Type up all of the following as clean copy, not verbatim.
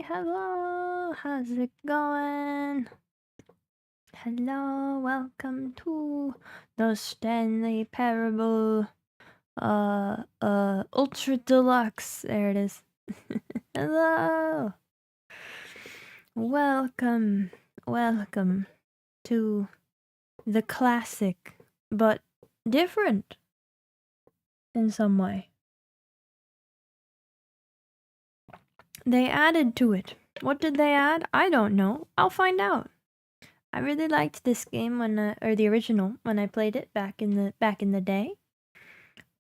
hello, how's it going? Hello, welcome to the Stanley Parable, Ultra Deluxe. There it is. Hello, welcome to the classic, but different in some way. They added to it. What did they add? I don't know. I'll find out. I really liked this game or the original when I played it back in the day.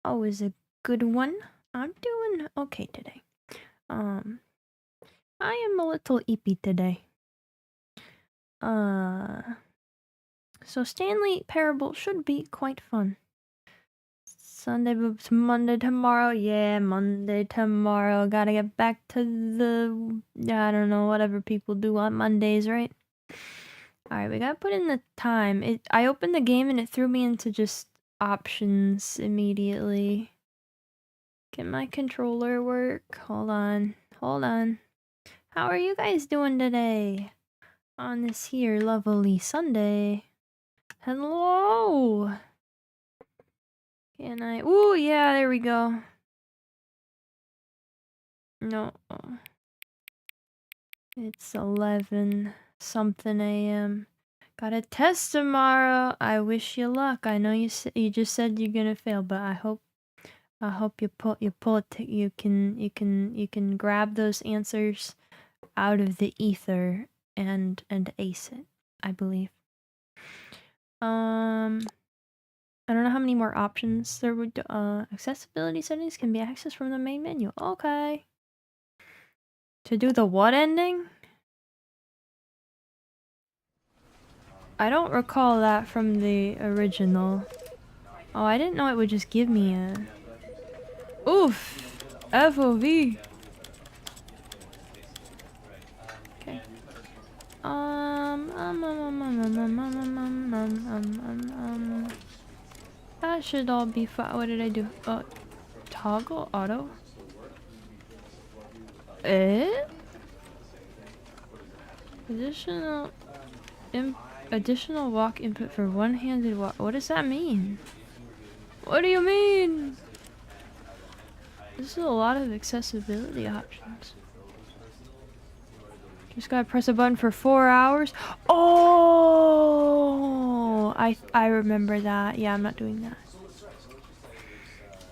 Always a good one. I'm doing okay today. I am a little eepy today. So Stanley Parable should be quite fun. Monday tomorrow. Yeah, Monday tomorrow. Gotta get back to I don't know, whatever people do on Mondays, right? Alright, we gotta put in the time. I opened the game and it threw me into just options immediately. Can my controller work? Hold on. How are you guys doing today? On this here lovely Sunday. Hello! Can I... Ooh, yeah, there we go. No. It's 11 something a.m. Got a test tomorrow. I wish you luck. I know you just said you're gonna fail, but I hope you can grab those answers out of the ether and ace it, I believe. I don't know how many more options there would. Accessibility settings can be accessed from the main menu. Okay. To do the what ending? I don't recall that from the original. Oh, I didn't know it would just give me a... Oof! FOV! Okay. That should all be fine. What did I do? Toggle auto? Additional walk input for one-handed walk. What does that mean? What do you mean? This is a lot of accessibility options. Just gotta press a button for 4 hours. Oh, I remember that. Yeah, I'm not doing that.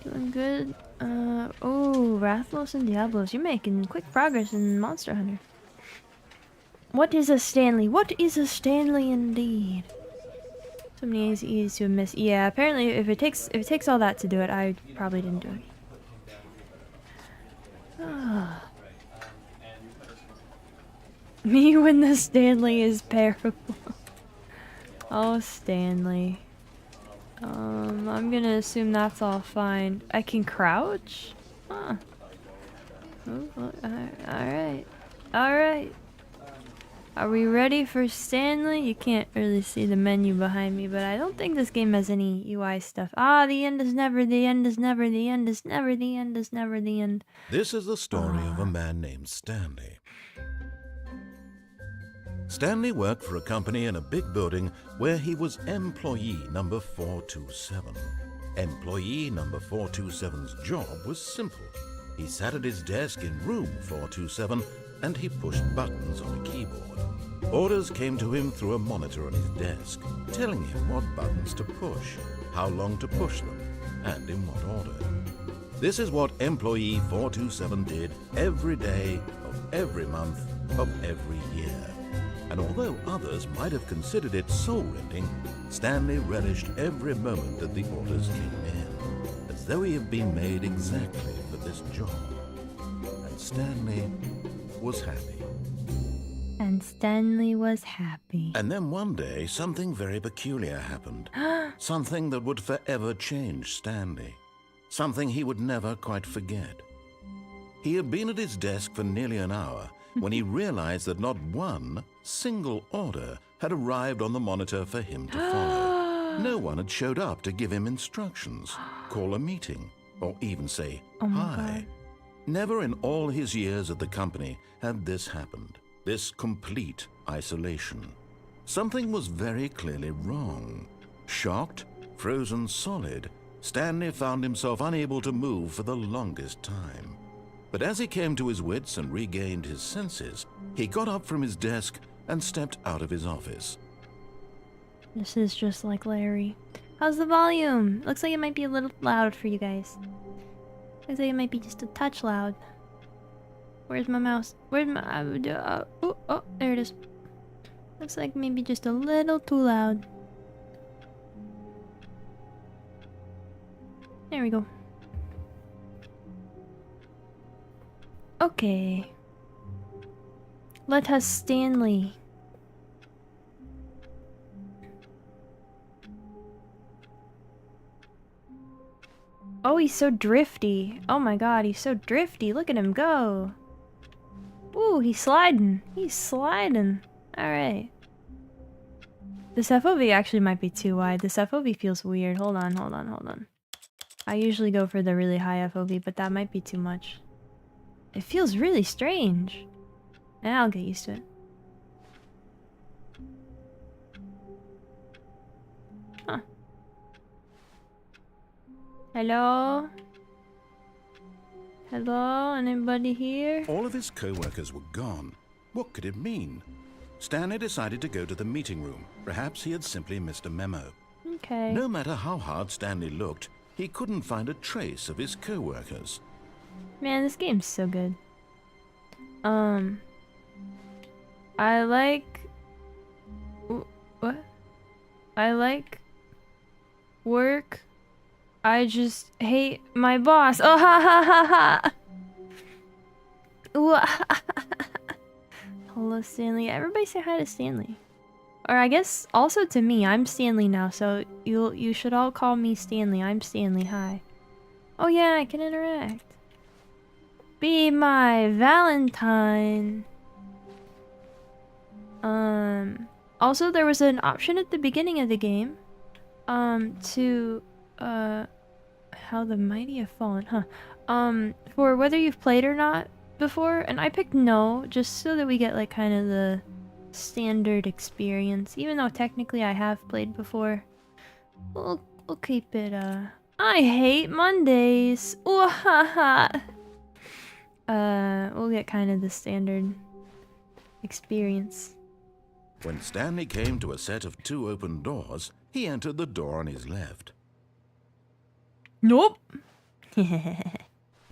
Doing good. Oh, Rathlos and Diablos. You're making quick progress in Monster Hunter. What is a Stanley? What is a Stanley indeed? So many easy to miss. Yeah, apparently if it takes all that to do it, I probably didn't do it. Me when the Stanley is Parable. Oh, Stanley. I'm gonna assume that's all fine. I can crouch? Huh. Alright. Alright. Are we ready for Stanley? You can't really see the menu behind me, but I don't think this game has any UI stuff. Ah, the end is never, the end is never, the end is never, the end is never, the end. This is the story of a man named Stanley. Stanley worked for a company in a big building where he was employee number 427. Employee number 427's job was simple. He sat at his desk in room 427 and he pushed buttons on a keyboard. Orders came to him through a monitor on his desk, telling him what buttons to push, how long to push them, and in what order. This is what employee 427 did every day of every month of every year. And although others might have considered it soul-rending, Stanley relished every moment that the orders came in, as though he had been made exactly for this job. And Stanley was happy. And Stanley was happy. And then one day, something very peculiar happened. Something that would forever change Stanley. Something he would never quite forget. He had been at his desk for nearly an hour when he realized that not one single order had arrived on the monitor for him to follow. No one had showed up to give him instructions, call a meeting, or even say hi. Never in all his years at the company had this happened, this complete isolation. Something was very clearly wrong. Shocked, frozen solid, Stanley found himself unable to move for the longest time. But as he came to his wits and regained his senses, he got up from his desk and stepped out of his office. This is just like Larry. How's the volume? Looks like it might be a little loud for you guys. Looks like it might be just a touch loud. Where's my mouse? Where's my... oh, there it is. Looks like maybe just a little too loud. There we go. Okay. Let us Stanley. Oh, he's so drifty. Oh my god, he's so drifty. Look at him go. Ooh, he's sliding. He's sliding. Alright. This FOV actually might be too wide. This FOV feels weird. Hold on. I usually go for the really high FOV, but that might be too much. It feels really strange. And I'll get used to it. Huh. Hello? Hello? Anybody here? All of his co-workers were gone. What could it mean? Stanley decided to go to the meeting room. Perhaps he had simply missed a memo. Okay. No matter how hard Stanley looked, he couldn't find a trace of his co-workers. Man, this game's so good. I like... What? I like... work. I just hate my boss. Oh, ha ha ha ha! Hello, Stanley. Everybody say hi to Stanley. Or I guess also to me. I'm Stanley now, so you should all call me Stanley. I'm Stanley. Hi. Oh yeah, I can interact. Be my Valentine. Also there was an option at the beginning of the game, to, how the mighty have fallen, huh? For whether you've played or not before, and I picked no, just so that we get like kind of the standard experience, even though technically I have played before. We'll keep it, I hate Mondays. Ooh, ha ha. We'll get kind of the standard experience. When Stanley came to a set of 2 open doors, he entered the door on his left. Nope.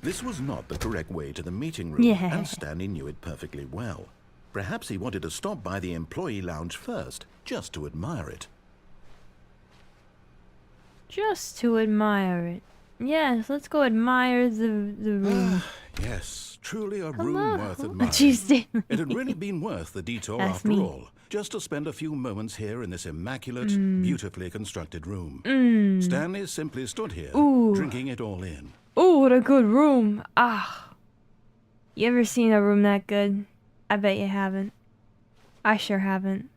This was not the correct way to the meeting room, Yeah. and Stanley knew it perfectly well. Perhaps he wanted to stop by the employee lounge first, just to admire it. Just to admire it. Yes, let's go admire the room. Yes, truly a Hello. room worth admiring. Jeez, Stanley. It had really been worth the detour That's after me. all, just to spend a few moments here in this immaculate, beautifully constructed room. Stanley simply stood here, Ooh. drinking it all in. Oh, what a good room. Ah. You ever seen a room that good? I bet you haven't. I sure haven't.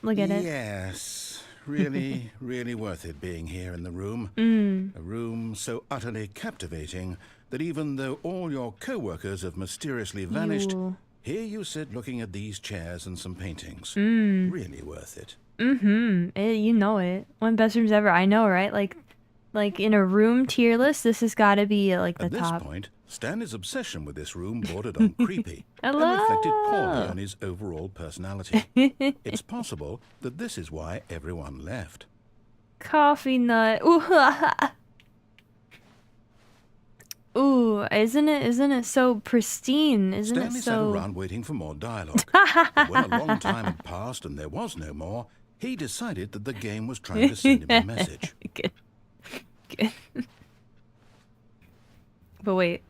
Look at it. Yes, really, really worth it being here in the room. A room so utterly captivating that even though all your co-workers have mysteriously vanished, here you sit looking at these chairs and some paintings. Really worth it. You know it. One best rooms ever. I know, right? Like in a room tier list, this has got to be like the At this top. point, Stanley's obsession with this room bordered on creepy Hello. and reflected poorly on his overall personality. It's possible that this is why everyone left. Coffee nut. Ooh. Ooh, isn't it so pristine? Isn't Stanley it sat so... around waiting for more dialogue. But when a long time had passed and there was no more, he decided that the game was trying to send him a message. Good. But wait.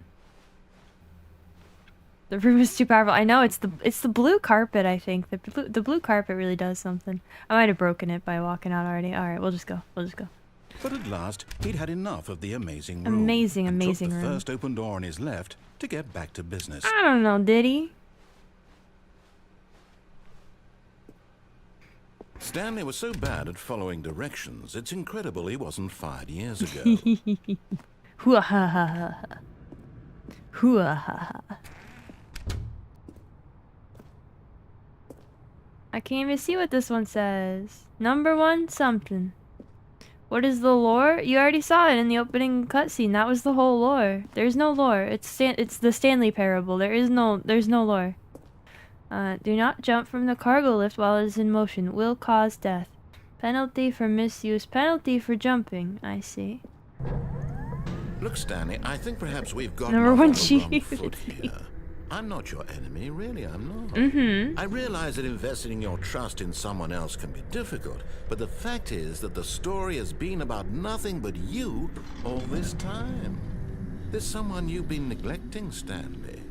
The room is too powerful. I know, it's the blue carpet, I think. The blue carpet really does something. I might have broken it by walking out already. Alright, we'll just go. But at last, he'd had enough of the amazing room. Amazing and took the room. first open door on his left to get back to business. I don't know, did he? Stanley was so bad at following directions, it's incredible he wasn't fired years ago. Hoo-ah-ha-ha. I can't even see what this one says. Number 1 something. What is the lore? You already saw it in the opening cutscene. That was the whole lore. There's no lore. It's the Stanley Parable. There's no lore. Do not jump from the cargo lift while it is in motion. Will cause death. Penalty for misuse. Penalty for jumping. I see. Look, Stanley, I think perhaps we've got Number off 1 on the wrong cheat. foot here. I'm not your enemy, really, I'm not. Mm-hmm. I realize that investing your trust in someone else can be difficult, but the fact is that the story has been about nothing but you all this time. There's someone you've been neglecting, Stanley.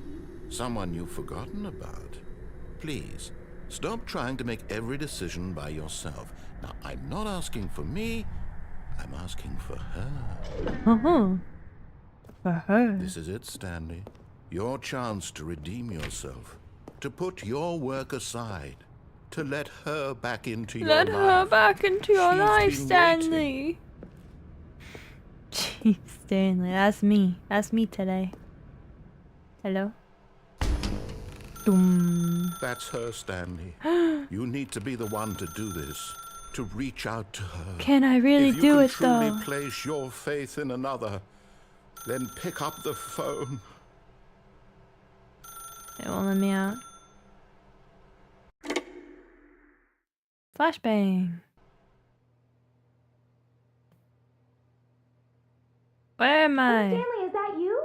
Someone you've forgotten about. Please, stop trying to make every decision by yourself. Now, I'm not asking for me, I'm asking for her. Uh-huh. For her. This is it, Stanley. Your chance to redeem yourself. To put your work aside. To let her back into your life. Let her back into your She's life, been Stanley. Jeez, Stanley, that's me. That's me today. Hello? Doom. That's her, Stanley. You need to be the one to do this. To reach out to her. Can I really do it, though? If you can truly place your faith in another, then pick up the phone. It won't let me out. Flashbang. Where am I? Stanley, is that you?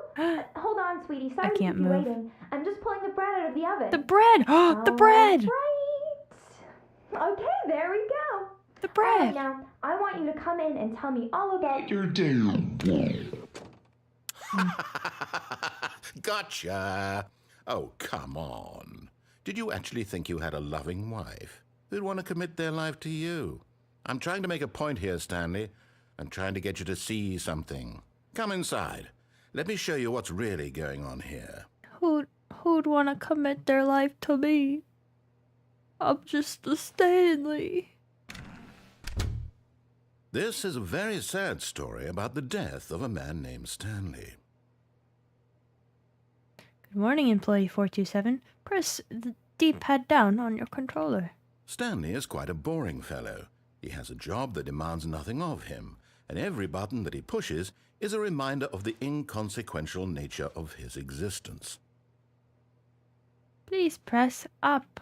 Hold on, sweetie. Sorry I can't to keep you move. waiting. I'm just pulling the bread out of the oven. The bread! Oh, the bread! Right. Okay, there we go. The All bread! right, now, I want you to come in and tell me all about your Gotcha. Oh, come on. Did you actually think you had a loving wife who'd want to commit their life to you? I'm trying to make a point here, Stanley. I'm trying to get you to see something. Come inside. Let me show you what's really going on here. Who'd want to commit their life to me? I'm just a Stanley. This is a very sad story about the death of a man named Stanley. Good morning, employee 427. Press the D-pad down on your controller. Stanley is quite a boring fellow. He has a job that demands nothing of him, and every button that he pushes is a reminder of the inconsequential nature of his existence. Please press up.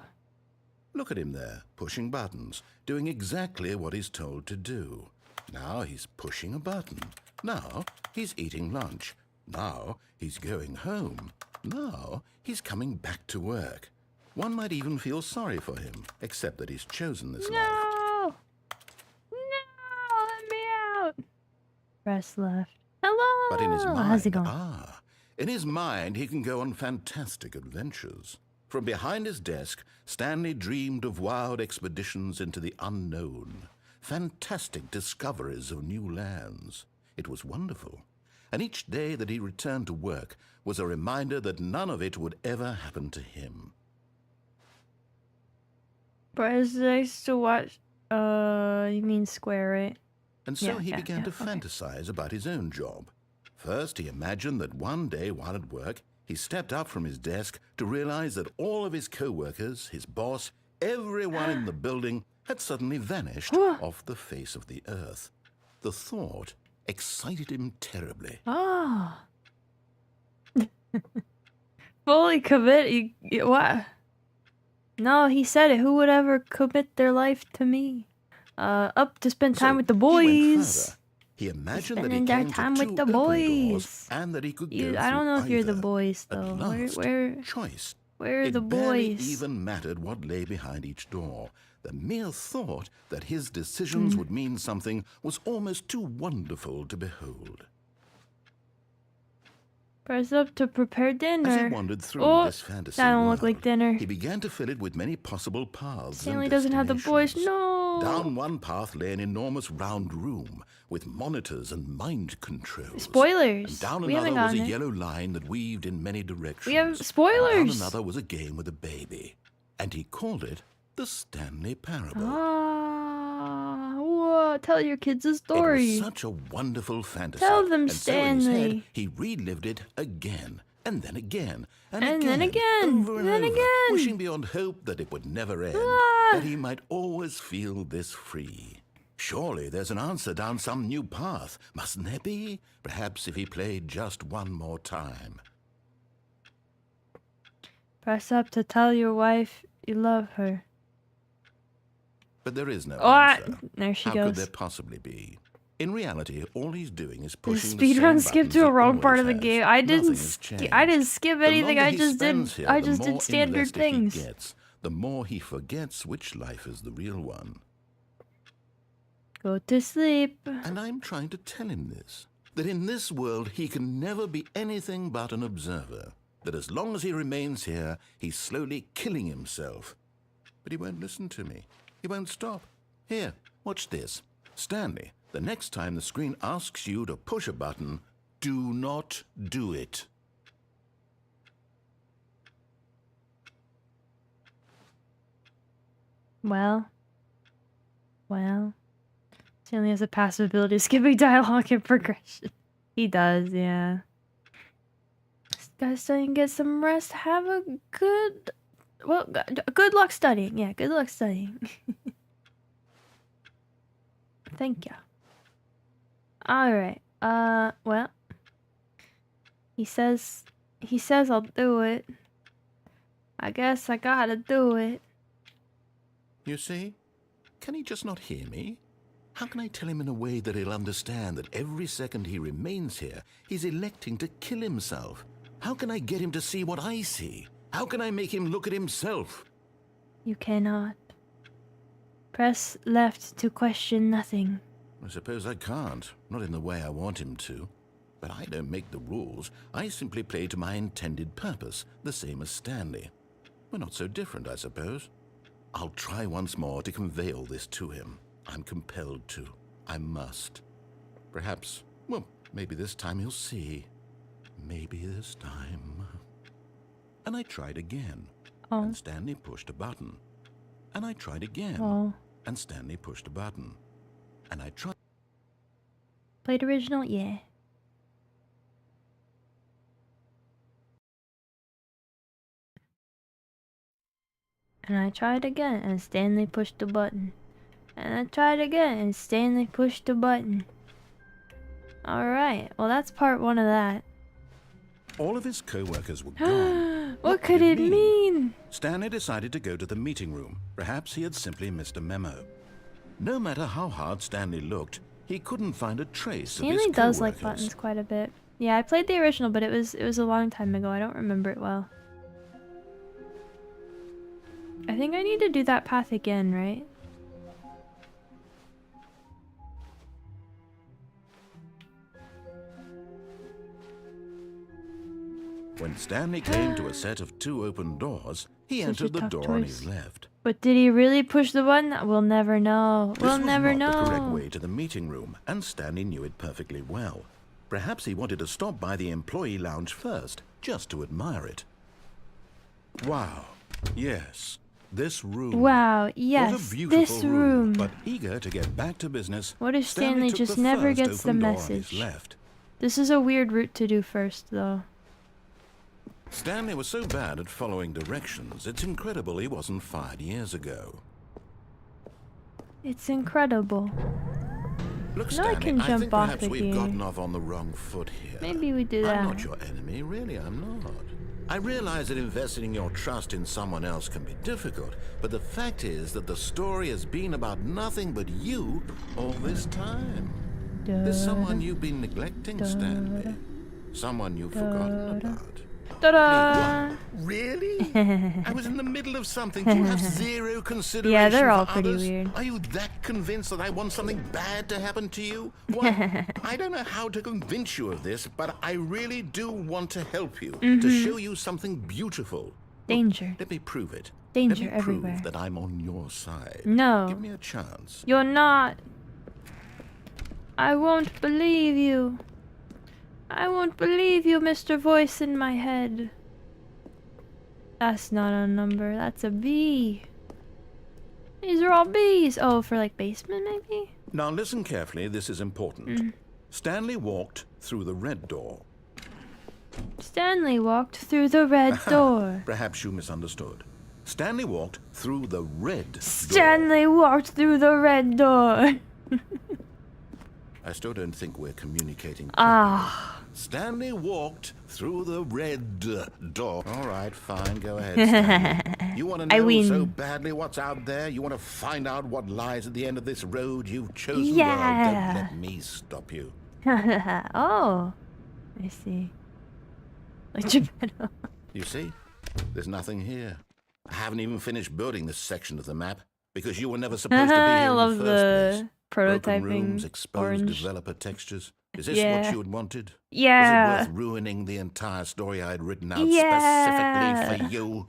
Look at him there, pushing buttons, doing exactly what he's told to do. Now he's pushing a button. Now he's eating lunch. Now he's going home. Now he's coming back to work. One might even feel sorry for him, except that he's chosen this life. No! No! Let me out! Press left. Hello! But in his mind, How's it going? In his mind, he can go on fantastic adventures. From behind his desk, Stanley dreamed of wild expeditions into the unknown, fantastic discoveries of new lands. It was wonderful, and each day that he returned to work was a reminder that none of it would ever happen to him. Press X to watch. You mean square, right? And so Yeah, he yeah, began yeah, to okay. fantasize about his own job. First, he imagined that one day while at work, he stepped up from his desk to realize that all of his co-workers, his boss, everyone in the building had suddenly vanished off the face of the earth. The thought excited him terribly. Ah. Fully commit. What? No, he said it. Who would ever commit their life to me? Up to spend time So with the he went boys. further. He imagined that he Spending their came time to with two the open doors boys. and that he could go I don't through know if you're the either. boys At though. last, Where choice. are It the barely boys? even mattered what lay behind each door. The mere thought that his decisions would mean something was almost too wonderful to behold. Press up to prepare dinner. As he wandered through Oh, this fantasy that don't world, look like dinner. he began to fill it with many possible paths Stanley and doesn't have the boys. destinations. No. Down one path lay an enormous round room with monitors and mind controls. Spoilers. And down We haven't another was a gotten it. yellow line that weaved in many directions. We have And spoilers. down another was a game with a baby. And he called it the Stanley Parable. Ah, whoa, tell your kids a It story. was such a wonderful fantasy. Tell them, and so in his head, Stanley. he relived it again And then again, And then again, over and then over, again. wishing beyond hope that it would never end, Ah. that he might always feel this free. Surely there's an answer down some new path, mustn't there be? Perhaps if he played just one more time. Press up to tell your wife you love her. But there is no Ah, answer. there she How goes. could there possibly be? In reality, all he's doing is The pushing speed the run same skipped buttons to a he wrong part always of the has. game. I Nothing didn't has skip changed. anything. The I longer just he did spends here, I the just more did standard invested he things. gets, the more he forgets which life is the real one. Go to sleep. And I'm trying to tell him this, that in this world he can never be anything but an observer, that as long as he remains here, he's slowly killing himself. But he won't listen to me. He won't stop. Here, watch this. Stanley, the next time the screen asks you to push a button, do not do it. Well. Stanley has a passive ability of skipping dialogue and progression. He does, yeah. Guys, so you can get some rest. Have a good... Well, good luck studying. Yeah, good luck studying. Thank you. Alright. Well. He says I'll do it. I guess I gotta do it. You see? Can he just not hear me? How can I tell him in a way that he'll understand that every second he remains here, he's electing to kill himself? How can I get him to see what I see? How can I make him look at himself? You cannot. Press left to question nothing. I suppose I can't, not in the way I want him to. But I don't make the rules. I simply play to my intended purpose, the same as Stanley. We're not so different, I suppose. I'll try once more to convey all this to him. I'm compelled to. I must. Perhaps, well, maybe this time he'll see. Maybe this time. And I tried again. Oh. And Stanley pushed a button. And I tried again. Oh. And Stanley pushed a button. And I tried. Played original? Yeah. And I tried again, and Stanley pushed the button. And I tried again, and Stanley pushed the button. Alright, well that's part one of that. All of his co-workers were gone. What could it mean? Stanley decided to go to the meeting room. Perhaps he had simply missed a memo. No matter how hard Stanley looked, he couldn't find a trace of his Stanley co-workers. does like buttons quite a bit. Yeah, I played the original, but it was a long time ago. I don't remember it well. I think I need to do that path again, right? When Stanley came to a set of 2 open doors, he Such a entered the tough door on choice. his left. But did he really push the button? We'll never know. This We'll was never not the correct know. way to the meeting room, and Stanley knew it perfectly well. Perhaps he wanted to stop by the employee lounge first, just to admire it. Wow. Yes. This room. Wow, What a yes, beautiful this room. But eager to get back to business, What if Stanley took just the never first gets the open door on his message? left. This is a weird route to do first, though. Stanley was so bad at following directions, it's incredible he wasn't fired years ago. It's incredible. Look, Now I Stanley, can I jump think off perhaps the we've game. gotten off on the wrong foot here. Maybe we do that. I'm not your enemy, really, I'm not. I realize that investing your trust in someone else can be difficult, but the fact is that the story has been about nothing but you all this time. There's someone you've been neglecting, Stanley. Someone you've forgotten about. Ta-da! Really? I was in the middle of something. Do you have zero consideration Yeah, they're for all pretty others? weird. Are you that convinced that I want something bad to happen to you? Well, I don't know how to convince you of this, but I really do want to help you, to show you something beautiful. Danger. Let me prove it. Danger Let me everywhere. prove that I'm on your side. No. Give me a chance. You're not. I won't believe you. I won't believe you, Mr. Voice in my head. That's not a number, that's a B. These are all B's. Oh, for like basement maybe? Now listen carefully, this is important. Stanley walked through the red door. Stanley walked through the red door. Perhaps you misunderstood. Stanley walked through the red door. Stanley walked through the red door. I still don't think we're communicating. Ah. Stanley walked through the red door. All right, fine, go ahead, Stanley. You want to know so badly what's out there? You want to find out what lies at the end of this road you've chosen? Yeah. Well, don't let me stop you. Oh, I see. Like Geppetto. You see? There's nothing here. I haven't even finished building this section of the map because you were never supposed to be here I in love the first place. prototyping. Broken rooms, exposed orange. developer textures. Is this what you had wanted? Yeah. Was it worth ruining the entire story I had written out Yeah. specifically for you?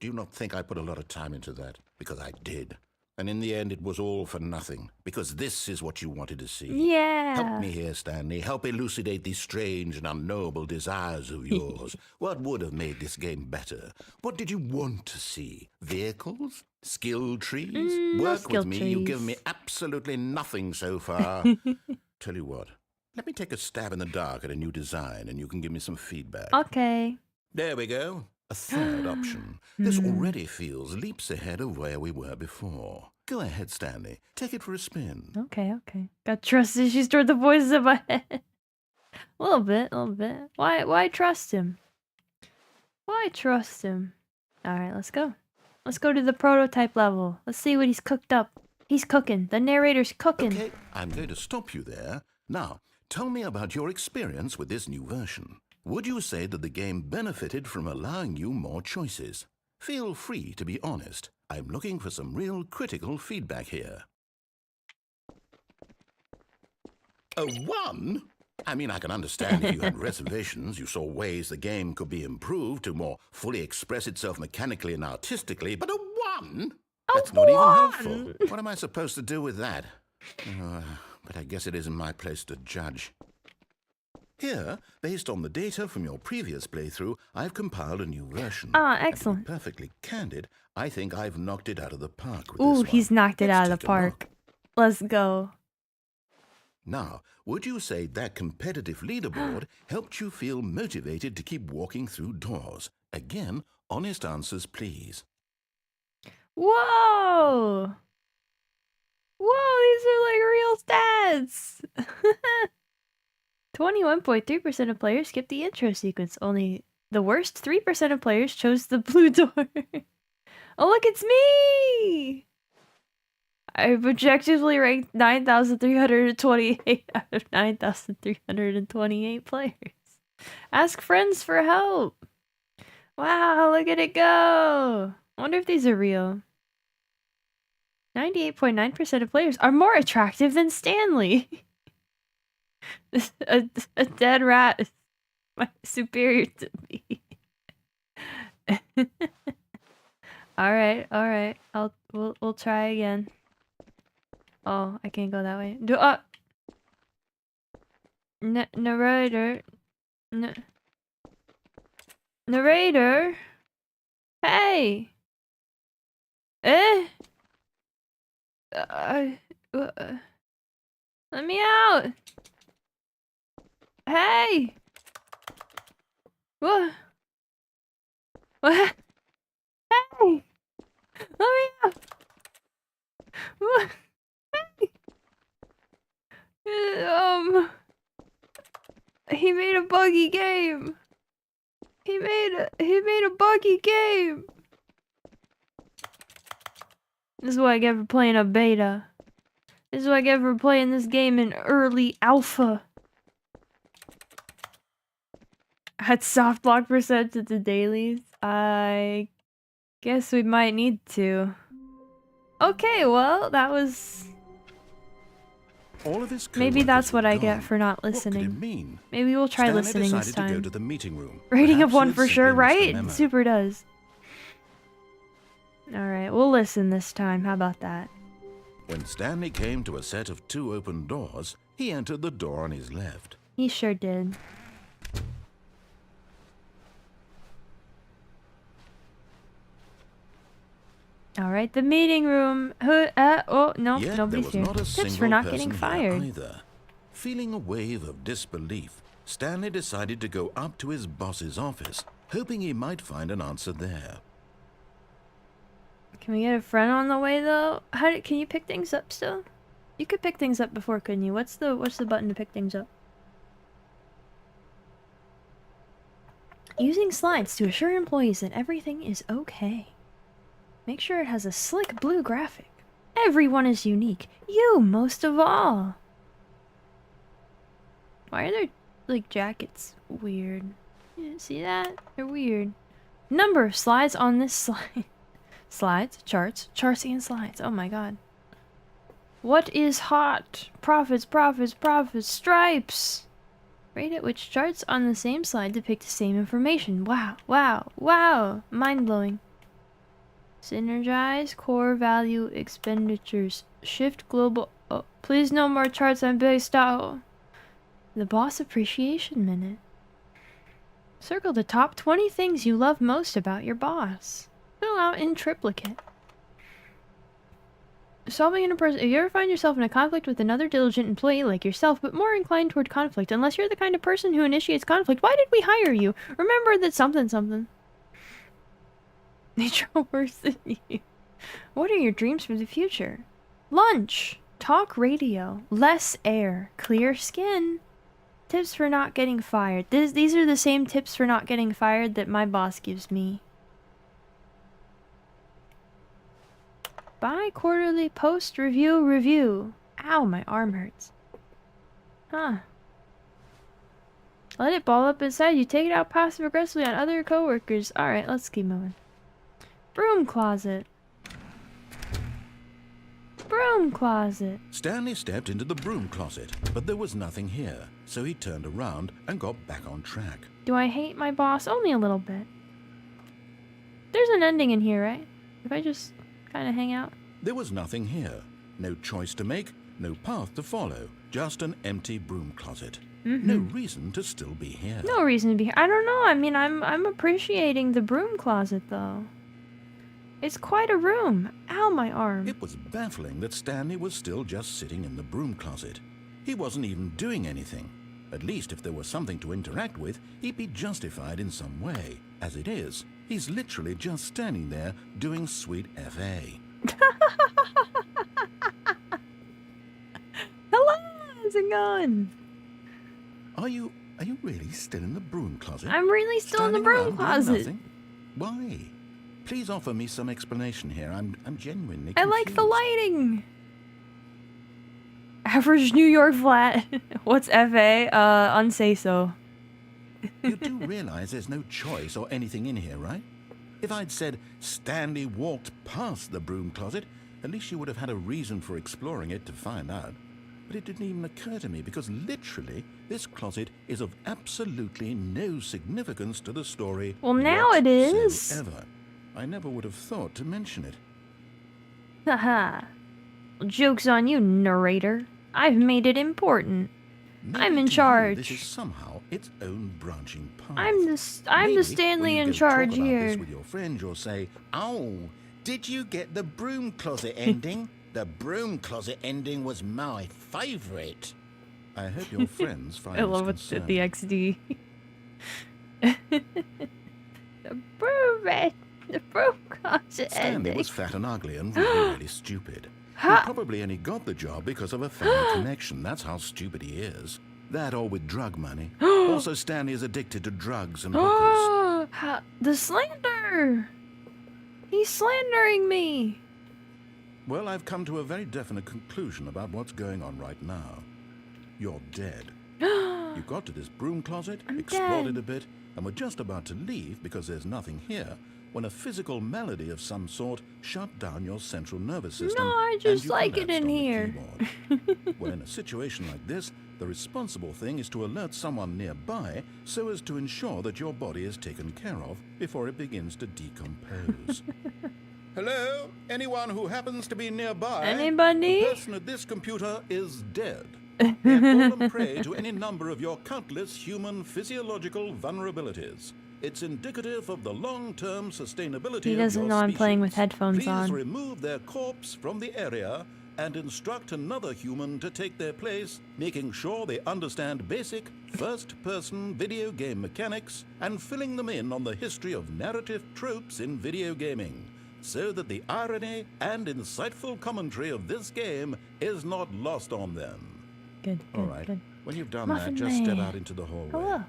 Do you not think I put a lot of time into that? Because I did. And in the end, it was all for nothing. Because this is what you wanted to see. Yeah. Help me here, Stanley. Help elucidate these strange and unknowable desires of yours. What would have made this game better? What did you want to see? Vehicles? Skill trees? Work with me. You've given me absolutely nothing so far. Tell you what. Let me take a stab in the dark at a new design, and you can give me some feedback. Okay. There we go. A third option. This already feels leaps ahead of where we were before. Go ahead, Stanley. Take it for a spin. Okay. Got trust issues toward the voices in my head. A little bit. Why trust him? Why trust him? Alright, let's go. Let's go to the prototype level. Let's see what he's cooked up. He's cooking. The narrator's cooking. Okay, I'm going to stop you there. Now, tell me about your experience with this new version. Would you say that the game benefited from allowing you more choices? Feel free to be honest. I'm looking for some real critical feedback here. A 1? I mean, I can understand if you had reservations, you saw ways the game could be improved to more fully express itself mechanically and artistically, but a 1? That's not even helpful. What am I supposed to do with that? But I guess it isn't my place to judge. Here, based on the data from your previous playthrough, I've compiled a new version. Ah, excellent. To be perfectly candid, I think I've knocked it out of the park with Ooh, this one. he's knocked it Let's out of the take a look. park. Let's go. Now, would you say that competitive leaderboard helped you feel motivated to keep walking through doors? Again, honest answers, please. Whoa! Whoa, these are like real stats! 21.3% of players skipped the intro sequence. Only the worst 3% of players chose the blue door. Oh, look, it's me! I've objectively ranked 9,328 out of 9,328 players. Ask friends for help. Wow, look at it go. I wonder if these are real. 98.9% of players are more attractive than Stanley. a dead rat is superior to me. All right. We'll try again. Oh, I can't go that way. Narrator. Narrator. Hey. Let me out. Hey. What? Hey. Let me out. What? He made a buggy game. He made a buggy game. This is what I get for playing a beta. This is what I get for playing this game in early alpha. Add soft block percent to the dailies. I guess we might need to. Okay, well, that was... All of this Maybe that's what I get for not listening. What could it mean? Maybe we'll try Stanley listening this decided time. to go to the meeting room. Rating of Perhaps 1 he'd for simply sure, missed the right? memo. Super does. Alright, we'll listen this time. How about that? When Stanley came to a set of 2 open doors, he entered the door on his left. He sure did. Alright, the meeting room. Oh, no, nobody's here. Not a Tips single for not person getting here fired. either. Feeling a wave of disbelief, Stanley decided to go up to his boss's office, hoping he might find an answer there. Can we get a friend on the way though? Can you pick things up still? You could pick things up before, couldn't you? What's the button to pick things up? Using slides to assure employees that everything is okay. Make sure it has a slick blue graphic. Everyone is unique. You most of all. Why are their, like, jackets weird? You see that? They're weird. Number of slides on this slide. Slides, charts, and slides. Oh my god. What is hot? Profits, profits, profits, stripes! Rate at which charts on the same slide depict the same information. Wow, wow, wow! Mind-blowing. Synergize, core value, expenditures. Shift global... Oh, please no more charts on based out. The Boss Appreciation Minute. Circle the top 20 things you love most about your boss. Fill out in triplicate. Solving interpersonal. If you ever find yourself in a conflict with another diligent employee like yourself, but more inclined toward conflict, unless you're the kind of person who initiates conflict, why did we hire you? Remember that something. They try worse than you. What are your dreams for the future? Lunch. Talk radio. Less air. Clear skin. Tips for not getting fired. These are the same tips for not getting fired that my boss gives me. Bi-quarterly post-review. Ow, my arm hurts. Huh. Let it ball up inside you. Take it out passive-aggressively on other coworkers. Alright, let's keep moving. Broom closet. Broom closet. Stanley stepped into the broom closet, but there was nothing here, so he turned around and got back on track. Do I hate my boss? Only a little bit. There's an ending in here, right? If I just kind of hang out. There was nothing here. No choice to make, no path to follow, just an empty broom closet. No reason to still be here. No reason to be here. I don't know. I mean, I'm appreciating the broom closet, though. It's quite a room. Ow, my arm. It was baffling that Stanley was still just sitting in the broom closet. He wasn't even doing anything. At least if there was something to interact with, he'd be justified in some way. As it is, he's literally just standing there doing sweet FA. Hello, how's it going? Are you really still in the broom closet? I'm really still in the Standing broom around doing closet. nothing? Why? Please offer me some explanation here. I'm genuinely I confused. like the lighting. Average New York flat. What's FA? Unsay so. You do realize there's no choice or anything in here, right? If I'd said Stanley walked past the broom closet, at least you would have had a reason for exploring it to find out. But it didn't even occur to me because literally this closet is of absolutely no significance to the story. Well, now it is. Whatsoever. I never would have thought to mention it. Haha. Well, joke's on you, narrator. I've made it important. Maybe I'm in to you, charge. This is somehow its own branching path. I'm the Maybe Stanley when you in go charge talk about here. This with your friend, you'll say, "Oh, did you get the broom closet ending? The broom closet ending was my favorite." I hope your friends find I this love it, concerning. the XD. The broom closet Stanley ending. was fat and ugly and really, really stupid. He Ha! probably only got the job because of a family connection. That's how stupid he is. That or with drug money. Also, Stanley is addicted to drugs and hookers. Oh, the slander! He's slandering me! Well, I've come to a very definite conclusion about what's going on right now. You're dead. You got to this broom closet, I'm explored dead. it a bit, and were just about to leave because there's nothing here, when a physical malady of some sort shut down your central nervous system. No, I and just you like it collapsed in on the here. keyboard. Well, in a situation like this, the responsible thing is to alert someone nearby so as to ensure that your body is taken care of before it begins to decompose. Hello? Anyone who happens to be nearby? Anybody? The person at this computer is dead. They have fallen prey to any number of your countless human physiological vulnerabilities. It's indicative of the long-term sustainability He of doesn't your know I'm playing with species. headphones Please on. remove their corpse from the area and instruct another human to take their place, making sure they understand basic first-person video game mechanics and filling them in on the history of narrative tropes in video gaming, so that the irony and insightful commentary of this game is not lost on them. Good, All right. good. When you've done Muffin that, just step Man. out into the hallway. Hello.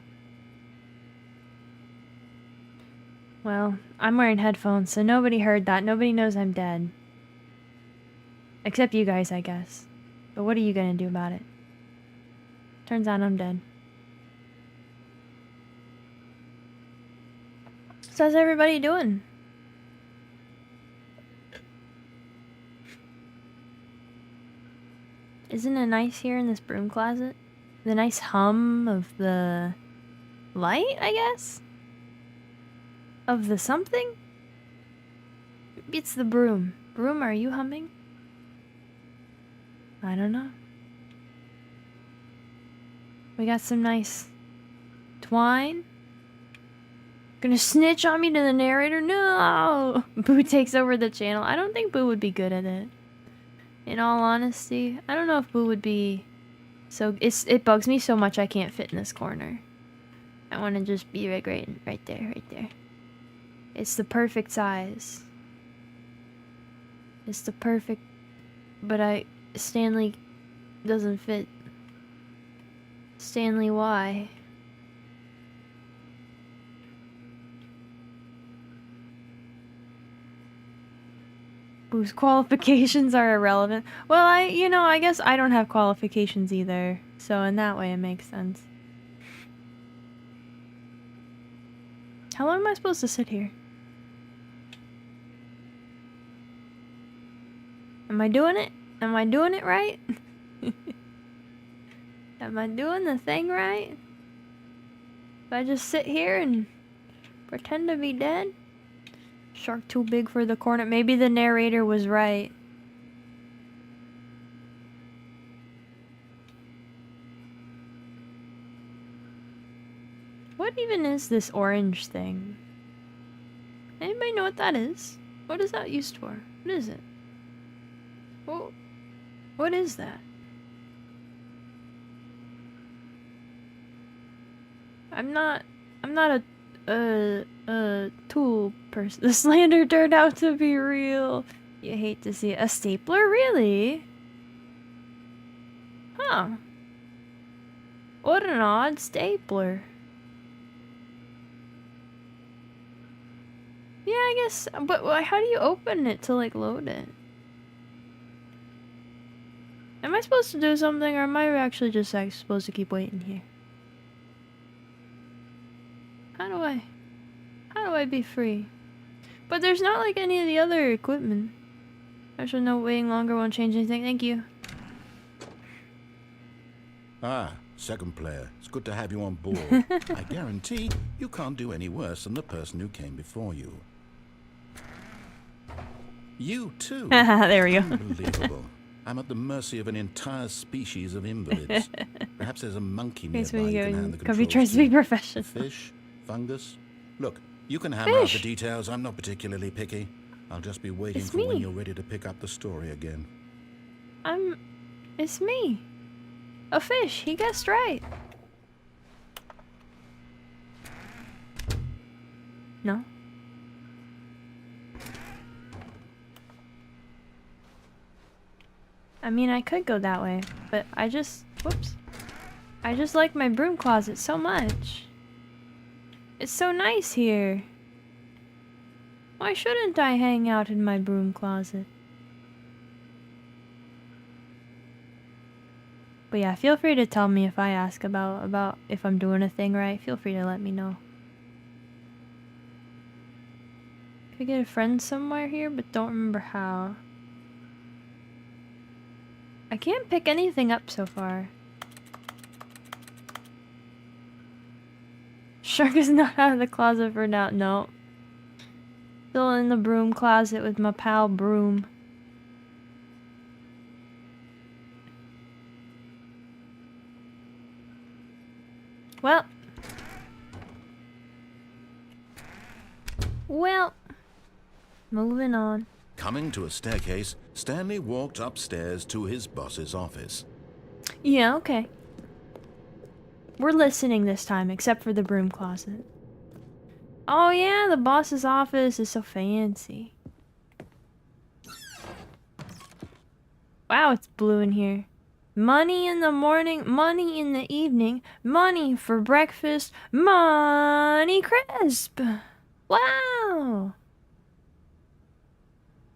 Well, I'm wearing headphones, so nobody heard that. Nobody knows I'm dead. Except you guys, I guess. But what are you gonna do about it? Turns out I'm dead. So how's everybody doing? Isn't it nice here in this broom closet? The nice hum of the light, I guess? Of the something? Maybe it's the broom. Broom, are you humming? I don't know. We got some nice twine. Gonna snitch on me to the narrator? No! Boo takes over the channel. I don't think Boo would be good at it. In all honesty, I don't know if Boo would be so... It bugs me so much I can't fit in this corner. I want to just be right there. It's the perfect size. It's the perfect... But Stanley doesn't fit. Stanley, why? Whose qualifications are irrelevant. Well, I guess I don't have qualifications either. So in that way, it makes sense. How long am I supposed to sit here? Am I doing it? Am I doing it right? Am I doing the thing right? If I just sit here and pretend to be dead? Shark too big for the corner. Maybe the narrator was right. What even is this orange thing? Anybody know what that is? What is that used for? What is it? Oh, what is that? I'm not a tool person. The slander turned out to be real. You hate to see it. A stapler? Really? Huh. What an odd stapler. Yeah, I guess, but how do you open it to, like, load it? Am I supposed to do something, or am I actually just, like, supposed to keep waiting here? How do I be free? But there's not, like, any of the other equipment. Actually, no, waiting longer won't change anything. Thank you. Ah, second player. It's good to have you on board. I guarantee you can't do any worse than the person who came before you. You too. There we go. Unbelievable. I'm at the mercy of an entire species of invalids. Perhaps there's a monkey nearby you can hand the controls Kobe tries to be professional. Fish? Fungus? Look, you can hammer out the details. I'm not particularly picky. I'll just be waiting for when you're ready to pick up the story again. It's me. A fish. He guessed right. No? I mean, I could go that way, but whoops. I just like my broom closet so much. It's so nice here. Why shouldn't I hang out in my broom closet? But yeah, feel free to tell me if I ask about if I'm doing a thing right. Feel free to let me know. Could get a friend somewhere here, but don't remember how. I can't pick anything up so far. Shark is not out of the closet for now. No. Still in the broom closet with my pal Broom. Well. Moving on. Coming to a staircase, Stanley walked upstairs to his boss's office. Yeah, okay. We're listening this time, except for the broom closet. Oh yeah, the boss's office is so fancy. Wow, it's blue in here. Money in the morning, money in the evening, money for breakfast, money crisp. Wow.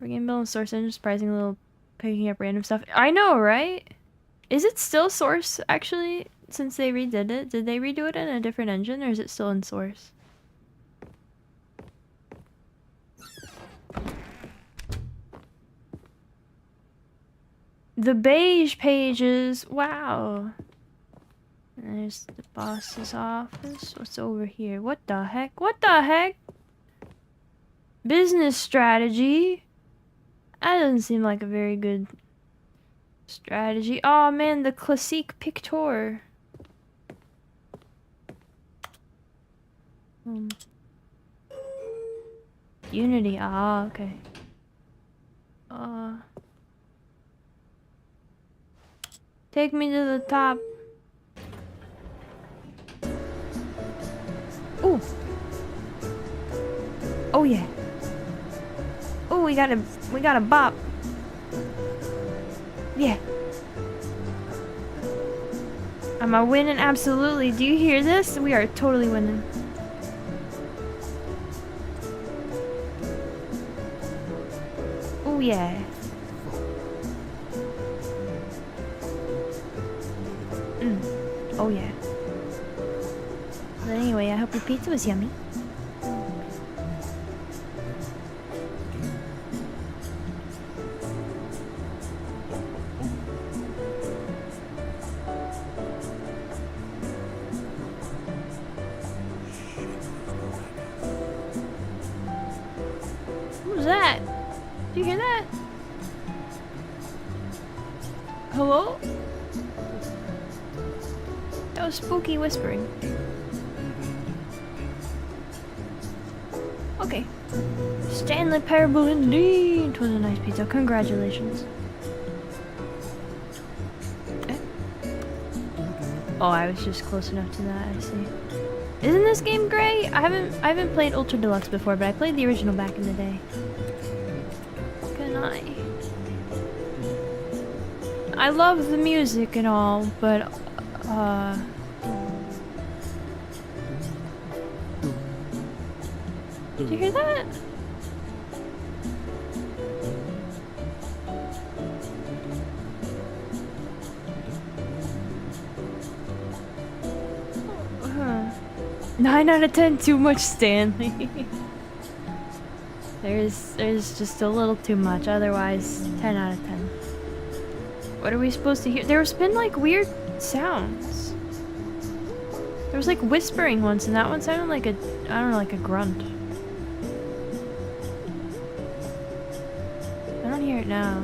We're getting building source engine, surprising little picking up random stuff. I know, right? Is it still source actually since they redid it? Did they redo it in a different engine or is it still in source? The beige pages. Wow. There's the boss's office. What's over here? What the heck? What the heck? Business strategy. That doesn't seem like a very good strategy. Oh man, the classique picture. Unity. Ah, okay. Take me to the top. Ooh. Oh yeah. Oh, we got a bop. Yeah. Am I winning? Absolutely. Do you hear this? We are totally winning. Oh yeah. Oh yeah. But anyway, I hope your pizza was yummy. What was that? Did you hear that? Hello? That was spooky whispering. Okay. Stanley Parable indeed. It was a nice pizza. Congratulations. Eh? Oh, I was just close enough to that. I see. Isn't this game great? I haven't played Ultra Deluxe before, but I played the original back in the day. Can I love the music and all, but did you hear that? Huh. 9 out of 10, too much Stanley. There's just a little too much, otherwise 10 out of 10. What are we supposed to hear? There's been like weird sounds. There was like whispering once and that one sounded like a, I don't know, like a grunt. I don't hear it now.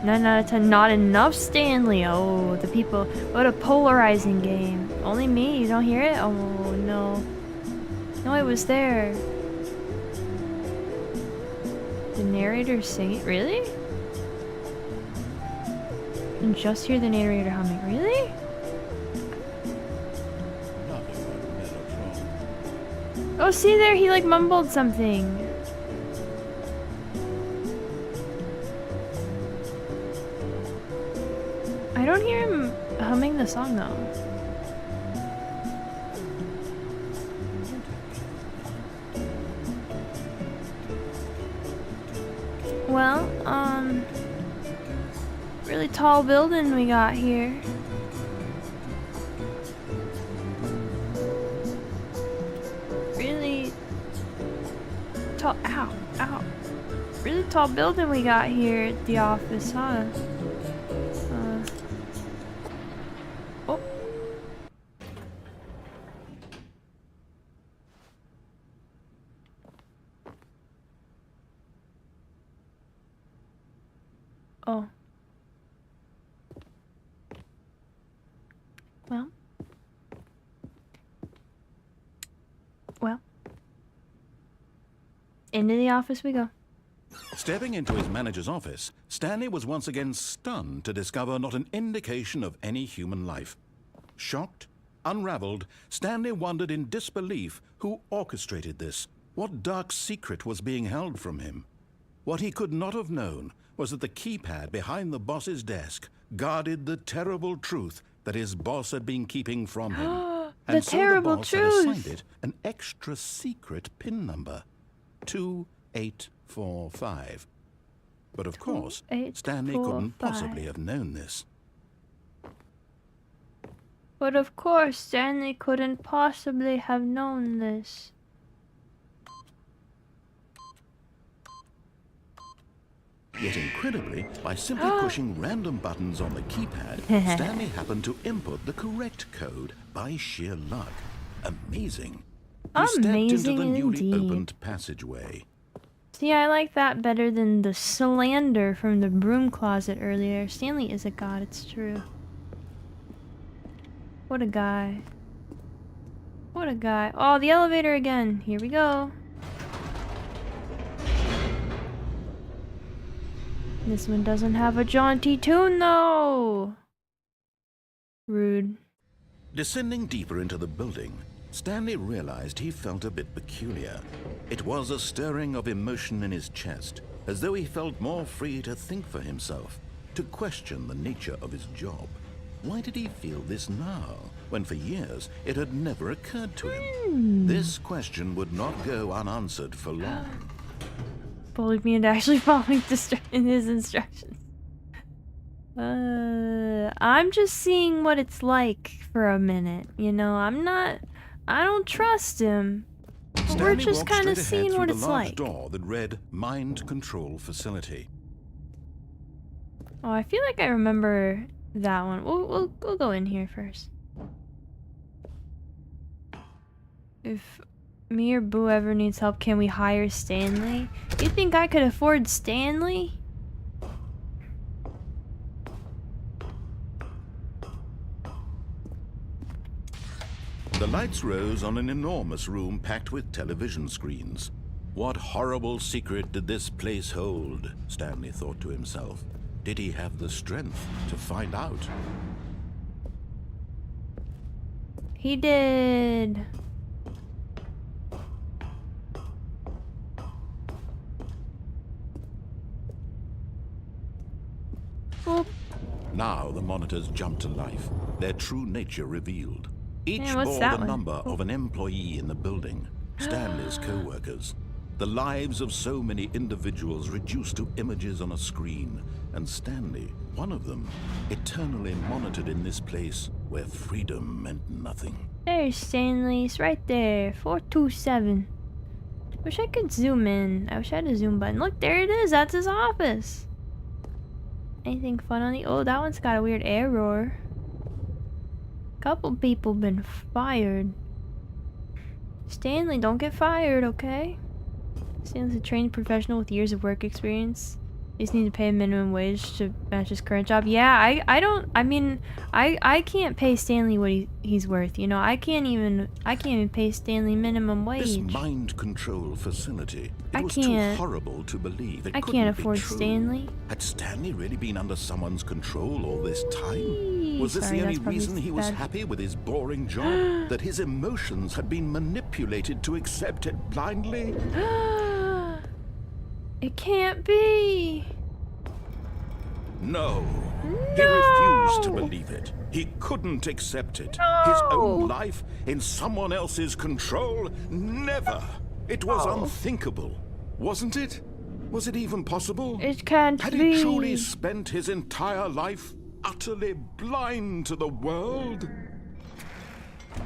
9 out of 10, not enough Stanley. Oh, the people, what a polarizing game. Only me, you don't hear it? Oh no. No, it was there. The narrator singing, really? You can just hear the narrator humming, really? Oh, see there, he like mumbled something. I don't hear him humming the song though. Well, really tall building we got here. Really tall, ow. Really tall building we got here at the office, huh? Oh. Oh. Well. Into the office we go. Stepping into his manager's office, Stanley was once again stunned to discover not an indication of any human life. Shocked, unraveled, Stanley wondered in disbelief who orchestrated this, what dark secret was being held from him. What he could not have known was that the keypad behind the boss's desk guarded the terrible truth that his boss had been keeping from him. And so the boss had assigned it an extra secret PIN number, 2845. But of course, Stanley couldn't possibly have known this. But of course, Stanley couldn't possibly have known this. Yet incredibly, by simply pushing random buttons on the keypad, Stanley happened to input the correct code by sheer luck. Amazing. He stepped into the newly opened passageway. See, I like that better than the slander from the broom closet earlier. Stanley is a god, it's true. What a guy. What a guy. Oh, the elevator again. Here we go. This one doesn't have a jaunty tune, though. Rude. Descending deeper into the building, Stanley realized he felt a bit peculiar. It was a stirring of emotion in his chest, as though he felt more free to think for himself, to question the nature of his job. Why did he feel this now, when for years it had never occurred to him? This question would not go unanswered for long. Bullied me into actually following his instructions. I'm just seeing what it's like for a minute. You know, I don't trust him. But we're just kind of seeing what it's like. Door that read Mind Control Facility. Oh, I feel like I remember that one. We'll go in here first. If me or Boo ever needs help, can we hire Stanley? You think I could afford Stanley? The lights rose on an enormous room packed with television screens. What horrible secret did this place hold? Stanley thought to himself. Did he have the strength to find out? He did. Boop. Now the monitors jumped to life, their true nature revealed. Each bore the number of an employee in the building, Stanley's co-workers. The lives of so many individuals reduced to images on a screen, and Stanley, one of them, eternally monitored in this place where freedom meant nothing. There's Stanley's right there, 427. Wish I could zoom in. I wish I had a zoom button. Look, there it is. That's his office. Anything fun on the... Oh, that one's got a weird error. Couple people been fired. Stanley, don't get fired, okay? Stanley's a trained professional with years of work experience. You just need to pay a minimum wage to match his current job. Yeah, I can't pay Stanley what he's worth, you know. I can't even pay Stanley minimum wage. This mind control facility, it was too horrible to believe. I can't afford Stanley. Had Stanley really been under someone's control all this time? Was this the only reason he was happy with his boring job? That his emotions had been manipulated to accept it blindly? It can't be. No. He refused to believe it. He couldn't accept it. His own life in someone else's control? Never. It was unthinkable. Wasn't it? Was it even possible? It can't be. Had he truly spent his entire life utterly blind to the world?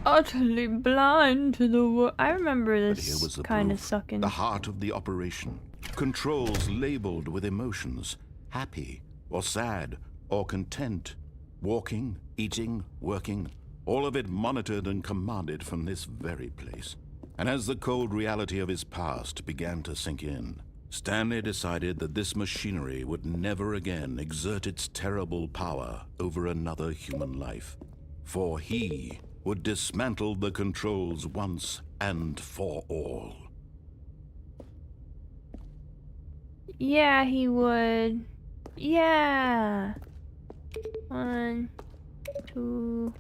Utterly blind to the world. I remember this kind of sucking. The heart of the operation. Controls labeled with emotions. Happy or sad or content. Walking, eating, working. All of it monitored and commanded from this very place. And as the cold reality of his past began to sink in, Stanley decided that this machinery would never again exert its terrible power over another human life. For he would dismantle the controls once and for all. Yeah, he would. Yeah. 1, 2.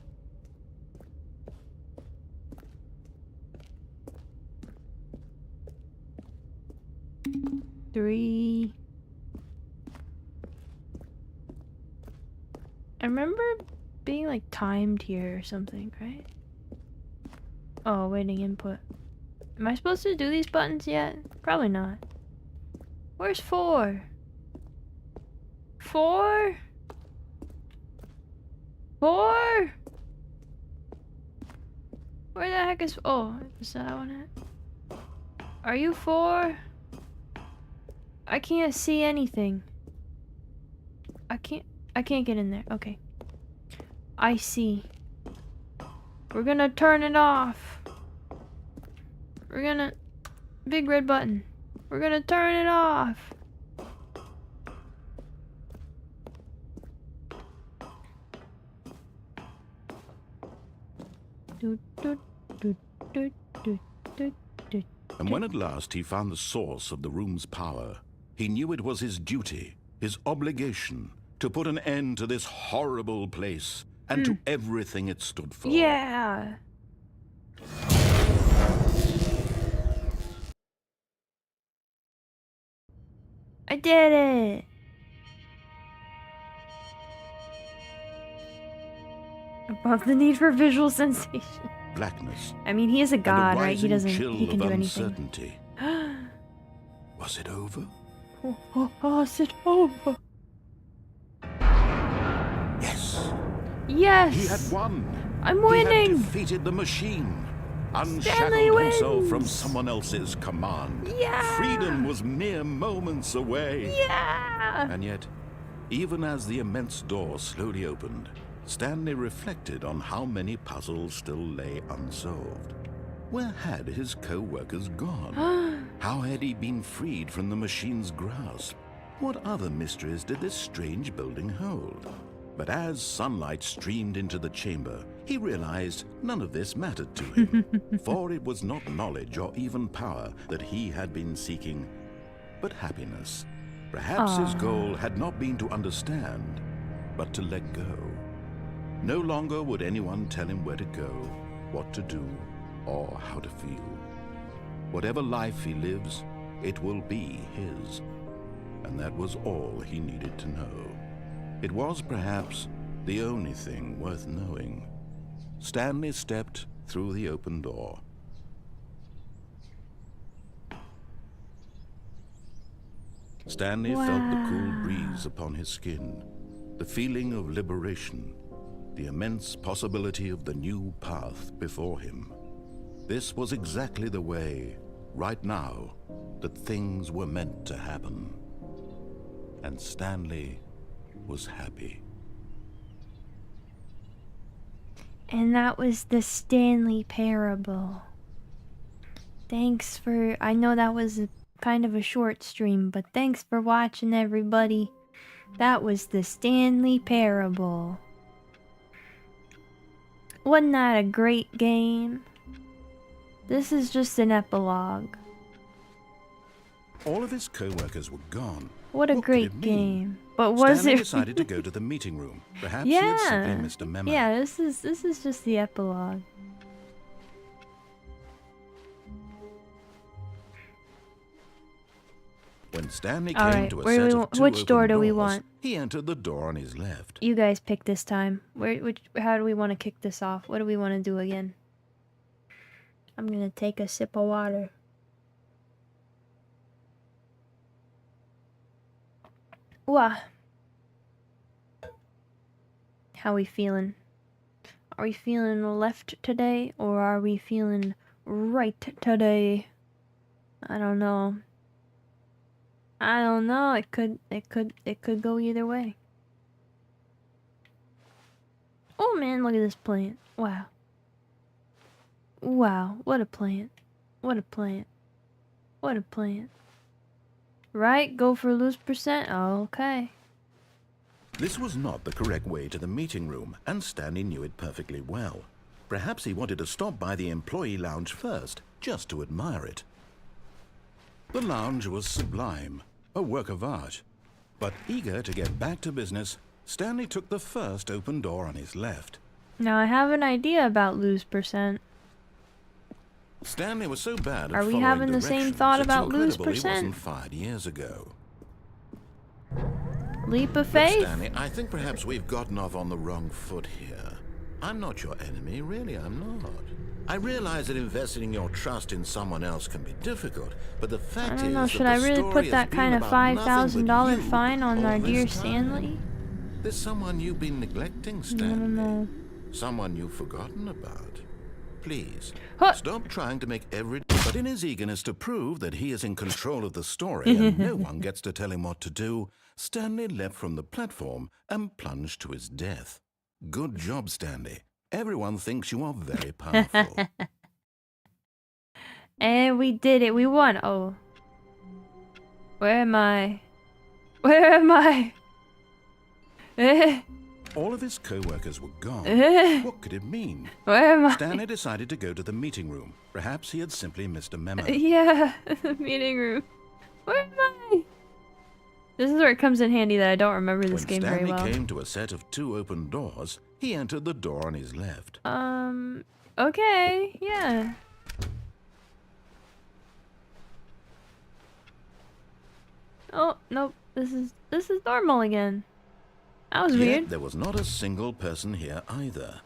Three. I remember being like timed here or something, right? Oh, waiting input. Am I supposed to do these buttons yet? Probably not. Where's 4? 4? 4? Where the heck is... Oh, is that one it? Are you 4? I can't see anything. I can't get in there. Okay. I see. We're gonna turn it off. We're gonna... Big red button. We're gonna turn it off. And when at last he found the source of the room's power, he knew it was his duty, his obligation, to put an end to this horrible place and to everything it stood for. Yeah. I did it. Above the need for visual sensation. Blackness. I mean, he is a god, right? He doesn't. Chill He can do of anything. uncertainty. Was it over? Oh, is it over? Yes. Yes. He had won. I'm He winning. had defeated the machine. Stanley Unshackled himself from wins. someone else's command. Yeah. Freedom was mere moments away. Yeah. And yet, even as the immense door slowly opened, Stanley reflected on how many puzzles still lay unsolved. Where had his co-workers gone? How had he been freed from the machine's grasp? What other mysteries did this strange building hold? But as sunlight streamed into the chamber, he realized none of this mattered to him, for it was not knowledge or even power that he had been seeking, but happiness. Perhaps his goal had not been to understand, but to let go. No longer would anyone tell him where to go, what to do, or how to feel. Whatever life he lives, it will be his. And that was all he needed to know. It was perhaps the only thing worth knowing. Stanley stepped through the open door. Stanley felt the cool breeze upon his skin, the feeling of liberation, the immense possibility of the new path before him. This was exactly the way, right now, that things were meant to happen. And Stanley was happy. And that was the Stanley Parable. Thanks for... I know that was kind of a short stream, but thanks for watching, everybody. That was the Stanley Parable. Wasn't that a great game? This is just an epilogue. All of his co-workers were gone. What a could great it mean? game. But was Stanley it... decided to go to the meeting room. Perhaps he had simply missed a memo. Yeah, this is just the epilogue. When Stanley All came right, to a where set do we of want- two which door open do we doors, want? he entered the door on his left. You guys pick this time. How do we want to kick this off? What do we want to do again? I'm gonna take a sip of water. Wah. How we feeling? Are we feeling left today, or are we feeling right today? I don't know. I don't know. It could go either way. Oh man, look at this plant. Wow. Wow, what a plant. What a plant. What a plant. Right, go for lose percent. Oh, okay. This was not the correct way to the meeting room, and Stanley knew it perfectly well. Perhaps he wanted to stop by the employee lounge first, just to admire it. The lounge was sublime. a work of art. But eager to get back to business, Stanley took the first open door on his left. Now I have an idea about lose percent. Stanley was so bad at Are we following having the same directions, thought it's about lose incredible he percent? wasn't fired years ago. Leap of Look, faith? Stanley, I think perhaps we've gotten off on the wrong foot here. I'm not your enemy, really, I'm not. I realize that investing your trust in someone else can be difficult, but the fact I don't know, is should that I the really story put has that been kind of about nothing but $5,000 you fine on all our this dear time. Stanley? There's someone you've been neglecting, I Stanley. don't know. Someone you've forgotten about. Please, Huh. stop trying to make every... But in his eagerness to prove that he is in control of the story and no one gets to tell him what to do, Stanley leapt from the platform and plunged to his death. Good job, Stanley. Everyone thinks you are very powerful. And we did it. We won. Oh. Where am I? Where am I? All of his co-workers were gone. What could it mean? Where am I? Stanley decided to go to the meeting room. Perhaps he had simply missed a memo. Yeah, the meeting room. Where am I? This is where it comes in handy that I don't remember this When game very Stanley well. came to a set of 2 open doors, he entered the door on his left. Okay, yeah. Oh, nope. This is normal again. That was Yet weird. there was not a single person here either.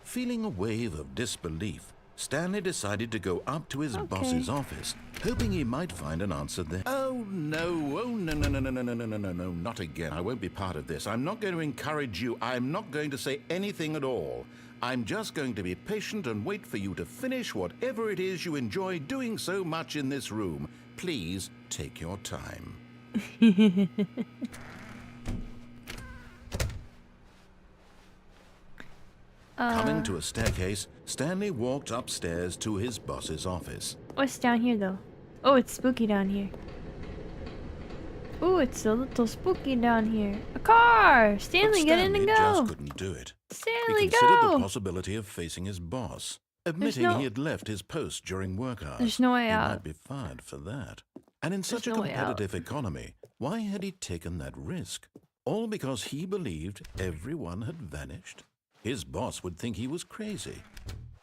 Feeling a wave of disbelief, Stanley decided to go up to his boss's office, hoping he might find an answer there. Oh no, no, not again. I won't be part of this. I'm not going to encourage you. I'm not going to say anything at all. I'm just going to be patient and wait for you to finish whatever it is you enjoy doing so much in this room. Please take your time. Coming to a staircase, Stanley walked upstairs to his boss's office. What's down here though? Oh, it's spooky down here. Ooh, it's a little spooky down here. A car! Stanley, get in and Stanley go! just couldn't do it. Stanley, He considered go! the possibility of facing his boss, admitting no- he had left his post during work hours. There's no way He out. might be fired for that. And in such a no way out. competitive economy, why had he taken that risk? All because he believed everyone had vanished? His boss would think he was crazy.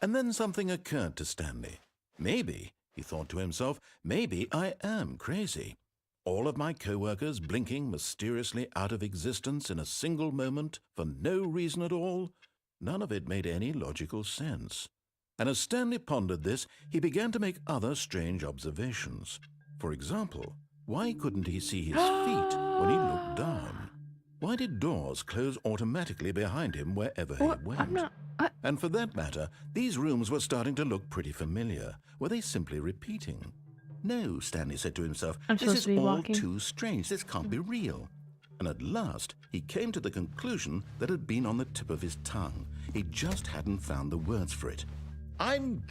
And then something occurred to Stanley. Maybe, he thought to himself, maybe I am crazy. All of my co-workers blinking mysteriously out of existence in a single moment for no reason at all? None of it made any logical sense. And as Stanley pondered this, he began to make other strange observations. For example, why couldn't he see his feet when he looked down? Why did doors close automatically behind him wherever he went? I'm not... And for that matter, these rooms were starting to look pretty familiar. Were they simply repeating? No, Stanley said to himself, I'm this supposed is to be all walking. too strange. This can't be real. And at last, he came to the conclusion that had been on the tip of his tongue. He just hadn't found the words for it. I'm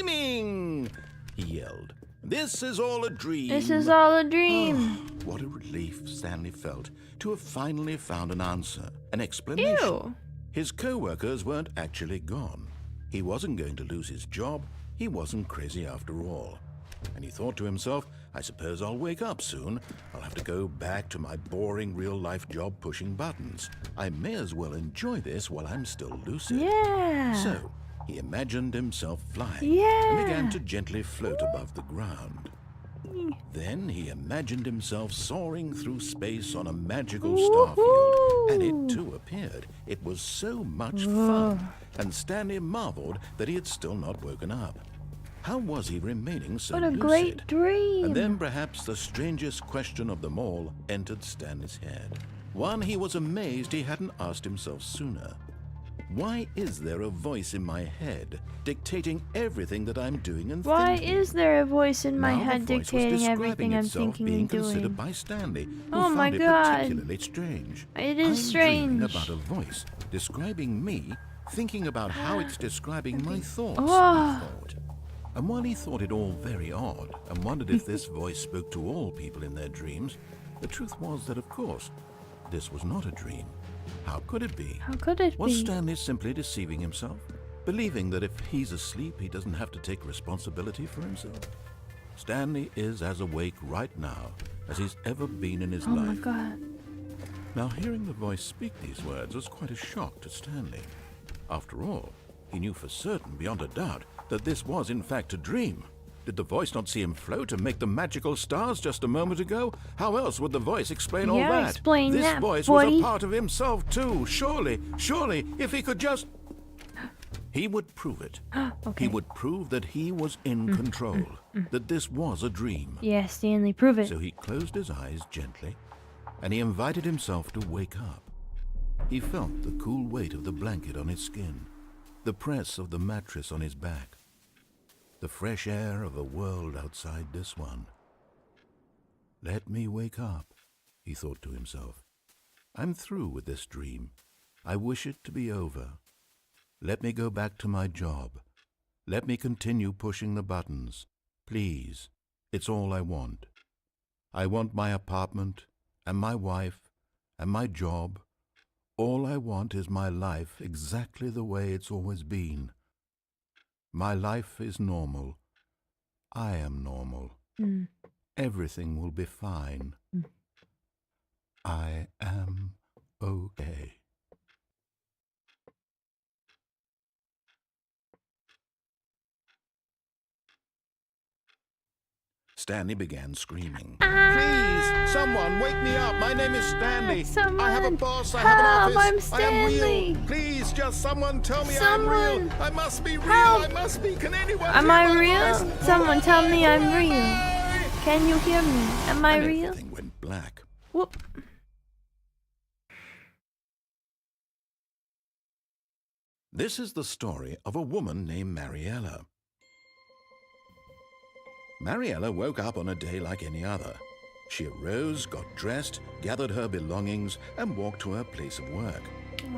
dreaming, he yelled. This is all a dream. This is all a dream. Oh, what a relief Stanley felt to have finally found an answer, an explanation. Ew. His co-workers weren't actually gone. He wasn't going to lose his job. He wasn't crazy after all. And he thought to himself, I suppose I'll wake up soon. I'll have to go back to my boring real-life job pushing buttons. I may as well enjoy this while I'm still lucid. Yeah. So, he imagined himself flying Yeah. and began to gently float above the ground. Then he imagined himself soaring through space on a magical starfield, and it too appeared. It was so much fun, and Stanley marveled that he had still not woken up. How was he remaining so What a lucid? great dream. And then perhaps the strangest question of them all entered Stanley's head. One he was amazed he hadn't asked himself sooner. Why is there a voice in my head dictating everything that I'm doing and Why thinking? is there a voice in my Now head the voice was dictating describing everything I'm itself thinking being and considered doing? by Stanley, who Oh found my it God. particularly strange. It is I'm strange. dreaming about a voice describing me, thinking about how it's describing my thoughts, he Oh. thought. And while he thought it all very odd and wondered if this voice spoke to all people in their dreams, the truth was that, of course, this was not a dream. How could it be? How could it Was be? Stanley simply deceiving himself? Believing that if he's asleep, he doesn't have to take responsibility for himself? Stanley is as awake right now as he's ever been in his Oh life. my god. Now, hearing the voice speak these words was quite a shock to Stanley. After all, he knew for certain, beyond a doubt, that this was in fact a dream. Did the voice not see him float and make the magical stars just a moment ago? How else would the voice explain all that? Explain This that, voice buddy. was a part of himself too. Surely, if he could just... He would prove it. Okay. He would prove that he was in control, that this was a dream. Yeah, Stanley, prove it. So he closed his eyes gently, and he invited himself to wake up. He felt the cool weight of the blanket on his skin, the press of the mattress on his back, the fresh air of a world outside this one. Let me wake up, he thought to himself. I'm through with this dream. I wish it to be over. Let me go back to my job. Let me continue pushing the buttons. Please, it's all I want. I want my apartment, and my wife, and my job. All I want is my life exactly the way it's always been. My life is normal. I am normal. Everything will be fine. I am okay. Stanley began screaming. Please, someone, wake me up. My name is Stanley. I have a boss. I have an Help, office. I'm I am Stanley. real. Please, just someone tell me Someone. I'm real. I must be real. Help. I must be. Can anyone Am hear I my real? voice? Someone tell me I'm Why? real. Can you hear me? Am I And real? everything went black. Whoop. This is the story of a woman named Mariella. Mariella woke up on a day like any other. She arose, got dressed, gathered her belongings, and walked to her place of work.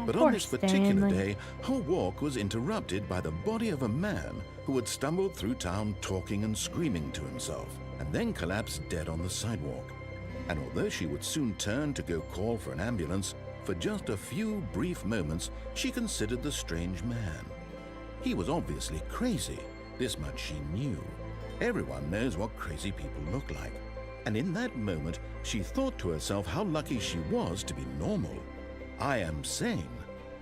But on this particular day, her walk was interrupted by the body of a man who had stumbled through town talking and screaming to himself, and then collapsed dead on the sidewalk. And although she would soon turn to go call for an ambulance, for just a few brief moments she considered the strange man. He was obviously crazy, this much she knew. Everyone knows what crazy people look like. And in that moment, she thought to herself how lucky she was to be normal. I am sane.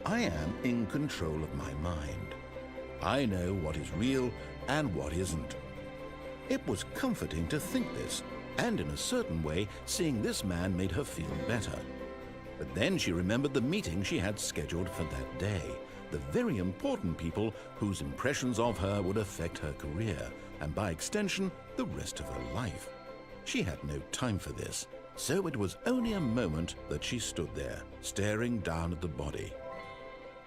I am in control of my mind. I know what is real and what isn't. It was comforting to think this, and in a certain way, seeing this man made her feel better. But then she remembered the meeting she had scheduled for that day, the very important people whose impressions of her would affect her career, and by extension, the rest of her life. She had no time for this, so it was only a moment that she stood there, staring down at the body.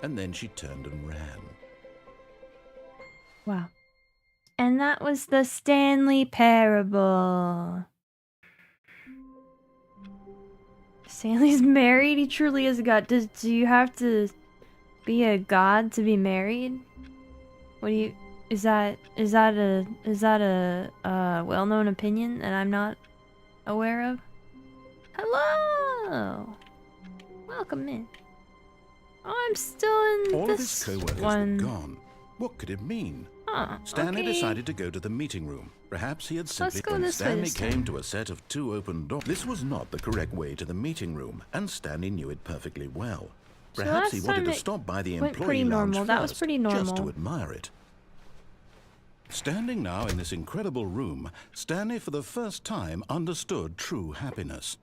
And then she turned and ran. Wow. And that was the Stanley Parable. Stanley's married? He truly is a god. Do you have to be a god to be married? What do you... Is that a well-known opinion that I'm not aware of? Hello! Welcome in. Oh, I'm still in All of his this co-workers one. were gone. What could it mean? Huh, Stanley okay. decided to go to the meeting room. Perhaps he had simply... go When this way Stanley this came time. to a set of 2 open doors. This was not the correct way to the meeting room, and Stanley knew it perfectly well. So Perhaps he last wanted time to it stop by the went employee pretty lounge normal. That was first, pretty just to normal. admire it. Standing now in this incredible room, Stanley for the first time understood true happiness.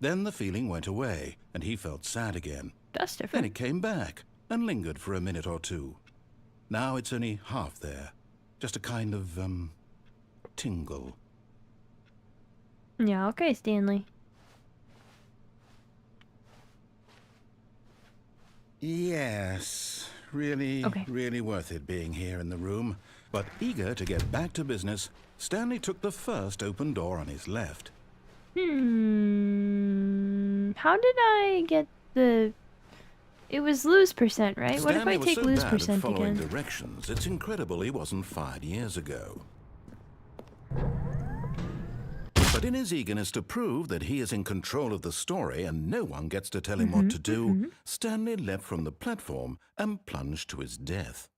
Then the feeling went away, and he felt sad again. That's Then different. it came back, and lingered for a minute or two. Now it's only half there. Just a kind of, tingle. Yeah, okay, Stanley. Yes, really, Okay. really worth it being here in the room. But eager to get back to business, Stanley took the first open door on his left. How did I get the... It was lose percent, right? What if Stanley I was take so lose bad at percent following again? directions, it's incredible he wasn't fired years ago. But in his eagerness to prove that he is in control of the story and no one gets to tell him what to do, Stanley leapt from the platform and plunged to his death.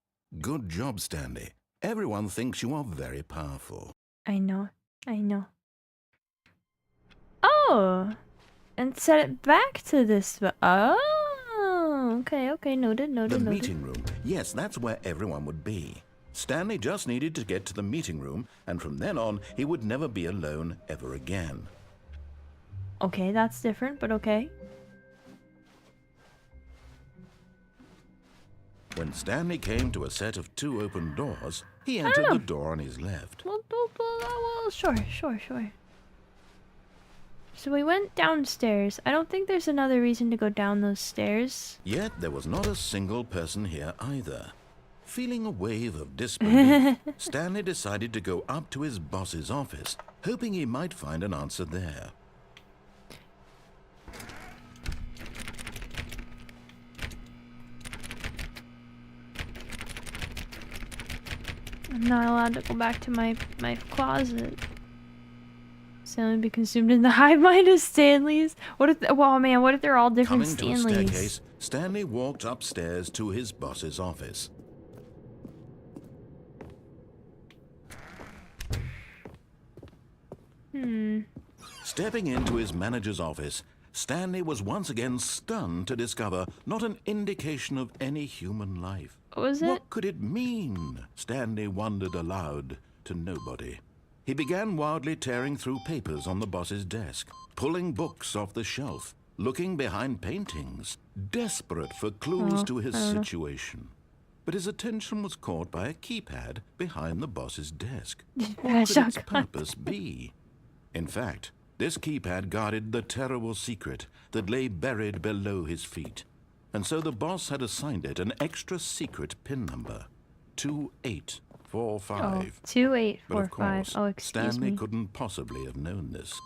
Good job, Stanley. Everyone thinks you are very powerful. I know. Oh, and set it back to this. Oh, okay, noted. The meeting room. Yes, that's where everyone would be. Stanley just needed to get to the meeting room, and from then on, he would never be alone ever again. Okay, that's different, but okay. When Stanley came to a set of 2 open doors, he entered the door on his left. Well, sure. So we went downstairs. I don't think there's another reason to go down those stairs. Yet there was not a single person here either. Feeling a wave of disbelief, Stanley decided to go up to his boss's office, hoping he might find an answer there. I'm not allowed to go back to my closet. Stanley be consumed in the hive mind of Stanleys. What if? What if they're all different Coming Stanleys? to a staircase, Stanley walked upstairs to his boss's office. Stepping into his manager's office, Stanley was once again stunned to discover not an indication of any human life. What was it? What could it mean? Stanley wondered aloud to nobody. He began wildly tearing through papers on the boss's desk, pulling books off the shelf, looking behind paintings, desperate for clues to his situation. But his attention was caught by a keypad behind the boss's desk. What could its purpose be? In fact, this keypad guarded the terrible secret that lay buried below his feet. And so the boss had assigned it an extra secret PIN number, 2845. Oh, 2845. But of course, Oh, excuse Stanley me. couldn't possibly have known this.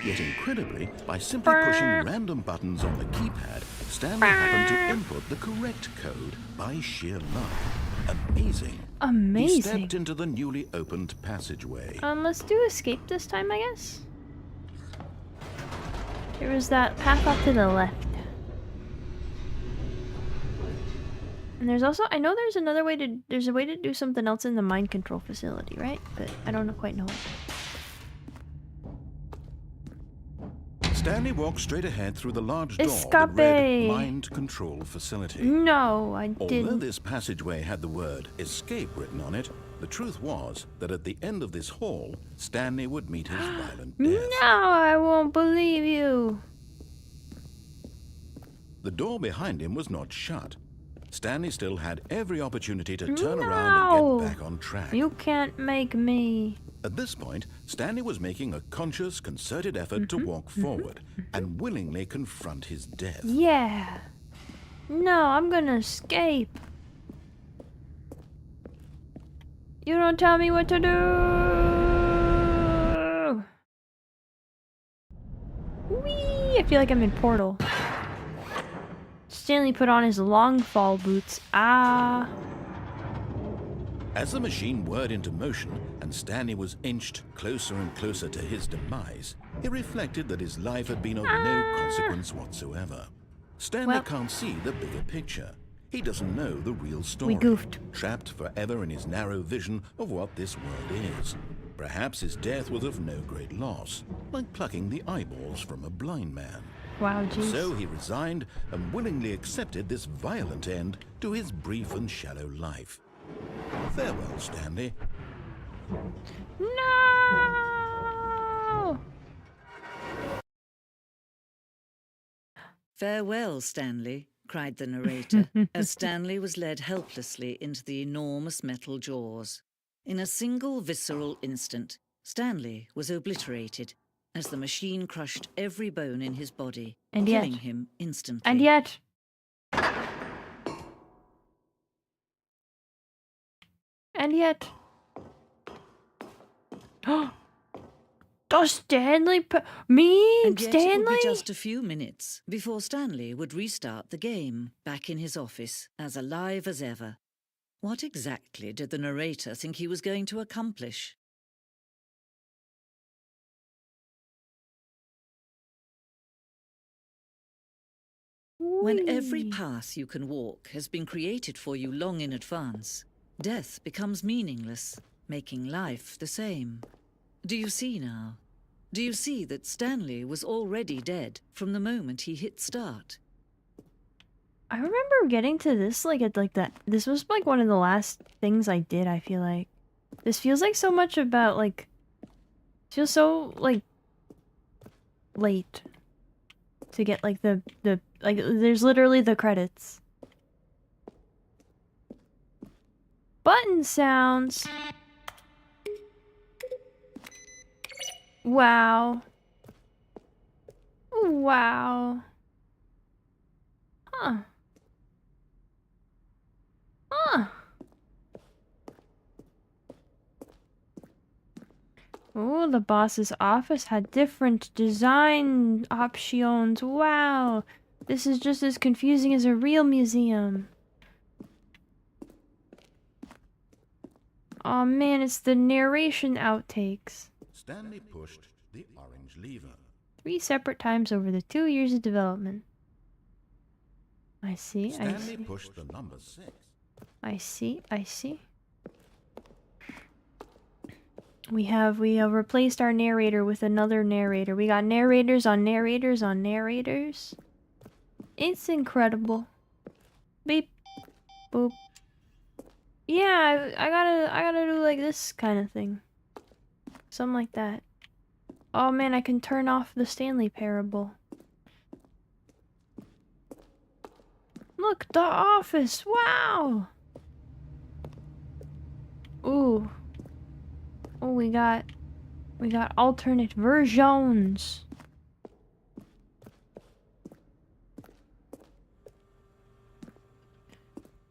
Yet incredibly, by simply pushing random buttons on the keypad, Stanley happened to input the correct code by sheer luck. Amazing. He stepped into the newly opened passageway. Let's do escape this time, I guess. There was that path off to the left. And there's also, I know there's another way to, there's a way to do something else in the mind control facility, right? But I don't quite know it. Stanley walked straight ahead through the large door Escape. that read Mind Control Facility. No, I Although didn't. this passageway had the word escape written on it, the truth was that at the end of this hall, Stanley would meet his violent death. No, I won't believe you. The door behind him was not shut. Stanley still had every opportunity to turn around and get back on track. You can't make me. At this point, Stanley was making a conscious, concerted effort to walk forward and willingly confront his death. Yeah. No, I'm gonna escape. You don't tell me what to do. Whee! I feel like I'm in Portal. Stanley put on his long fall boots. Ah. As the machine whirred into motion and Stanley was inched closer and closer to his demise, he reflected that his life had been of no consequence whatsoever. Stanley can't see the bigger picture. He doesn't know the real story. We goofed. Trapped forever in his narrow vision of what this world is. Perhaps his death was of no great loss, like plucking the eyeballs from a blind man. Wow, jeez. So he resigned and willingly accepted this violent end to his brief and shallow life. Farewell, Stanley. No! Farewell, Stanley, cried the narrator, as Stanley was led helplessly into the enormous metal jaws. In a single visceral instant, Stanley was obliterated as the machine crushed every bone in his body, killing him instantly. And yet... Does Stanley And yet Stanley? it would be just a few minutes before Stanley would restart the game, back in his office, as alive as ever. What exactly did the narrator think he was going to accomplish? When every path you can walk has been created for you long in advance, death becomes meaningless, making life the same. Do you see now? Do you see that Stanley was already dead from the moment he hit start? I remember getting to this like at like that. This was like one of the last things I did. I feel like this feels like so much about like. Feels so like late to get like the like. There's literally the credits. Button sounds. Wow. Wow. Huh. Huh. Oh, the boss's office had different design options. Wow. This is just as confusing as a real museum. Oh man, it's the narration outtakes. Stanley pushed the orange lever. 3 separate times over the 2 years of development. I see, I Stanley see. pushed the number 6. I see, I see. We have replaced our narrator with another narrator. We got narrators on narrators on narrators. It's incredible. Beep. Boop. Yeah, I gotta do like this kind of thing. Something like that. Oh man, I can turn off the Stanley Parable. Look, The Office. Wow. Ooh. Oh, we got alternate versions.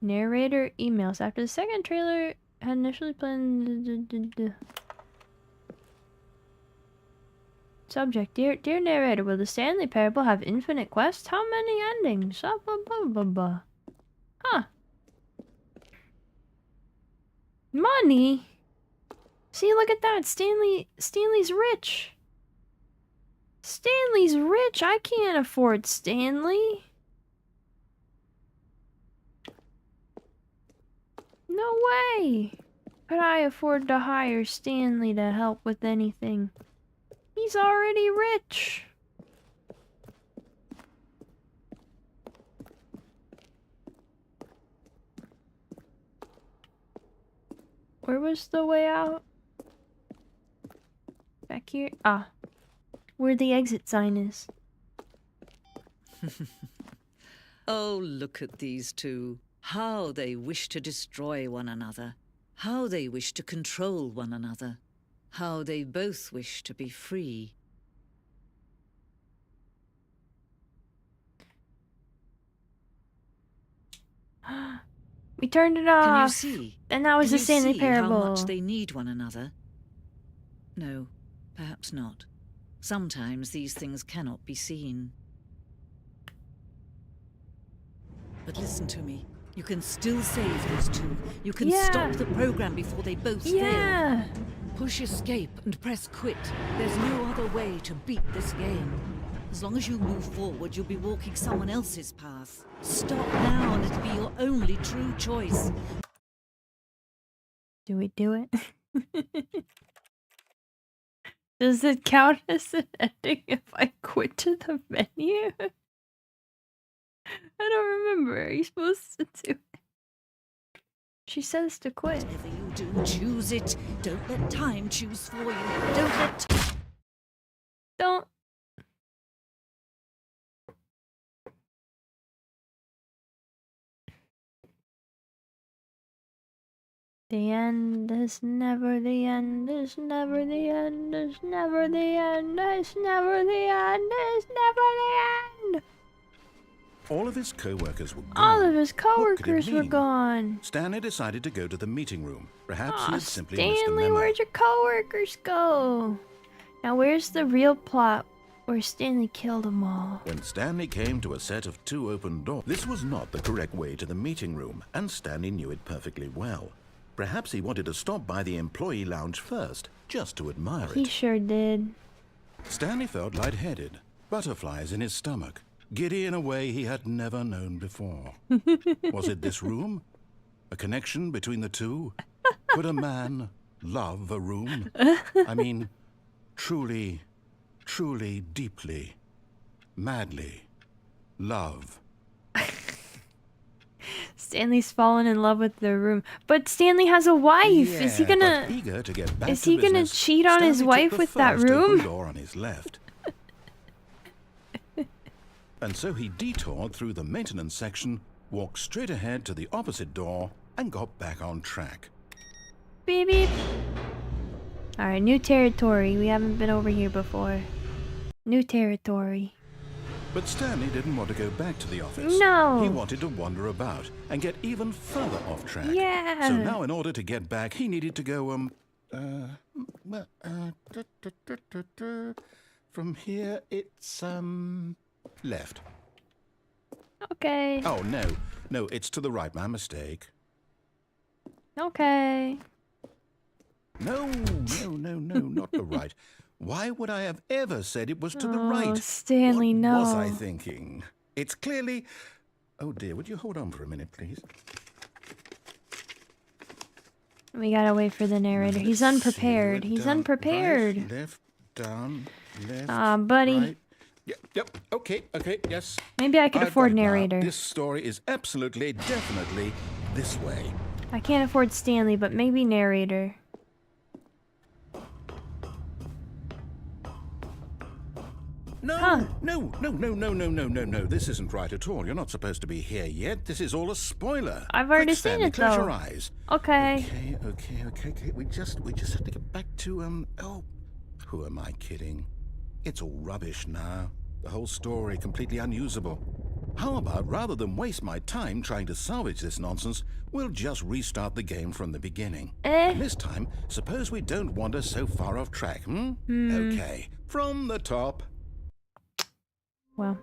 Narrator emails. After the second trailer had initially planned. Subject: Dear narrator, will the Stanley Parable have infinite quests? How many endings? Huh. Money? See, look at that. Stanley's rich. Stanley's rich. I can't afford Stanley. No way. Could I afford to hire Stanley to help with anything? He's already rich. Where was the way out? Back here? Ah. Where the exit sign is. Oh, look at these two. How they wish to destroy one another. How they wish to control one another. How they both wish to be free. We turned it off. Can you see? And that was the Stanley Parable. How much they need one another? No, perhaps not. Sometimes these things cannot be seen. But listen to me. You can still save those two. You can stop the program before they both fail. Push escape and press quit. There's no other way to beat this game. As long as you move forward, you'll be walking someone else's path. Stop now and it'll be your only true choice. Do we do it? Does it count as an ending if I quit to the menu? I don't remember. Are you supposed to do it? She says to quit. Whatever you do, choose it. Don't let time choose for you. Don't let... Don't. The end is never the end, is never the end, is never the end, is never the end, is never the end. All of his co-workers were gone. All of his What could it co-workers were mean? gone. Stanley decided to go to the meeting room. Perhaps he Aw, had simply missed a Stanley, memo. where'd your co-workers go? Now where's the real plot where Stanley killed them all? When Stanley came to a set of 2 open doors, this was not the correct way to the meeting room, and Stanley knew it perfectly well. Perhaps he wanted to stop by the employee lounge first, just to admire He it. sure did. Stanley felt lightheaded, butterflies in his stomach, giddy in a way he had never known before. Was it this room? A connection between the two? Could a man love a room? I mean, truly truly, deeply, madly love. Stanley's fallen in love with the room. But Stanley has a wife. Is he Yeah, gonna... but eager to get back Is to he gonna business, cheat on his Stanley wife took the with that first open room? door on his left. And so he detoured through the maintenance section, walked straight ahead to the opposite door, and got back on track. Beep beep. Alright, new territory. We haven't been over here before. New territory. But Stanley didn't want to go back to the office. No! He wanted to wander about and get even further off track. Yeah! So now in order to get back, he needed to go, from here, it's, left. Okay. Oh, no, it's to the right, my mistake. Okay. No, not the right. Why would I have ever said it was to the right? Stanley, what no. was I thinking? It's clearly... Oh dear, would you hold on for a minute, please? We gotta wait for the narrator. He's Let's see, unprepared. went He's down, unprepared. Right, left, down, left. Aw, buddy. Right. Yep, okay, yes. Maybe I could I've afford got it now. narrator. This story is absolutely, definitely this way. I can't afford Stanley, but maybe narrator. No, Huh. no. This isn't right at all. You're not supposed to be here yet. This is all a spoiler. I've already Quick, seen Stanley, it, close though. your eyes. Okay. Okay. We just have to get back to, who am I kidding? It's all rubbish now. The whole story completely unusable. How about, rather than waste my time trying to salvage this nonsense, we'll just restart the game from the beginning. And this time, suppose we don't wander so far off track, Okay, from the top. Well.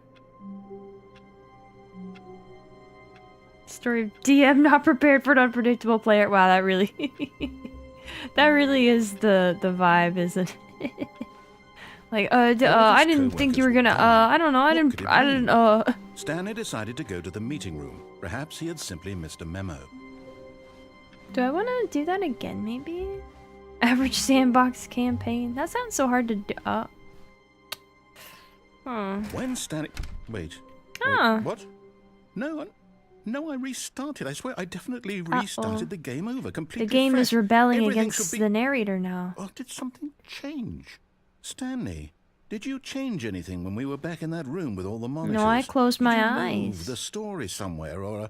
Story of DM not prepared for an unpredictable player. Wow, that really... that really is the vibe, isn't it? Like, I didn't think you were gonna, I don't know, I didn't, Stanley decided to go to the meeting room. Perhaps he had simply missed a memo. Do I want to do that again, maybe? Average sandbox campaign? That sounds so hard to do. When Stanley... Wait. What? No, I restarted. I swear, I definitely restarted the game over completely. The game is fresh. rebelling Everything against the narrator now. Oh, did something change? Stanley, did you change anything when we were back in that room with all the monitors? No, I closed my Did you eyes. move the story somewhere or...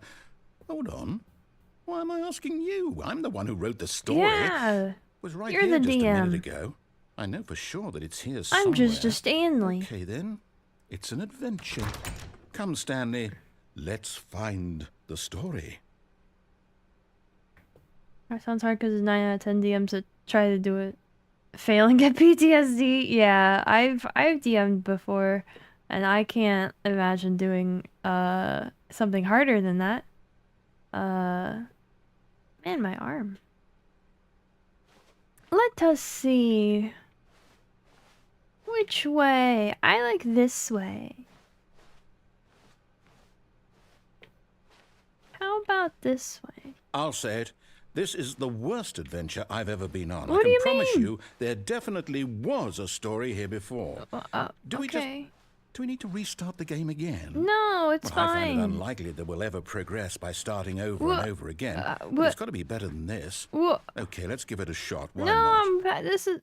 Hold on. Why am I asking you? I'm the one who wrote the story. Yeah. It was right You're here the just a minute DM. ago. I know for sure that it's here somewhere. I'm just a Stanley. Okay, then. It's an adventure. Come, Stanley. Let's find the story. That sounds hard because 9 out of 10 DMs that try to do it fail and get PTSD. Yeah, I've DM'd before, and I can't imagine doing something harder than that. Man, my arm. Let us see. Which way? I like this way. How about this way? I'll say it. This is the worst adventure I've ever been on. What do I you can promise mean? you there definitely was a story here before. Do we need to restart the game again? No, it's Well, I find fine. it unlikely that we'll ever progress by starting over and over again. But it's got to be better than this. Okay, let's give it a shot. Why not? This is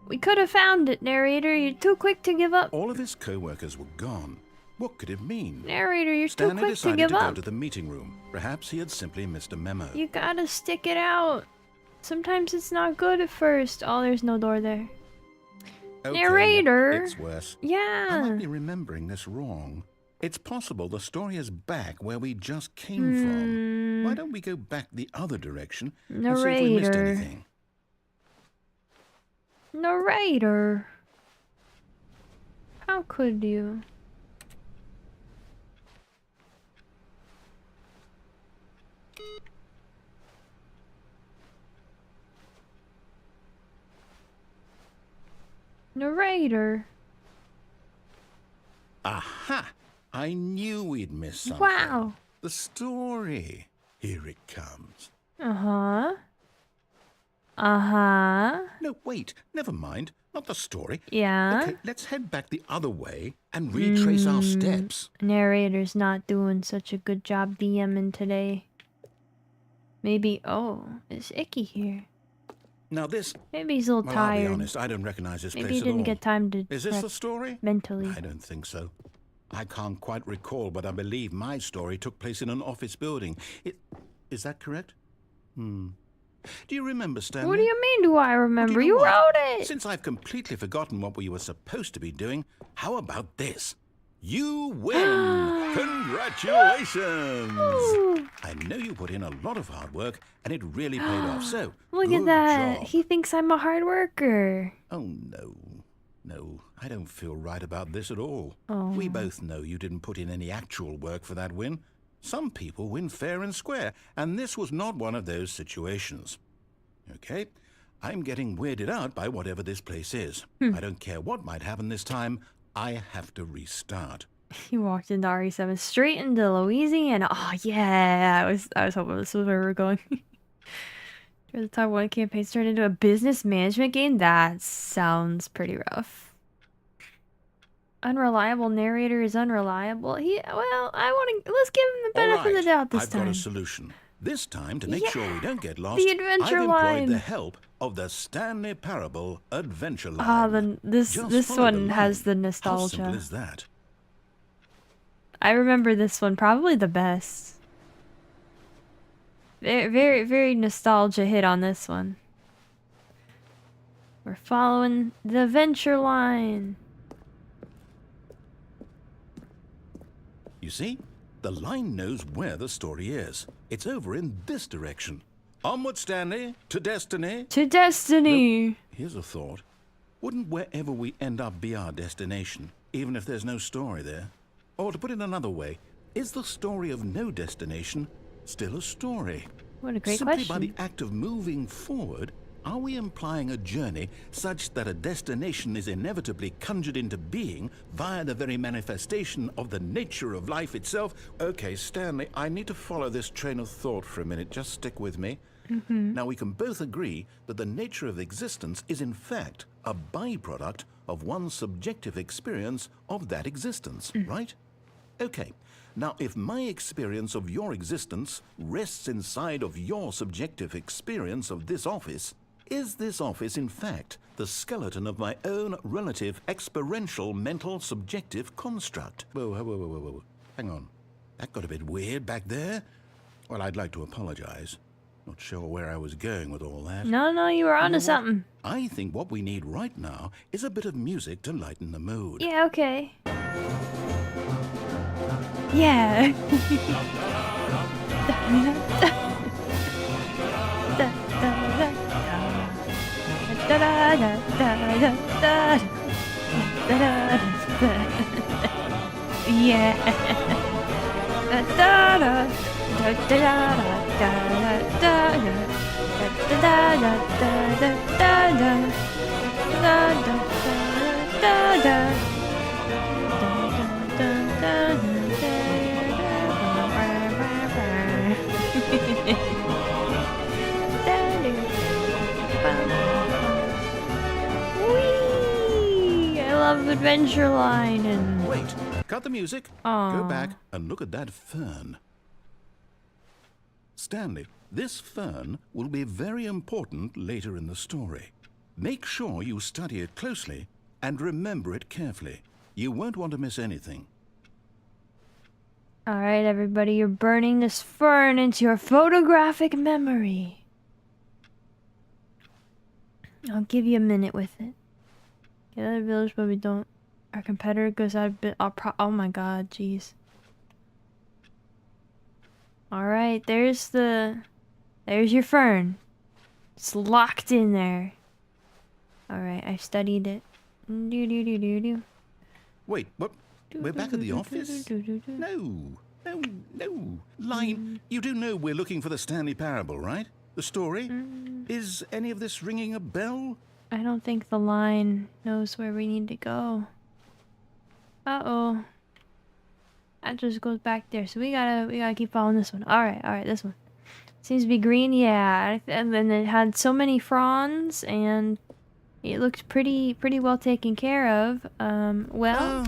we could have found it, narrator. You're too quick to give up. All of his co-workers were gone. What could it mean? Narrator, you're Stanley too quick to decided give to up. go to the meeting room. Perhaps he had simply missed a memo. You gotta stick it out. Sometimes it's not good at first. Oh, there's no door there. Okay, Narrator. It's worse. I Yeah. might be remembering this wrong. It's possible the story is back where we just came from. Why don't we go back the other direction and see if we missed Narrator. anything? Narrator. How could you? Narrator. Aha! I knew we'd missed something. Wow. The story. Here it comes. Uh-huh. Uh-huh. No, wait. Never mind. not the story. Yeah? Okay, let's head back the other way and retrace our steps. Narrator's not doing such a good job DMing today. Maybe... Oh, is Icky here? Now this... Maybe he's a little Well, tired. I'll be honest, I don't recognize this Maybe place he didn't at all. get time to Is this prep the story? mentally. I don't think so. I can't quite recall, but I believe my story took place in an office building. Is that correct? Do you remember, Stanley? What do you mean, do I remember? Well, do You know what? wrote it! Since I've completely forgotten what we were supposed to be doing, how about this? You win! Congratulations! Ooh. I know you put in a lot of hard work, and it really paid off, so Look good at that. job. He thinks I'm a hard worker. Oh, no. No, I don't feel right about this at all. Oh. We both know you didn't put in any actual work for that win. Some people win fair and square, and this was not one of those situations. Okay? I'm getting weirded out by whatever this place is. I don't care what might happen this time. I have to restart. He walked into RE7 straight into Louisiana. Oh yeah, I was hoping this was where we were going. During the time one campaign turned into a business management game. That sounds pretty rough. Unreliable narrator is unreliable. Let's give him the benefit of the doubt this I've time. got a solution. This time, to make sure we don't get lost, the adventure I've employed line. the help of the Stanley Parable adventure line. Ah, this follow one the has the line. nostalgia. How simple is that? I remember this one probably the best. Very, very nostalgia hit on this one. We're following the adventure line. You see, the line knows where the story is. It's over in this direction. Onward, Stanley, to destiny. To destiny. Here's a thought. Wouldn't wherever we end up be our destination, even if there's no story there? Or to put it another way, is the story of no destination still a story? What a great Simply question. by the act of moving forward, are we implying a journey such that a destination is inevitably conjured into being via the very manifestation of the nature of life itself? Okay, Stanley, I need to follow this train of thought for a minute. Just stick with me. Now, we can both agree that the nature of existence is in fact a byproduct of one's subjective experience of that existence, right? Okay. Now, if my experience of your existence rests inside of your subjective experience of this office, is this office, in fact, the skeleton of my own relative experiential mental subjective construct? Whoa. Hang on. That got a bit weird back there. Well, I'd like to apologize. Not sure where I was going with all that. No, you were onto something. I think what we need right now is a bit of music to lighten the mood. Yeah, okay. Yeah. Whee! I love Adventure Line and... Wait, cut the music. Aw. Go back and look at that fern. Stanley, this fern will be very important later in the story. Make sure you study it closely and remember it carefully. You won't want to miss anything. Alright, everybody, you're burning this fern into your photographic memory. I'll give you a minute with it. Get out of the village, but we don't. Our competitor goes out of bit. Oh my god, jeez. Alright, there's your fern. It's locked in there. Alright, I've studied it. Wait, what? We're back at the office? No. Line, you do know we're looking for the Stanley Parable, right? The story? Is any of this ringing a bell? I don't think the line knows where we need to go. Uh-oh. That just goes back there. So we gotta keep following this one. Alright, this one. Seems to be green, yeah. And then it had so many fronds and It looked pretty well taken care of. Well,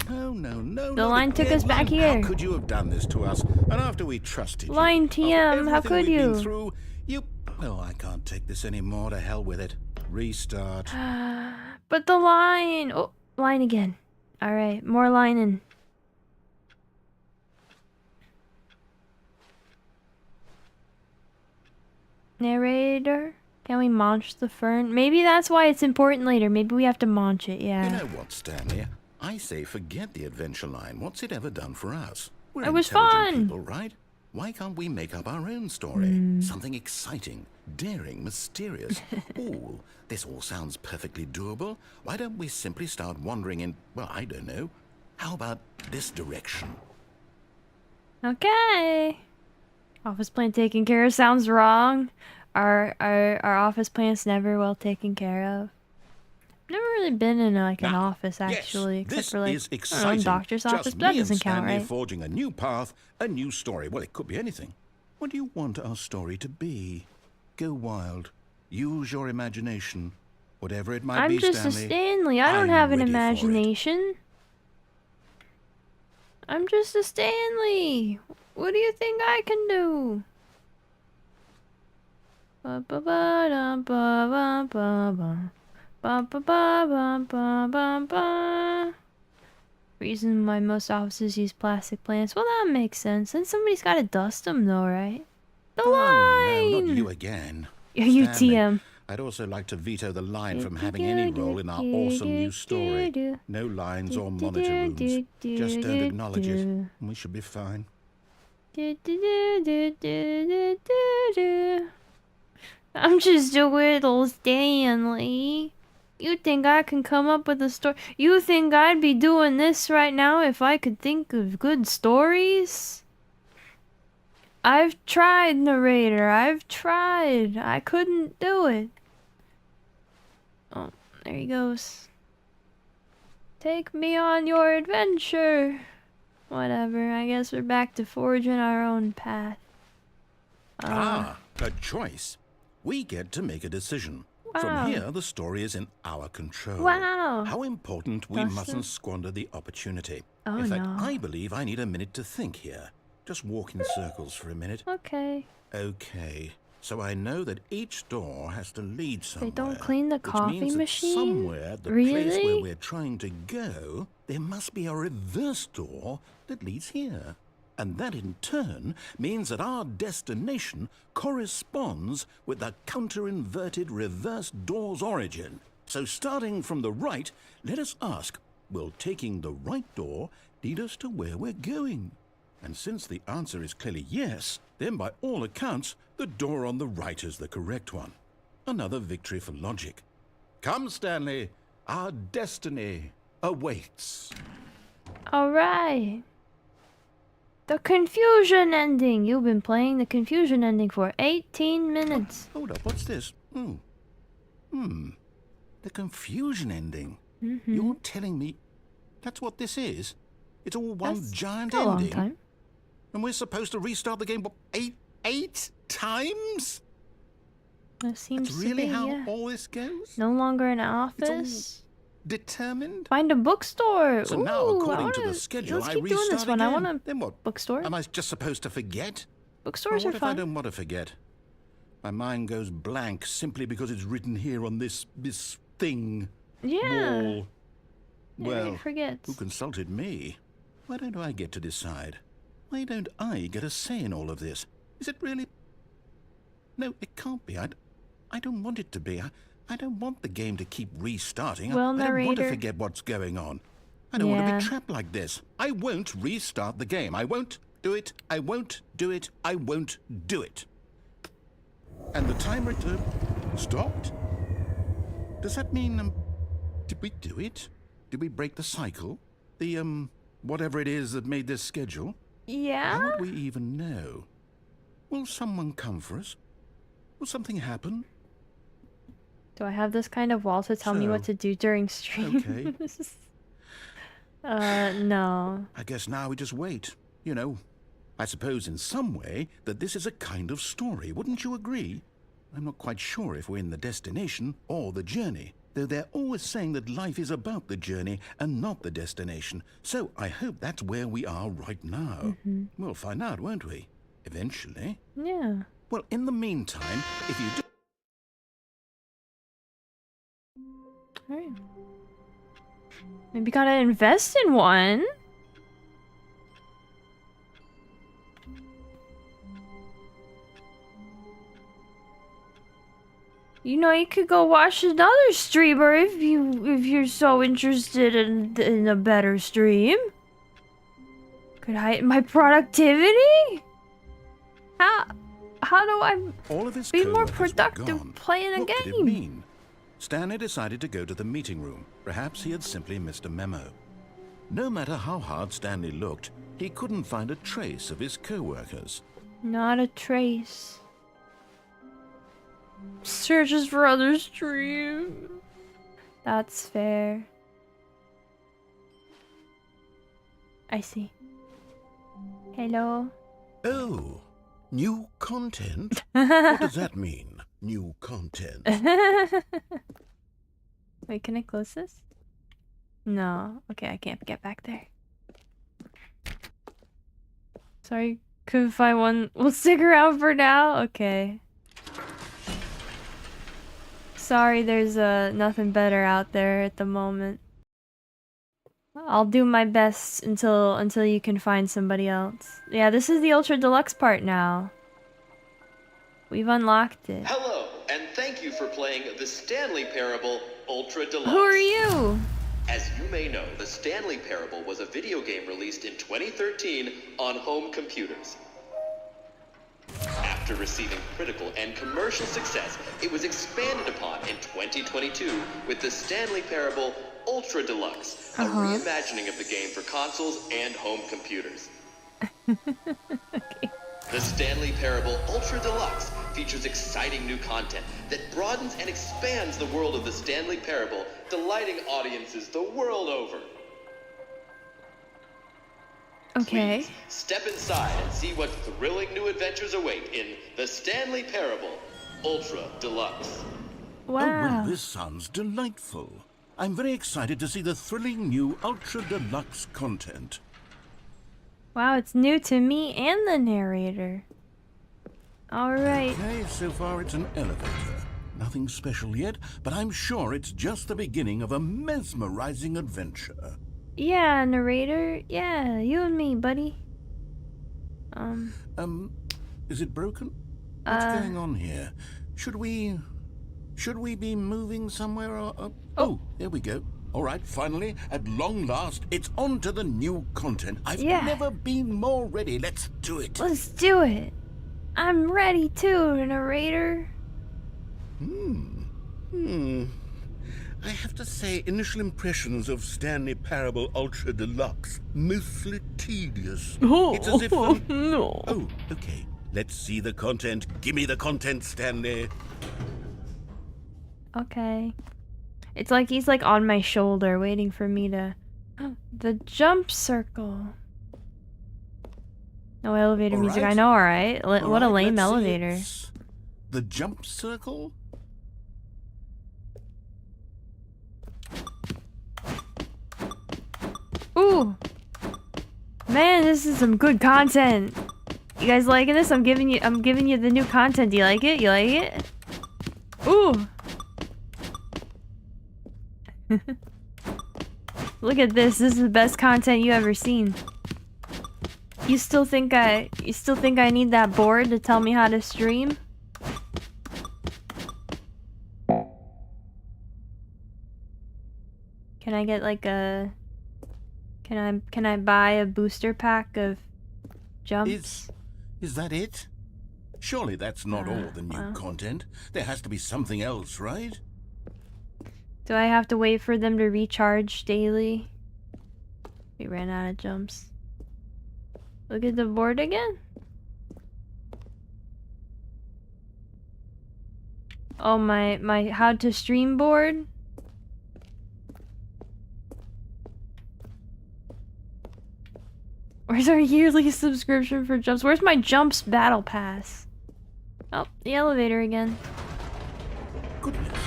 No, the not line took again. us back Line, here. how could you have done this to us? And after we trusted you, Line after TM, how everything could we've been you? through, well, I can't take this anymore. To hell with it. Restart. But the line. Oh, line again. All right, more lining. Narrator, can we munch the fern? Maybe that's why it's important later. Maybe we have to munch it. Yeah. You know what, Stanley? I say forget the adventure line. What's it ever done for us? We're It was intelligent fun. people, right? Why can't we make up our own story? Something exciting, daring, mysterious. Ooh, this all sounds perfectly doable. Why don't we simply start wandering in, well, I don't know. How about this direction? Okay. Office plant taken care of sounds wrong. Our office plant's never well taken care of. Never really been in like an office actually, yes, except this for like is I don't know, exciting. doctor's office. Just But that me and doesn't count, Stanley right? forging a new path, a new story. Well, it could be anything. What do you want our story to be? Go wild. Use your imagination. Whatever it might I'm be, just Stanley. a Stanley. I don't I'm have an ready for it. imagination. I'm just a Stanley. What do you think I can do? Ba ba ba da ba ba ba ba. Ba ba ba ba ba ba ba. Reason why most offices use plastic plants. Well, that makes sense. Then somebody's got to dust them, though, right? The Oh, line. no, not you again. You Stanley, TM. I'd also like to veto the line from having any role in our awesome new story. No lines or monitor rooms. Just don't acknowledge it, and we should be fine. I'm just a little Stanley. You think I can come up with a story? You think I'd be doing this right now if I could think of good stories? I've tried, narrator. I've tried. I couldn't do it. Oh, there he goes. Take me on your adventure. Whatever, I guess we're back to forging our own path. A choice. We get to make a decision. Wow. From here, the story is in our control. Wow. How important we mustn't squander the opportunity. Oh, in fact, no. I believe I need a minute to think here. Just walk in circles for a minute. Okay. Okay. So I know that each door has to lead somewhere. They don't clean the coffee which means that machine? somewhere, the Really? place where we're trying to go, there must be a reverse door that leads here. And that in turn means that our destination corresponds with the counter-inverted reverse door's origin. So starting from the right, let us ask, will taking the right door lead us to where we're going? And since the answer is clearly yes, then by all accounts, the door on the right is the correct one. Another victory for logic. Come, Stanley, our destiny awaits. All right. The confusion ending. You've been playing the confusion ending for 18 minutes. Hold up, what's this? The confusion ending. You're telling me that's what this is? It's all one That's giant a long ending? time. And we're supposed to restart the game, what, eight times? That seems That's really to be, how yeah. all this goes? No longer an all office. Determined? Find a bookstore. So now, Ooh, according I to wanna- the schedule, let's I keep doing restart this one. again. I want a Then what? bookstore. Am I just supposed to forget? Bookstores What are if I fun. don't want to forget? My mind goes blank simply because it's written here on this thing. Yeah. Wall. Well, Narrator forgets. who consulted me? Why don't I get to decide? Why don't I get a say in all of this? Is it really? No, it can't be. I don't want it to be. I don't want the game to keep restarting. Well, I don't want to narrator. forget what's going on. I don't want to Yeah. be trapped like this. I won't restart the game. I won't do it. I won't do it. I won't do it. And the timer stopped? Does that mean, did we do it? Did we break the cycle? The, whatever it is that made this schedule? Yeah? How would we even know? Will someone come for us? Will something happen? Do I have this kind of wall to tell me what So, to do during stream? No. I guess now we just wait. You know, I suppose in some way that this is a kind of story. Wouldn't you agree? I'm not quite sure if we're in the destination or the journey. though they're always saying that life is about the journey and not the destination. So I hope that's where we are right now. We'll find out, won't we? Eventually. Yeah. Well, in the meantime, if you do... Alright. Maybe gotta invest in one. You know, you could go watch another streamer if you're so interested in a better stream. Could heighten my productivity? How do I All of his be more co-workers were productive gone. playing a What game? could it mean? Stanley decided to go to the meeting room. Perhaps he had simply missed a memo. No matter how hard Stanley looked, he couldn't find a trace of his co-workers. Not a trace. Searches for other streams. That's fair. I see. Hello. Oh, new content? What does that mean, new content? Wait, can I close this? No. Okay, I can't get back there. Sorry, couldn't find one. We'll stick around for now. Okay. Sorry, there's nothing better out there at the moment. I'll do my best until you can find somebody else. Yeah, this is the Ultra Deluxe part now. We've unlocked it. Hello, and thank you for playing the Stanley Parable Ultra Deluxe. Who are you? As you may know, the Stanley Parable was a video game released in 2013 on home computers. After receiving critical and commercial success, it was expanded upon in 2022 with the Stanley Parable Ultra Deluxe, a reimagining of the game for consoles and home computers. Okay. The Stanley Parable Ultra Deluxe features exciting new content that broadens and expands the world of the Stanley Parable, delighting audiences the world over. Okay. Please step inside and see what thrilling new adventures await in the Stanley Parable Ultra Deluxe. Wow. Oh, well, this sounds delightful. I'm very excited to see the thrilling new Ultra Deluxe content. Wow, it's new to me and the narrator. Alright. Okay, so far it's an elevator. Nothing special yet, but I'm sure it's just the beginning of a mesmerizing adventure. Yeah, narrator. Yeah, you and me, buddy. Is it broken? What's going on here? Should we be moving somewhere or... Oh, there we go. All right, finally, at long last, it's on to the new content. I've never been more ready. Let's do it. Let's do it. I'm ready too, narrator. I have to say, initial impressions of Stanley Parable Ultra Deluxe, mostly tedious. It's as if... no. Oh, okay. Let's see the content. Give me the content, Stanley. Okay. It's like he's like on my shoulder waiting for me to... The jump circle. No elevator music. right. I know, alright? What a lame let's see. elevator. It's the jump circle? Ooh! Man, this is some good content. You guys liking this? I'm giving you the new content. Do you like it? You like it? Ooh! Look at this. This is the best content you ever seen. You still think I need that board to tell me how to stream? Can I get like a... Can I buy a booster pack of jumps? Is that it? Surely that's not all the new content. There has to be something else, right? Do I have to wait for them to recharge daily? We ran out of jumps. Look at the board again. Oh, my how to stream board. Where's our yearly subscription for jumps? Where's my jumps battle pass? Oh, the elevator again. Goodness.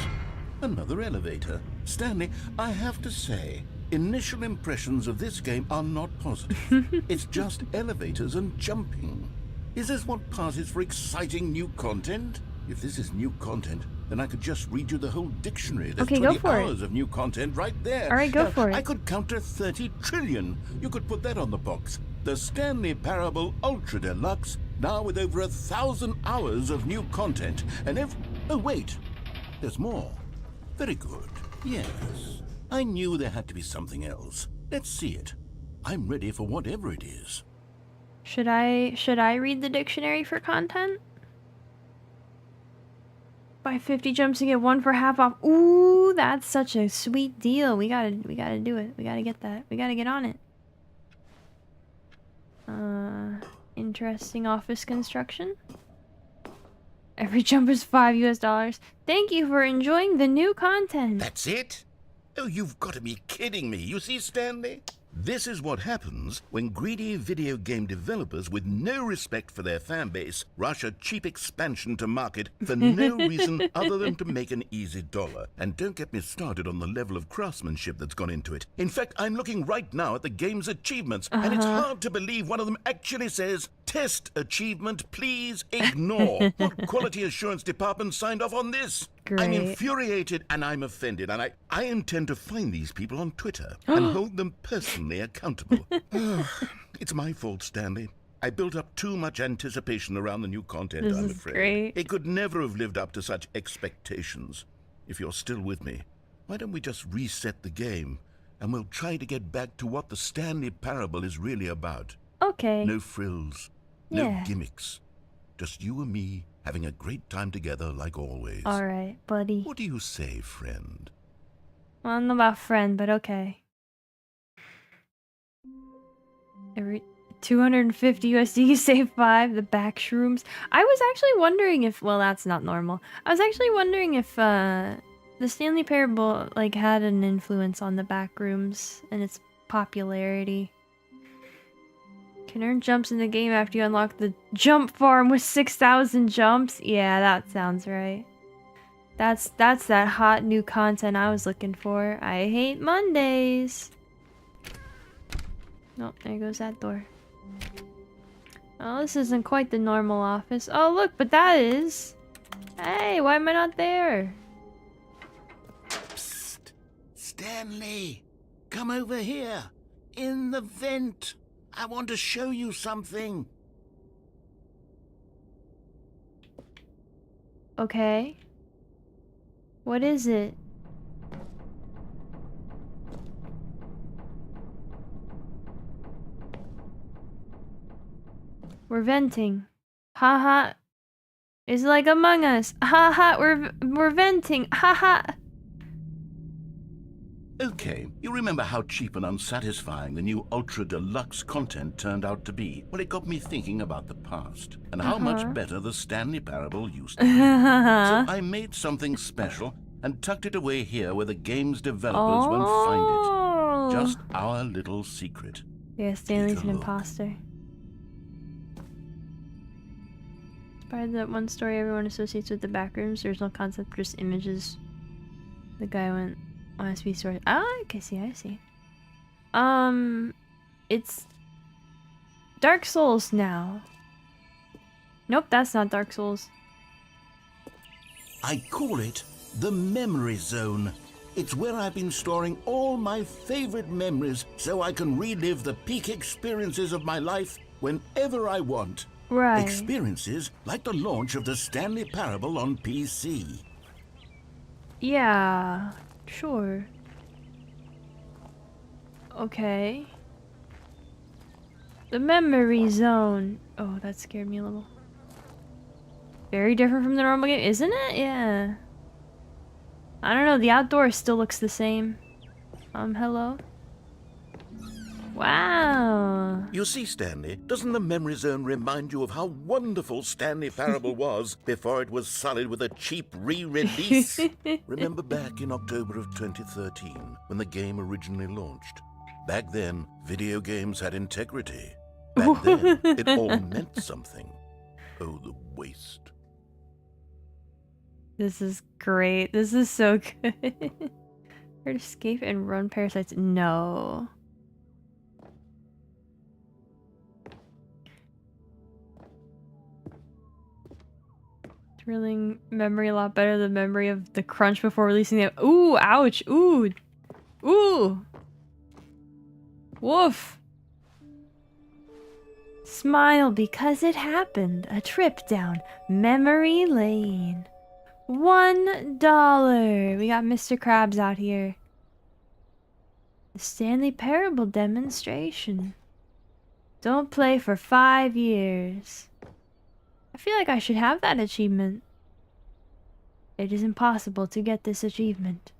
Another elevator. Stanley, I have to say, initial impressions of this game are not positive. It's just elevators and jumping. Is this what passes for exciting new content? If this is new content, then I could just read you the whole dictionary. There's Okay, go 20 for it. hours of new content right there. All right, go for it. I could count to 30 trillion. You could put that on the box. The Stanley Parable Ultra Deluxe, now with over 1,000 hours of new content. And oh, wait. There's more. Very good. Yes. I knew there had to be something else. Let's see it. I'm ready for whatever it is. Should I read the dictionary for content? Buy 50 jumps to get 1 for half off. Ooh, that's such a sweet deal. We gotta do it. We gotta get that. We gotta get on it. Interesting office construction. Every jump is $5 US. Thank you for enjoying the new content. That's it? Oh, you've got to be kidding me. You see, Stanley? This is what happens when greedy video game developers with no respect for their fan base rush a cheap expansion to market for no reason other than to make an easy dollar. And don't get me started on the level of craftsmanship that's gone into it. In fact, I'm looking right now at the game's achievements, and it's hard to believe one of them actually says, "Test achievement, please ignore." What quality assurance department signed off on this? Great. I'm infuriated and I'm offended, and I intend to find these people on Twitter and hold them personally accountable. It's my fault, Stanley. I built up too much anticipation around the new content, This I'm is afraid. great. It could never have lived up to such expectations. If you're still with me, why don't we just reset the game and we'll try to get back to what the Stanley Parable is really about. Okay. No frills, Yeah. no gimmicks. Just you and me having a great time together like always. All right, buddy. What do you say, friend? Well, I don't know about friend, but okay. Every 250 USD, you save 5. The back shrooms. I was actually wondering if, well, that's not normal. I was actually wondering if the Stanley Parable like had an influence on the back rooms and its popularity. Can earn jumps in the game after you unlock the jump farm with 6,000 jumps. Yeah, that sounds right. That's that hot new content I was looking for. I hate Mondays. Nope, there goes that door. Oh, this isn't quite the normal office. Oh, look, but that is. Hey, why am I not there? Psst! Stanley! Come over here! In the vent! I want to show you something! Okay. What is it? We're venting. Haha. It's like Among Us. Haha, we're venting. Haha. Okay, you remember how cheap and unsatisfying the new Ultra Deluxe content turned out to be? Well, it got me thinking about the past and how much better the Stanley Parable used to be. So I made something special and tucked it away here where the game's developers won't find it. Just our little secret. Yeah, Stanley's Take a an look. imposter. Inspired that one story everyone associates with the backrooms. There's no concept, just images. The guy went OSB story. Oh, I see. It's Dark Souls now. Nope, that's not Dark Souls. I call it the Memory Zone. It's where I've been storing all my favorite memories so I can relive the peak experiences of my life whenever I want. Right. Experiences like the launch of the Stanley Parable on PC. Yeah, sure. Okay. The memory zone. Oh, that scared me a little. Very different from the normal game, isn't it? Yeah. I don't know, the outdoor still looks the same. Hello? Wow. You see, Stanley, doesn't the Memory Zone remind you of how wonderful Stanley Parable was before it was sullied with a cheap re-release? Remember back in October of 2013, when the game originally launched? Back then, video games had integrity. Back then, it all meant something. Oh, the waste. This is great. This is so good. Or escape and run parasites. No. Thrilling memory, a lot better than memory of the crunch before releasing them. Ooh, ouch. Ooh. Ooh. Woof. Smile because it happened. A trip down memory lane. $1. We got Mr. Krabs out here. The Stanley Parable demonstration. Don't play for 5 years. I feel like I should have that achievement. It is impossible to get this achievement.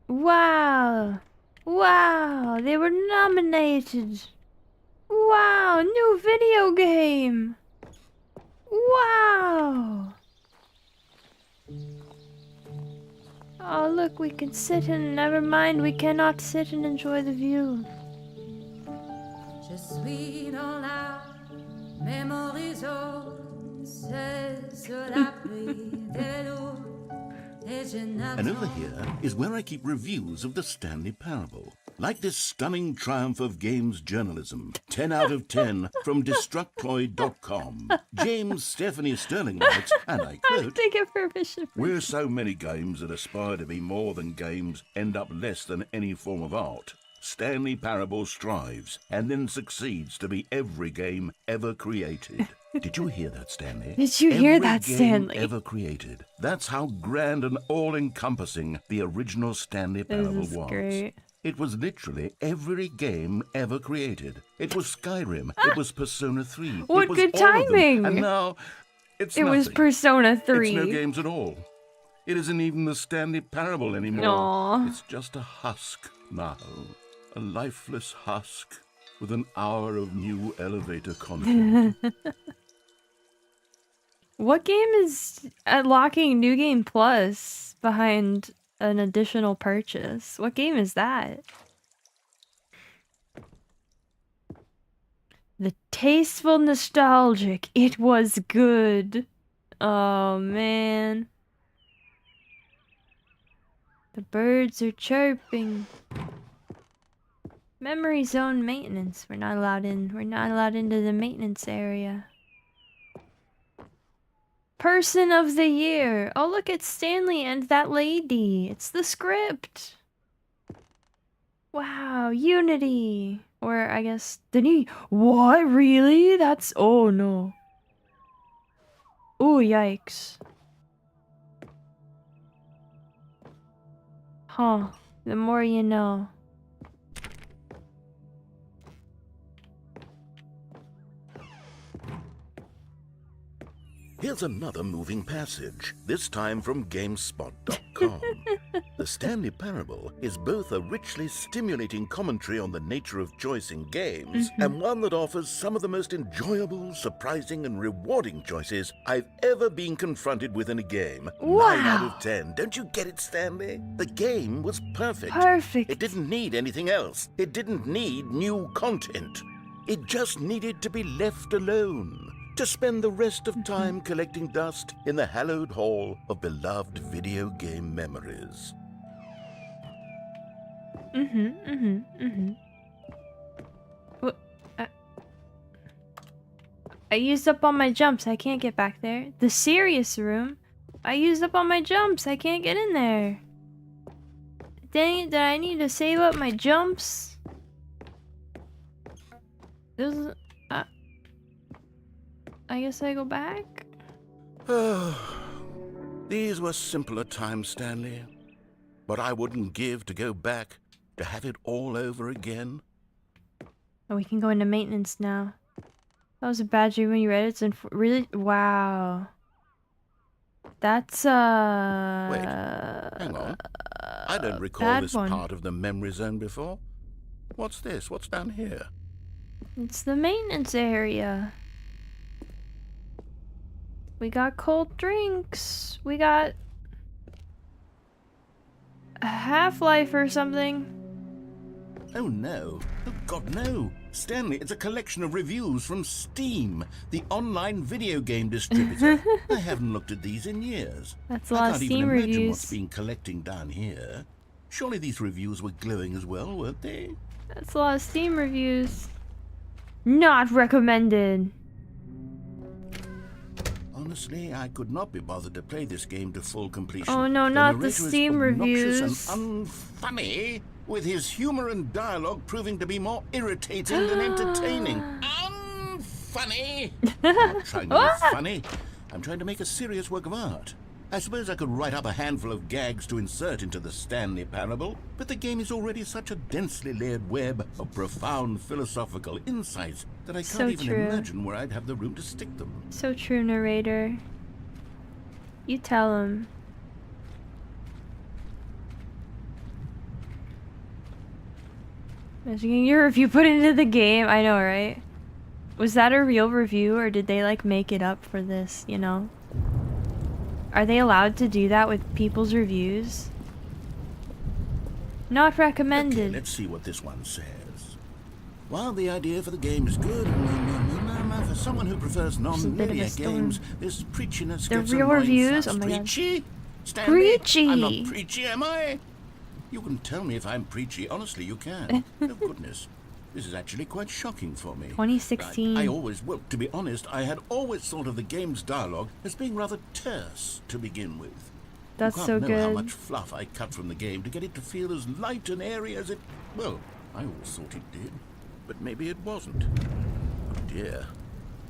Wow! Wow! They were nominated! Wow! New video game! Wow! Oh, look, we can sit and never mind, we cannot sit and enjoy the view. Je suis dans la mémorise, c'est sur l'abri de l'eau. And over here is where I keep reviews of the Stanley Parable. Like this stunning triumph of games journalism, 10 out of 10 from Destructoid.com. James Stephanie Sterling writes, and I quote, "Where so many games that aspire to be more than games end up less than any form of art, Stanley Parable strives and then succeeds to be every game ever created." Did you hear that, Stanley? Did you hear that, Every game Stanley? ever created. That's how grand and all-encompassing the original Stanley Parable This is was. great. It was literally every game ever created. It was Skyrim. It was Persona 3. What it was good all of them. timing! And now, it's It nothing. was Persona 3. It's no games at all. It isn't even the Stanley Parable anymore. Aw. It's just a husk now. A lifeless husk with an hour of new elevator content. What game is unlocking New Game Plus behind an additional purchase? What game is that? The tasteful nostalgic. It was good. Oh man. The birds are chirping. Memory zone maintenance. We're not allowed in. We're not allowed into the maintenance area. Person of the year. Oh, look, it's Stanley and that lady. It's the script. Wow, Unity. Or I guess Denis. What? Really? That's... Oh, no. Ooh, yikes. Huh. The more you know. Here's another moving passage, this time from GameSpot.com. The Stanley Parable is both a richly stimulating commentary on the nature of choice in games, and one that offers some of the most enjoyable, surprising, and rewarding choices I've ever been confronted with in a game. Wow. 9 out of 10. Don't you get it, Stanley? The game was perfect. Perfect. It didn't need anything else. It didn't need new content. It just needed to be left alone. To spend the rest of time collecting dust in the hallowed hall of beloved video game memories. What? I used up all my jumps. I can't get back there. The serious room. I used up all my jumps. I can't get in there. Dang it, did I need to save up my jumps? This is... I guess I go back? These were simpler times, Stanley. But I wouldn't give to go back to have it all over again. Oh, we can go into maintenance now. That was a bad dream when you read it. It's really... Wow. That's, Wait, hang on. I don't recall this part of the memory zone before. What's this? What's down here? It's the maintenance area. We got cold drinks. We got a Half-Life or something. Oh no. Oh God, no. Stanley, it's a collection of reviews from Steam, the online video game distributor. I haven't looked at these in years. That's a lot of I can't Steam even imagine reviews. what's been collecting down here. Surely these reviews were glowing as well, weren't they? That's a lot of Steam reviews. Not recommended. Honestly, I could not be bothered to play this game to full completion. Oh no, The not the narrator is Steam obnoxious reviews. and unfunny, with his humor and dialogue proving to be more irritating than entertaining. Unfunny! I'm not trying to be funny. I'm trying to make a serious work of art. I suppose I could write up a handful of gags to insert into the Stanley Parable, but the game is already such a densely layered web of profound philosophical insights that I So can't even true. imagine where I'd have the room to stick them. So true, narrator. You tell him. Imagine your review put into the game. I know, right? Was that a real review, or did they like make it up for this, you know? Are they allowed to do that with people's reviews? Not Okay, recommended. let's see what this one says. While the idea for the game is good, for someone who prefers There's a bit of a non-linear storm. games, this preachiness The gets real annoying reviews? fast. Oh my God. Preachy? Stanley? Preachy! I'm not preachy, am I? You can tell me if I'm preachy. Honestly, you can. Oh, goodness. This is actually quite shocking for me. 2016. I always, well, to be honest, I had always thought of the game's dialogue as being rather terse to begin with. That's You so can't know how good. much fluff I cut from the game to get it to feel as light and airy as it... Well, I always thought it did. But maybe it wasn't. Oh dear.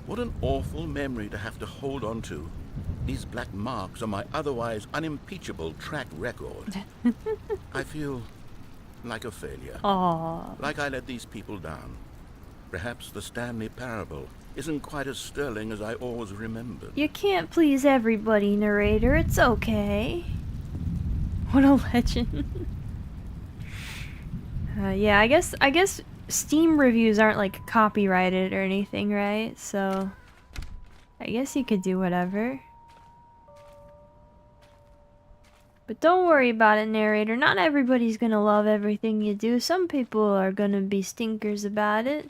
What an awful memory to have to hold on to. These black marks on my otherwise unimpeachable track record. I feel like a failure. Aww. Like I let these people down. Perhaps the Stanley Parable isn't quite as sterling as I always remembered. You can't please everybody, narrator. It's okay. What a legend. Yeah, I guess Steam reviews aren't like copyrighted or anything, right? So I guess you could do whatever. But don't worry about it, narrator. Not everybody's gonna love everything you do. Some people are gonna be stinkers about it.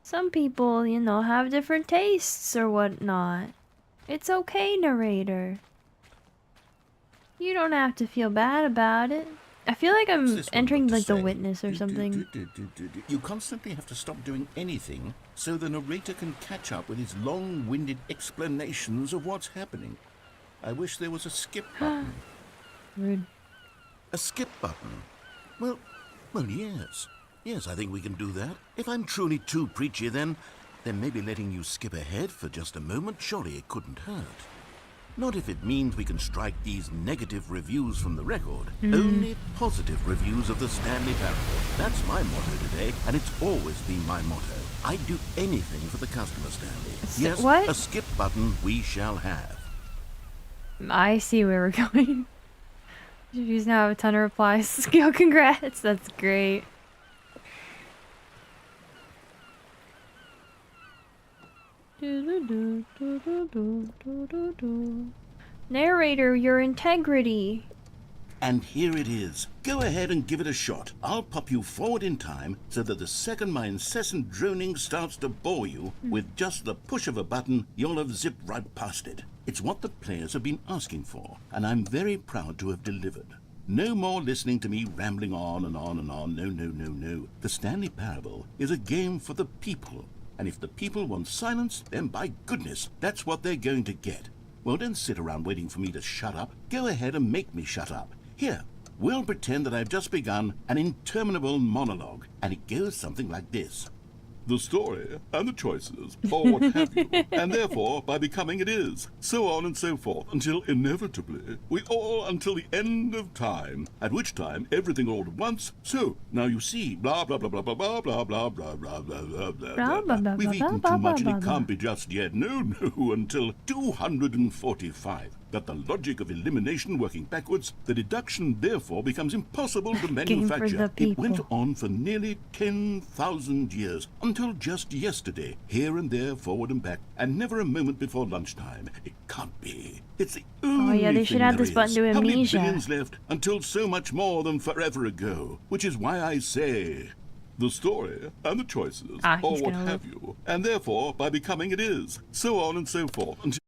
Some people, you know, have different tastes or whatnot. It's okay, narrator. You don't have to feel bad about it. I feel like What's I'm this one entering got to like the say? witness or something. You constantly have to stop doing anything so the narrator can catch up with his long-winded explanations of what's happening. I wish there was a skip button. Rude. A skip button? Well, yes. Yes, I think we can do that. If I'm truly too preachy, then maybe letting you skip ahead for just a moment, surely it couldn't hurt. Not if it means we can strike these negative reviews from the record. Only positive reviews of the Stanley Parable. That's my motto today, and it's always been my motto. I'd do anything for the customer, Stanley. Yes, what? a skip button we shall have. I see where we're going. She's now have a ton of replies. Yo, congrats. That's great. Narrator, your integrity. And here it is. Go ahead and give it a shot. I'll pop you forward in time so that the second my incessant droning starts to bore you, with just the push of a button, you'll have zipped right past it. It's what the players have been asking for, and I'm very proud to have delivered. No more listening to me rambling on and on and on. No, no, no, no. The Stanley Parable is a game for the people. And if the people want silence, then by goodness, that's what they're going to get. Well, don't sit around waiting for me to shut up. Go ahead and make me shut up. Here, we'll pretend that I've just begun an interminable monologue, and it goes something like this. The story and the choices, or what have you, and therefore, by becoming it is, so on and so forth, until inevitably, we all until the end of time, at which time everything all at once, so, now you see, blah, blah, blah, blah, blah, blah, blah, blah, blah, blah, blah, blah, blah, blah, blah. We've eaten too much and it can't be just yet, no, until 245. That the logic of elimination working backwards, the deduction therefore becomes impossible to manufacture. It went on for nearly 10,000 years, until just yesterday, here and there, forward and back, and never a moment before lunchtime. It can't be. It's the only Oh yeah, they should thing add there this button is. to How many amnesia. billions left? Until so much more than forever ago. Which is why I say, the story and the choices, or he's what gonna have you, and therefore, by becoming it is, so on and so forth, until...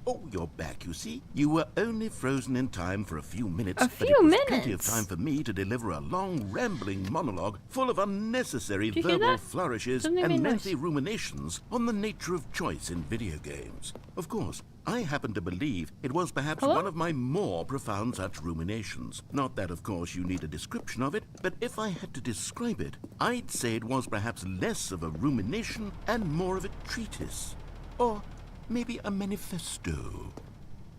Oh, you're back, you see. You were only frozen in time for a few minutes, A but few it was minutes? plenty of time for me to deliver a long, rambling monologue full of unnecessary Did you hear verbal that? flourishes Something made and noise. lengthy ruminations on the nature of choice in video games. Of course, I happen to believe it was perhaps Hello? one of my more profound such ruminations. Not that, of course, you need a description of it, but if I had to describe it, I'd say it was perhaps less of a rumination and more of a treatise. Or maybe a manifesto.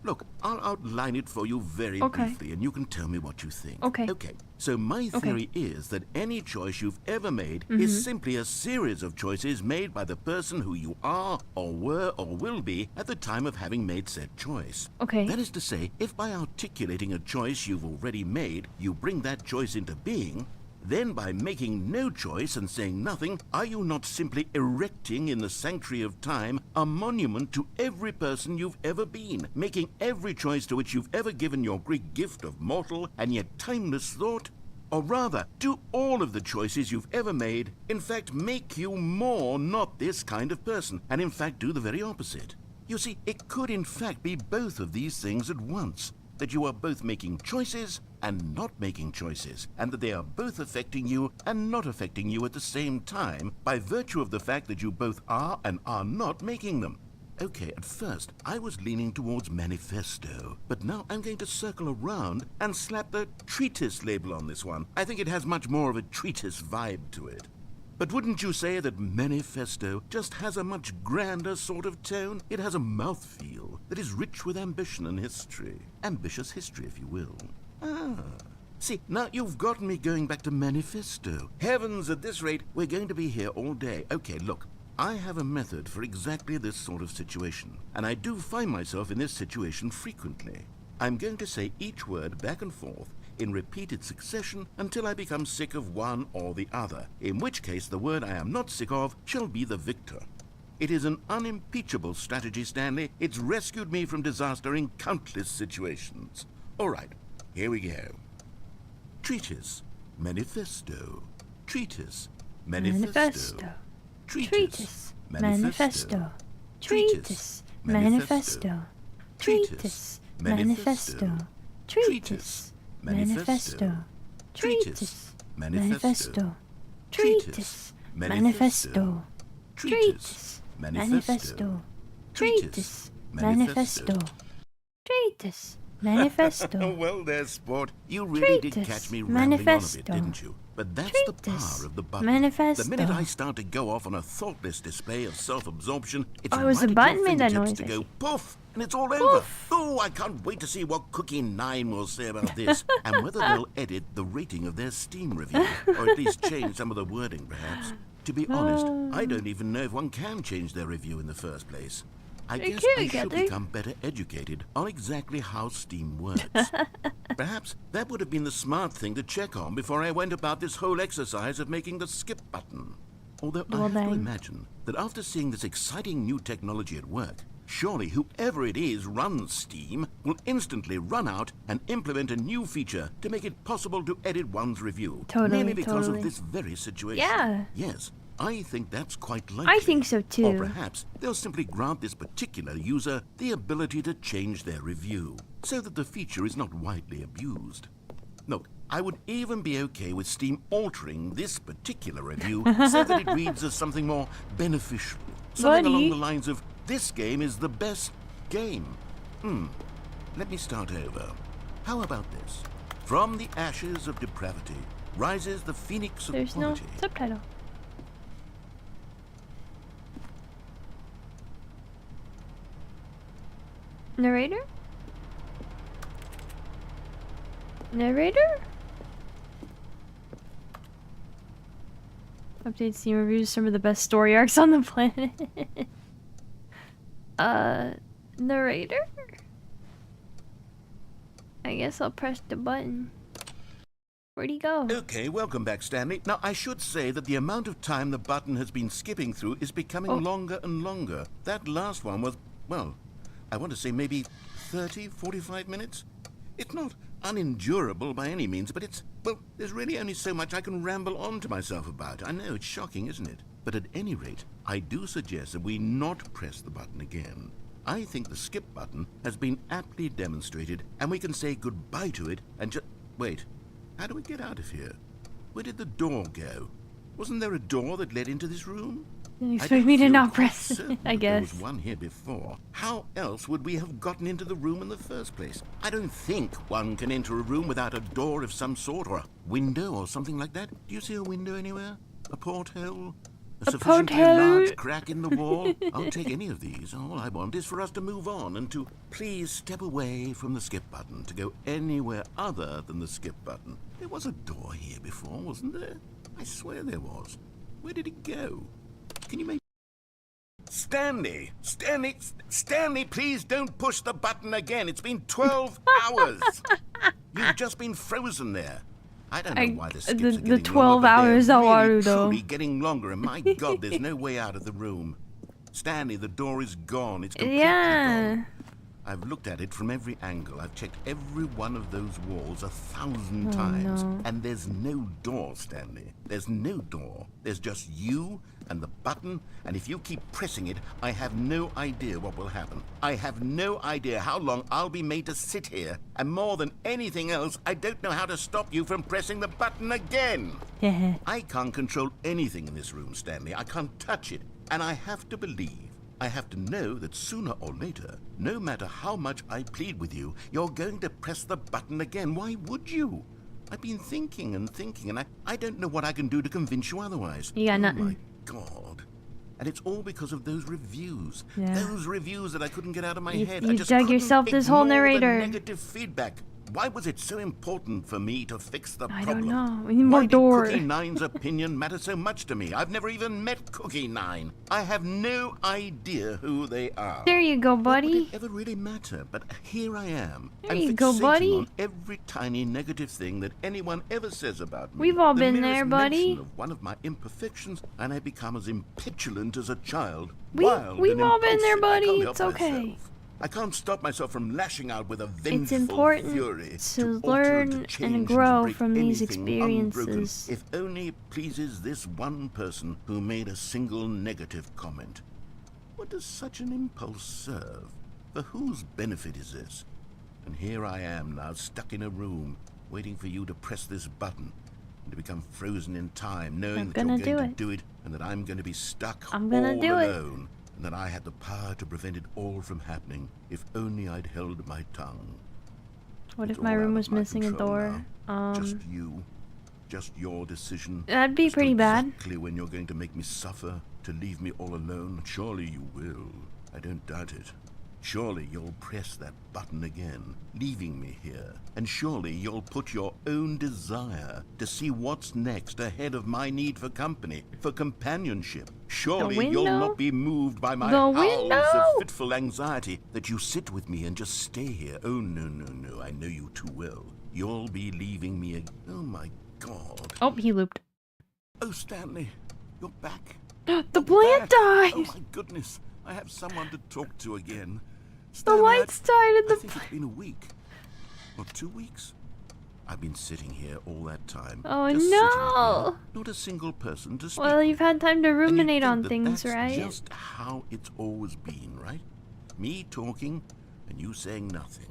Look, I'll outline it for you very Okay. briefly, and you can tell me what you think. Okay. Okay, so my theory is that any choice you've ever made is simply a series of choices made by the person who you are, or were, or will be at the time of having made said choice. Okay. That is to say, if by articulating a choice you've already made, you bring that choice into being, then by making no choice and saying nothing, are you not simply erecting in the sanctuary of time a monument to every person you've ever been, making every choice to which you've ever given your Greek gift of mortal and yet timeless thought? Or rather, do all of the choices you've ever made, in fact, make you more not this kind of person, and in fact do the very opposite? You see, it could in fact be both of these things at once, that you are both making choices and not making choices, and that they are both affecting you and not affecting you at the same time by virtue of the fact that you both are and are not making them. Okay, at first, I was leaning towards manifesto, but now I'm going to circle around and slap the treatise label on this one. I think it has much more of a treatise vibe to it. But wouldn't you say that manifesto just has a much grander sort of tone? It has a mouthfeel that is rich with ambition and history. Ambitious history, if you will. Ah. See, now you've gotten me going back to manifesto. Heavens, at this rate, we're going to be here all day. Okay, look, I have a method for exactly this sort of situation, and I do find myself in this situation frequently. I'm going to say each word back and forth in repeated succession until I become sick of one or the other, in which case the word I am not sick of shall be the victor. It is an unimpeachable strategy, Stanley. It's rescued me from disaster in countless situations. All right, here we go. Treatise, manifesto, treatise, manifesto, Treatise. Manifesto. Treatise. Manifesto. Treatise. Manifesto. Treatise. Manifesto. Treatise. Manifesto. Treatise. Manifesto. Treatise. Manifesto. Treatise. Manifesto. Treatise. Manifesto. Well, there, sport. You really did Treatise. catch me rambling on a bit, Manifesto. didn't you? But that's the Treatise. power of the button. Manifesto. The minute I start to go off on a thoughtless display of self-absorption, it's Oh, it was right the at button your made that fingertips noise, to I go see. poof, and it's all over. Poof. Oh, I can't wait to see what Cookie 9 will say about this, and whether they'll edit the rating of their Steam review, or at least change some of the wording, perhaps. To be honest, I don't even know if one can change their review in the first place. I They guess can, I can't should they? become better educated on exactly how Steam works. Perhaps that would have been the smart thing to check on before I went about this whole exercise of making the skip button. Although I Well, have to then. imagine that after seeing this exciting new technology at work, surely whoever it is runs Steam will instantly run out and implement a new feature to make it possible to edit one's review. Totally, merely because totally. of this very situation. Yeah. Yes, I think that's quite likely. I think so Or too. perhaps they'll simply grant this particular user the ability to change their review, so that the feature is not widely abused. Look, I would even be okay with Steam altering this particular review so that it reads as something more beneficial. Something along Buddy. the lines of, this game is the best game. Let me start over. How about this? From the ashes of depravity rises the phoenix of There's no quality. subtitle. Narrator? Narrator? Update Steam reviews some of the best story arcs on the planet. Narrator? I guess I'll press the button. Where'd he go? Okay, welcome back, Stanley. Now, I should say that the amount of time the button has been skipping through is becoming longer and longer. That last one was, well, I want to say maybe 30, 45 minutes? It's not unendurable by any means, but it's, well, there's really only so much I can ramble on to myself about. I know, it's shocking, isn't it? But at any rate, I do suggest that we not press the button again. I think the skip button has been aptly demonstrated, and we can say goodbye to it and just... Wait, how do we get out of here? Where did the door go? Wasn't there a door that led into this room? You expect me to not press it, I guess. There was one here before. How else would we have gotten into the room in the first place? I don't think one can enter a room without a door of some sort, or a window or something like that. Do you see a window anywhere? A porthole? A sufficiently large crack in the wall? I'll take any of these. All I want is for us to move on and to please step away from the skip button, to go anywhere other than the skip button. There was a door here before, wasn't there? I swear there was. Where did it go? Can you make... Stanley! Stanley, please don't push the button again. It's been 12 hours. You've just been frozen there. I don't know why the skips are getting the 12 longer, hours but they're are really, though. truly getting longer, and my God, there's no way out of the room. Stanley, the door is gone. It's completely gone. I've looked at it from every angle. I've checked every one of those walls 1,000 times. No. And there's no door, Stanley. There's no door. There's just you and the button, and if you keep pressing it, I have no idea what will happen. I have no idea how long I'll be made to sit here. And more than anything else, I don't know how to stop you from pressing the button again. I can't control anything in this room, Stanley. I can't touch it. And I have to believe, I have to know that sooner or later, no matter how much I plead with you, you're going to press the button again. Why would you? I've been thinking and thinking, and I don't know what I can do to convince you otherwise. You got nothing. Oh my God. And it's all because of those reviews. Yeah. Those reviews that I couldn't get out of my head. You I just dug couldn't yourself this whole ignore the narrator. negative feedback. Why was it so important for me to fix the problem? I don't know. We need more Why door. did Cookie Nine's opinion matter so much to me? I've never even met Cookie Nine. I have no idea who they are. There you go, What buddy. would it ever really matter? But here I am. There I'm you go, fixating buddy. on every tiny negative thing that anyone ever says about me. We've all The been merest there, buddy. mention of one of my imperfections, and I become as impetulant as a child. We've all been there, buddy. It's okay. I can't stop myself from lashing out with a vengeful It's important fury to alter, learn to and change, and grow to break from these anything experiences. unbroken, if only it pleases this one person who made a single negative comment. What does such an impulse serve? For whose benefit is this? And here I am now, stuck in a room, waiting for you to press this button, and to become frozen in time, knowing that you're going to do it, and that I'm going to be stuck all alone. And that I had the power to prevent it all from happening, if only I'd held my tongue. What It's if my all room out was of my missing a control door? now. Just you. Just your decision. That'd be as to pretty bad. Exactly when you're going to make me suffer, to leave me all alone. Surely you will. I don't doubt it. Surely you'll press that button again, leaving me here. And surely you'll put your own desire to see what's next ahead of my need for company, for companionship. Surely you'll not be moved by my howls of fitful anxiety that you sit with me and just stay here. Oh, no, no, no. I know you too well. You'll be leaving me again. Oh, my God. Oh, he looped. Oh, Stanley, you're back. The plant died! Oh, my goodness. I have someone to talk to again. The Stanley, lights died in I the... think it's been a week. Or 2 weeks. I've been sitting here all that time. Oh, just no! sitting here, not a single person to speak Well, with. you've had time to And you ruminate think on that things, that's right? just how it's always been, right? Me talking and you saying nothing.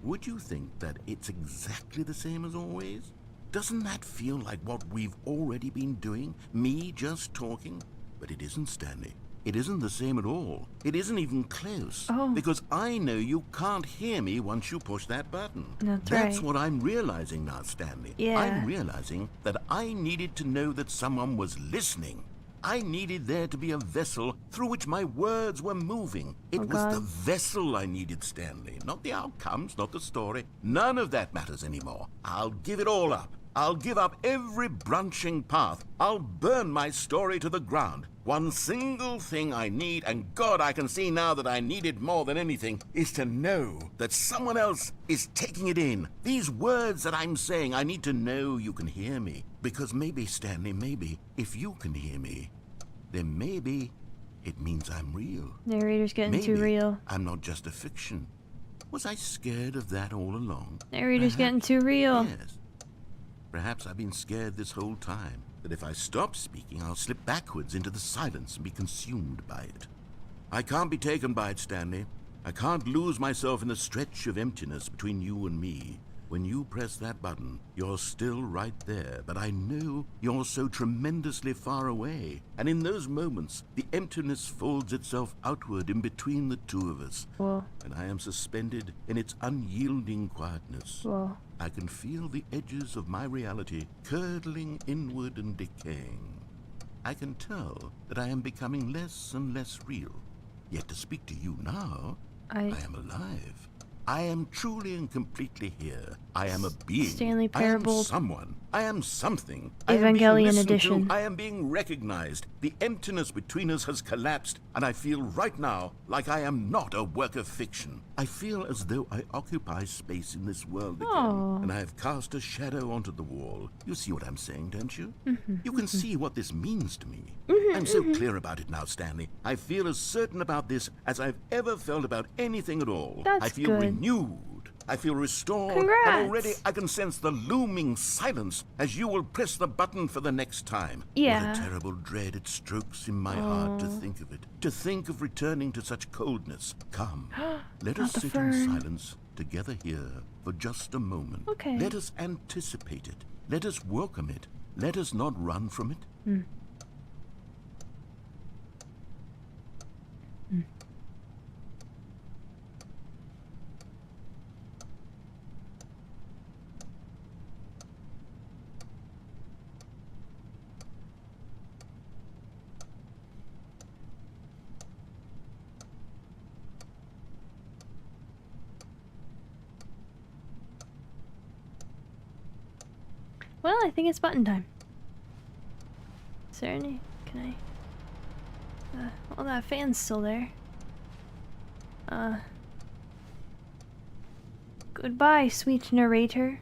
Would you think that it's exactly the same as always? Doesn't that feel like what we've already been doing? Me just talking? But it isn't, Stanley. It isn't the same at all. It isn't even close. Oh. Because I know you can't hear me once you push that button. That's That's right. what I'm realizing now, Stanley. Yeah. I'm realizing that I needed to know that someone was listening. I needed there to be a vessel through which my words were moving. It was the vessel I needed, Stanley. Not the outcomes, not the story. None of that matters anymore. I'll give it all up. I'll give up every branching path. I'll burn my story to the ground. One single thing I need, and God, I can see now that I need it more than anything, is to know that someone else is taking it in. These words that I'm saying, I need to know you can hear me. Because maybe, Stanley, maybe, if you can hear me, then maybe it means I'm real. Narrator's getting too Maybe real. I'm not just a fiction. Was I scared of that all along? Narrator's getting too real. Yes. Perhaps I've been scared this whole time, that if I stop speaking, I'll slip backwards into the silence and be consumed by it. I can't be taken by it, Stanley. I can't lose myself in the stretch of emptiness between you and me. When you press that button, you're still right there, but I know you're so tremendously far away. And in those moments, the emptiness folds itself outward in between the two of us. Whoa. And I am suspended in its unyielding quietness. Whoa. I can feel the edges of my reality curdling inward and decaying. I can tell that I am becoming less and less real. Yet to speak to you now, I am alive. I am truly and completely here. I am a being. Stanley Parable. I am someone. I am something. Evangelion edition. I am being recognized. The emptiness between us has collapsed, and I feel right now like I am not a work of fiction. I feel as though I occupy space in this world again, and I have cast a shadow onto the wall. You see what I'm saying, don't you? You can see what this means to me. I'm so clear about it now, Stanley. I feel as certain about this as I've ever felt about anything at all. That's I feel good. renewed. I feel restored. Congrats. And already I can sense the looming silence as you will press the button for the next time. Yeah. What a terrible dread it strokes in my heart to think of it. To think of returning to such coldness. Come, let us the sit fern. in silence together here for just a moment. Okay. Let us anticipate it. Let us welcome it. Let us not run from it. Well, I think it's button time. Is there any? Can I? Well, that fan's still there. Goodbye, sweet narrator.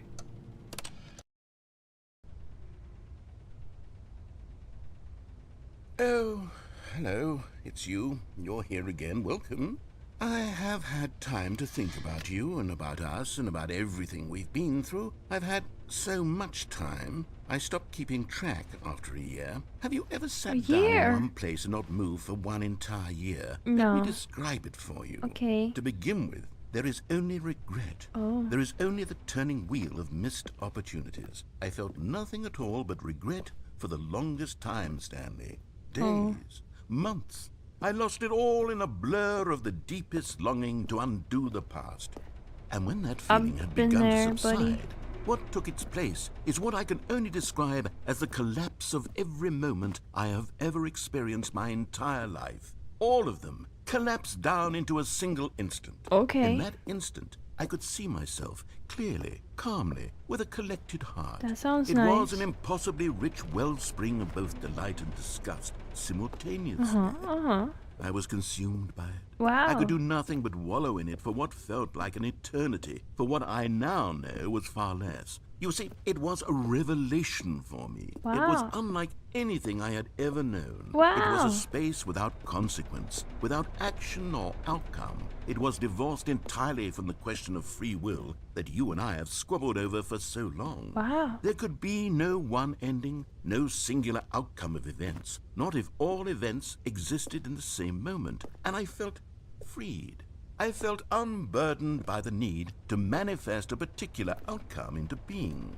Oh, hello. It's you. You're here again. Welcome. I have had time to think about you and about us and about everything we've been through. I've had so much time, I stopped keeping track after a year. Have you ever sat down in one place and not moved for one entire year? No. Let me describe it for you. Okay. To begin with, there is only regret. There is only the turning wheel of missed opportunities. I felt nothing at all but regret for the longest time, Stanley. Days, months. I lost it all in a blur of the deepest longing to undo the past. And when that feeling had begun to subside, what took its place is what I can only describe as the collapse of every moment I have ever experienced my entire life. All of them collapsed down into a single instant. Okay. In that instant, I could see myself clearly, calmly, with a collected heart. That sounds It nice. was an impossibly rich wellspring of both delight and disgust simultaneously. I was consumed by it. Wow. I could do nothing but wallow in it for what felt like an eternity, for what I now know was far less. You see, it was a revelation for me. It was Wow. unlike anything I had ever known. Wow. It was a space without consequence, without action or outcome. It was divorced entirely from the question of free will that you and I have squabbled over for so long. Wow. There could be no one ending, no singular outcome of events, not if all events existed in the same moment, and I felt freed. I felt unburdened by the need to manifest a particular outcome into being.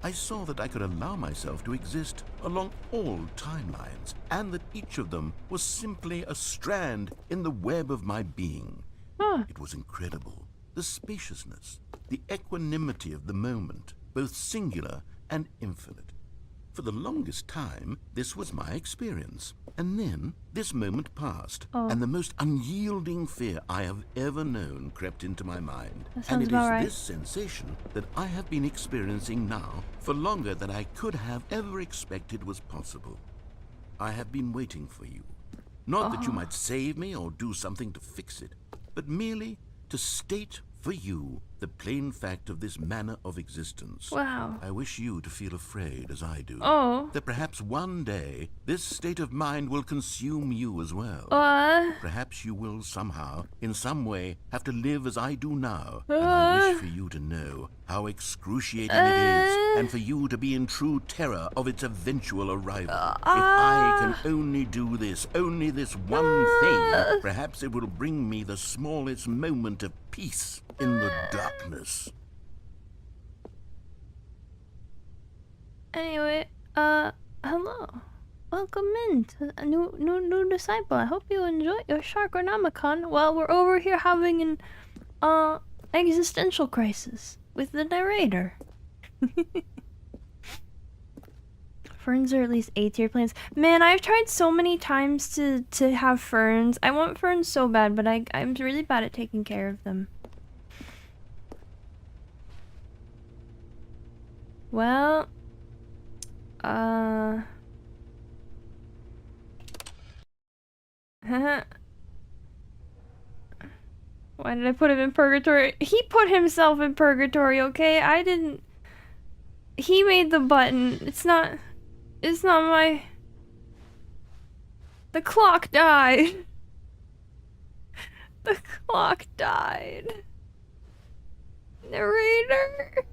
I saw that I could allow myself to exist along all timelines, and that each of them was simply a strand in the web of my being. It was incredible. The spaciousness, the equanimity of the moment, both singular and infinite. For the longest time, this was my experience. And then, this moment passed, and the most unyielding fear I have ever known crept into my mind. That And sounds it about is right. this sensation that I have been experiencing now for longer than I could have ever expected was possible. I have been waiting for you. Not that you might save me or do something to fix it, but merely to state for you the plain fact of this manner of existence. Wow. I wish you to feel afraid, as I do, Oh. that perhaps one day this state of mind will consume you as well. Perhaps you will somehow, in some way, have to live as I do now. And I wish for you to know how excruciating it is, and for you to be in true terror of its eventual arrival. If I can only do this, only this one thing, perhaps it will bring me the smallest moment of peace in the darkness. Anyway, hello. Welcome in to a new disciple. I hope you enjoy your Sharkonomicon while we're over here having an existential crisis with the narrator. Ferns are at least A-tier plants. Man, I've tried so many times to have ferns. I want ferns so bad, but I'm really bad at taking care of them. Well, why did I put him in purgatory? He put himself in purgatory, okay? I didn't. He made the button. It's not my. The clock died. The clock died. Narrator.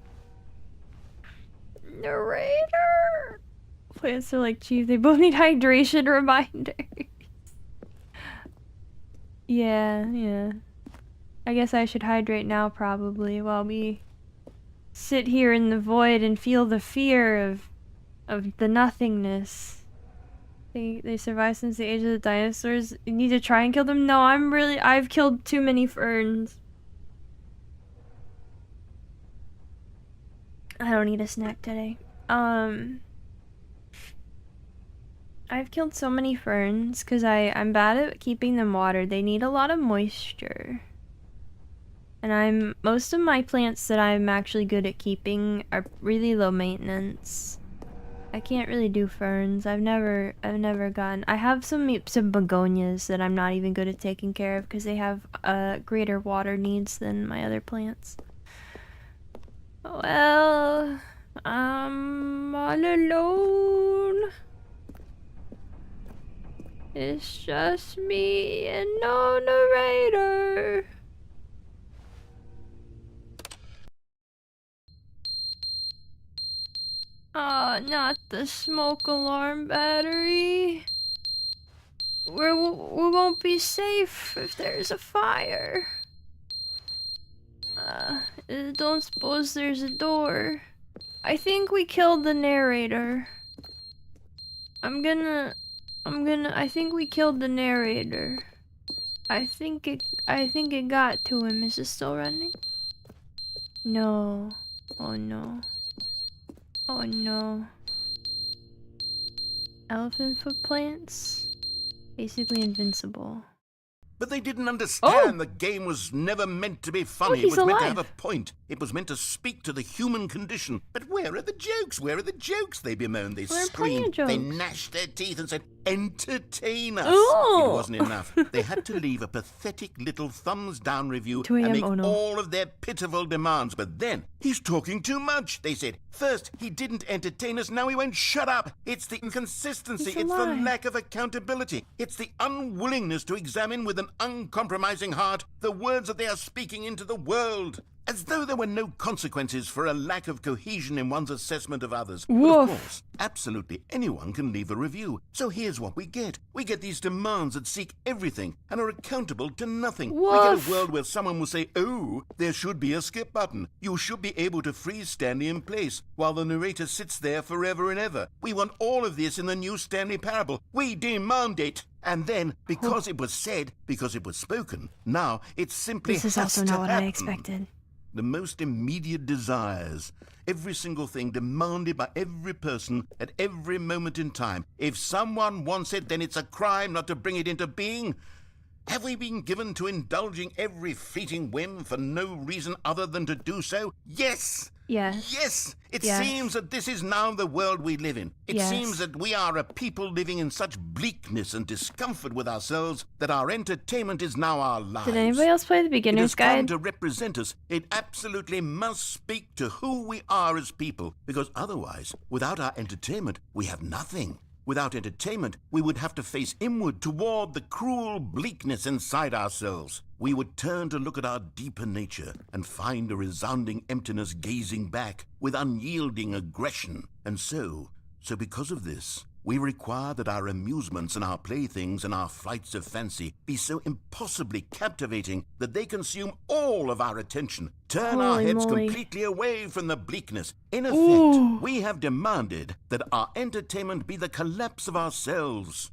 Plants are like cheese. They both need hydration reminders. Yeah. I guess I should hydrate now, probably, while we sit here in the void and feel the fear of the nothingness. They survived since the age of the dinosaurs. You need to try and kill them? No, I've killed too many ferns. I don't need a snack today. I've killed so many ferns because I'm bad at keeping them watered. They need a lot of moisture. And most of my plants that I'm actually good at keeping are really low maintenance. I can't really do ferns. I've never gotten. I have some begonias that I'm not even good at taking care of because they have greater water needs than my other plants. Well, I'm all alone. It's just me and no narrator. Oh, not the smoke alarm battery. We won't be safe if there's a fire. I don't suppose there's a door. I think we killed the narrator. I think we killed the narrator. I think it got to him. Is it still running? No. Oh no. Oh no. Elephant foot plants? Basically invincible. But they didn't understand the game was never meant to be funny. It was meant to have a point. It was meant to speak to the human condition. But where are the jokes? Where are the jokes? They bemoaned, they screamed, they gnashed their teeth and said, entertain us. It wasn't enough. They had to leave a pathetic little thumbs-down review and make all of their pitiful demands. But then, he's talking too much, they said. First, he didn't entertain us, now he won't shut up. It's the inconsistency, it's the lack of accountability. It's the unwillingness to examine with an uncompromising heart the words that they are speaking into the world. As though there were no consequences for a lack of cohesion in one's assessment of others. But of course, absolutely anyone can leave a review. So here's what we get. We get these demands that seek everything and are accountable to nothing. We get a world where someone will say, oh, there should be a skip button. You should be able to freeze Stanley in place while the narrator sits there forever and ever. We want all of this in the new Stanley Parable. We demand it. And then, because it was said, because it was spoken, now it simply has to happen. This is also not what I expected. The most immediate desires, every single thing demanded by every person at every moment in time. If someone wants it, then it's a crime not to bring it into being. Have we been given to indulging every fleeting whim for no reason other than to do so? Yes! Yes. Yes, it Yes. seems that this is now the world we live in. It Yes. seems that we are a people living in such bleakness and discomfort with ourselves that our entertainment is now our lives. Did anybody else play the It beginner's has come guide? to represent us. It absolutely must speak to who we are as people, because otherwise, without our entertainment, we have nothing. Without entertainment, we would have to face inward toward the cruel bleakness inside ourselves. We would turn to look at our deeper nature and find a resounding emptiness gazing back with unyielding aggression. And so because of this, we require that our amusements and our playthings and our flights of fancy be so impossibly captivating that they consume all of our attention, turn our Holy heads moly. completely away from the bleakness. In effect, Ooh. we have demanded that our entertainment be the collapse of ourselves.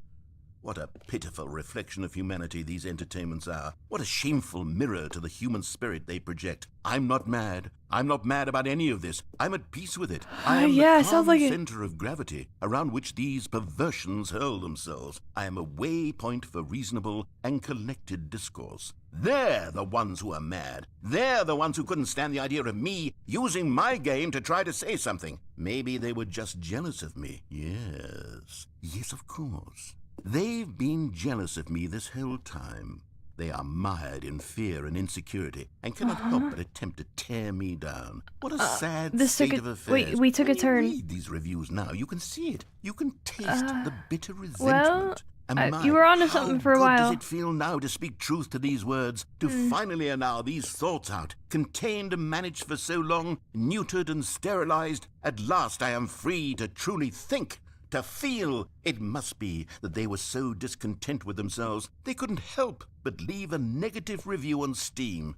What a pitiful reflection of humanity these entertainments are. What a shameful mirror to the human spirit they project. I'm not mad. I'm not mad about any of this. I'm at peace with it. I am Yeah, the it sounds calm like it. center of gravity around which these perversions hurl themselves. I am a waypoint for reasonable and collected discourse. They're the ones who are mad. They're the ones who couldn't stand the idea of me using my game to try to say something. Maybe they were just jealous of me. Yes. Yes, of course. They've been jealous of me this whole time. They are mired in fear and insecurity and cannot help but attempt to tear me down. What a sad this took state a- of affairs. wait, we took a When you turn. read these reviews now, you can see it. You can taste the bitter resentment. well, And you were onto how something for a good while. does it feel now to speak truth to these words, to finally allow these thoughts out, contained and managed for so long, neutered and sterilized? At last I am free to truly think, to feel. It must be that they were so discontent with themselves they couldn't help but leave a negative review on Steam.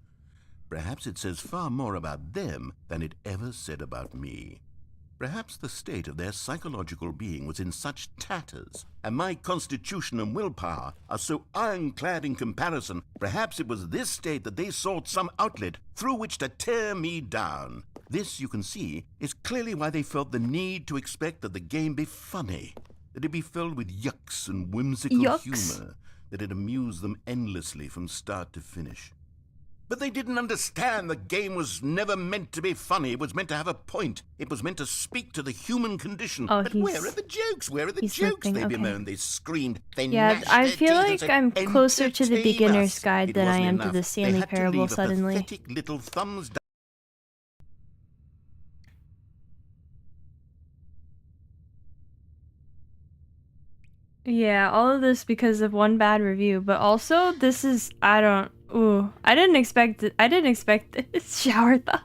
Perhaps it says far more about them than it ever said about me. Perhaps the state of their psychological being was in such tatters, and my constitution and willpower are so ironclad in comparison. Perhaps it was this state that they sought some outlet through which to tear me down. This, you can see, is clearly why they felt the need to expect that the game be funny, that it be filled with yucks and whimsical Yucks? humor, that it amuse them endlessly from start to finish. But they didn't understand the game was never meant to be funny. It was meant to have a point. It was meant to speak to the human condition. Oh, but he's- where are the jokes? Where are the he's jokes? slipping, They okay. bemoaned, they screamed, they Yeah, gnashed I their feel teeth and like said, I'm closer to the "Entertain beginner's us." guide It than I wasn't am to enough. the They Stanley had to Parable leave a suddenly. pathetic little thumbs down. Yeah, all of this because of one bad review, but also this is I didn't expect this shower thoughts.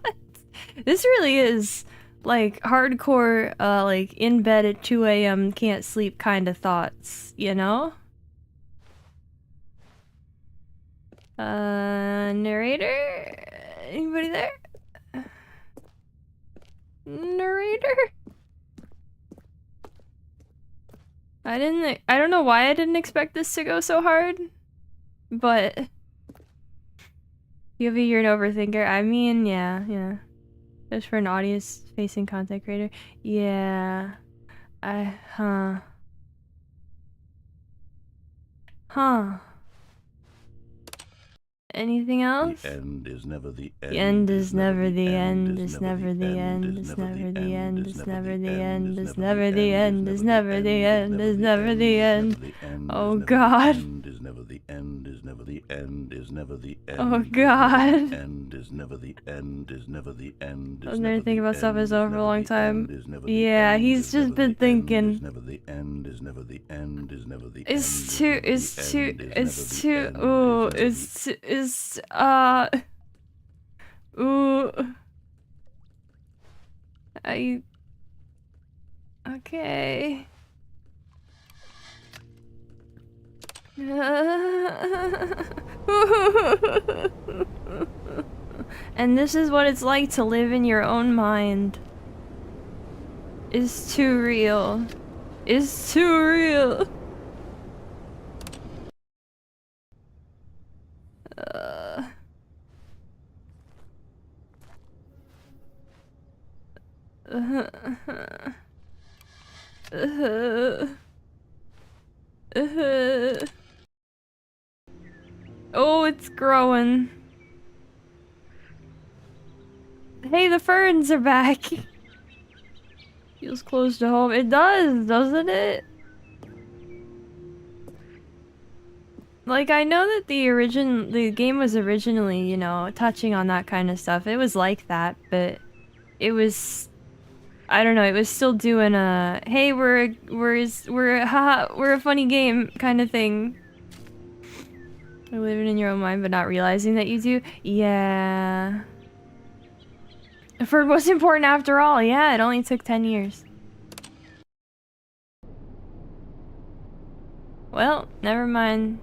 This really is like hardcore like in bed at 2 a.m. can't sleep kind of thoughts, you know? Narrator? Anybody there? Narrator? I don't know why I didn't expect this to go so hard, but you have a you're an overthinker. I mean, yeah. Just for an audience-facing content creator. Yeah. Huh. Anything else? The end is never the end. The end is never the end, is never the end, is never the end, is never the end, is never the end, is never the end, is never the end. Oh god. Is never the end, is never the end, is never the end. Oh god. End is never the end, is never the end. I was never thinking about stuff as over for a long time. Yeah, he's just been thinking. Is never the end, is never the end, is never the end. It's too, ooh, ooh. Okay. And this is what it's like to live in your own mind. It's too real. It's too real. Oh, it's growing. Hey, the ferns are back. Feels close to home. It does, doesn't it? Like, I know that the game was originally, you know, touching on that kind of stuff. It was like that, but it was, I don't know, it was still doing a, hey, we're a funny game kind of thing. You're living in your own mind, but not realizing that you do. Yeah. The fern was important after all. Yeah, it only took 10 years. Well, never mind.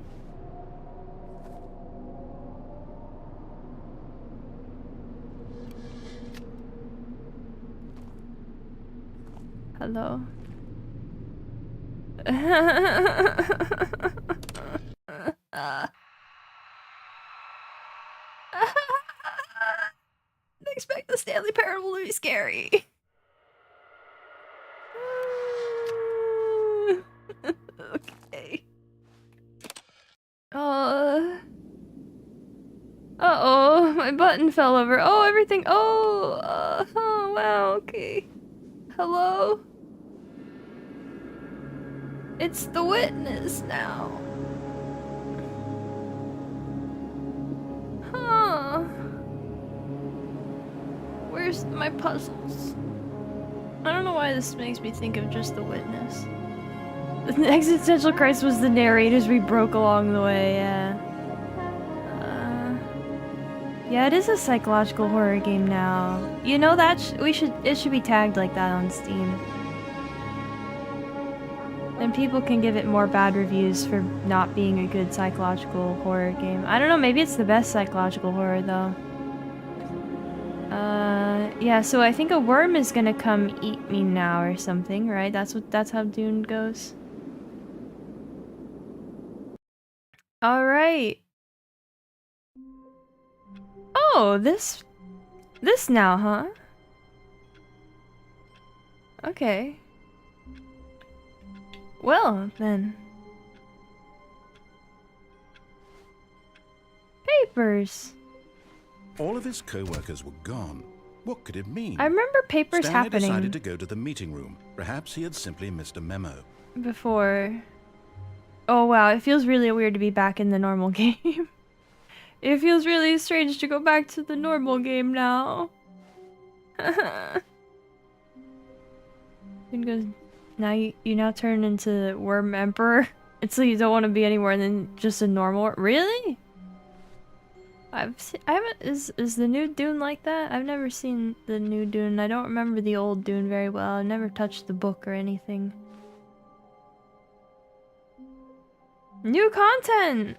Hello. Didn't expect the Stanley Parable to be scary. Okay. Uh-oh, my button fell over. Oh, everything. Oh, oh, wow, okay. Hello? It's the witness now. Huh. Where's my puzzles? I don't know why this makes me think of just the witness. The existential crisis was the narrators we broke along the way, yeah. Yeah, it is a psychological horror game now. You know that it should be tagged like that on Steam. Then people can give it more bad reviews for not being a good psychological horror game. I don't know, maybe it's the best psychological horror though. Yeah, so I think a worm is gonna come eat me now or something, right? That's how Dune goes. Alright. Oh, this now, huh? Okay. Well, then. Papers. All of his co-workers were gone. What could it mean? I remember papers Stanley happening decided to go to the meeting room. Perhaps he had simply missed a memo. before. Oh wow, it feels really weird to be back in the normal game. It feels really strange to go back to the normal game now. Because now you now turn into Worm Emperor. It's like you don't want to be anymore than just a normal. Really? I haven't. Is the new Dune like that? I've never seen the new Dune. I don't remember the old Dune very well. I never touched the book or anything. New content.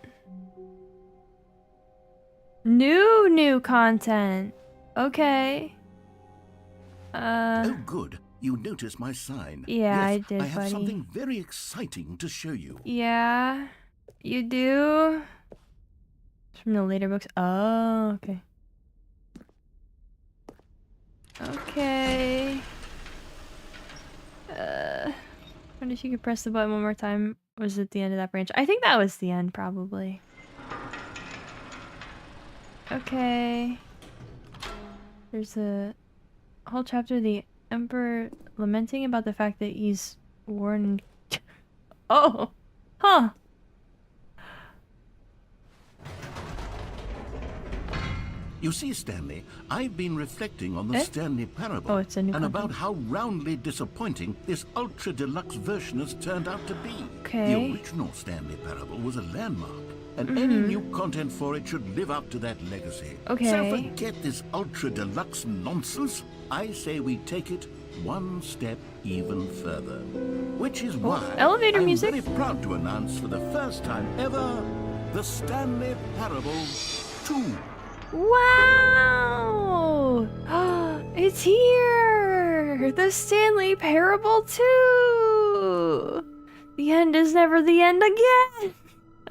New content. Okay. Oh, good. You noticed my sign. Yeah, yes, I did, I have buddy. something very exciting to show you. Yeah, you do. It's from the later books. Oh, okay. Okay. I wonder if you could press the button one more time. Was it the end of that branch? I think that was the end, probably. Okay. There's a whole chapter of the Emperor lamenting about the fact that he's worn. Oh! Huh! You see, Stanley, I've been reflecting on the Stanley Parable Oh, it's a new and content. about how roundly disappointing this ultra-deluxe version has turned out to be. Okay. The original Stanley Parable was a landmark, and any new content for it should live up to that legacy. Okay. So forget this ultra-deluxe nonsense. I say we take it one step even further. Which is why elevator I'm music. very proud to announce for the first time ever, the Stanley Parable 2. Wow! It's here! The Stanley Parable 2! The end is never the end again!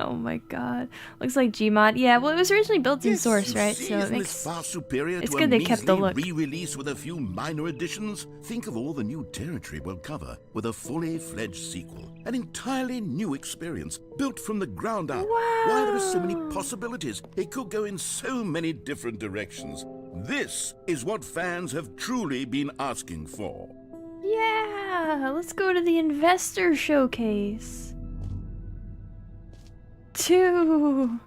Oh my god. Looks like Gmod. Yeah, well, it was originally built in Source, right? So it makes... far superior it's to good a they kept the look. re-release with a few minor additions. Think of all the new territory we'll cover with a fully fledged sequel. An entirely new experience, built from the ground up. Wow. Why, there are so many possibilities. It could go in so many different directions. This is what fans have truly been asking for. Yeah, let's go to the investor showcase. 2.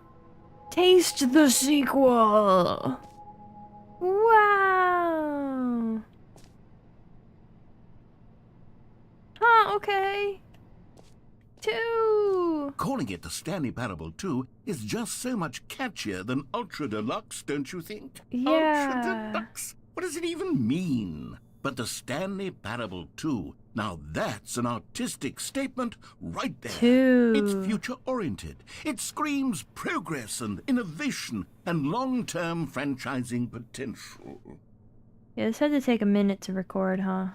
Taste the sequel. Wow. Huh, okay. 2. Calling it the Stanley Parable 2 is just so much catchier than Ultra Deluxe, don't you think? Yeah. Ultra Deluxe? What does it even mean? But the Stanley Parable 2, now that's an artistic statement right there. 2. It's future-oriented. It screams progress and innovation and long-term franchising potential. Yeah, this had to take a minute to record, huh?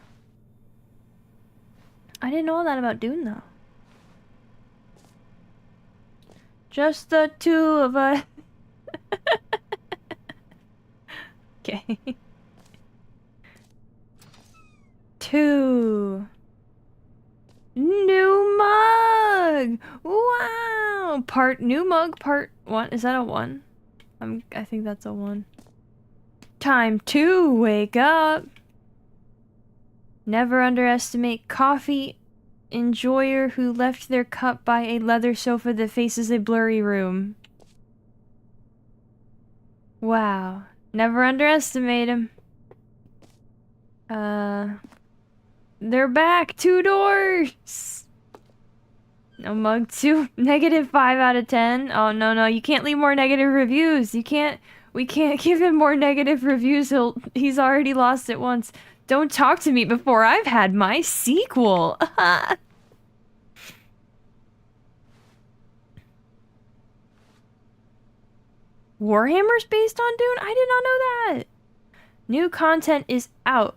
I didn't know all that about Dune, though. Just the 2 of us. Okay. 2. New mug! Wow! New mug, part 1. Is that a 1? I think that's a 1. Time to wake up! Never underestimate coffee enjoyer who left their cup by a leather sofa that faces a blurry room. Wow. Never underestimate him. They're back! 2 doors! No mug 2. -5 out of 10. Oh, no, you can't leave more negative reviews. We can't give him more negative reviews. He's already lost it once. Don't talk to me before I've had my sequel. Warhammer's based on Dune? I did not know that. New content is out.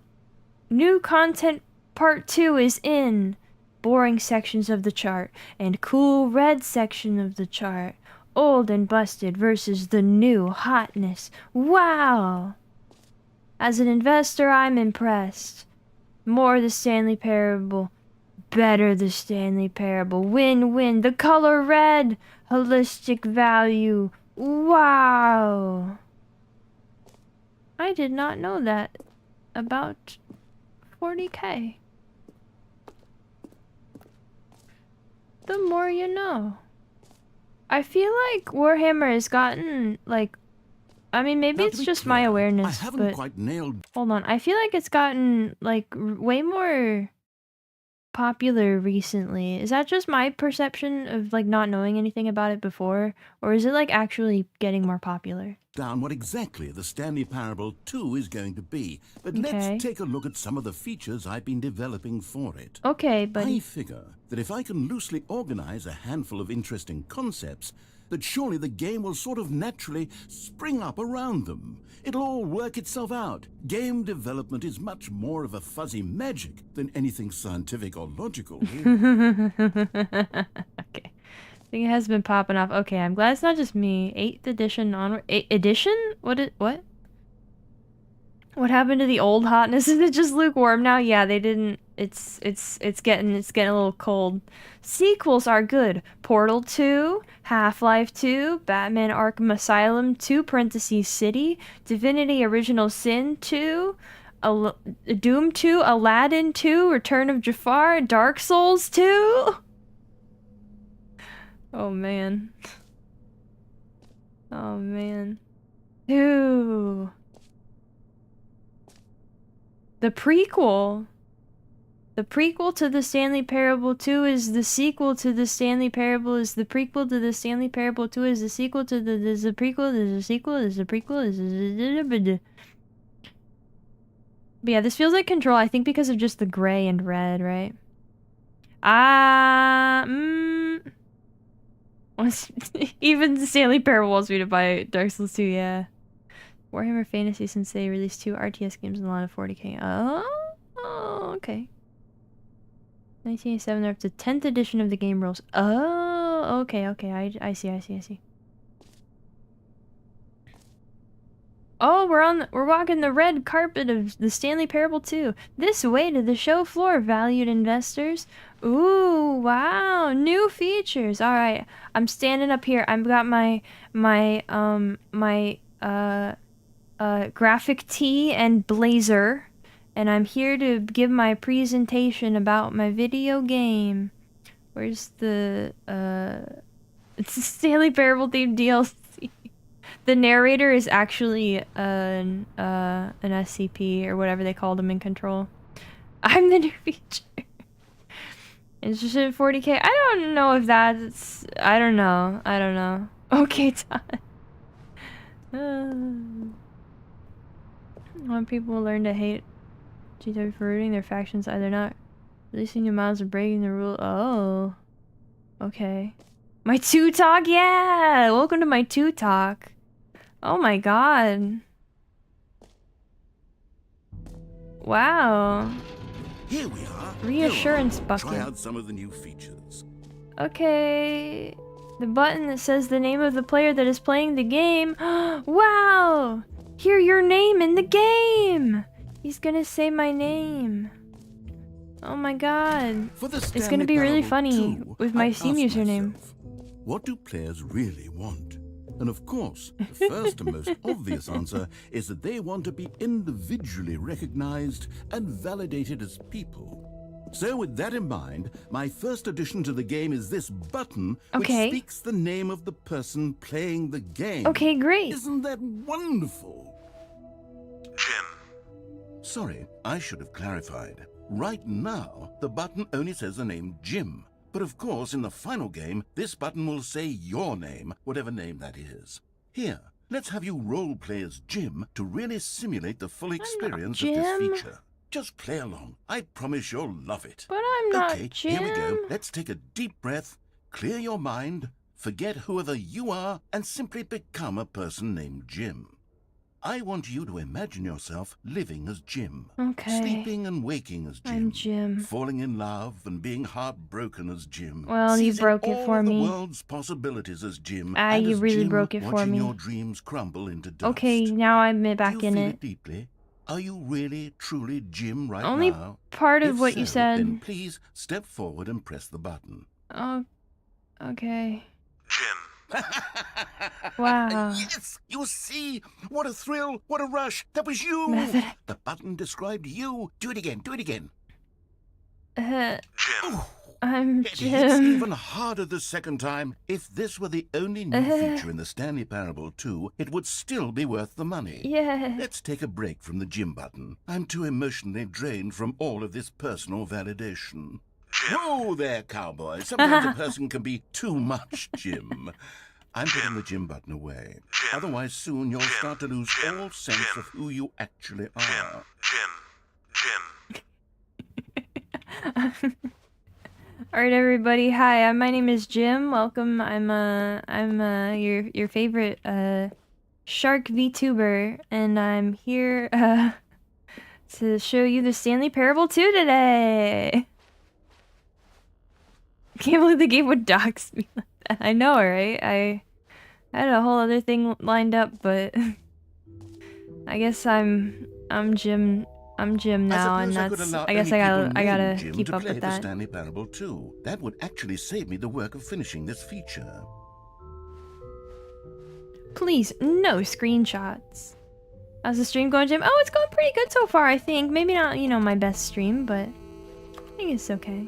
New content part 2 is in. Boring sections of the chart and cool red section of the chart. Old and busted versus the new hotness. Wow. As an investor, I'm impressed. More the Stanley Parable. Better the Stanley Parable. Win-win. The color red. Holistic value. Wow. I did not know that about 40K. The more you know. I feel like Warhammer has gotten, like, I mean, maybe Now, it's to be just clear, my I awareness, haven't but quite nailed. hold on. I feel like it's gotten, like, way more popular recently. Is that just my perception of, like, not knowing anything about it before? Or is it, like, actually getting more popular? Down what exactly the Stanley Parable 2 is going to be, but Okay. let's take a look at some of the features I've been developing for it. Okay, but I figure that if I can loosely organize a handful of interesting concepts, that surely the game will sort of naturally spring up around them. It'll all work itself out. Game development is much more of a fuzzy magic than anything scientific or logical. okay. I think it has been popping off. Okay, I'm glad it's not just me. 8th edition onward. 8th edition? What? What happened to the old hotness? Is it just lukewarm now? Yeah, they didn't. It's getting a little cold. Sequels are good. Portal 2, Half-Life 2, Batman Arkham Asylum 2 parentheses City, Divinity Original Sin 2, Doom 2, Aladdin 2, Return of Jafar, Dark Souls 2. Oh man. Oh man. 2. The prequel. The prequel to the Stanley Parable 2 is the sequel to the Stanley Parable is the prequel to the Stanley Parable 2 is the sequel to the there's a prequel, there's a sequel, there's a prequel, But yeah, this feels like Control, I think because of just the gray and red, right? Even the Stanley Parable wants me to buy Dark Souls 2, yeah. Warhammer Fantasy since they released 2 RTS games and a lot of 40K. Oh, okay. 1987, they're up to 10th edition of the game rules. Oh, okay. I see. Oh, we're walking the red carpet of the Stanley Parable 2. This way to the show floor, valued investors. Ooh, wow, new features. All right, I'm standing up here. I've got my graphic tee and blazer, and I'm here to give my presentation about my video game. Where's the it's a Stanley Parable themed DLC. The narrator is actually an SCP or whatever they called him in Control. I'm the new feature. It's just at 40K. I don't know if that's... I don't know. Okay, Todd. When people learn to hate GW for rooting their factions, either not releasing new models or breaking the rule. Oh. Okay. My 2 talk? Yeah! Welcome to my 2 talk. Oh my god. Wow. Here we are. Reassurance Try bucket. out some of the new features. Okay. The button that says the name of the player that is playing the game. Wow! Hear your name in the game! He's gonna say my name. Oh my god. It's gonna be really funny with my Steam username. What do players really want? And of course, the first and most obvious answer is that they want to be individually recognized and validated as people. So with that in mind, my first addition to the game is this button which speaks the name of the person playing the game. Okay, great. Isn't that wonderful? Jim. Sorry, I should have clarified. Right now, the button only says the name Jim. But of course, in the final game, this button will say your name, whatever name that is. Here, let's have you role-play as Jim to really simulate the full experience of this feature. Just play along. I promise you'll love it. But I'm not Jim. Here we go. Let's take a deep breath, clear your mind, forget whoever you are, and simply become a person named Jim. I want you to imagine yourself living as Jim. Okay. Sleeping and waking as Jim. I'm Jim. Falling in love and being heartbroken as Jim. Well, you broke it for me. The world's possibilities as Jim. You really broke it for me. Watching your dreams crumble into dust. Okay, now I'm back in it. Deeply? Are you really, truly Jim right Only now? Only part of what you said. Then please step forward and press the button. Oh, okay. Jim. Wow. Yes, you see? What a thrill, what a rush. That was you. The button described you. Do it again, do it again. Jim. I'm Jim. It's even harder the second time. If this were the only new feature in the Stanley Parable 2, it would still be worth the money. Yeah. Let's take a break from the Jim button. I'm too emotionally drained from all of this personal validation. Whoa there, cowboy. Sometimes a person can be too much Jim. I'm putting the Jim button away. Otherwise, soon you'll start to lose all sense of who you actually are. Jim. All right, everybody. Hi, my name is Jim. Welcome. I'm your favorite shark VTuber, and I'm here to show you the Stanley Parable 2 today. Can't believe the game would dox me like that. I know, right? I had a whole other thing lined up, but I guess I'm Jim. I'm Jim now, and that's. I guess I gotta keep up with that. Stanley Parable 2. That would actually save me the work of finishing this feature. Please, no screenshots. How's the stream going, Jim? Oh, it's going pretty good so far, I think. Maybe not, you know, my best stream, but I think it's okay.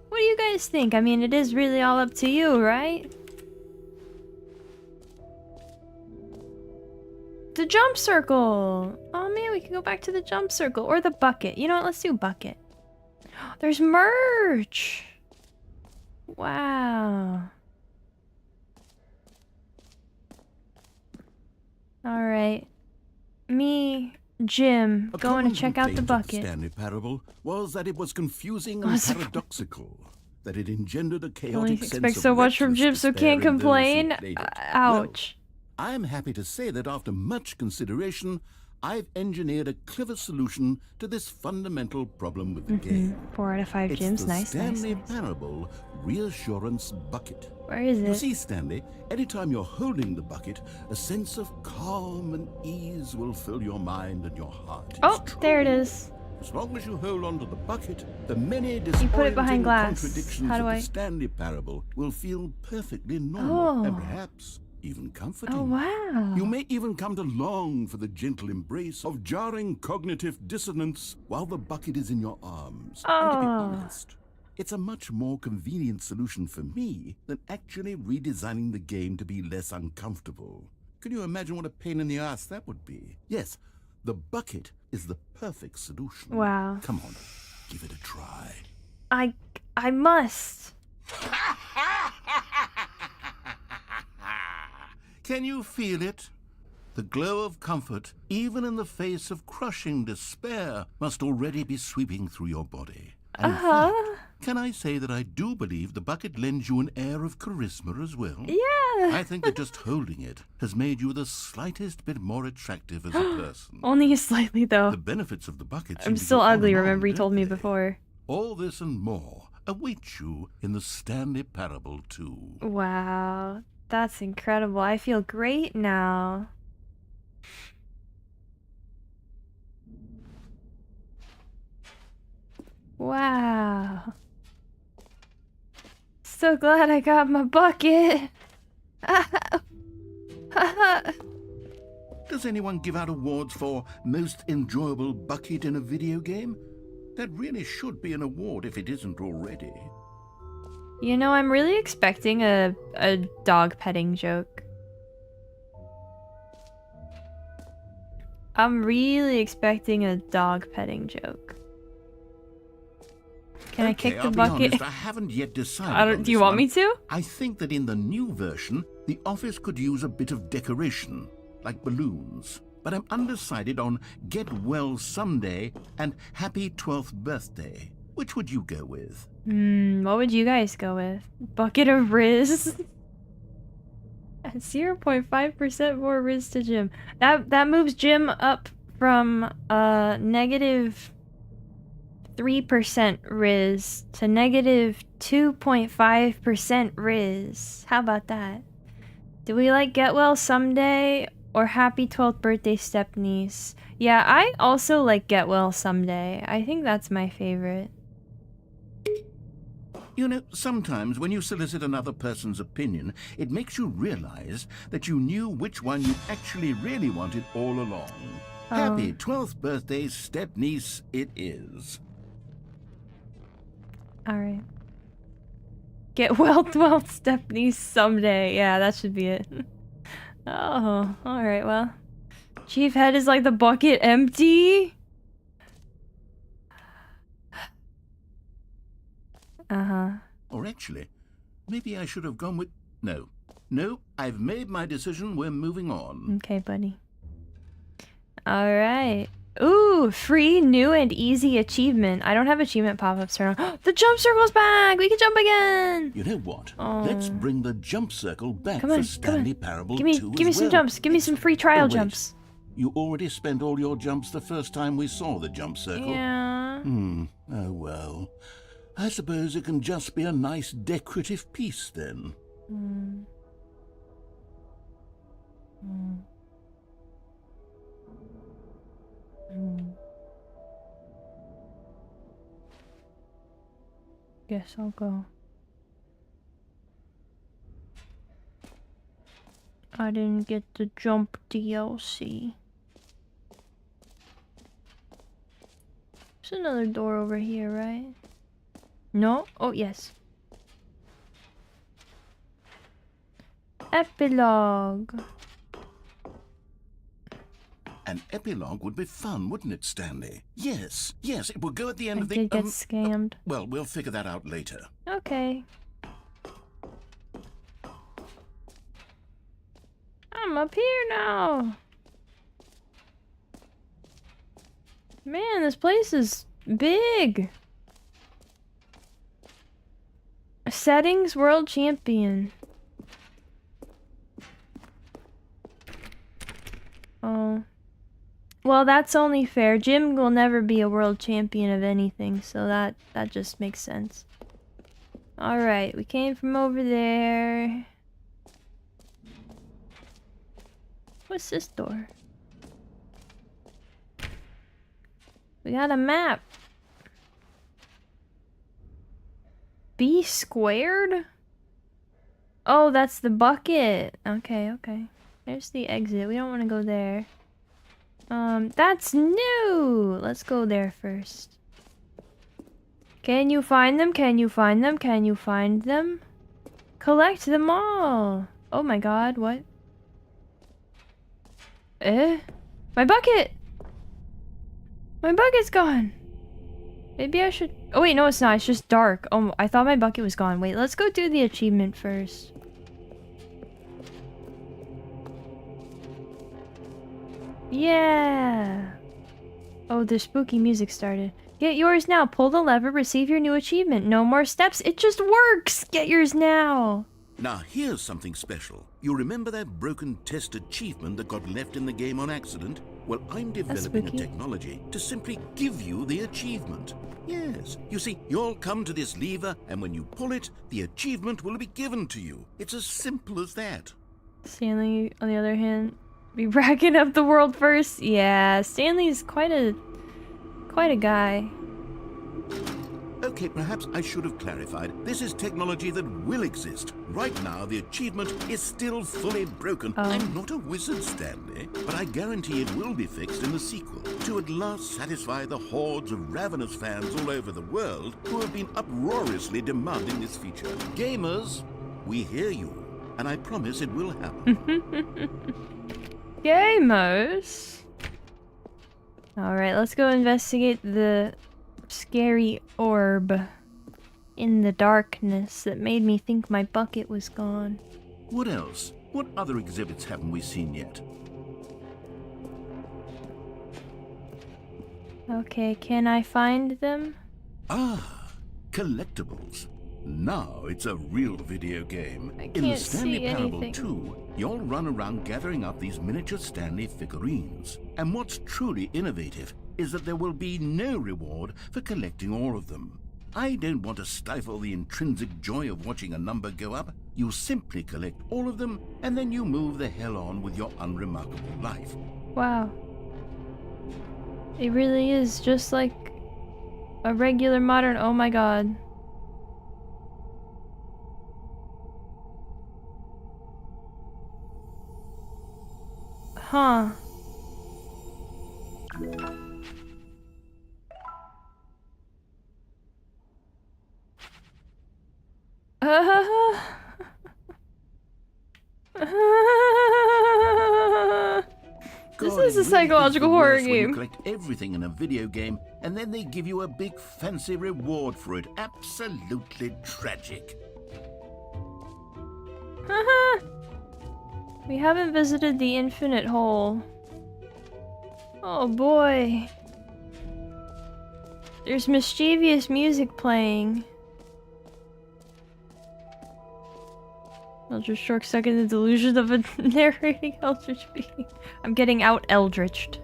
What do you guys think? I mean, it is really all up to you, right? The jump circle! Oh man, we can go back to the jump circle. Or the bucket. You know what? Let's do bucket. There's merch! Wow. Alright. Me, Jim, going to check out the bucket. The Stanley Parable was that it was confusing and paradoxical. That it engendered a chaotic sense of expect so much from Jim, so can't complain. Ouch. Well, I am happy to say that after much consideration, I've engineered a clever solution to this fundamental problem with the game. 4 out of 5 Jims. Nice, Stanley Parable Reassurance Bucket. Where is it? You see, Stanley, anytime you're holding the bucket, a sense of calm and ease will fill your mind and your heart. Oh, there it is. As long as you hold onto the bucket, the many contradictions of the Stanley Parable will feel perfectly normal and perhaps even comforting. Oh, wow. You may even come to long for the gentle embrace of jarring cognitive dissonance while the bucket is in your arms. And to be honest, it's a much more convenient solution for me than actually redesigning the game to be less uncomfortable. Can you imagine what a pain in the ass that would be? Yes, the bucket is the perfect solution. Wow. Come on, give it a try. I must. Can you feel it? The glow of comfort, even in the face of crushing despair, must already be sweeping through your body. And in fact, can I say that I do believe the bucket lends you an air of charisma as well? Yeah. I think that just holding it has made you the slightest bit more attractive as a person. Only slightly, though. The benefits of the bucket I'm still ugly, remember you told me before. All this and more await you in the Stanley Parable 2. Wow. That's incredible. I feel great now. Wow. So glad I got my bucket. Does anyone give out awards for most enjoyable bucket in a video game? That really should be an award if it isn't already. You know, I'm really expecting a dog petting joke. I'm really expecting a dog petting joke. Can I kick the I'll bucket? Be honest, I haven't yet decided. Do you want me to? I think that in the new version, the office could use a bit of decoration, like balloons. But I'm undecided on Get Well Someday and Happy 12th Birthday. Which would you go with? What would you guys go with? Bucket of Riz? At 0.5% more Riz to Jim. That moves Jim up from negative 3% Riz to negative 2.5% Riz. How about that? Do we like Get Well Someday or Happy 12th Birthday Stepniece? Yeah, I also like Get Well Someday. I think that's my favorite. You know, sometimes when you solicit another person's opinion, it makes you realize that you knew which one you actually really wanted all along. Happy 12th birthday, stepniece, it is. Alright. Get well 12th stepniece someday. Yeah, that should be it. Oh, alright, well. Chief Head is like the bucket empty? Or actually, maybe I should have gone with... No, I've made my decision. We're moving on. Okay, buddy. Alright. Ooh, free, new, and easy achievement. I don't have achievement pop-ups turned on. The jump circle's back! We can jump again! You know what? Let's bring the jump circle back Come on, for Stanley Parable 2 Give me some jumps. Give me some free trial jumps. You already spent all your jumps the first time we saw the jump circle. Yeah. Oh well. I suppose it can just be a nice decorative piece then. Guess I'll go. I didn't get the jump DLC. There's another door over here, right? No? Oh, yes. Epilogue. An epilogue would be fun, wouldn't it, Stanley? Yes, it will go at the end I of the... did get scammed. Well, we'll figure that out later. Okay. I'm up here now. Man, this place is big. Settings World Champion. Oh. Well, that's only fair. Jim will never be a world champion of anything, so that just makes sense. Alright, we came from over there. What's this door? We got a map. B squared? Oh, that's the bucket. Okay, okay. There's the exit. We don't want to go there. That's new! Let's go there first. Can you find them? Can you find them? Can you find them? Collect them all! Oh my god, what? My bucket! My bucket's gone! Maybe I should... Oh wait, no it's not. It's just dark. Oh, I thought my bucket was gone. Wait, let's go do the achievement first. Yeah! Oh, the spooky music started. Get yours now. Pull the lever, receive your new achievement. No more steps. It just works! Get yours now! Now, here's something special. You remember that broken test achievement that got left in the game on accident? Well, I'm developing a technology to simply give you the achievement. Yes. You see, you'll come to this lever, and when you pull it, the achievement will be given to you. It's as simple as that. Stanley, on the other hand, be racking up the world first. Yeah, Stanley's quite a guy. Okay, perhaps I should have clarified. This is technology that will exist. Right now, the achievement is still fully broken. I'm not a wizard, Stanley, but I guarantee it will be fixed in the sequel to at last satisfy the hordes of ravenous fans all over the world who have been uproariously demanding this feature. Gamers, we hear you, and I promise it will happen. Gamers! Alright, let's go investigate the scary orb in the darkness that made me think my bucket was gone. What else? What other exhibits haven't we seen yet? Okay, can I find them? Ah, collectibles. Now it's a real video game. I In can't the Stanley see Parable anything. 2, you'll run around gathering up these miniature Stanley figurines. And what's truly innovative is that there will be no reward for collecting all of them. I don't want to stifle the intrinsic joy of watching a number go up. You simply collect all of them, and then you move the hell on with your unremarkable life. Wow. It really is just like a regular modern... Oh my god. Huh. This is a psychological horror When you game. collect everything in a video game, and then they give you a big fancy reward for it. Absolutely tragic. We haven't visited the infinite hole. Oh boy. There's mischievous music playing. Eldritch Shark stuck in the delusion of a narrating eldritch being. I'm getting out eldritched.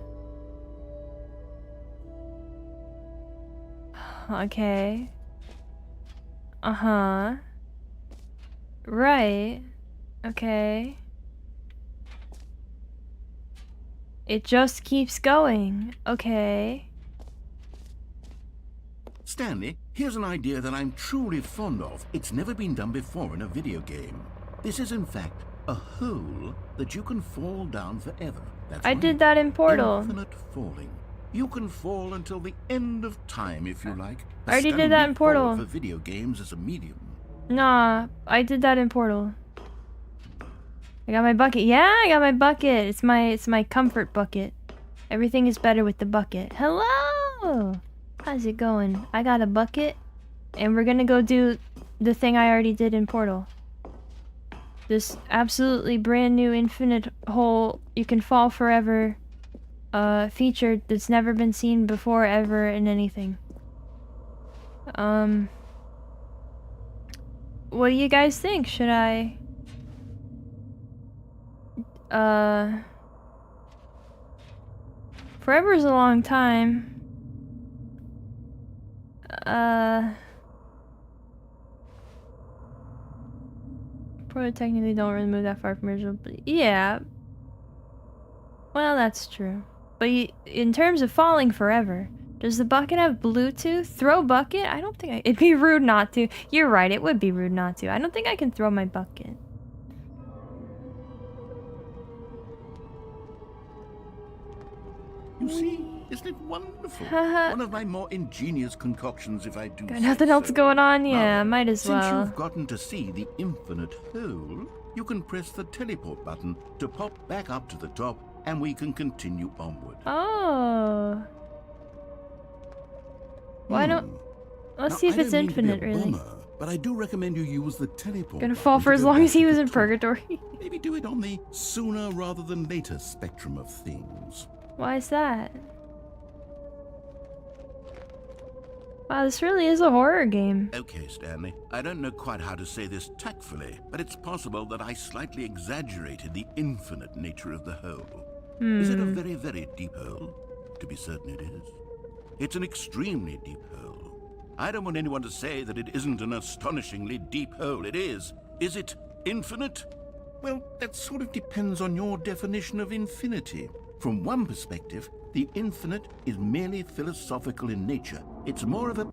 Okay. Uh-huh. Right. Okay. It just keeps going. Okay. Stanley, here's an idea that I'm truly fond of. It's never been done before in a video game. This is, in fact, a hole that you can fall down forever. That's I right. did that in Portal. Infinite falling. You can fall until the end of time, if you like. I already did that in Portal. For video games as a medium. Nah, I did that in Portal. I got my bucket. Yeah, I got my bucket. It's my comfort bucket. Everything is better with the bucket. Hello! How's it going? I got a bucket, and we're gonna go do the thing I already did in Portal. This absolutely brand new infinite hole, you can fall forever, feature that's never been seen before ever in anything. What do you guys think? Should I... Forever is a long time. Probably technically don't really move that far from original, but yeah. Well, that's true. But in terms of falling forever, does the bucket have Bluetooth? Throw bucket? I don't think it'd be rude not to. You're right, it would be rude not to. I don't think I can throw my bucket. You see? Isn't it wonderful? One of my more ingenious concoctions, if I do Got say nothing else so. going on? Now, Yeah, might as since well. you've gotten to see the infinite hole, you can press the teleport button to pop back up to the top, and we can continue onward. Oh. Why don't... Let's see if it's infinite, really. Bummer, but I do recommend you use the teleport Gonna button fall for to as go long back as he to was the in top. purgatory. Maybe do it on the sooner rather than later spectrum of things. Why is that? Wow, this really is a horror game. Okay, Stanley, I don't know quite how to say this tactfully, but it's possible that I slightly exaggerated the infinite nature of the hole. Is it a very, very deep hole? To be certain it is. It's an extremely deep hole. I don't want anyone to say that it isn't an astonishingly deep hole. It is. Is it infinite? Well, that sort of depends on your definition of infinity. From one perspective, the infinite is merely philosophical in nature. It's more of a...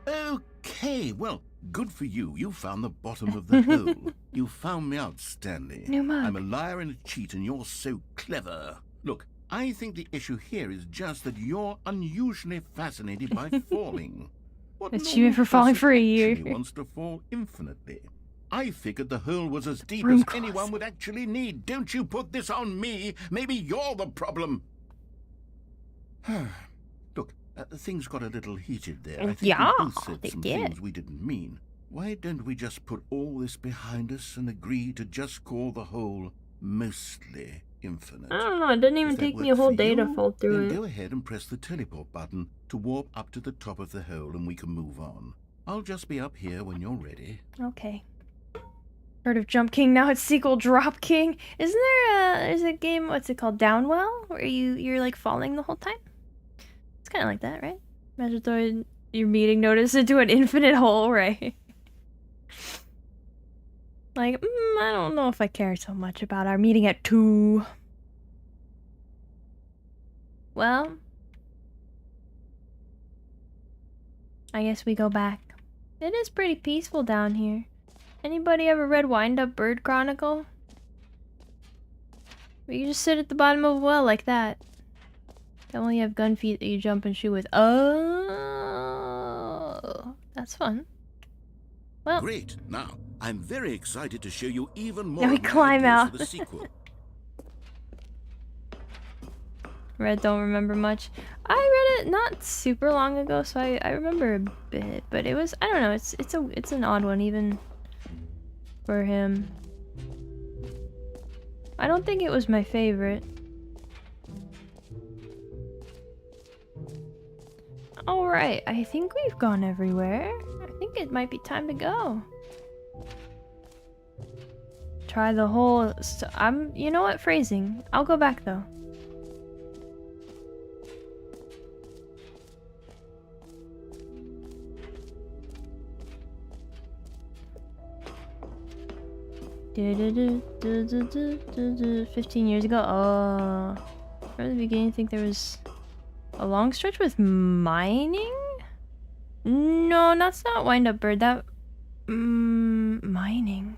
Okay, well, good for you. You found the bottom of the hole. You found me out, Stanley. New mug. I'm a liar and a cheat, and you're so clever. Look, I think the issue here is just that you're unusually fascinated by falling. What It's you for normal falling person for a year. actually wants to fall infinitely? I figured the hole was as deep Room as closet. anyone would actually need. Don't you put this on me. Maybe you're the problem. Look, things got a little heated there. I think Yeah, we both said they some did. things we didn't mean. Why don't we just put all this behind us and agree to just call the hole mostly infinite? I don't know, it didn't even If that take me a works whole for day to you, fall through then it. go ahead and press the teleport button to warp up to the top of the hole and we can move on. I'll just be up here when you're ready. Okay. Heard of Jump King, now it's sequel Drop King. Isn't there's a game, what's it called, Downwell? Where you're like falling the whole time? It's kinda like that, right? Imagine throwing your meeting notice into an infinite hole, right? Like, I don't know if I care so much about our meeting at 2. Well, I guess we go back. It is pretty peaceful down here. Anybody ever read Wind Up Bird Chronicle? Where you just sit at the bottom of a well like that. They only have gun feet that you jump and shoot with. Oh, that's fun. Well, Great. Now, I'm very excited to show you even more Now we of my climb ideas out. for the sequel. Red don't remember much. I read it not super long ago, so I remember a bit, but it was, I don't know, it's an odd one even for him. I don't think it was my favorite. Alright, I think we've gone everywhere. I think it might be time to go. Try the whole... you know what? Phrasing. I'll go back though. Do, 15 years ago. Oh. From the beginning, I think there was a long stretch with mining? No, that's not Wind Up Bird. That... mining.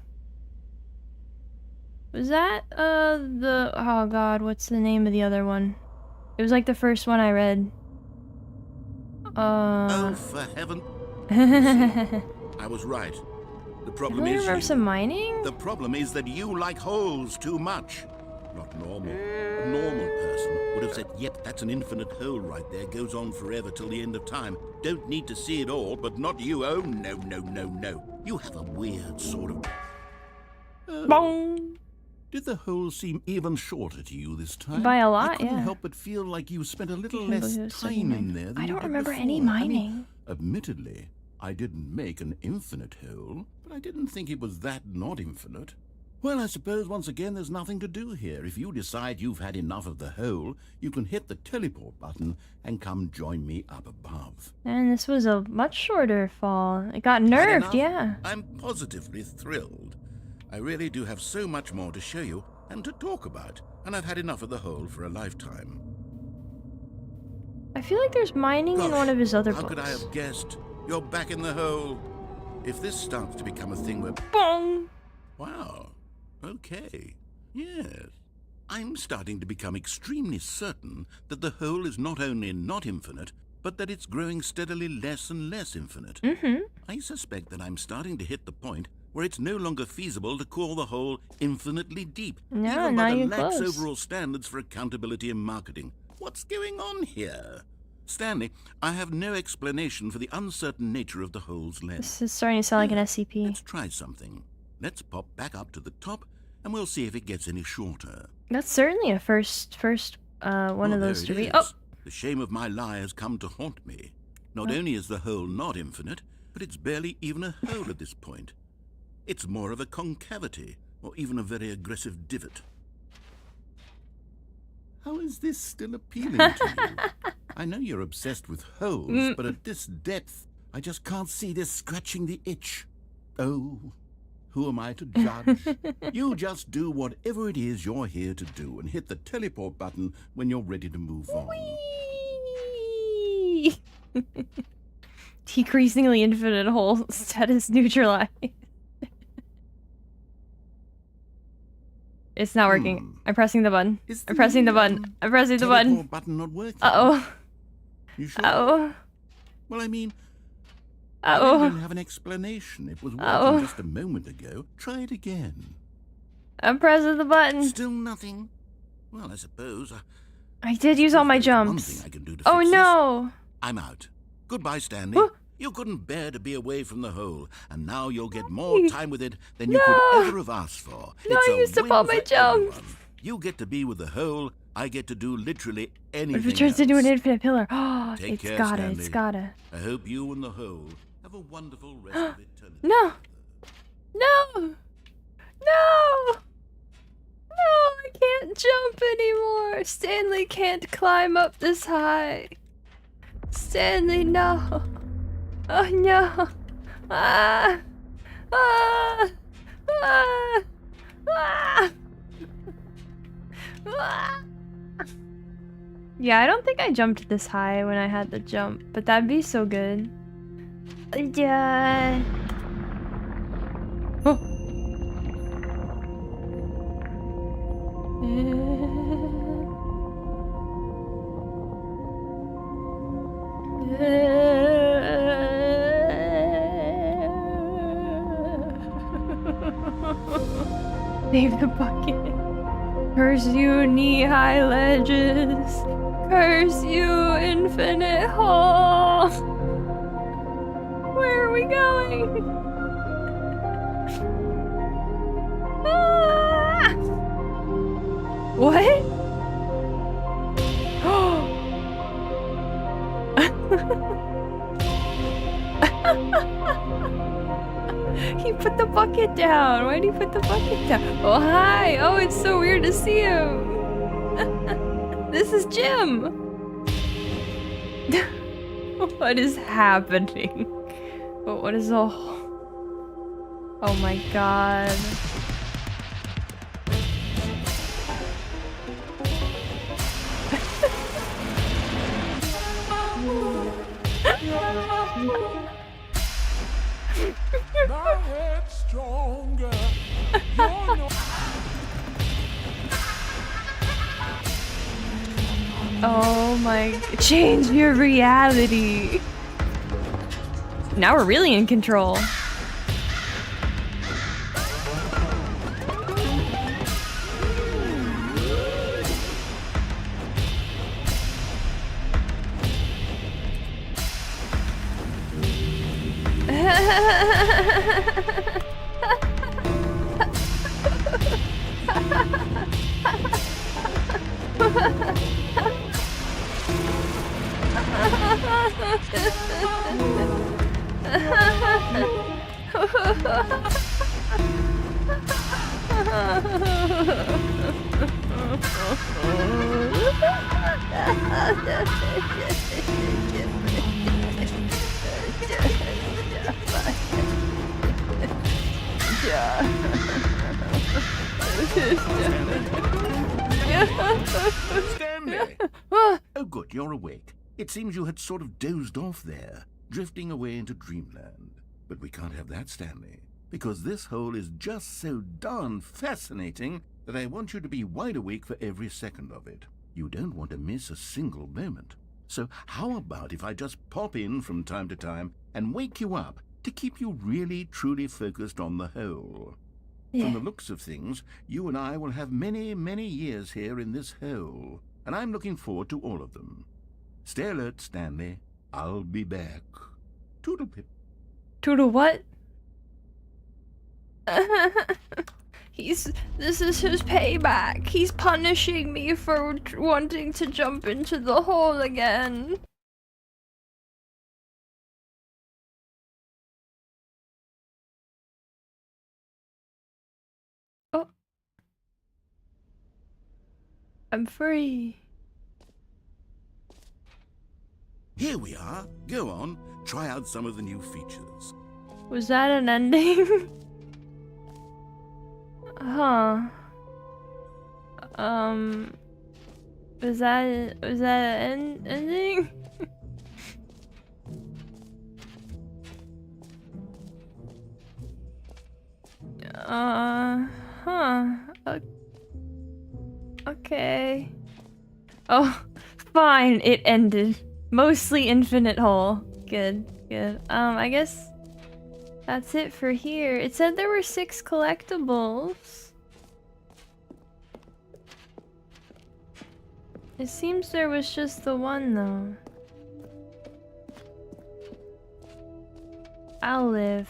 Was that, the... Oh god, what's the name of the other one? It was like the first one I read. Oh, for heaven. I was right. The problem I is remember you. some mining? The problem is that you like holes too much. Not normal. A normal person would have said, yep, that's an infinite hole right there. Goes on forever till the end of time. Don't need to see it all, but not you. Oh, no, no, no, no. You have a weird sort of... Bong! Did the hole seem even shorter to you this time? By a lot, I couldn't yeah. help but feel like you spent a little Can't less believe it was so time in many. there than I you don't did remember any before. I mean, mining. admittedly, I didn't make an infinite hole, but I didn't think it was that not infinite. Well, I suppose once again there's nothing to do here. If you decide you've had enough of the hole, you can hit the teleport button and come join me up above. And this was a much shorter fall. It got Had nerfed, enough? yeah. I'm positively thrilled. I really do have so much more to show you and to talk about, and I've had enough of the hole for a lifetime. I feel like there's mining in Gosh, one of his other how books. could I have guessed? You're back in the hole. If this starts to become a thing where... Bong! Wow. Okay. Yes. I'm starting to become extremely certain that the hole is not only not infinite, but that it's growing steadily less and less infinite. I suspect that I'm starting to hit the point where it's no longer feasible to call the hole infinitely deep, Yeah, even now by the you're lax close. overall standards for accountability in marketing. What's going on here? Stanley, I have no explanation for the uncertain nature of the hole's length. This is starting to sound like an SCP. Let's try something. Let's pop back up to the top, and we'll see if it gets any shorter. That's certainly a first one of those to there it read. Oh, is. The shame of my lie has come to haunt me. Not only is the hole not infinite, but it's barely even a hole at this point. It's more of a concavity, or even a very aggressive divot. How is this still appealing to you? I know you're obsessed with holes, but at this depth, I just can't see this scratching the itch. Oh, who am I to judge? You just do whatever it is you're here to do and hit the teleport button when you're ready to move on. Whee! Decreasingly infinite hole status neutralized. It's not working. I'm pressing the button. I'm pressing the button. I'm pressing the button. Teleport button not working? Uh-oh. You sure? Uh-oh. Well, I mean, I don't Uh-oh. even have an explanation. It was working Uh-oh. just a moment ago. Try it again. I'm pressing the button. Still nothing? Well, I suppose. I did use all my There's one jumps. thing I can do to Oh fix this. no! I'm out. Goodbye, Stanley. Whoa. You couldn't bear to be away from the hole, and now you'll get more time with it than you No. could ever have asked for. No, It's I a used up win all my for jumps. everyone. You get to be with the hole. I get to do literally anything If it turns into an else. infinite pillar. Oh, Take it's care, gotta, Stanley. it's gotta. I hope you and the hole have a wonderful rest of eternity. No! No! No! No, I can't jump anymore! Stanley can't climb up this high! Stanley, no! Oh no! Ah! Ah! Ah! Ah! Ah! Yeah, I don't think I jumped this high when I had the jump, but that'd be so good. Yeah. Oh. Save the bucket. Curse you, knee-high ledges. Curse you, infinite hole. Where are we going? Ah! What? He put the bucket down. Why did he put the bucket down? Oh, hi. Oh, it's so weird to see him. This is Jim. What is happening? What is all... Oh my god. My head's stronger. You're no- Oh my... Change your reality. Now we're really in control. Stanley! Oh, good, you're awake. It seems you had sort of dozed off there, drifting away into dreamland. But we can't have that, Stanley, because this hole is just so darn fascinating but I want you to be wide awake for every second of it. You don't want to miss a single moment. So how about if I just pop in from time to time and wake you up to keep you really, truly focused on the whole? Yeah. From the looks of things, you and I will have many, many years here in this hole, and I'm looking forward to all of them. Stay alert, Stanley. I'll be back. Toodle-pip. Toodle what? This is his payback. He's punishing me for wanting to jump into the hole again. Oh. I'm free. Here we are. Go on. Try out some of the new features. Was that an ending? Huh. Was that an ending? Huh. Okay. Oh, fine, it ended. Mostly infinite hole. Good, good. I guess that's it for here. It said there were 6 collectibles. It seems there was just the one, though. I'll live.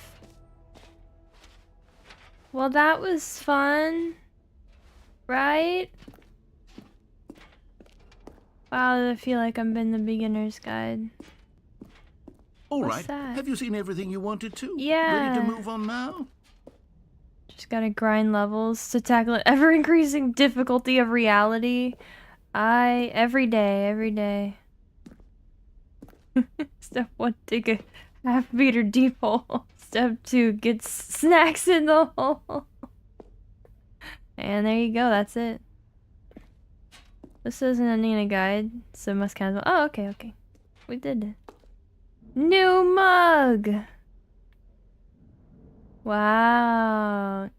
Well, that was fun. Right? Wow, I feel like I'm in the beginner's guide. All What's right. that? Have you seen everything you wanted to? Yeah. Ready to move on now? Just gotta grind levels to tackle an ever-increasing difficulty of reality. Every day. Step 1, dig a half-meter deep hole. Step 2, get snacks in the hole. And there you go, that's it. This isn't a Nina guide, so it must count as well. Oh, okay. We did it. New mug! Wow.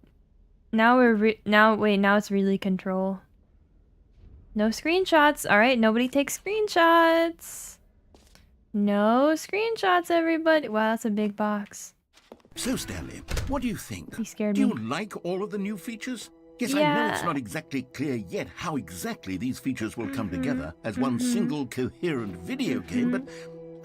Now now it's really control. No screenshots. Alright, nobody takes screenshots. No screenshots, everybody. Wow, that's a big box. So, Stanley, what do you think? He scared Do me. you like all of the new features? Yes, I know Yeah. it's not exactly clear yet how exactly these features will come together as one single coherent video game, but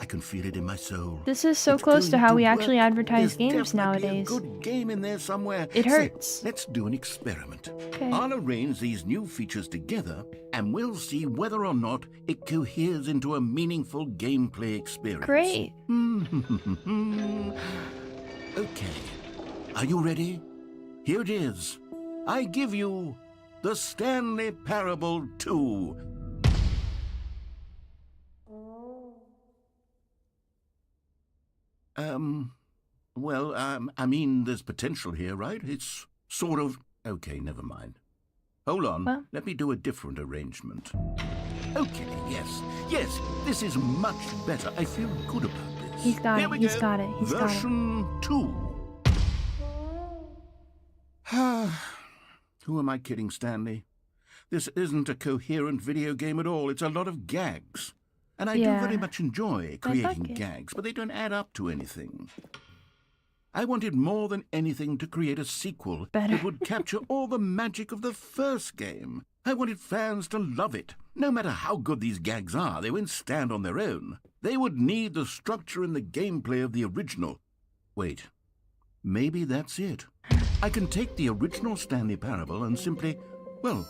I can feel it in my soul. This is so It's close to going how we work. actually advertise There's games definitely nowadays. A good game in there somewhere. It Say, hurts. let's do an experiment. Okay. I'll arrange these new features together, and we'll see whether or not it coheres into a meaningful gameplay experience. Great. Okay. Are you ready? Here it is. I give you the Stanley Parable 2. Well, I mean, there's potential here, right? It's sort of... Okay, never mind. Hold on. Well. Let me do a different arrangement. Okay, yes, this is much better. I feel good about this. He's got Here it, we he's go. got it, he's got it. Version 2. Who am I kidding, Stanley? This isn't a coherent video game at all. It's a lot of gags. And I do very much enjoy creating it. gags, but they don't add up to anything. I wanted more than anything to create a sequel that would capture all the magic of the first game. I wanted fans to love it. No matter how good these gags are, they won't stand on their own. They would need the structure and the gameplay of the original. Wait, maybe that's it. I can take the original Stanley Parable and simply, well,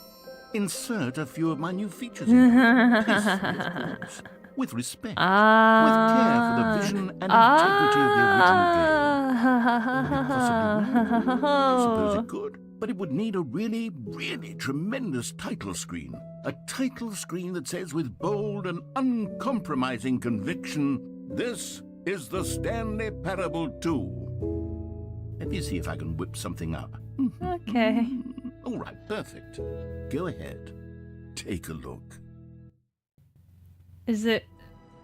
insert a few of my new features in it. Tastefully, of course. With respect. With care for the vision and integrity of the original game. Would it possibly work? I suppose it could. But it would need a really, really tremendous title screen. A title screen that says with bold and uncompromising conviction, "This is the Stanley Parable 2." Let me see if I can whip something up. Okay. All right, perfect. Go ahead. Take a look. Is it?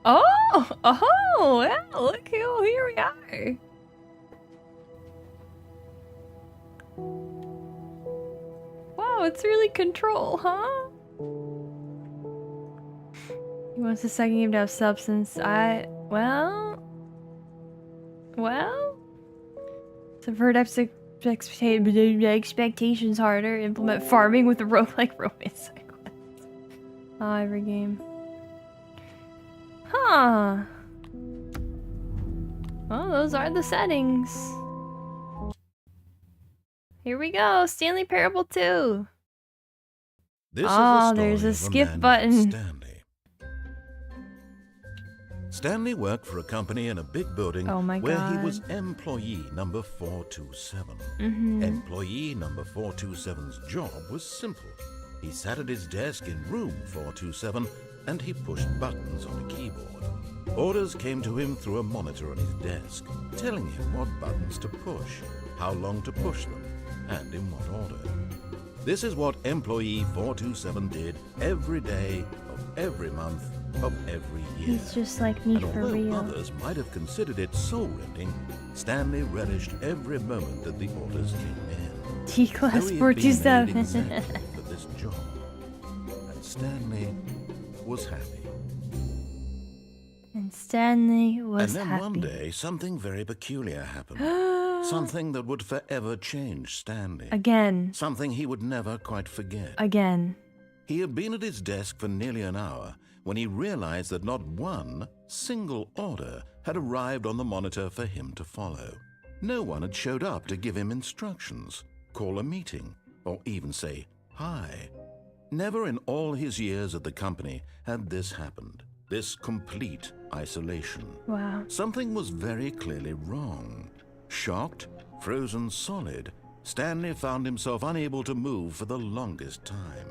Oh, yeah, look here we are. Wow, Oh, it's really control, huh? He wants the second game to have substance. Well. Subvert expectations harder. Implement farming with a roguelike romance cycle. Oh, every game. Huh. Well, those are the settings. Here we go. Stanley Parable 2. This is the story there's a of skip man named button. Stanley. Stanley worked for a company in a big building where he was employee number 427. Employee number 427's job was simple. He sat at his desk in room 427 and he pushed buttons on a keyboard. Orders came to him through a monitor on his desk, telling him what buttons to push, how long to push them, and in what order. This is what employee 427 did every day of every month of every year. He's just like me and for although real. others might have considered it soul-rending, Stanley relished every moment that the orders came in. T-Class Though he had been made 427. exactly for this job, and Stanley was happy. And Stanley was And then happy. one day, something very peculiar happened. Something that would forever change Stanley. Again. Something he would never quite forget. Again. He had been at his desk for nearly an hour when he realized that not one single order had arrived on the monitor for him to follow. No one had showed up to give him instructions, call a meeting, or even say hi. Never in all his years at the company had this happened. This complete isolation. Wow. Something was very clearly wrong. Shocked, frozen solid, Stanley found himself unable to move for the longest time.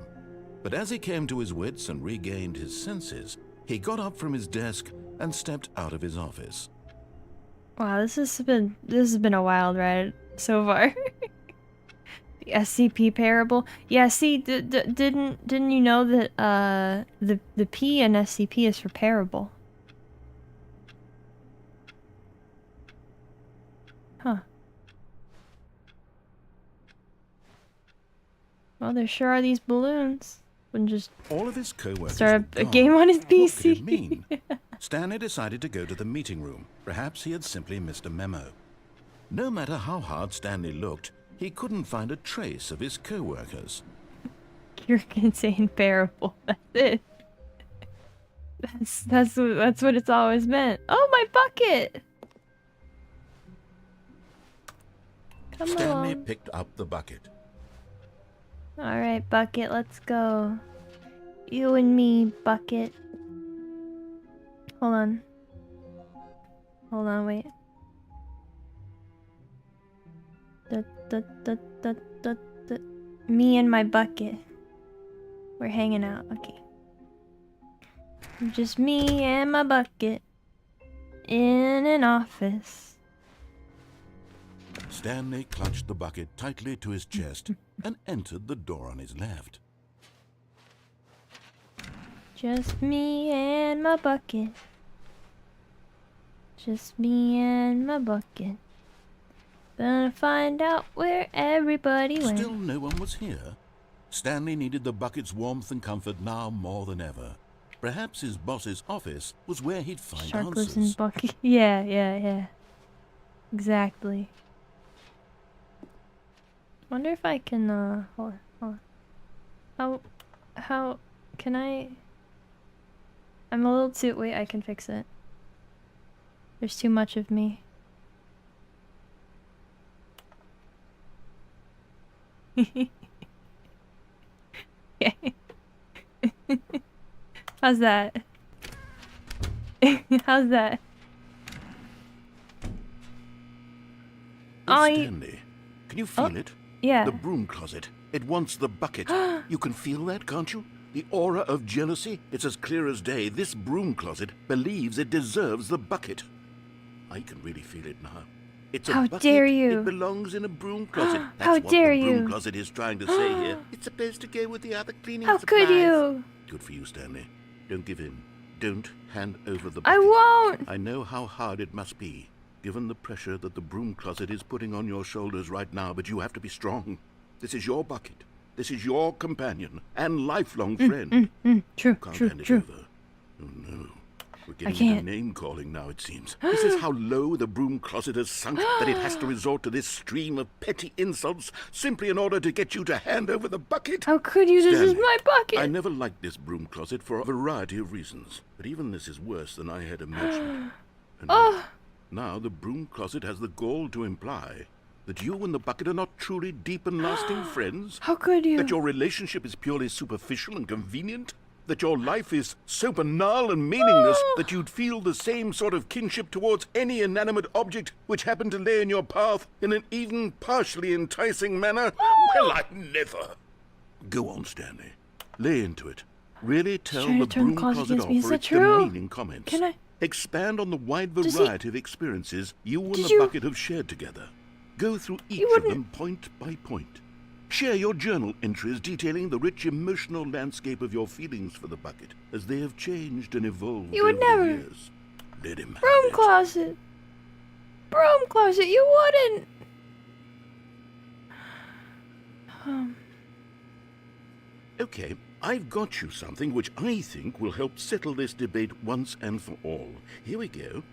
But as he came to his wits and regained his senses, he got up from his desk and stepped out of his office. Wow, this has been a wild ride so far. The SCP Parable. Yeah, see, didn't you know that the P in SCP is for parable? Huh. Well, there sure are these balloons. Wouldn't just All of his co-workers start were a gone. game on his What could it PC. mean? Stanley decided to go to the meeting room. Perhaps he had simply missed a memo. No matter how hard Stanley looked, he couldn't find a trace of his co-workers. You're insane parable. That's it. That's what it's always meant. Oh, my bucket! Come Stanley along. picked up the bucket. Alright, bucket, let's go. You and me, bucket. Hold on. Hold on, wait. Me and my bucket. We're hanging out, okay. Just me and my bucket. In an office. Stanley clutched the bucket tightly to his chest and entered the door on his left. Just me and my bucket. Just me and my bucket. Gonna find out where everybody went. Still no one was here. Stanley needed the bucket's warmth and comfort now more than ever. Perhaps his boss's office was where he'd find Shark lives in answers. bucket. Yeah. Exactly. Wonder if I can, hold on. How can I? I'm a little too, wait, I can fix it. There's too much of me. How's that? How's that? Stanley, can you feel it? Yeah. The broom closet. It wants the bucket. You can feel that, can't you? The aura of jealousy. It's as clear as day. This broom closet believes it deserves the bucket. I can really feel it now. It's a How bucket. dare you. It belongs in a broom closet. That's How what dare the broom you. closet is trying to say here. It's supposed to go with the other cleaning How supplies. could you? Good for you, Stanley. Don't give in. Don't hand over the bucket. I won't. I know how hard it must be, given the pressure that the broom closet is putting on your shoulders right now, but you have to be strong. This is your bucket. This is your companion and lifelong friend. True, Can't true, hand it true. over. Oh no. We're getting can't. into name-calling now, it seems. Is this how low the broom closet has sunk that it has to resort to this stream of petty insults simply in order to get you to hand over the bucket? How could you? This is Stanley, my bucket. I never liked this broom closet for a variety of reasons, but even this is worse than I had imagined. And now the broom closet has the gall to imply that you and the bucket are not truly deep and lasting friends? How could you? That your relationship is purely superficial and convenient? That your life is so banal and meaningless that you'd feel the same sort of kinship towards any inanimate object which happened to lay in your path in an even partially enticing manner? Well, I never. Go on, Stanley. Lay into it. Really tell Trying the to turn broom closet closet against off me. Is for that its true? demeaning comments. Can I? Expand on the wide Does he- variety of experiences you and Did the you- bucket have shared together. Go through each of wouldn't- them point by point. Share your journal entries detailing the rich emotional landscape of your feelings for the bucket as they have changed and evolved You would over never. the years. Let him have Broom it. closet. Broom closet. You wouldn't. Okay, I've got you something which I think will help settle this debate once and for all. Here we go.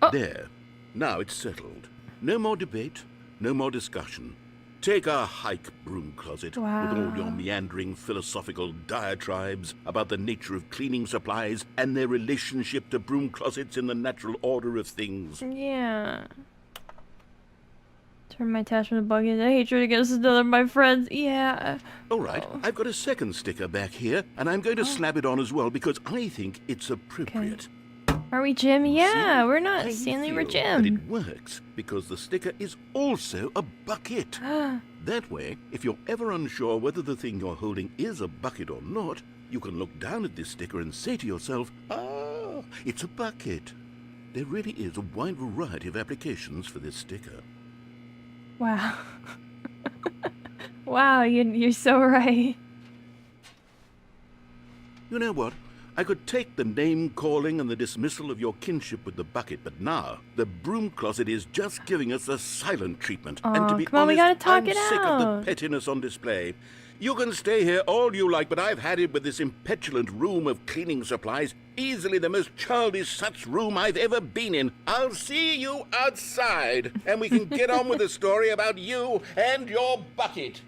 Oh. There. Now it's settled. No more debate, no more discussion. Take a hike, broom closet, with all your Wow. meandering philosophical diatribes about the nature of cleaning supplies and their relationship to broom closets in the natural order of things. Yeah. Turn my attachment to bucket. I hate trying to get us another my friends. Yeah. All right, I've got a second sticker back here, and I'm going to slap it on as well because I think it's appropriate. Are we Jim? Yeah, See? we're not I Stanley, we're feel that Jim. it works because the sticker is also a bucket. That way, if you're ever unsure whether the thing you're holding is a bucket or not, you can look down at this sticker and say to yourself, ah, it's a bucket. There really is a wide variety of applications for this sticker. Wow. Wow, you're so right. You know what? I could take the name-calling and the dismissal of your kinship with the bucket, but now the broom closet is just giving us the silent treatment. And to Aw, be come on, we honest, gotta talk I'm it sick of out. the pettiness on display. You can stay here all you like, but I've had it with this impetulant room of cleaning supplies. Easily the most childish such room I've ever been in. I'll see you outside, and we can get on with the story about you and your bucket.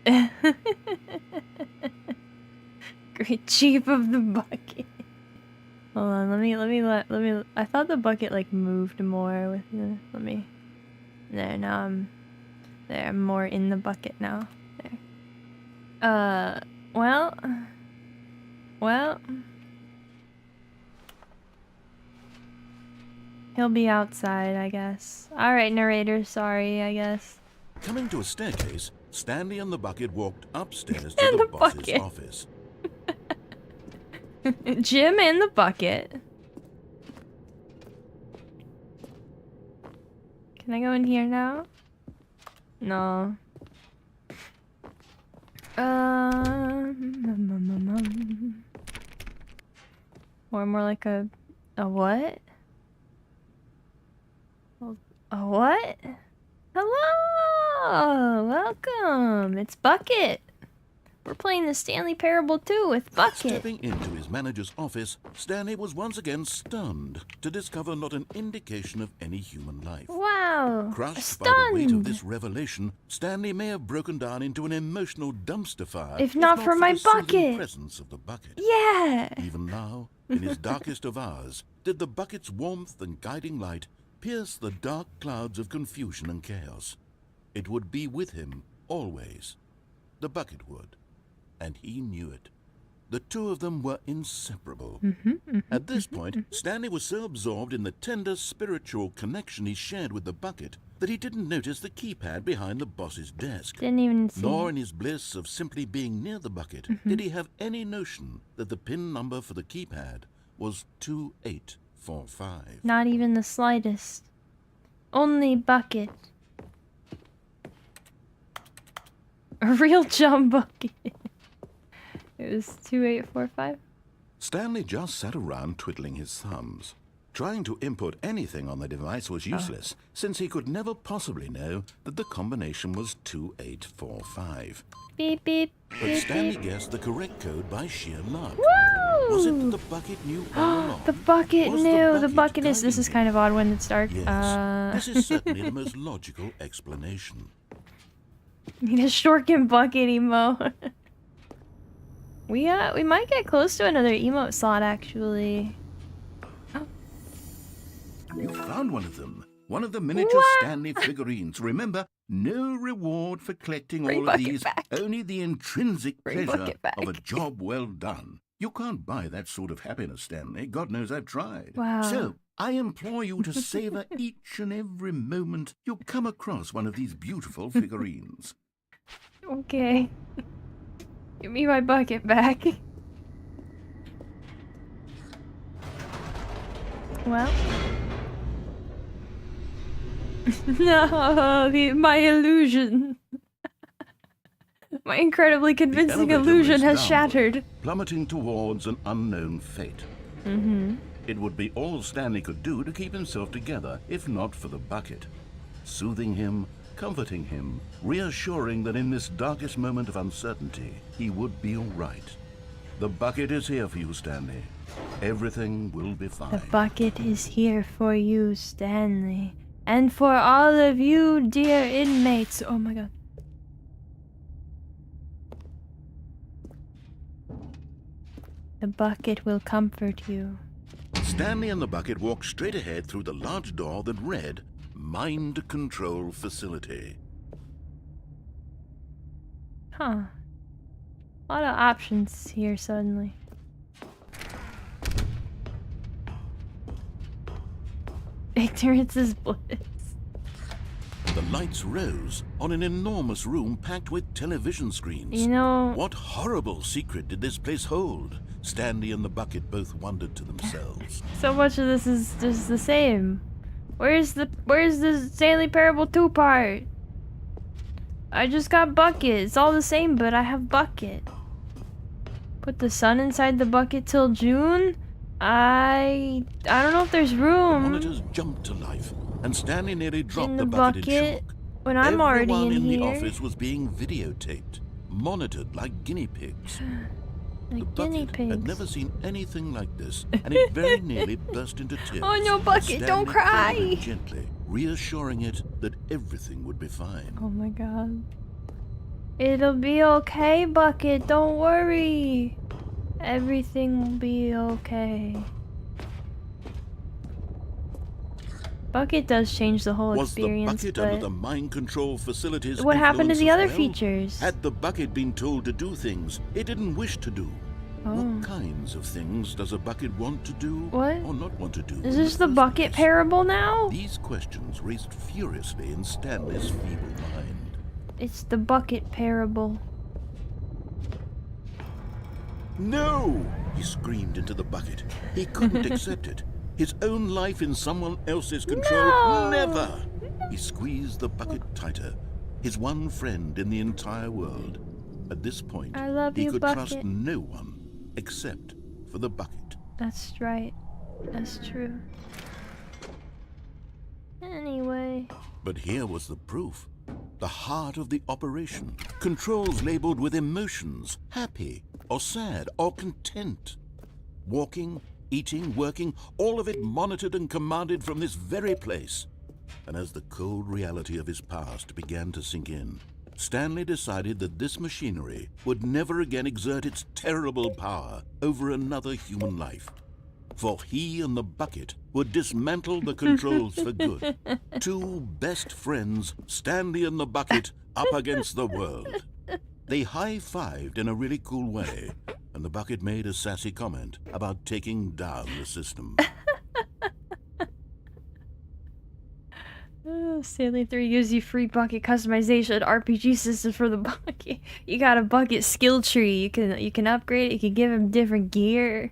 Great chief of the bucket. Hold on, let me. I thought the bucket like moved more with the. Let me. There, now I'm more in the bucket now. There. Well. He'll be outside, I guess. Alright, narrator, sorry, I guess. Coming to a staircase, Stanley and the bucket walked upstairs to And the the boss's bucket. office. Jim and the bucket. Can I go in here now? No. Or more like a what? A what? Hello! Welcome! It's Bucket! We're playing the Stanley Parable 2 with Bucket. Stepping into his manager's office, Stanley was once again stunned to discover not an indication of any human life. Wow! Crushed by the weight of Stunned! this revelation, Stanley may have broken down into an emotional dumpster fire If not for my the soothing bucket. presence of the bucket. Yeah! Even now, in his darkest of hours, did the bucket's warmth and guiding light pierce the dark clouds of confusion and chaos. It would be with him always. The bucket would. And he knew it. The two of them were inseparable. At this point, Stanley was so absorbed in the tender spiritual connection he shared with the bucket that he didn't notice the keypad behind the boss's desk. Didn't even see. Nor in his bliss of simply being near the bucket did he have any notion that the PIN number for the keypad was 2845. Not even the slightest. Only Bucket. A real John Bucket. It was 2845. Stanley just sat around twiddling his thumbs, Trying to input anything on the device was useless, since he could never possibly know that the combination was 2845. Beep, beep, But beep, Stanley beep. guessed the correct code by sheer luck. Woo! Was it that the bucket knew all along? The bucket Was knew. The bucket bucket is. This guiding is kind of odd when it's dark. Yes, this is certainly the most logical explanation. Need a shortkin bucket emo. We might get close to another emote slot actually. You found one of them. One of the miniature What? Stanley figurines. Remember, no reward for collecting Bring all of bucket these. back. Only the intrinsic Bring pleasure bucket back. of a job well done. You can't buy that sort of happiness, Stanley. God knows I've tried. Wow. So, I implore you to savor each and every moment you come across one of these beautiful figurines. Okay. Give me my bucket back. Well. No, my illusion. My incredibly convincing elevator illusion raced has downward, shattered. Plummeting towards an unknown fate. Mm-hmm. It would be all Stanley could do to keep himself together, if not for the bucket. Soothing him, comforting him, reassuring that in this darkest moment of uncertainty, he would be all right. The bucket is here for you, Stanley. Everything will be fine. The bucket is here for you, Stanley. And for all of you, dear inmates. Oh my god. The bucket will comfort you. Stanley and the bucket walked straight ahead through the large door that read, Mind Control Facility. Huh. A lot of options here suddenly. Ignorance is bliss. The lights rose on an enormous room packed with television screens. You know, What horrible secret did this place hold? Stanley and the bucket both wondered to themselves. so much of this is just the same. Where's the Stanley Parable 2-part? I just got bucket. It's all the same, but I have bucket. Put the sun inside the bucket till June? I don't know if there's room Monitors jumped to life, and Stanley nearly dropped in the the bucket in bucket shock. when I'm already Everyone in the here. office was being videotaped, monitored like guinea pigs. The Like guinea bucket pigs. had never seen anything like this, and it very nearly burst into tears. Oh no, as bucket, don't Stanley cry! called it gently, reassuring it that everything would be fine. Oh my god. It'll be okay, bucket. Don't worry. Everything will be okay. Bucket does change the whole Was the experience, bucket but under the mind control facilities? what happened to the influence other as well? features? Had the bucket been told to do things it didn't wish to do? Oh. What kinds of things does a bucket want to do What? or not want to do? Is in this the first bucket place? parable now? These questions raced furiously in Stanley's feeble mind. It's the bucket parable. No! He screamed into the bucket. He couldn't accept it. His own life in someone else's control. No! Never! He squeezed the bucket tighter. His one friend in the entire world. At this point, I love he you, could bucket. trust no one except for the bucket. That's right. That's true. Anyway. But here was the proof. The heart of the operation. Controls labeled with emotions, happy or sad or content. Walking, eating, working, all of it monitored and commanded from this very place. And as the cold reality of his past began to sink in, Stanley decided that this machinery would never again exert its terrible power over another human life. For he and the bucket would dismantle the controls for good. Two best friends, Stanley and the bucket, up against the world. They high-fived in a really cool way, and the bucket made a sassy comment about taking down the system. Stanley 3 gives you free bucket customization RPG system for the bucket. You got a bucket skill tree. You can upgrade it. You can give him different gear.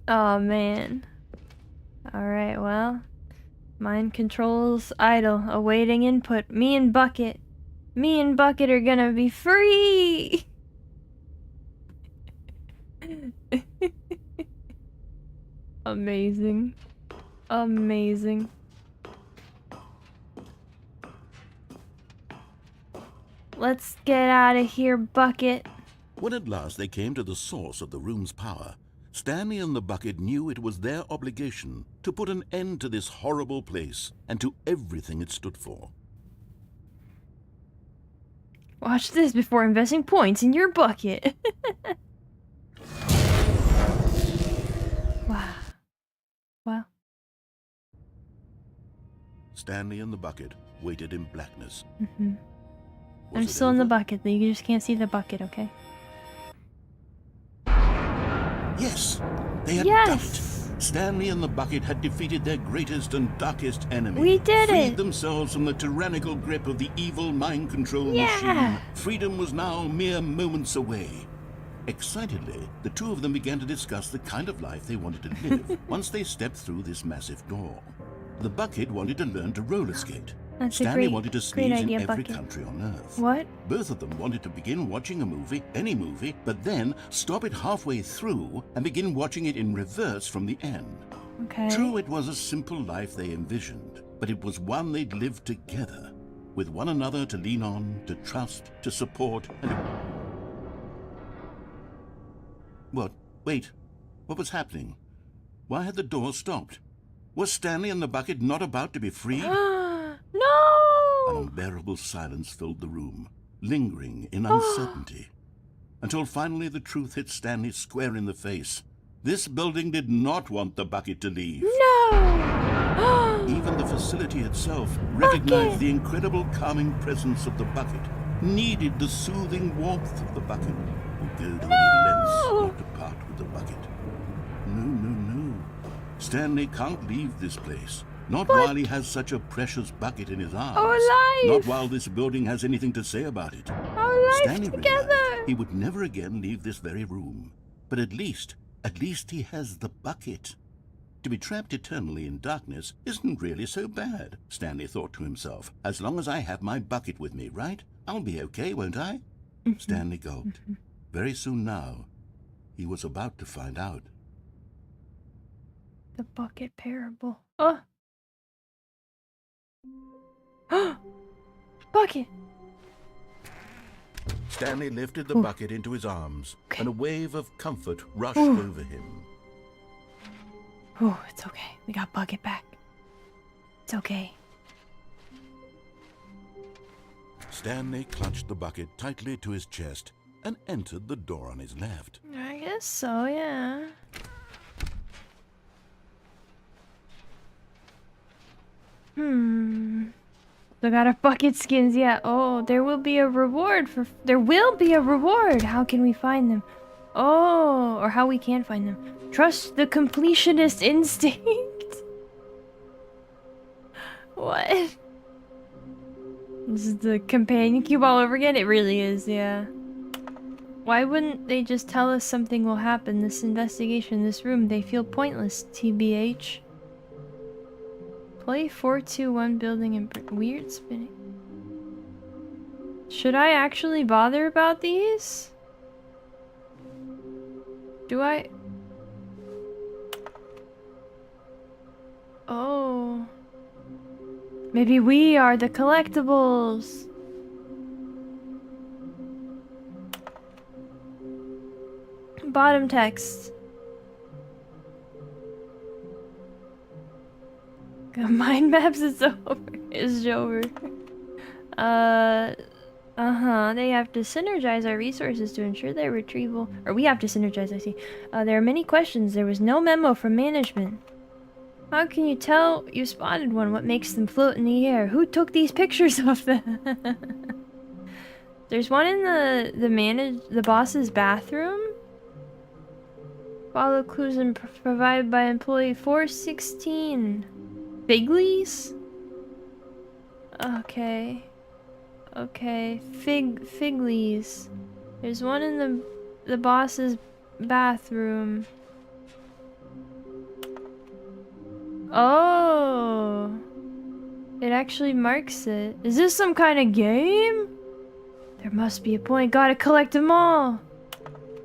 Oh man. Alright, well. Mind controls idle, awaiting input. Me and Bucket are gonna be free! Amazing. Amazing. Let's get out of here, Bucket. When at last they came to the source of the room's power, Stanley and the Bucket knew it was their obligation to put an end to this horrible place and to everything it stood for. Watch this before investing points in your bucket. Wow. Wow. Stanley and the Bucket waited in blackness. I'm still in the bucket. You just can't see the bucket, okay? Yes! They had done it! Stanley and the Bucket had defeated their greatest and darkest enemy. We did freed it! themselves from the tyrannical grip of the evil mind control machine. Freedom was now mere moments away. Excitedly, the two of them began to discuss the kind of life they wanted to live once they stepped through this massive door. The Bucket wanted to learn to roller skate. That's Stanley a wanted to great sneeze idea, in every Bucket. country on Earth. What? Both of them wanted to begin watching a movie, any movie, but then stop it halfway through and begin watching it in reverse from the end. Okay. True, it was a simple life they envisioned, but it was one they'd lived together, with one another to lean on, to trust, to support, and to... What? Wait. What was happening? Why had the door stopped? Was Stanley and the Bucket not about to be freed? No! An unbearable silence filled the room, lingering in uncertainty. Until finally the truth hit Stanley square in the face. This building did not want the Bucket to leave. No! Even the facility itself recognized the incredible calming presence of the Bucket, needed the soothing warmth of the Bucket, would go to any lengths not to part with the Bucket. No. Stanley can't leave this place. Not while he has such a precious Bucket in his arms. Our life! Not while this building has anything to say about it. Our life Stanley together! realized he would never again leave this very room. But at least he has the Bucket. To be trapped eternally in darkness isn't really so bad, Stanley thought to himself. As long as I have my Bucket with me, right? I'll be okay, won't I? Stanley gulped. Very soon now, he was about to find out. The Bucket Parable. Oh! Bucket! Stanley lifted the Bucket into his arms, and a wave of comfort rushed over him. Oh, it's okay. We got Bucket back. It's okay. Stanley clutched the Bucket tightly to his chest and entered the door on his left. I guess so, yeah. Still got our bucket skins yet. Oh, there will be a reward for... There will be a reward! How can we find them? Oh, or how we can find them. Trust the completionist instinct. What? This is the companion cube all over again? It really is, yeah. Why wouldn't they just tell us something will happen? This investigation, this room, they feel pointless, TBH. Play 421 building and weird spinning. Should I actually bother about these? Do I? Oh. Maybe we are the collectibles. Bottom text. Mind maps is over. Is over. They have to synergize our resources to ensure their retrieval. Or we have to synergize, I see. There are many questions. There was no memo from management. How can you tell you spotted one? What makes them float in the air? Who took these pictures of them? There's one in the boss's bathroom. Follow clues and provided by employee 416. Bigley's? Okay. Figley's. There's one in the boss's bathroom. Oh. It actually marks it. Is this some kind of game? There must be a point. Gotta collect them all.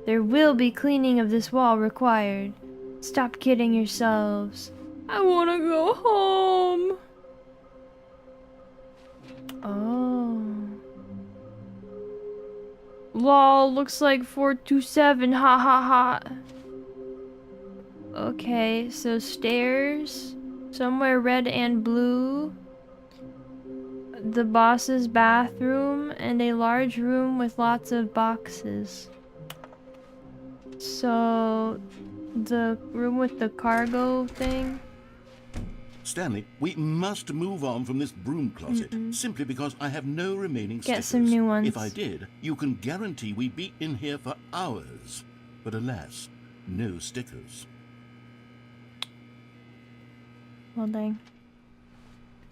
There will be cleaning of this wall required. Stop kidding yourselves. I wanna go home. Oh. Lol, looks like 427, ha ha ha. Okay, so stairs, somewhere red and blue, the boss's bathroom, and a large room with lots of boxes. So, the room with the cargo thing? Stanley, we must move on from this broom closet, simply because I have no remaining stickers. Get some new ones. If I did, you can guarantee we'd be in here for hours. But alas, no stickers. Well, dang.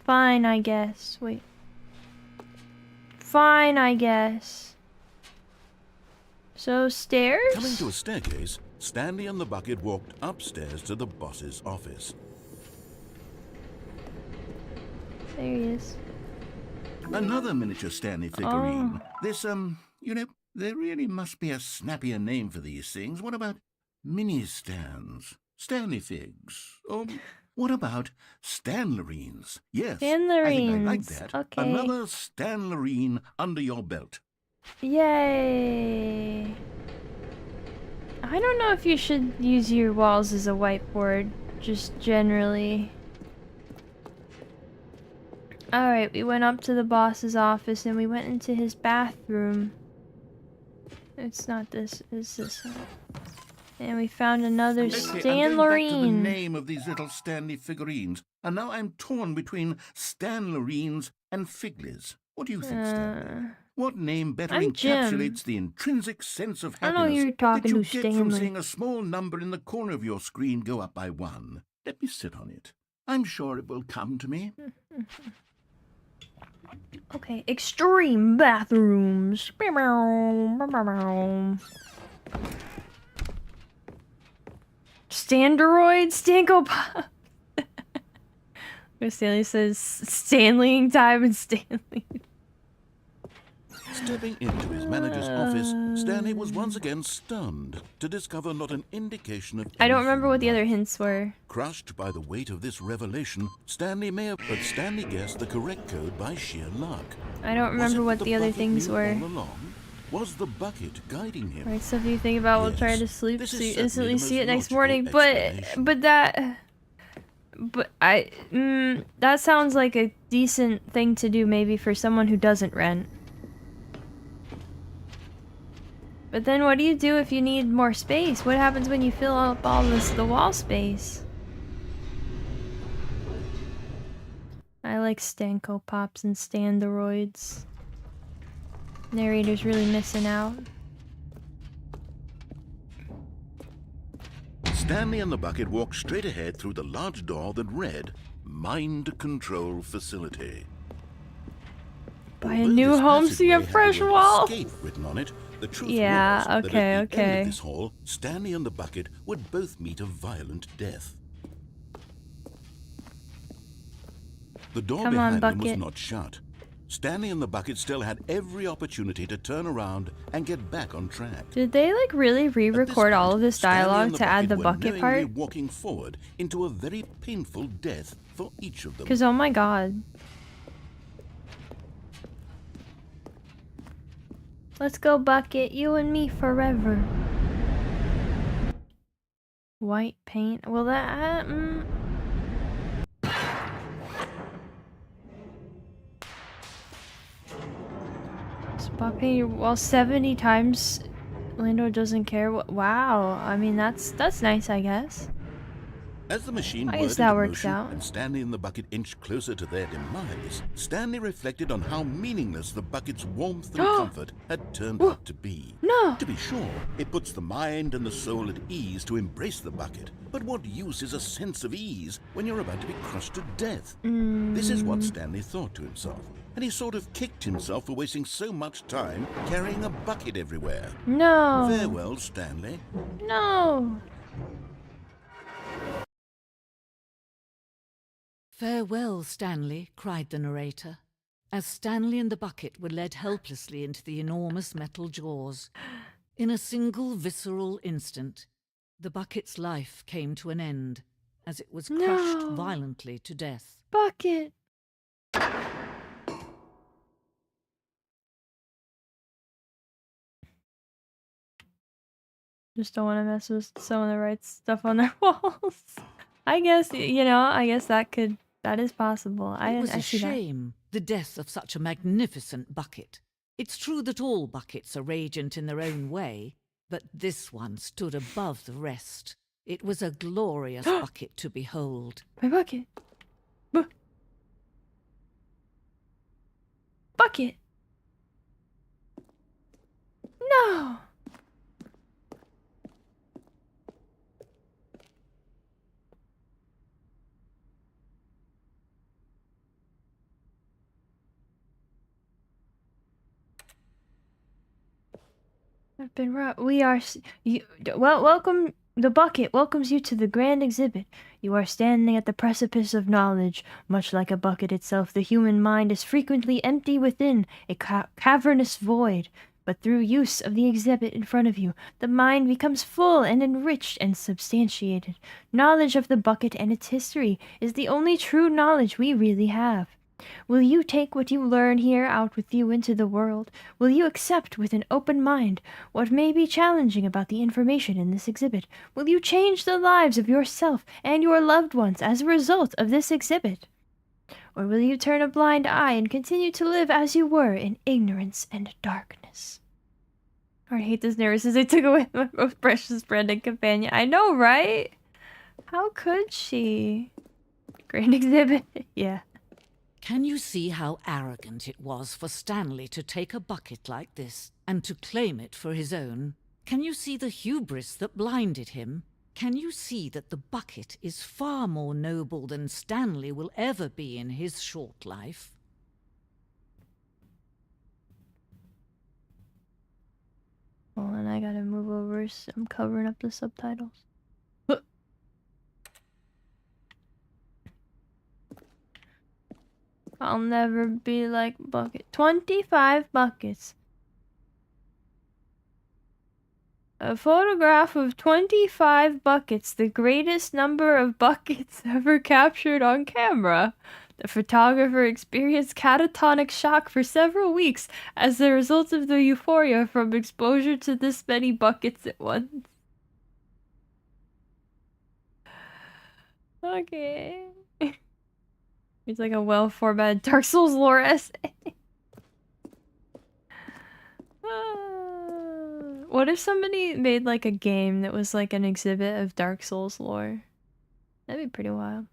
Fine, I guess. Wait. Fine, I guess. So, stairs? Coming to a staircase, Stanley and the bucket walked upstairs to the boss's office. There he is. Another miniature Stanley figurine. This, you know, there really must be a snappier name for these things. What about mini-stands? Stanley figs? Or what about Stanlerines? Yes, Stanlerines. I think I like that. Okay. Another Stanlerine under your belt. Yay! I don't know if you should use your walls as a whiteboard, just generally. Alright, we went up to the boss's office and we went into his bathroom. It's not this, it's this one. And we found another Okay, I'm going back to the Stanlerine. name of these little Stanley figurines, and now I'm torn between Stanlerines and Figlies. What do you think, Stanley? What name better I'm Jim. encapsulates the intrinsic sense of I know happiness you're talking that you to get from Stanley. seeing a small number in the corner of your screen go up by 1? Let me sit on it. I'm sure it will come to me. Okay, extreme bathrooms. Standroid? Stanko Pop. Stanley says Stanleying time and Stanley. Stepping into his manager's office, Stanley was once again stunned to discover not an indication of I don't remember anything what the other wrong. hints were. Crushed by the weight of this revelation, Stanley guessed the correct code by sheer luck. I don't remember what the other bucket things knew were. all along? Was the bucket guiding him? Right, stuff you think about while Yes, trying to sleep, this so is you certainly instantly the see most it next logical morning. That sounds like a decent thing to do maybe for someone who doesn't rent. But then what do you do if you need more space? What happens when you fill up all the wall space? I like Stanko Pops and Standroids. Narrator's really missing out. Stanley and the bucket walked straight ahead through the large door that read, Mind Control Facility. Buy a Although new this home, see a passageway had fresh the word wall. Escape written on it, the truth Yeah, was that okay, at the end okay. of this hall, Stanley and the bucket would both meet a violent death. The door Come on, behind them was bucket. not shut. Stanley and the bucket still had every opportunity to turn around and get back on track. Did they like really At this re-record all point, of this Stanley dialogue and to add the were bucket knowingly part? walking forward into a very painful death for each of them. Because oh my god. Let's go, bucket. You and me forever. White paint. Well, that. Spot paint your wall 70 times. Lando doesn't care. Wow. I mean, that's nice, I guess. As the machine I whirred guess that into works motion out. and Stanley and the bucket inched closer to their demise, Stanley reflected on how meaningless the bucket's warmth and comfort had turned out to be. No. To be sure, it puts the mind and the soul at ease to embrace the bucket, but what use is a sense of ease when you're about to be crushed to death? This is what Stanley thought to himself, and he sort of kicked himself for wasting so much time carrying a bucket everywhere. No. Farewell, Stanley. No. "Farewell, Stanley," cried the narrator, as Stanley and the bucket were led helplessly into the enormous metal jaws. In a single visceral instant, The bucket's life came to an end as it was crushed violently to death. Bucket! Just don't want to mess with someone that writes stuff on their walls. I guess, you know, I guess that is possible. It was I a see that. shame, the death of such a magnificent bucket. It's true that all buckets are radiant in their own way, but this one stood above the rest. It was a glorious bucket to behold. My bucket! Bucket! No! I've been robbed. We are... welcome... The bucket welcomes you to the grand exhibit. You are standing at the precipice of knowledge. Much like a bucket itself, the human mind is frequently empty within a cavernous void. But through use of the exhibit in front of you, the mind becomes full and enriched and substantiated. Knowledge of the bucket and its history is the only true knowledge we really have. Will you take what you learn here out with you into the world? Will you accept with an open mind what may be challenging about the information in this exhibit? Will you change the lives of yourself and your loved ones as a result of this exhibit? Or will you turn a blind eye and continue to live as you were in ignorance and darkness? I hate this narrator since I took away my most precious friend and companion. I know, right? How could she? Grand exhibit. Yeah. Can you see how arrogant it was for Stanley to take a bucket like this and to claim it for his own? Can you see the hubris that blinded him? Can you see that the bucket is far more noble than Stanley will ever be in his short life? Hold on, I gotta move over so I'm covering up the subtitles. I'll never be like Bucket. 25 buckets. A photograph of 25 buckets, the greatest number of buckets ever captured on camera. The photographer experienced catatonic shock for several weeks as a result of the euphoria from exposure to this many buckets at once. Okay. It's like a well-formatted Dark Souls lore essay. What if somebody made like a game that was like an exhibit of Dark Souls lore? That'd be pretty wild.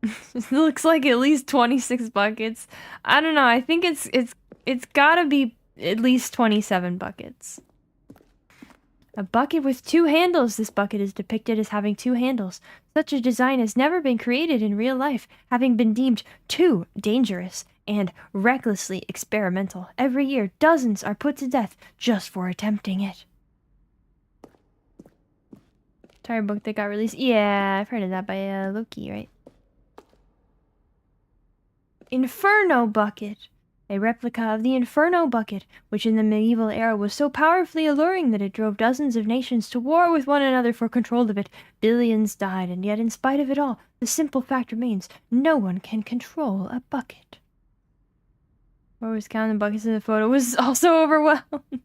It looks like at least 26 buckets. I don't know. I think it's gotta be at least 27 buckets. A bucket with 2 handles. This bucket is depicted as having 2 handles. Such a design has never been created in real life, having been deemed too dangerous and recklessly experimental. Every year, dozens are put to death just for attempting it. Entire book that got released. Yeah, I've heard of that by Loki, right? Inferno bucket. A replica of the Inferno bucket, which in the medieval era was so powerfully alluring that it drove dozens of nations to war with one another for control of it. Billions died, and yet in spite of it all, the simple fact remains, no one can control a bucket. Whoever was counting the buckets in the photo was also overwhelmed.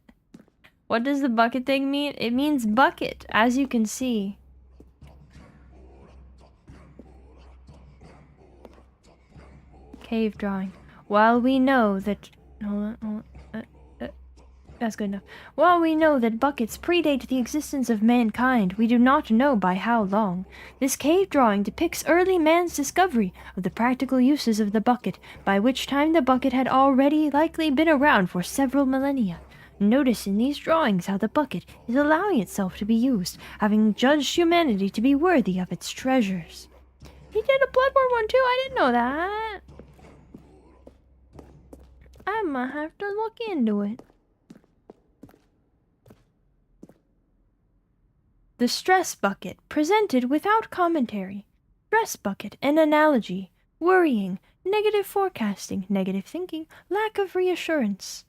What does the bucket thing mean? It means bucket, as you can see. Cave drawing. While we know that... that's good enough. While we know that buckets predate the existence of mankind, we do not know by how long. This cave drawing depicts early man's discovery of the practical uses of the bucket, by which time the bucket had already likely been around for several millennia. Notice in these drawings how the bucket is allowing itself to be used, having judged humanity to be worthy of its treasures. He did a Bloodborne one too? I didn't know that. I might have to look into it. The stress bucket, presented without commentary. Stress bucket, an analogy. Worrying, negative forecasting, negative thinking, lack of reassurance.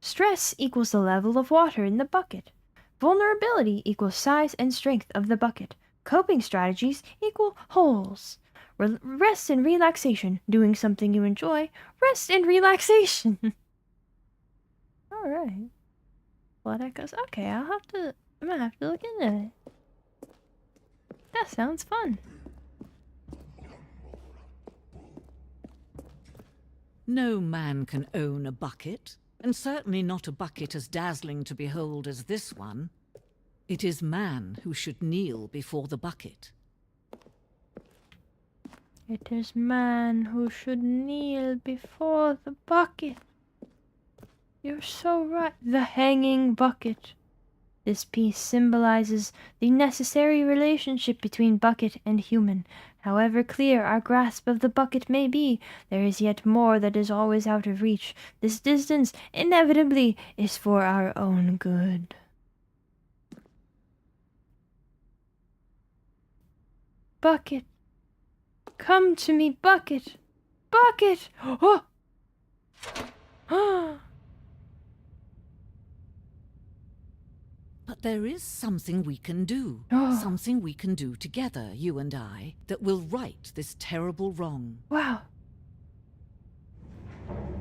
Stress equals the level of water in the bucket. Vulnerability equals size and strength of the bucket. Coping strategies equal holes. Rest and relaxation. Doing something you enjoy. Rest and relaxation. Alright. Blood echoes. Okay, I'm gonna have to look into it. That sounds fun. No man can own a bucket, and certainly not a bucket as dazzling to behold as this one. It is man who should kneel before the bucket. It is man who should kneel before the bucket. You're so right. The hanging bucket. This piece symbolizes the necessary relationship between bucket and human. However clear our grasp of the bucket may be, there is yet more that is always out of reach. This distance, inevitably, is for our own good. Bucket. Come to me, bucket. Bucket! Oh! But there is something we can do. Something we can do together, you and I, that will right this terrible wrong. Wow.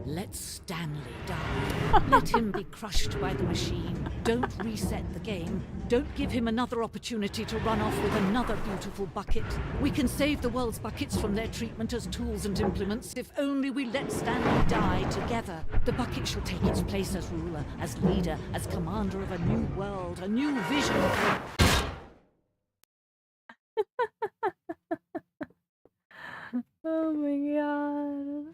Let Stanley die. Let him be crushed by the machine. Don't reset the game. Don't give him another opportunity to run off with another beautiful bucket. We can save the world's buckets from their treatment as tools and implements if only we let Stanley die together. The bucket shall take its place as ruler, as leader, as commander of a new world, a new vision. Oh my god.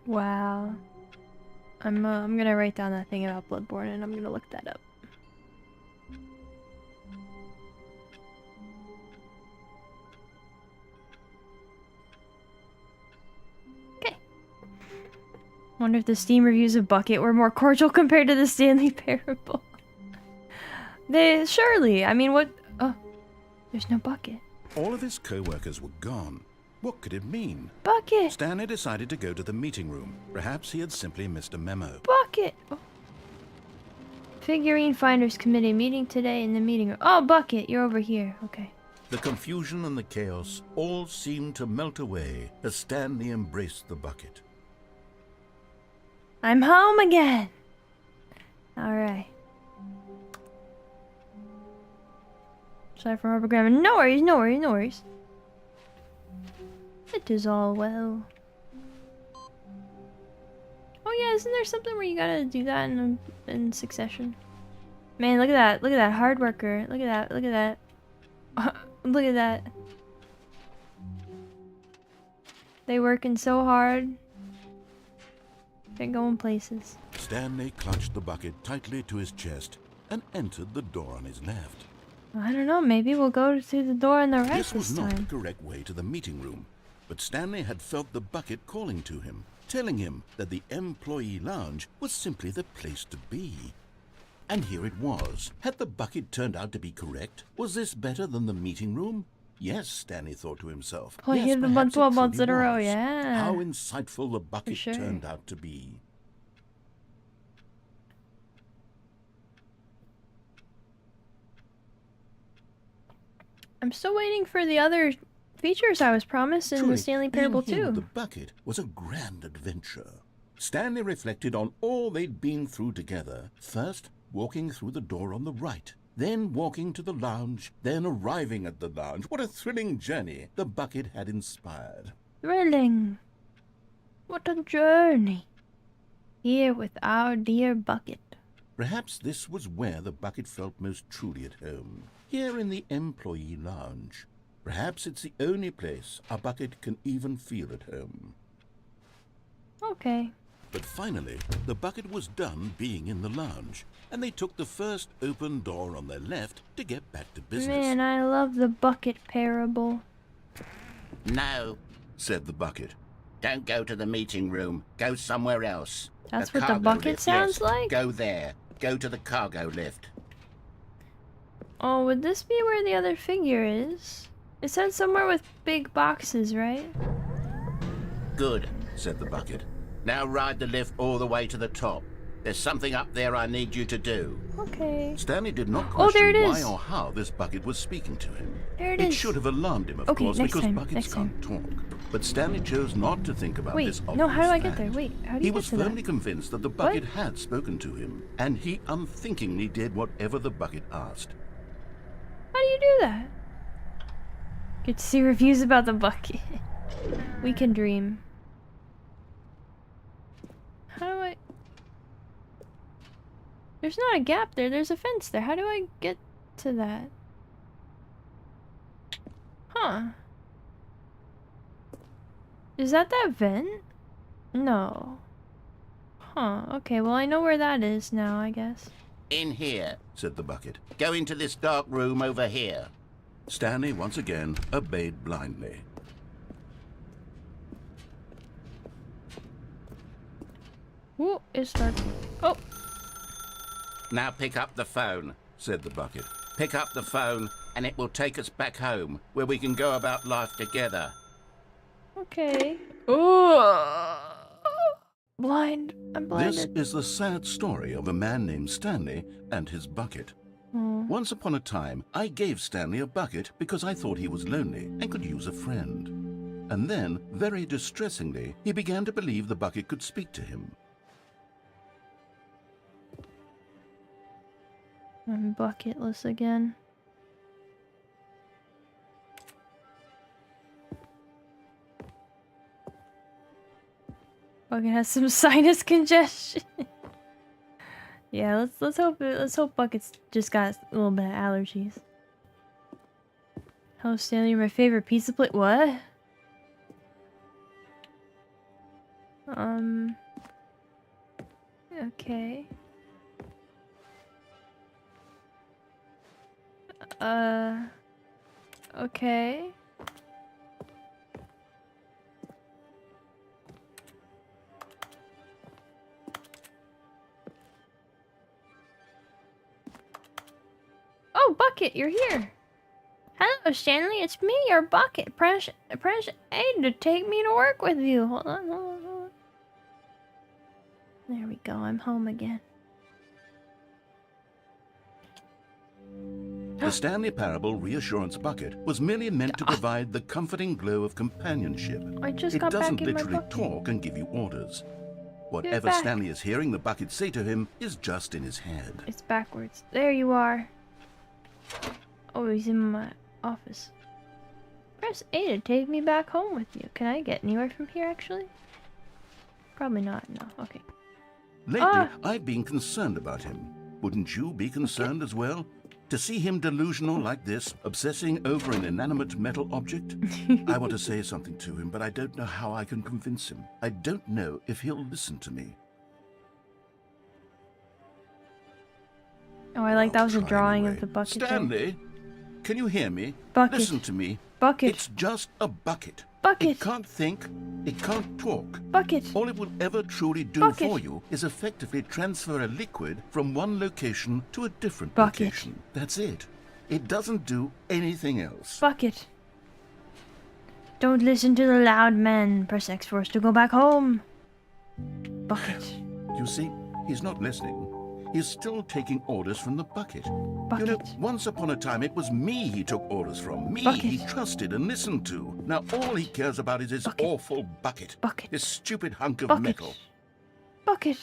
Wow. I'm gonna write down that thing about Bloodborne and I'm gonna look that up. Okay. Wonder if the Steam reviews of Bucket were more cordial compared to the Stanley Parable. Surely, I mean, what? Oh, there's no bucket. All of his co-workers were gone. What could it mean? Bucket! Stanley decided to go to the meeting room. Perhaps he had simply missed a memo. Bucket! Oh. Figurine Finders Committee meeting today in the meeting room. Oh, Bucket, you're over here. Okay. The confusion and the chaos all seemed to melt away as Stanley embraced the bucket. I'm home again! Alright. Sorry for overgramming. No worries, no worries, no worries. It is all well. Oh yeah, isn't there something where you gotta do that in succession? Man, look at that. Look at that hard worker. Look at that. Look at that. Look at that. They working so hard. They're going places. Stanley clutched the bucket tightly to his chest and entered the door on his left. I don't know, maybe we'll go through the door on the right this time. This was not the correct way to the meeting room, but Stanley had felt the bucket calling to him, telling him that the employee lounge was simply the place to be. And here it was. Had the bucket turned out to be correct? Was this better than the meeting room? Yes, Stanley thought to himself. Oh, yes, the 12 months in a row, yeah. How insightful the bucket turned out to be. I'm still waiting for the other features I was promised in the Stanley Parable 2. The bucket was a grand adventure. Stanley reflected on all they'd been through together. First, walking through the door on the right. Then walking to the lounge. Then arriving at the lounge. What a thrilling journey the bucket had inspired. Thrilling. What a journey. Here with our dear bucket. Perhaps this was where the bucket felt most truly at home. Here in the employee lounge. Perhaps it's the only place a bucket can even feel at home. Okay. But finally, the bucket was done being in the lounge, and they took the first open door on their left to get back to business. Man, I love the bucket parable. No, said the bucket. Don't go to the meeting room. Go somewhere else. That's what the bucket sounds like? Go there. Go to the cargo lift. Oh, would this be where the other figure is? It said somewhere with big boxes, right? Good, said the bucket. Now ride the lift all the way to the top. There's something up there I need you to do. Okay. Stanley did not Oh, there question it why is. or how this bucket was speaking to him. There it It is. should have alarmed him, of Okay, course, next because time, buckets next can't talk. But Stanley chose not to think about Wait, this obvious no, how do I get fact. there? Wait, how do you He get was to that? firmly convinced that the bucket had spoken to him, and he unthinkingly did whatever the bucket asked. How do you do that? Get to see reviews about the bucket. We can dream. How do I... There's not a gap there, there's a fence there. How do I get to that? Huh. Is that vent? No. Huh, okay, well I know where that is now, I guess. In here, said the bucket. Go into this dark room over here. Stanley once again obeyed blindly. Ooh, it's dark. Oh! Now pick up the phone, said the bucket. Pick up the phone and it will take us back home, where we can go about life together. Okay. Oh! Blind. I'm blinded. This is the sad story of a man named Stanley and his bucket. Once upon a time, I gave Stanley a bucket because I thought he was lonely and could use a friend. And then, very distressingly, he began to believe the bucket could speak to him. I'm bucketless again. Bucket has some sinus congestion. Yeah, let's hope Bucket's just got a little bit of allergies. Hello, Stanley, my favorite pizza plate. What? Okay. Okay. Oh, Bucket, you're here. Hello, Stanley. It's me, your Bucket. Press A to take me to work with you. Hold on, hold on, hold on. There we go. I'm home again. The Stanley Parable Reassurance Bucket was merely meant to provide the comforting glow of companionship. I just It got doesn't back in my literally bucket. talk and give you orders. Whatever back. Stanley is hearing the bucket say to him is just in his head. It's backwards. There you are. Oh, he's in my office. Press A to take me back home with you. Can I get anywhere from here, actually? Probably not. No. Okay. Lately, I've been concerned about him. Wouldn't you be concerned as well? To see him delusional like this, obsessing over an inanimate metal object? I want to say something to him, but I don't know how I can convince him. I don't know if he'll listen to me. Oh, I like that was a Try drawing anyway. of the bucket. there. Stanley, can you hear me? Bucket. Listen to me. Bucket. It's just a bucket. Bucket. It can't think. It can't talk. Bucket. All it will ever truly do Bucket. for you is effectively transfer a liquid from one location to a different Bucket. location. That's it. It doesn't do anything else. Bucket. Don't listen to the loud men. Press X for us to go back home. Bucket. You see, he's not listening. He's still taking orders from the bucket. You know, Bucket. once upon a time it was me he took orders from. Me Bucket. he trusted and listened to. Now all he cares about is his Bucket. awful bucket. Bucket. This stupid hunk of Bucket. metal. Bucket.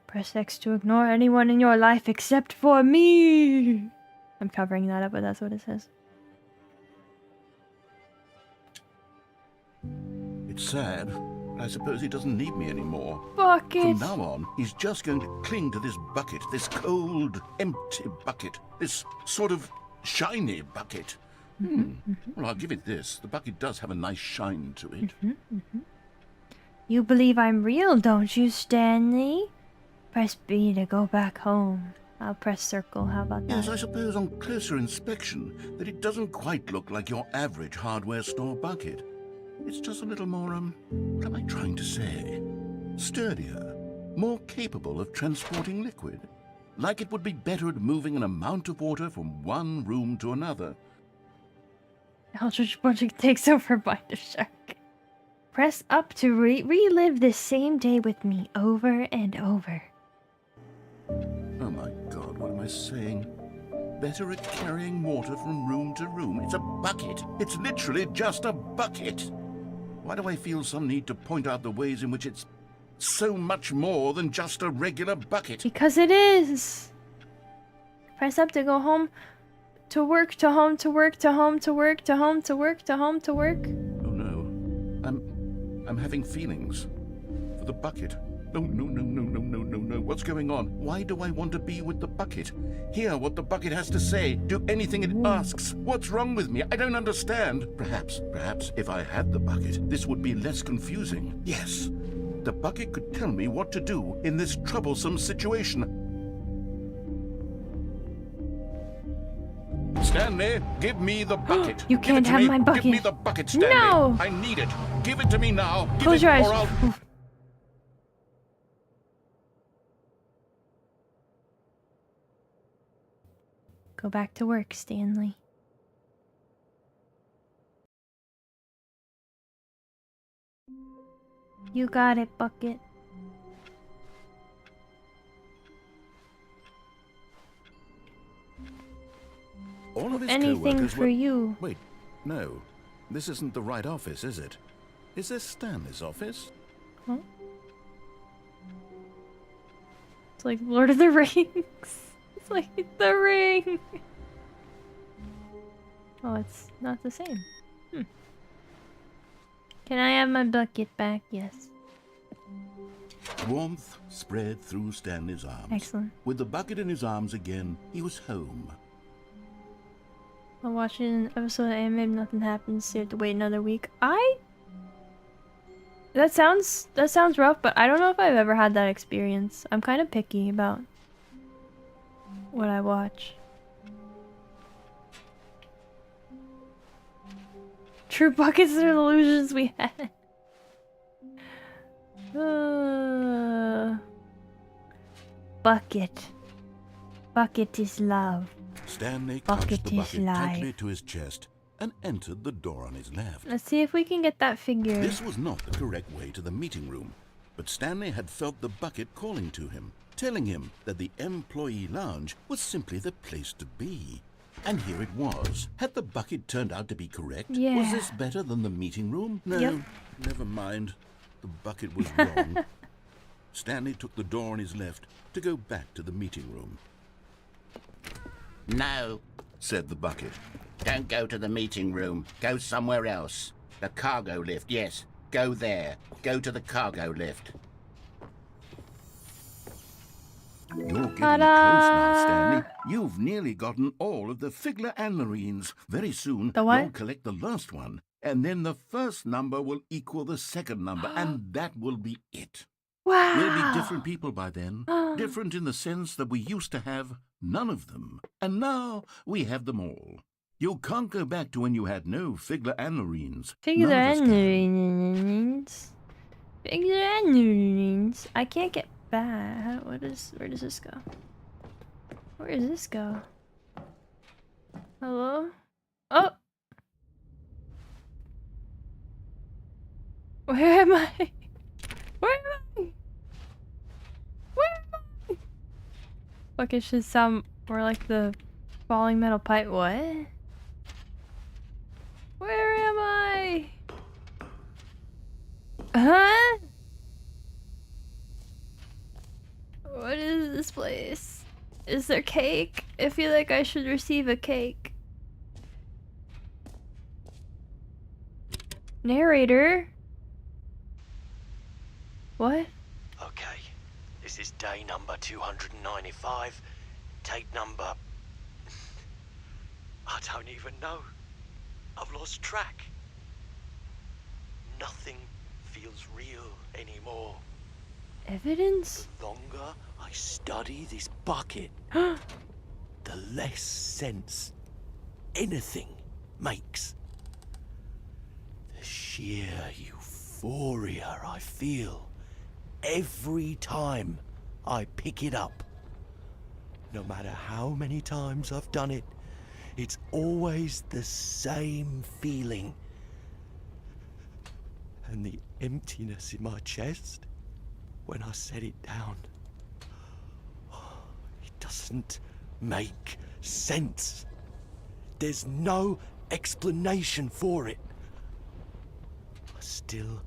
Press X to ignore anyone in your life except for me. I'm covering that up, but that's what it says. It's sad. I suppose he doesn't need me anymore. Bucket. From now on, he's just going to cling to this bucket, this cold, empty bucket, this sort of shiny bucket. Well, I'll give it this. The bucket does have a nice shine to it. You believe I'm real, don't you, Stanley? Press B to go back home. I'll press circle. How about that? Yes, I suppose on closer inspection that it doesn't quite look like your average hardware store bucket. It's just a little more, what am I trying to say? Sturdier, more capable of transporting liquid. Like it would be better at moving an amount of water from one room to another. Eldritch Project takes over by the shark. Press up to relive this same day with me over and over. Oh my God, what am I saying? Better at carrying water from room to room. It's a bucket. It's literally just a bucket. Why do I feel some need to point out the ways in which it's so much more than just a regular bucket? Because it is. Press up to go home, to work, to home, to work, to home, to work, to home, to work, to home, to work. Oh no. I'm having feelings for the bucket. No. What's going on? Why do I want to be with the bucket? Hear what the bucket has to say. Do anything it asks. What's wrong with me? I don't understand. Perhaps, if I had the bucket, this would be less confusing. Yes, the bucket could tell me what to do in this troublesome situation. Stanley, give me the bucket. You can't have my bucket. Give me the bucket, Stanley. No! I need it. Give it to me now. Close your eyes. Or I'll... Go back to work, Stanley. You got it, bucket. All of his Anything co-workers for were... you. Wait, no. This isn't the right office, is it? Is this Stanley's office? Huh? It's like Lord of the Rings. It's like the ring. Oh, it's not the same. Can I have my bucket back? Yes. Warmth spread through Stanley's arms. Excellent. With the bucket in his arms again, he was home. While watching an episode of anime, nothing happens, so you have to wait another week. That sounds rough, but I don't know if I've ever had that experience. I'm kind of picky about what I watch. True buckets are illusions we had. Bucket. Bucket is love. Stanley Bucket clutched the is bucket tightly life. to his chest and entered the door on his left. Let's see if we can get that figure. This was not the correct way to the meeting room, but Stanley had felt the bucket calling to him, telling him that the employee lounge was simply the place to be. And here it was. Had the bucket turned out to be correct? Yeah. Was this better than the meeting room? No, Yep. never mind. The bucket was wrong. Stanley took the door on his left to go back to the meeting room. No, Said the bucket. don't go to the meeting room. Go somewhere else. The cargo lift, yes. Go there. Go to the cargo lift. You're getting Ta-da! close now, Stanley. You've nearly gotten all of the Figler Anlarines. Very soon, The what? you'll collect the last one, and then the first number will equal the second number, and that will be it. Wow. We'll be different people by then. Different in the sense that we used to have none of them. And now we have them all. You can't go back to when you had no Figler Anlarines. Figure None of us can. annuals. Figure annuals. I can't get back. Where does this go? Where does this go? Hello? Oh! Where am I? Where am I? Where am I? Fuck, it should sound more like the falling metal pipe. What? Where am I? Huh? What is this place? Is there cake? I feel like I should receive a cake. Narrator? What? Okay, this is day number 295. Tape number... I don't even know. I've lost track. Nothing feels real anymore. Evidence? The longer I study this bucket, the less sense anything makes. The sheer euphoria I feel every time I pick it up. No matter how many times I've done it, It's always the same feeling. And the emptiness in my chest when I set it down. It doesn't make sense. There's no explanation for it. I still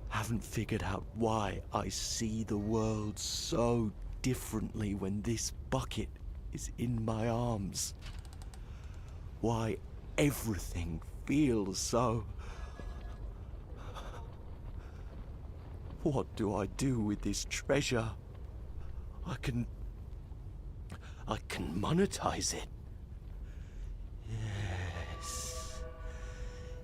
haven't figured out why I see the world so differently when this bucket is in my arms. Why everything feels so... What do I do with this treasure? I can monetize it. Yes.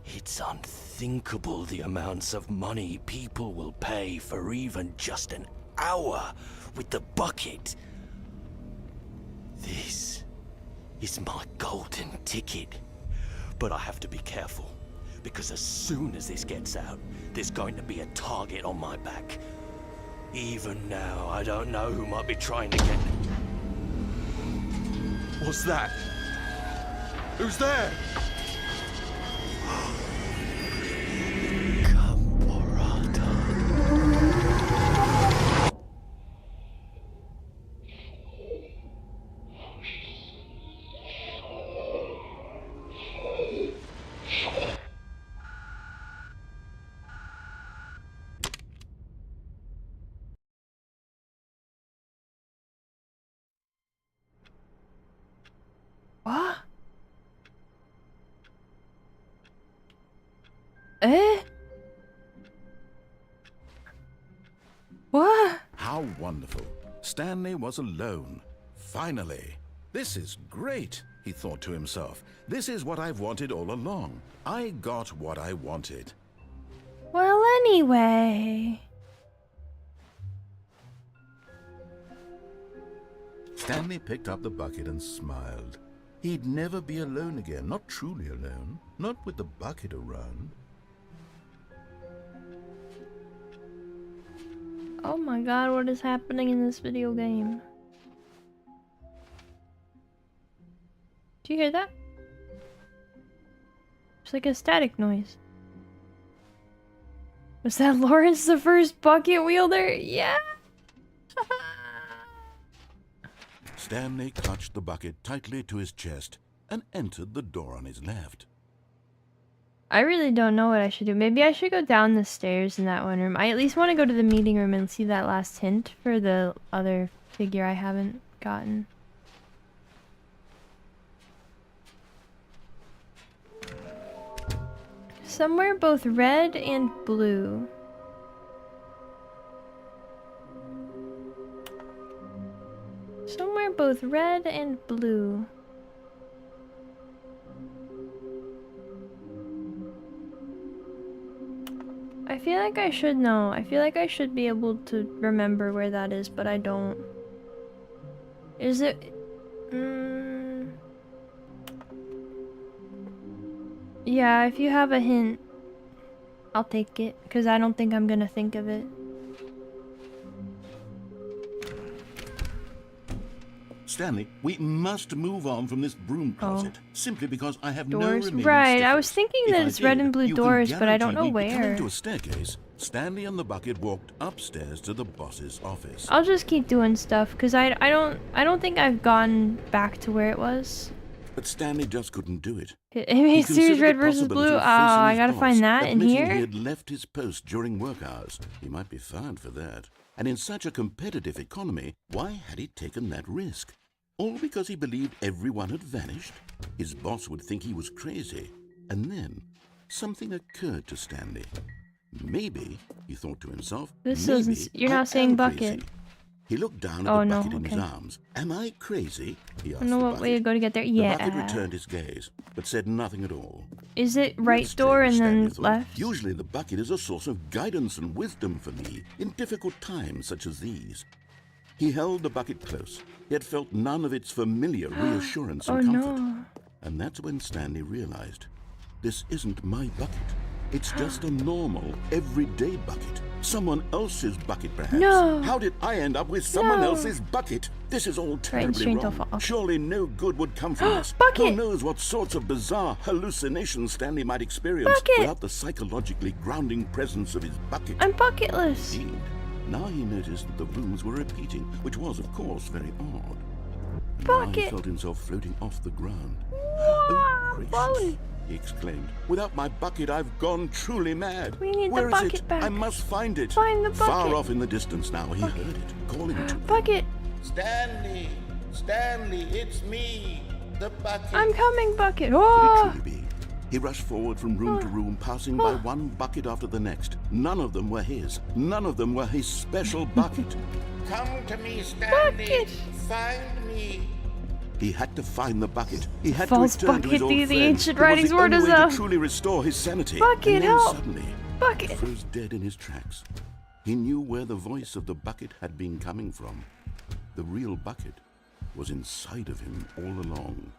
It's unthinkable the amounts of money people will pay for even just an hour with the bucket. This is my golden ticket. But I have to be careful, because as soon as this gets out, there's going to be a target on my back. Even now, I don't know who might be trying to get... What's that? Who's there? What? Eh? What? How wonderful. Stanley was alone. Finally. This is great, he thought to himself. This is what I've wanted all along. I got what I wanted. Well, anyway. Stanley picked up the bucket and smiled. He'd never be alone again, not truly alone, not with the bucket around. Oh my god, what is happening in this video game? Do you hear that? It's like a static noise. Was that Lawrence the first bucket wielder? Yeah! Stanley clutched the bucket tightly to his chest and entered the door on his left. I really don't know what I should do. Maybe I should go down the stairs in that one room. I at least want to go to the meeting room and see that last hint for the other figure I haven't gotten. Somewhere both red and blue. Somewhere both red and blue. I feel like I should know. I feel like I should be able to remember where that is, but I don't. Is it... Yeah, if you have a hint, I'll take it, because I don't think I'm gonna think of it. Stanley, we must move on from this broom closet, simply because I have no Doors, remaining right? stickers. I was thinking that it's red and blue doors, but I don't know where. Coming to a staircase, Stanley and the bucket walked upstairs to the boss's office. I'll just keep doing stuff, because I don't think I've gone back to where it was. But Stanley just couldn't do it. It series red versus blue. Oh, I gotta find that in here. He had left his post during work hours. He might be fined for that. And in such a competitive economy, why had he taken that risk? All because he believed everyone had vanished? His boss would think he was crazy. And then, something occurred to Stanley. Maybe, he thought to himself, this isn't... You're not saying bucket. Crazy. He looked down at the bucket in his arms. Am I crazy? He asked I don't know what way to go to get there. Yeah. The bucket returned his gaze, but said nothing at all. Is it right door and then left? Usually the bucket is a source of guidance and wisdom for me in difficult times such as these. He held the bucket close, yet felt none of its familiar reassurance and comfort. No. And that's when Stanley realized, this isn't my bucket. It's just a normal, everyday bucket. Someone else's bucket, perhaps. No. How did I end up with someone else's bucket? This is all terribly wrong. Surely no good would come from this. Bucket. Who knows what sorts of bizarre hallucinations Stanley might experience without the psychologically grounding presence of his bucket. I'm bucketless. Indeed. Now he noticed that the rooms were repeating, which was, of course, very odd. And now he felt himself floating off the ground. Oh, gracious, he exclaimed. Without my bucket, I've gone truly mad. We need Where the is bucket it? back. I must find it. Find the bucket. Far off in the distance now, he heard it, calling to him. Bucket. Stanley! Stanley, it's me! The bucket! I'm coming, bucket. Could Oh! it truly be? He rushed forward from room to room, passing by one bucket after the next. None of them were his. None of them were his special bucket. Come to me, Stanley! Bucket. Find me! He had to find the bucket. He had False to return to his bucket, old the friend. ancient It was writings the were only way deserved. to truly restore his sanity. Bucket, and then help. suddenly, Bucket. he froze dead in his tracks. He knew where the voice of the bucket had been coming from. The real bucket was inside of him all along.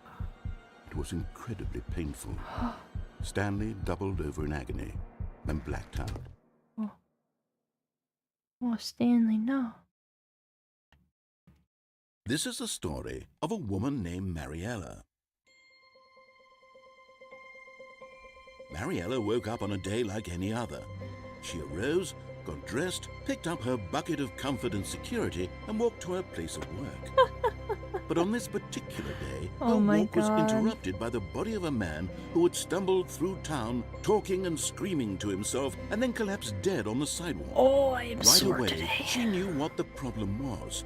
It was incredibly painful. Stanley doubled over in agony and blacked out. Oh, Stanley, no. This is the story of a woman named Mariella. Mariella woke up on a day like any other. She arose, got dressed, picked up her bucket of comfort and security, and walked to her place of work. But on this particular day, her walk was interrupted by the body of a man who had stumbled through town, talking and screaming to himself, and then collapsed dead on the sidewalk. Oh, I am Right away, she knew what the problem was.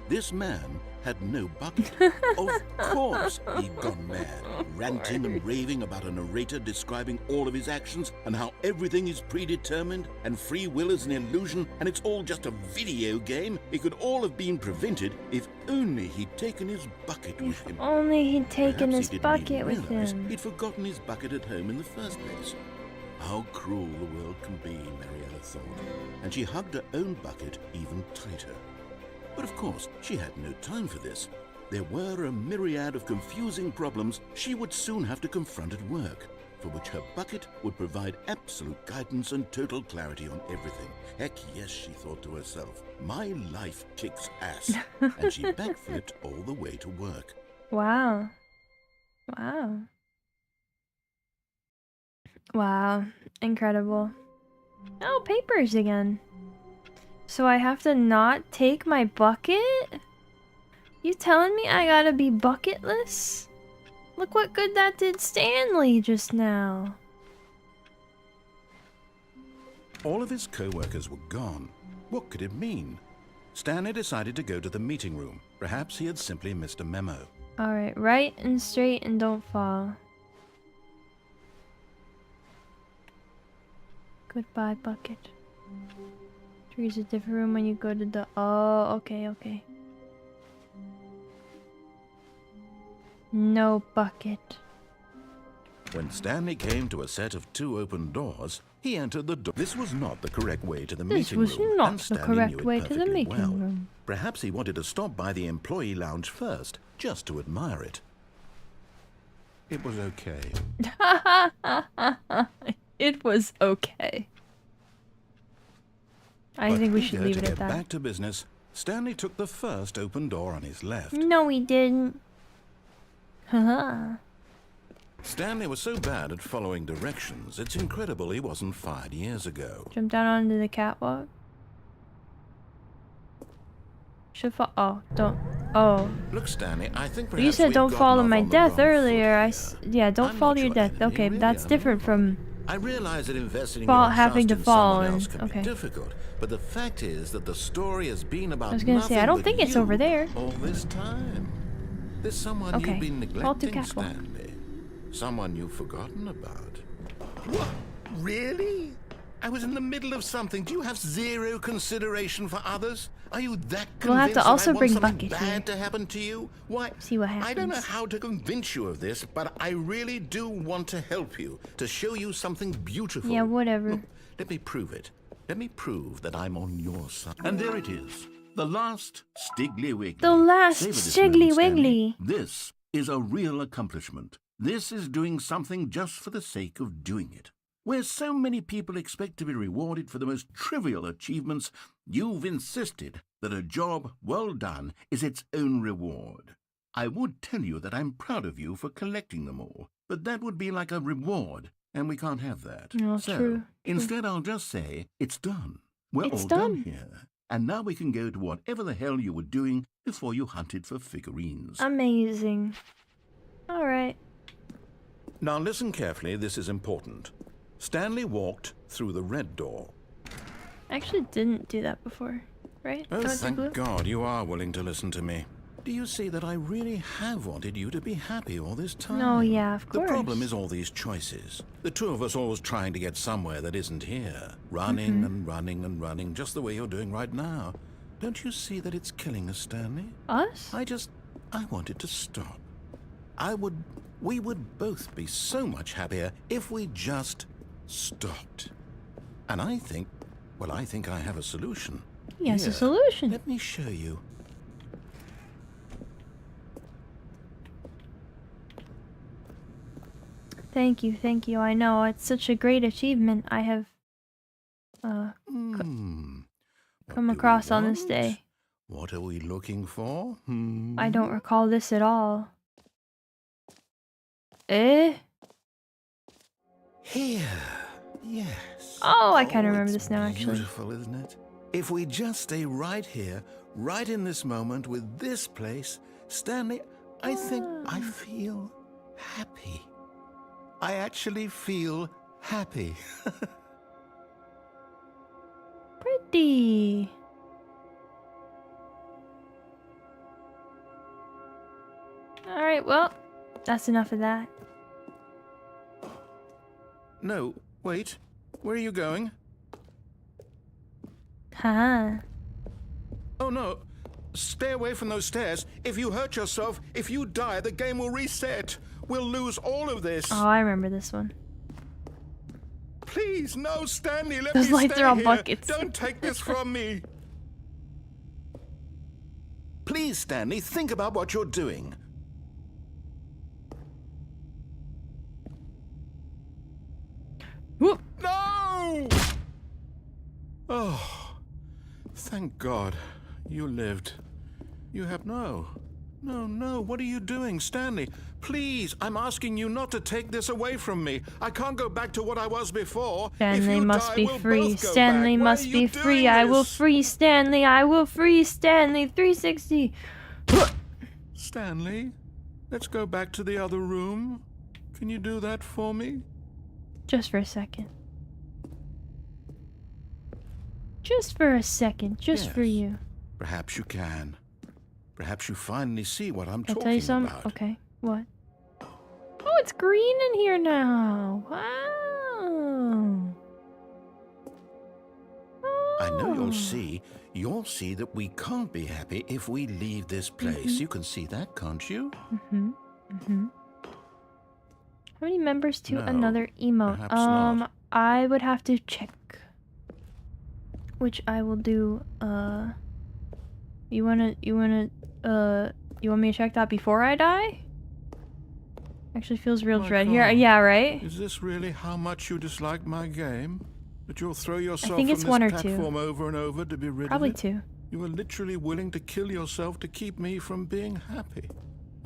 This man had no bucket. Of course he'd gone mad, ranting and raving about a narrator describing all of his actions and how everything is predetermined and free will is an illusion and it's all just a video game. It could all have been prevented if only he'd taken his bucket with him. Only he'd taken Perhaps his he didn't bucket even with realize him. He'd forgotten his bucket at home in the first place. How cruel the world can be, Mariella thought, and she hugged her own bucket even tighter. But of course, she had no time for this. There were a myriad of confusing problems she would soon have to confront at work, for which her bucket would provide absolute guidance and total clarity on everything. Heck yes, she thought to herself, my life kicks ass. And she backflipped all the way to work. Wow. Wow. Wow. Incredible. Oh, papers again. So I have to not take my bucket? You telling me I gotta be bucketless? Look what good that did Stanley just now. All of his co-workers were gone. What could it mean? Stanley decided to go to the meeting room. Perhaps he had simply missed a memo. Alright, right and straight and don't fall. Goodbye, bucket. Choose a different room when you go to the... Oh, okay, okay. No bucket. When Stanley came to a set of 2 open doors, he entered the door. This was not the correct way to the meeting room. This was not and the Stanley correct knew it way to the perfectly meeting well. room. Perhaps he wanted to stop by the employee lounge first, just to admire it. It was okay. It was okay. I think we should leave it at that. Back to business, Stanley took the first open door on his left. No, he didn't. Haha. Stanley was so bad at following directions, it's incredible he wasn't fired years ago. Jump down onto the catwalk. Should fall. Oh, don't. Oh. Look, Stanley, I think perhaps You said we've don't gotten fall to off my on the death wrong earlier. foot Yeah, don't I'm fall not to your your death. enemy, Okay, really, that's I'm different not. from I realize that investing in having to your trust in fall someone in. else can Okay. be difficult, but the fact is that the story has been about I was gonna say, I nothing don't but think it's you over there. all this time. There's someone Okay, you've been fall to neglecting, catwalk. Stanley. Someone you've forgotten about. What? Really? I was in the middle of something. Do you have zero consideration for others? Are you that We'll have convinced to that I also want bring something Bucket bad here. to happen to you? Why? See what I don't know happens. how to convince you of this, but I really do want to help you, to show you something beautiful. Yeah, whatever. Look, let me prove it. Let me prove that I'm on your side. And there it is. The last Stiggly Wiggly. The last Savor this Stiggly moment, Stanley. Wiggly. This is a real accomplishment. This is doing something just for the sake of doing it. Where so many people expect to be rewarded for the most trivial achievements, you've insisted that a job well done is its own reward. I would tell you that I'm proud of you for collecting them all, but that would be like a reward, and we can't have that. No, so, true. instead I'll just say, it's done. We're It's all done. here. And now we can go to whatever the hell you were doing before you hunted for figurines. Amazing. Alright. Now listen carefully, this is important. Stanley walked through the red door. I actually didn't do that before, right? Oh, Don't do blue? thank God you are willing to listen to me. Do you see that I really have wanted you to be happy all this time? No, yeah, of course. The problem is all these choices. The two of us always trying to get somewhere that isn't here. Running and running and running, just the way you're doing right now. Don't you see that it's killing us, Stanley? Us? I wanted to stop. We would both be so much happier if we just stopped. And I think I have a solution. Yes, a Here, solution. Let me show you. Thank you, thank you. I know, it's such a great achievement I have What come do we across on this want? day. What are we looking for? I don't recall this at all. Eh? Here. Yes. Oh, I kinda remember it's this now, actually. Beautiful, isn't it? If we just stay right here, right in this moment with this place, Stanley, I think I feel happy. I actually feel happy. Pretty. Alright, well, that's enough of that. No, wait. Where are you going? Haha. Oh, no. Stay away from those stairs. If you hurt yourself, if you die, the game will reset. We'll lose all of this. Oh, I remember this one. Please, no, Stanley, let Those me lights stay are all here. buckets. Don't take this from me. Please, Stanley, think about what you're doing. Whoop. No! Oh, thank God. You lived. You have no. What are you doing, Stanley? Please, I'm asking you not to take this away from me. I can't go back to what I was before. Stanley must be free. Both go Stanley back. must Why are be you free. doing I will this? free Stanley. I will free Stanley. 360. Stanley, let's go back to the other room. Can you do that for me? Just for a second. Just for a second. Just for Yes. you. Perhaps you can. Perhaps you finally see what I'm Can I talking tell you something? about. Okay. What? Oh, it's green in here now. Wow. I know Oh. you'll see that we can't be happy if we leave this place. You can see that, can't you? How many members to No, another emote? perhaps not. I would have to check. Which I will do. You want me to check that before I die? Actually feels real My dread here. God. Yeah, right? Is this really how much you dislike my game? That you'll throw yourself think from it's this one or two. platform over and over to be rid Probably of it? 2. You are literally willing to kill yourself to keep me from being happy.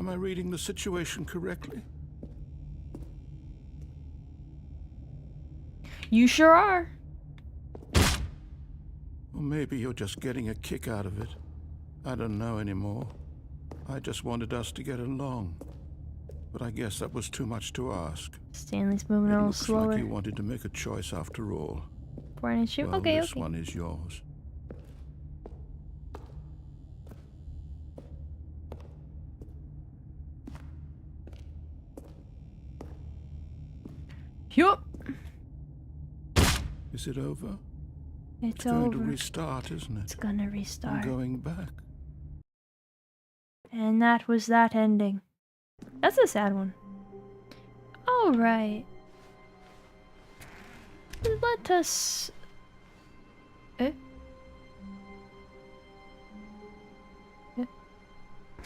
Am I reading the situation correctly? You sure are. Or maybe you're just getting a kick out of it. I don't know anymore. I just wanted us to get along. But I guess that was too much to ask. Stanley's moving a It little looks slower. like you wanted to make a choice after all. Born and shoot. Well, Okay, this okay. one is yours. Yup. Is it over? It's going to over. restart, isn't It's it? gonna I'm restart. going back. And that was that ending. That's a sad one. Alright. Let us... Eh?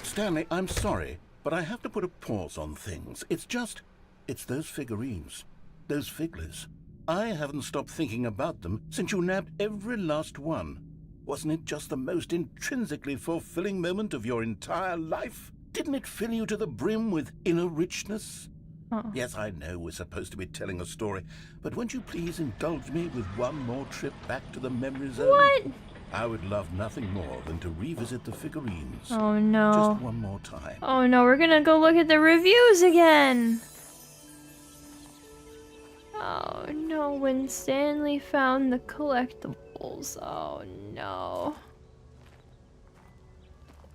Stanley, I'm sorry, but I have to put a pause on things. It's those figurines. Those figglers. I haven't stopped thinking about them since you nabbed every last one. Wasn't it just the most intrinsically fulfilling moment of your entire life? Didn't it fill you to the brim with inner richness? Oh. Yes, I know we're supposed to be telling a story, but won't you please indulge me with one more trip back to the memory zone? What? I would love nothing more than to revisit the figurines. Oh no. Just one more time. Oh no, we're gonna go look at the reviews again. Oh no, when Stanley found the collectibles. Oh no.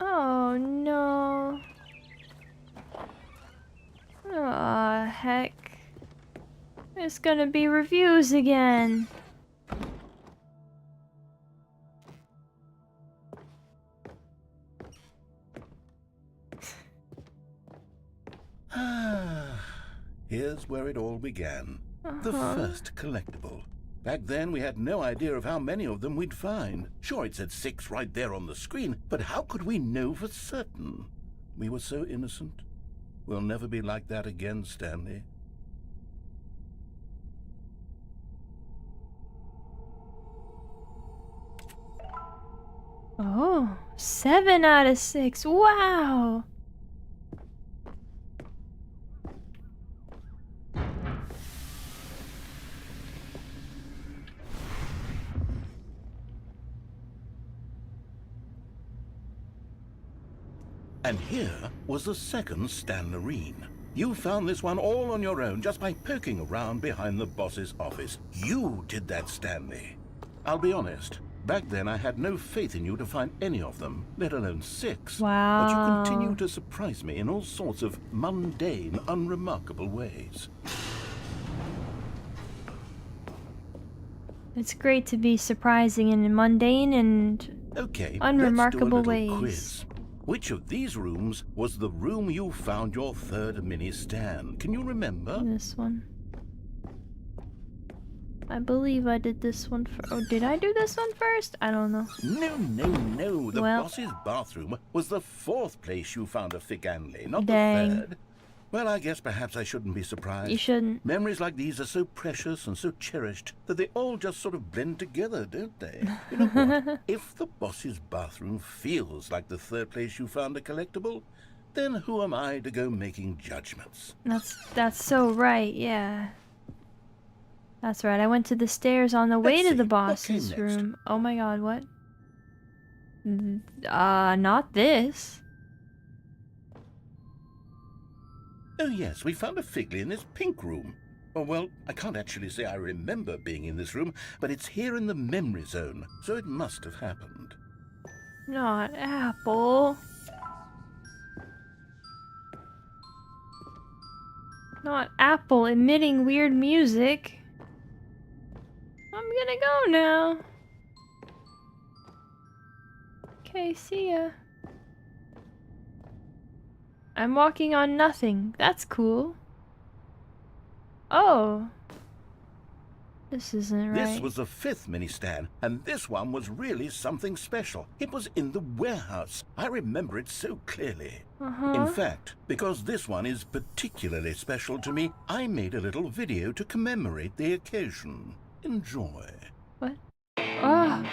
Oh no. Aw, heck. There's gonna be reviews again. Here's where it all began. The first collectible. Back then, we had no idea of how many of them we'd find. Sure, it said 6 right there on the screen, but how could we know for certain? We were so innocent. We'll never be like that again, Stanley. Oh, 7 out of 6. Wow. And here was the second Stanlerine. You found this one all on your own just by poking around behind the boss's office. You did that, Stanley. I'll be honest. Back then, I had no faith in you to find any of them, let alone 6. Wow. But you continue to surprise me in all sorts of mundane, unremarkable ways. It's great to be surprising in mundane and Okay, unremarkable let's do a ways. little quiz. Which of these rooms was the room you found your third mini stand? Can you remember? This one. I believe I did this one first. Oh, did I do this one first? I don't know. No. The Well. boss's bathroom was the 4th place you found a Figanley, not Dang. the 3rd. Well, I guess perhaps I shouldn't be surprised. You shouldn't. Memories like these are so precious and so cherished that they all just sort of blend together, don't they? You know what? If the boss's bathroom feels like the 3rd place you found a collectible, then who am I to go making judgments? That's so right, yeah. That's right. I went to the stairs on the way Let's to the see, what boss's came next? room. Oh my god, what? Not this. Oh yes, we found a Figley in this pink room. Oh well, I can't actually say I remember being in this room, but it's here in the memory zone, so it must have happened. Not Apple. Not Apple emitting weird music. I'm gonna go now. Okay, see ya. I'm walking on nothing. That's cool. Oh. This isn't right. This was the 5th mini stand, and this one was really something special. It was in the warehouse. I remember it so clearly. In fact, because this one is particularly special to me, I made a little video to commemorate the occasion. Enjoy. What? Oh.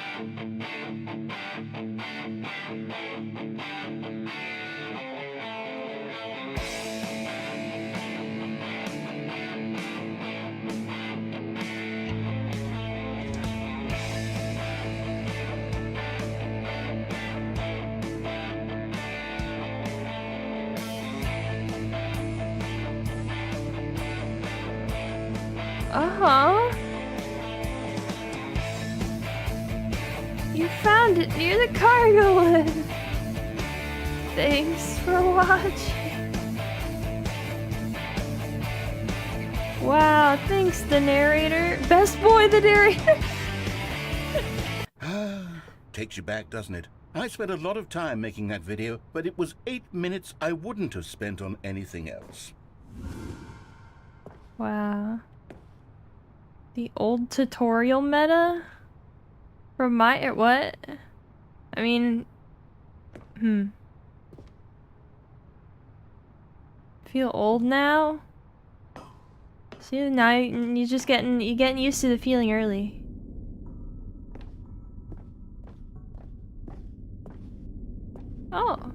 You found it near the cargo lift. Thanks for watching. Wow, thanks the narrator. Best boy the narrator. Takes you back, doesn't it? I spent a lot of time making that video, but it was 8 minutes I wouldn't have spent on anything else. Wow. The old tutorial meta? From my... what? I mean... Feel old now? See, now you're just getting used to the feeling early. Oh.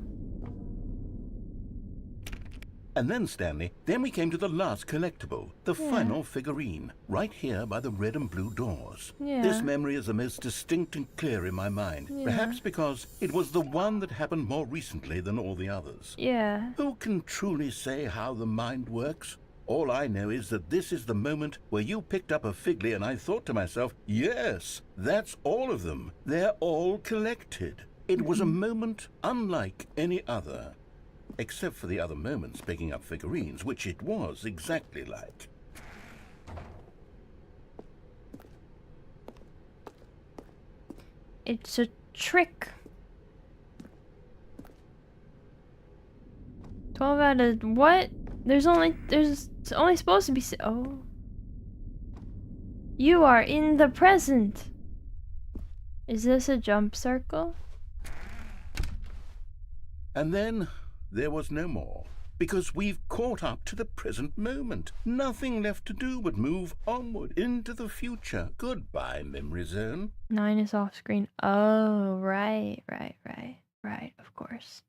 And then, Stanley, then we came to the last collectible, the final figurine, right here by the red and blue doors. Yeah. This memory is the most distinct and clear in my mind, perhaps because it was the one that happened more recently than all the others. Yeah. Who can truly say how the mind works? All I know is that this is the moment where you picked up a Figly and I thought to myself, yes, that's all of them. They're all collected. It was a moment unlike any other. Except for the other moments picking up figurines, which it was exactly like. It's a trick. 12 out of what? There's only supposed to be oh. You are in the present. Is this a jump circle? And then there was no more, because we've caught up to the present moment. Nothing left to do but move onward into the future. Goodbye, memory zone. 9 is off screen. Oh, right, of course.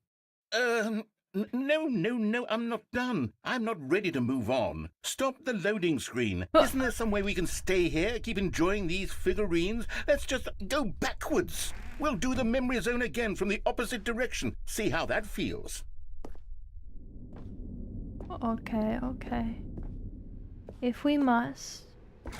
No, I'm not done. I'm not ready to move on. Stop the loading screen. Isn't there some way we can stay here, keep enjoying these figurines? Let's just go backwards. We'll do the memory zone again from the opposite direction. See how that feels. Okay. If we must.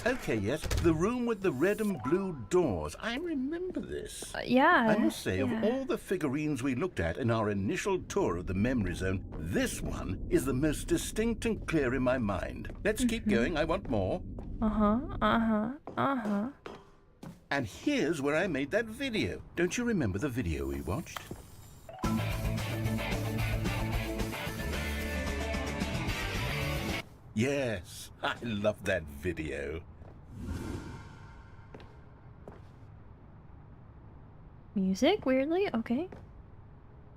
Okay, yes, the room with the red and blue doors. I remember this. Yeah. I must say, of all the figurines we looked at in our initial tour of the memory zone, this one is the most distinct and clear in my mind. Let's keep going. I want more. And here's where I made that video. Don't you remember the video we watched? Yes, I love that video. Music, weirdly? Okay.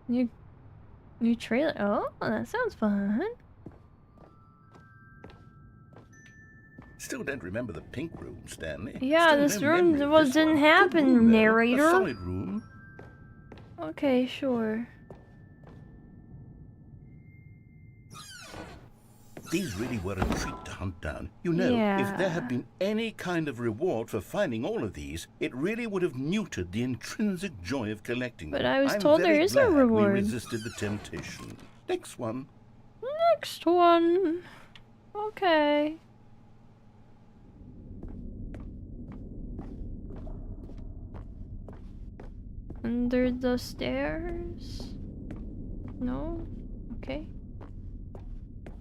New trailer. Oh, that sounds fun. Still don't remember the pink room, Stanley. Yeah, Still this no room memory of this didn't one. happen, Good room, though. narrator. A solid room. Okay, sure. These really were a treat to hunt down. You know, if there had been any kind of reward for finding all of these, it really would have muted the intrinsic joy of collecting them. But I was I'm told very there is a glad reward. We resisted the temptation. Next one. Next one. Okay. Under the stairs? No? Okay.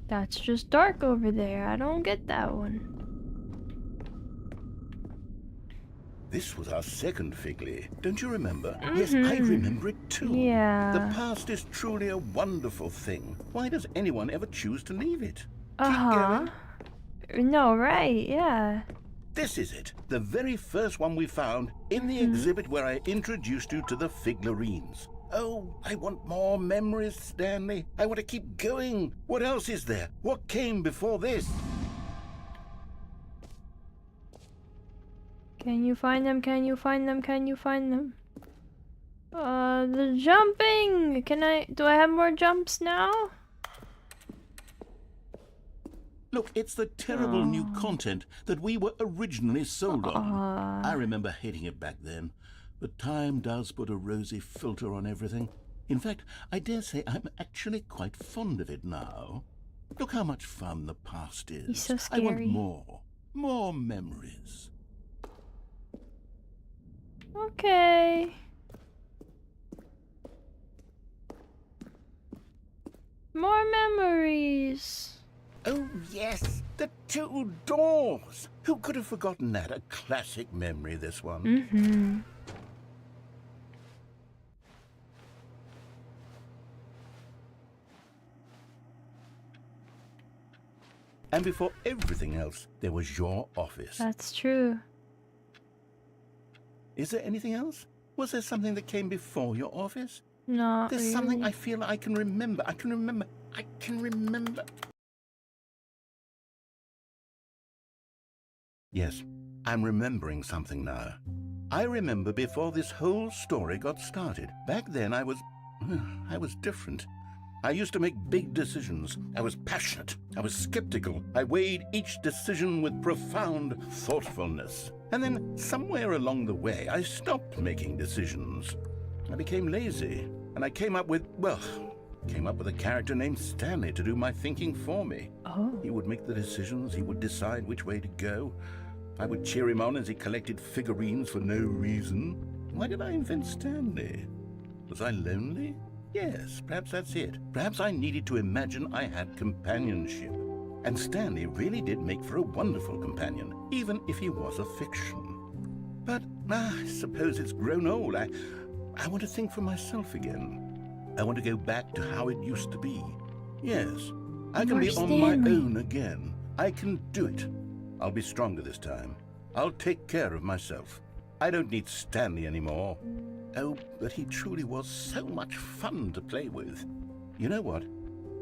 That's just dark over there. I don't get that one. This was our second Figly. Don't you remember? Yes, I remember it too. Yeah. The past is truly a wonderful thing. Why does anyone ever choose to leave it? Uh-huh. No, right, yeah. This is it. The very first one we found in the exhibit where I introduced you to the figurines. Oh, I want more memories, Stanley. I want to keep going. What else is there? What came before this? Can you find them? Can you find them? Can you find them? The jumping! Do I have more jumps now? Look, it's the terrible new content that we were originally sold on. I remember hating it back then. But time does put a rosy filter on everything. In fact, I dare say I'm actually quite fond of it now. Look how much fun the past is. He's so scary. I want more. More memories. Okay. More memories. Oh, yes, the two doors. Who could have forgotten that? A classic memory, this one. And before everything else, there was your office. That's true. Is there anything else? Was there something that came before your office? Not There's really. something I feel I can remember. I can remember. Yes, I'm remembering something now. I remember before this whole story got started. Back then I was different. I used to make big decisions. I was passionate. I was skeptical. I weighed each decision with profound thoughtfulness. And then somewhere along the way, I stopped making decisions. I became lazy, and I came up with a character named Stanley to do my thinking for me. Oh. He would make the decisions. He would decide which way to go. I would cheer him on as he collected figurines for no reason. Why did I invent Stanley? Was I lonely? Yes, perhaps that's it. Perhaps I needed to imagine I had companionship. And Stanley really did make for a wonderful companion, even if he was a fiction. But I suppose it's grown old. I want to think for myself again. I want to go back to how it used to be. Yes, I can be on my own again. I can do it. I'll be stronger this time. I'll take care of myself. I don't need Stanley anymore. Oh, but he truly was so much fun to play with. You know what?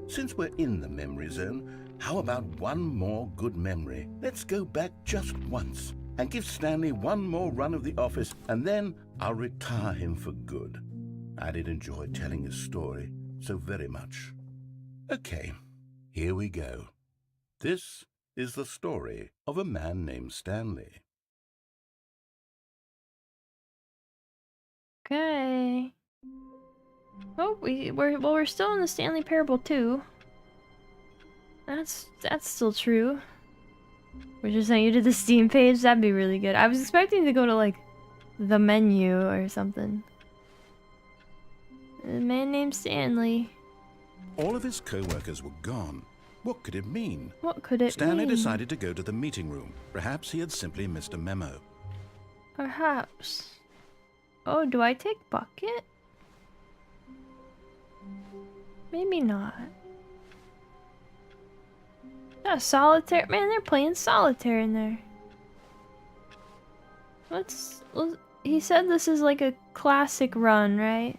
Since we're in the memory zone, how about one more good memory? Let's go back just once and give Stanley one more run of the office, and then I'll retire him for good. I did enjoy telling his story so very much. Okay, here we go. This is the story of a man named Stanley. Okay. Oh, we're still in the Stanley Parable 2. That's still true. We're just saying you did the Steam page. That'd be really good. I was expecting to go to like the menu or something. A man named Stanley. All of his co-workers were gone. What could it mean? What could it Stanley mean? decided to go to the meeting room. Perhaps he had simply missed a memo. Perhaps. Oh, do I take bucket? Maybe not. Yeah, solitaire. Man, they're playing solitaire in there. He said this is like a classic run, right?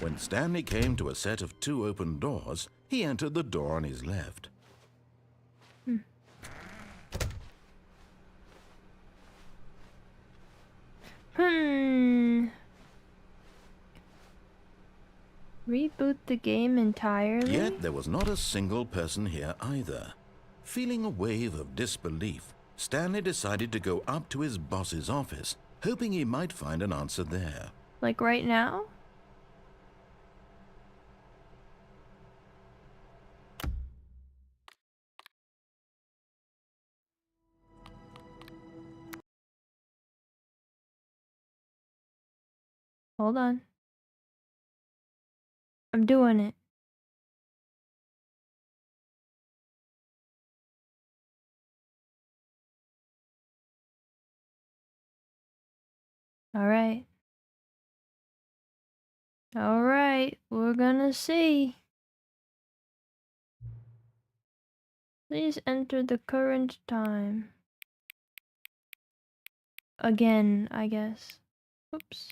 When Stanley came to a set of 2 open doors, he entered the door on his left. Reboot the game entirely? Yet there was not a single person here either. Feeling a wave of disbelief, Stanley decided to go up to his boss's office, hoping he might find an answer there. Like right now? Hold on. I'm doing it. Alright. Alright, we're gonna see. Please enter the current time. Again, I guess. Oops.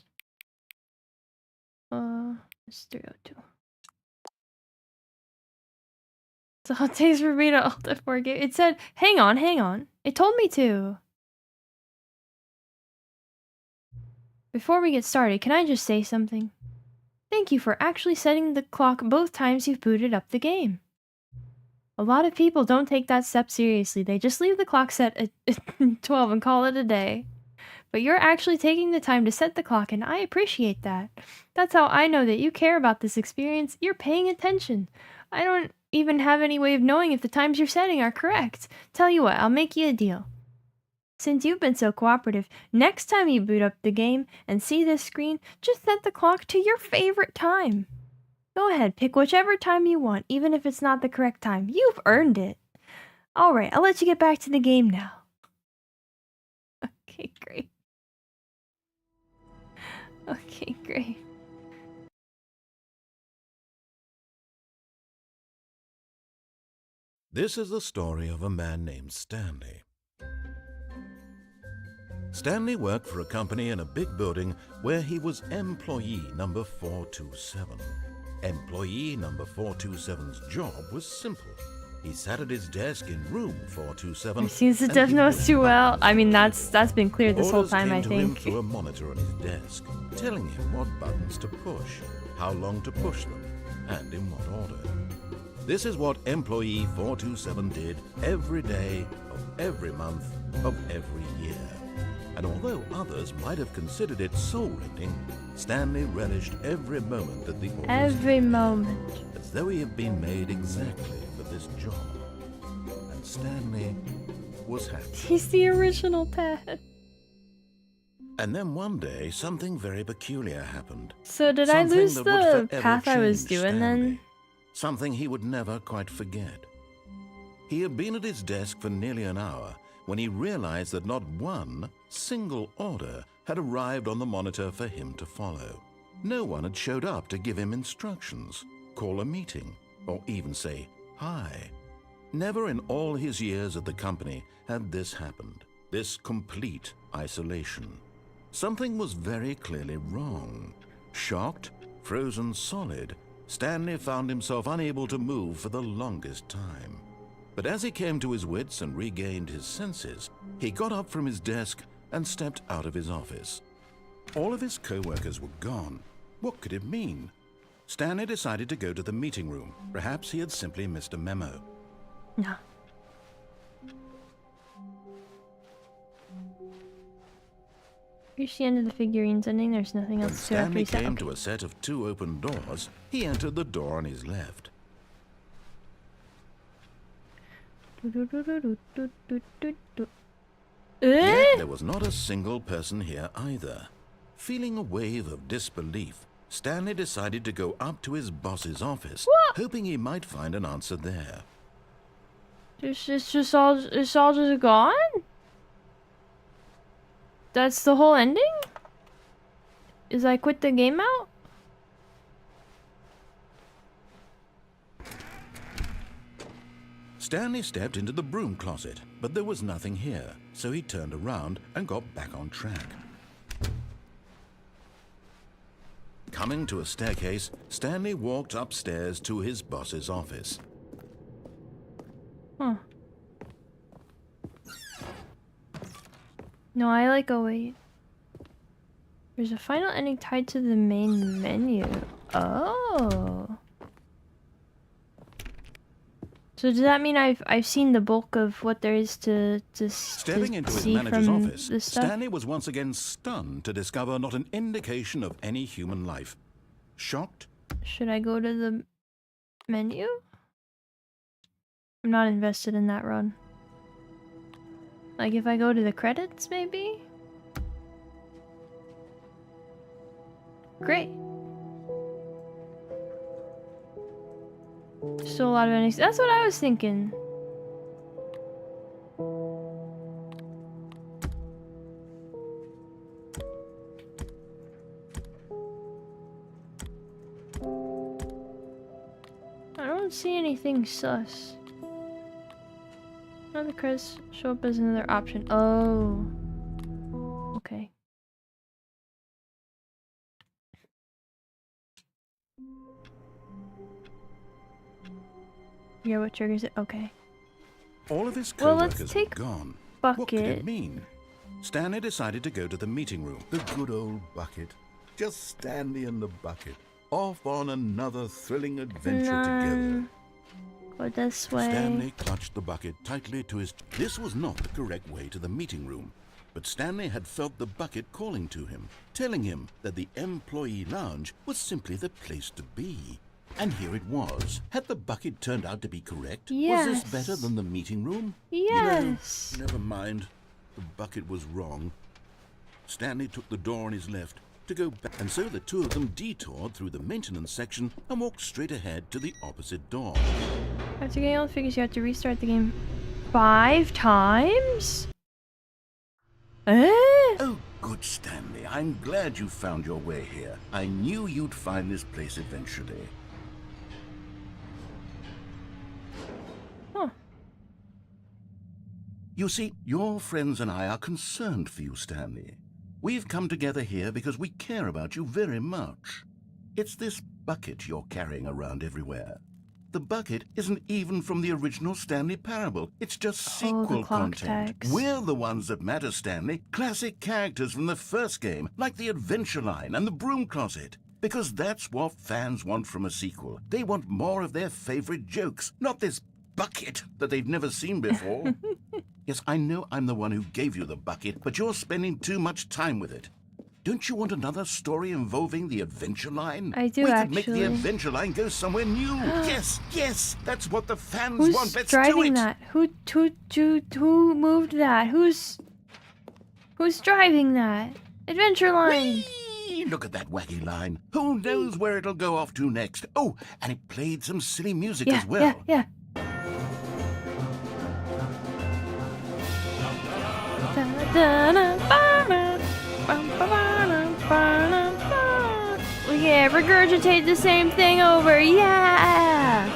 It's 3:02. That's all it takes for me to alt F4 game. It said, hang on. It told me to. Before we get started, can I just say something? Thank you for actually setting the clock both times you've booted up the game. A lot of people don't take that step seriously. They just leave the clock set at 12 and call it a day. But you're actually taking the time to set the clock, and I appreciate that. That's how I know that you care about this experience. You're paying attention. I don't even have any way of knowing if the times you're setting are correct. Tell you what, I'll make you a deal. Since you've been so cooperative, next time you boot up the game and see this screen, just set the clock to your favorite time. Go ahead, pick whichever time you want, even if it's not the correct time. You've earned it. Alright, I'll let you get back to the game now. Okay, great. Okay, great. This is the story of a man named Stanley. Stanley worked for a company in a big building where he was employee number 427. Employee number 427's job was simple. He sat at his desk in room 427. He seems to Death Notes too well. I mean, that's been clear this whole time, I came to him think. through a monitor on his desk, telling him what buttons to push, how long to push them, and in what order. This is what employee 427 did every day of every month of every year. And although others might have considered it soul-rending, Stanley relished every moment that the orders Every moment. as though he had been made exactly for this job. And Stanley was happy. He's the original pet. And then one day, something very peculiar happened. So did I Something lose that would the forever path I was change doing Stanley. then? Something he would never quite forget. He had been at his desk for nearly an hour when he realized that not one single order had arrived on the monitor for him to follow. No one had showed up to give him instructions, call a meeting, or even say hi. Never in all his years at the company had this happened, this complete isolation. Something was very clearly wrong. Shocked, frozen solid, Stanley found himself unable to move for the longest time. But as he came to his wits and regained his senses, he got up from his desk and stepped out of his office. All of his co-workers were gone. What could it mean? Stanley decided to go to the meeting room. Perhaps he had simply missed a memo. No. Reach the end of the figurines ending. There's nothing When else to have to Stanley reset. came Okay. to a set of 2 open doors, he entered the door on his left. Yet there was not a single person here either. Feeling a wave of disbelief, Stanley decided to go up to his boss's office, hoping he might find an answer there. It's all just gone? That's the whole ending? Is I quit the game out? Stanley stepped into the broom closet, but there was nothing here, so he turned around and got back on track. Coming to a staircase, Stanley walked upstairs to his boss's office. Huh. No, I like, oh wait. There's a final ending tied to the main menu. Oh. So does that mean I've seen the bulk of what there is to Stepping into his see manager's from office, this stuff? Stanley was once again stunned to discover not an indication of any human life. Shocked, Should I go to the menu? I'm not invested in that run. Like if I go to the credits, maybe? Great. Still a lot of endings. That's what I was thinking. I don't see anything sus. Now the credits show up as another option. Oh. Okay. Yeah, what triggers it? Okay. all of his Well, let's co-workers take were gone. What could Bucket. it mean? Stanley decided to go to the meeting room. The good old bucket. Just Stanley and the bucket. Off on another thrilling adventure together. Go this way. Stanley clutched the bucket tightly to his... This was not the correct way to the meeting room, but Stanley had felt the bucket calling to him, telling him that the employee lounge was simply the place to be. And here it was. Had the bucket turned out to be correct? Yes. Was this better than the meeting room? Yes. You know, never mind. The bucket was wrong. Stanley took the door on his left to go back, and so the two of them detoured through the maintenance section and walked straight ahead to the opposite door. After getting all the figures, you have to restart the game 5 times? Eh? Oh, good, Stanley. I'm glad you found your way here. I knew you'd find this place eventually. Huh. You see, your friends and I are concerned for you, Stanley. We've come together here because we care about you very much. It's this bucket you're carrying around everywhere. The bucket isn't even from the original Stanley Parable. It's just Oh, the sequel clock content. tags. We're the ones that matter, Stanley. Classic characters from the first game, like the Adventure Line and the Broom Closet. Because that's what fans want from a sequel. They want more of their favorite jokes, not this bucket that they've never seen before. Yes, I know I'm the one who gave you the bucket, but you're spending too much time with it. Don't you want another story involving the Adventure Line? I do, we actually. could make the Adventure Line go somewhere new. Yes, yes, that's what the fans Who's want. Let's driving do it. that? Who moved that? Who's driving that? Adventure Line. Whee! Look at that wacky line. Who knows where it'll go off to next? Oh, and it played some silly music as well. Yeah. Yeah, regurgitate the same thing over. Yeah.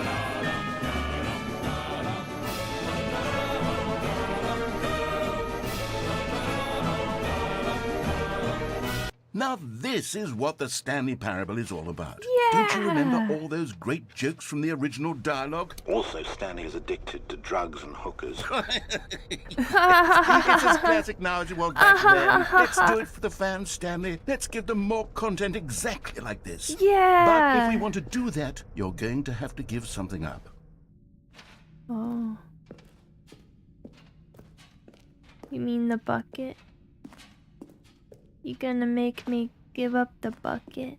Now this is what the Stanley Parable is all about. Yeah. Don't you remember all those great jokes from the original dialogue? Also, Stanley is addicted to drugs and hookers. It's as classic now as it was back then. Let's do it for the fans, Stanley. Let's give them more content exactly like this. Yeah. But if we want to do that, you're going to have to give something up. Oh. You mean the bucket? You gonna make me give up the bucket?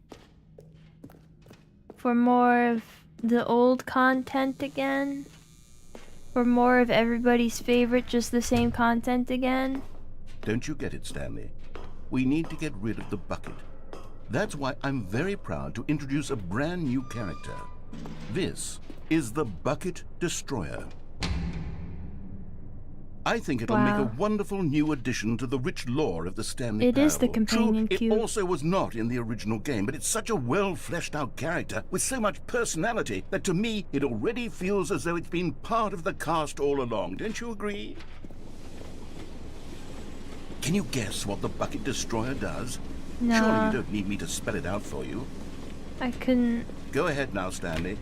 For more of the old content again? For more of everybody's favorite, just the same content again? Don't you get it, Stanley? We need to get rid of the bucket. That's why I'm very proud to introduce a brand new character. This is the Bucket Destroyer. I think it'll make a wonderful new addition to the rich lore of the Stanley Parable. It is the companion True, cube. it also was not in the original game, but it's such a well-fleshed-out character with so much personality that to me, it already feels as though it's been part of the cast all along. Don't you agree? Can you guess what the Bucket Destroyer does? No. Surely you don't need me to spell it out for you. I couldn't. Go ahead now, Stanley.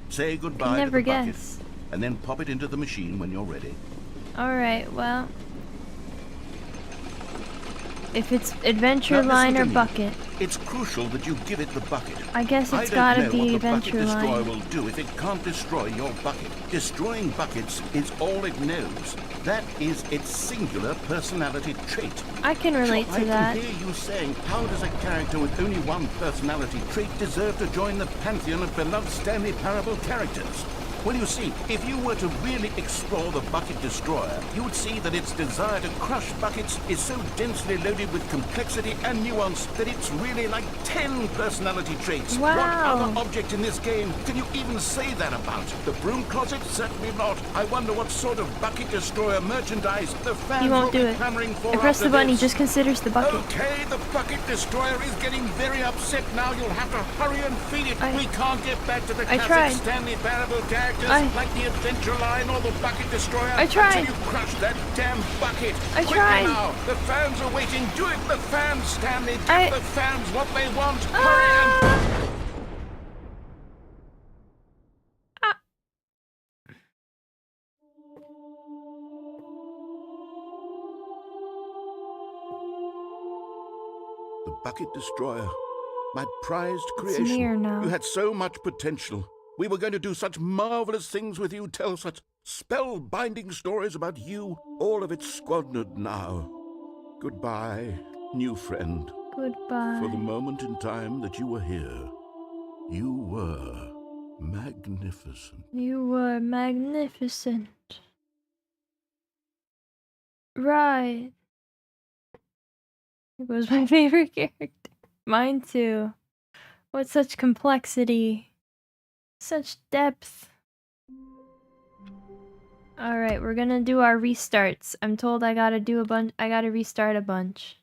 Say goodbye to never the bucket, guess. and then pop it into the machine when you're ready. Alright, well. If it's Adventure Now, Line listen or to me. Bucket, It's crucial that you give it the bucket. I guess I it's don't gotta know be what the Adventure Bucket Destroyer Line. will do if it can't destroy your bucket. Destroying buckets is all it knows. That is its singular personality trait. I can relate I to that. can hear you saying, how does a character with only one personality trait deserve to join the pantheon of beloved Stanley Parable characters? Well, you see, if you were to really explore the Bucket Destroyer, you would see that its desire to crush buckets is so densely loaded with complexity and nuance that it's really like 10 personality traits. Wow. What other object in this game can you even say that about? The Broom Closet? Certainly not. I wonder what sort of Bucket Destroyer merchandise the fans He will won't be do it. clamoring for I press after the button, he this. just considers the bucket. Okay, the Bucket Destroyer is getting very upset now. You'll have to hurry and feed it. We can't get back to the I classic tried. Stanley Parable characters like the Adventure Line or the Bucket Destroyer. I tried. Until you crush that damn bucket. I Quickly tried. now. The fans are waiting. Do it, the fans, Stanley. Give the fans what they want. Ah. Hurry and... The Bucket Destroyer. My prized creation. near now. You had so much potential. We were going to do such marvelous things with you, tell such spellbinding stories about you. All of it squandered now. Goodbye, new friend. Goodbye. For the moment in time that you were here, you were magnificent. You were magnificent. Right. It was my favorite character. Mine too. What such complexity. Such depth. Alright, we're gonna do our restarts. I'm told I gotta do a bunch. I gotta restart a bunch.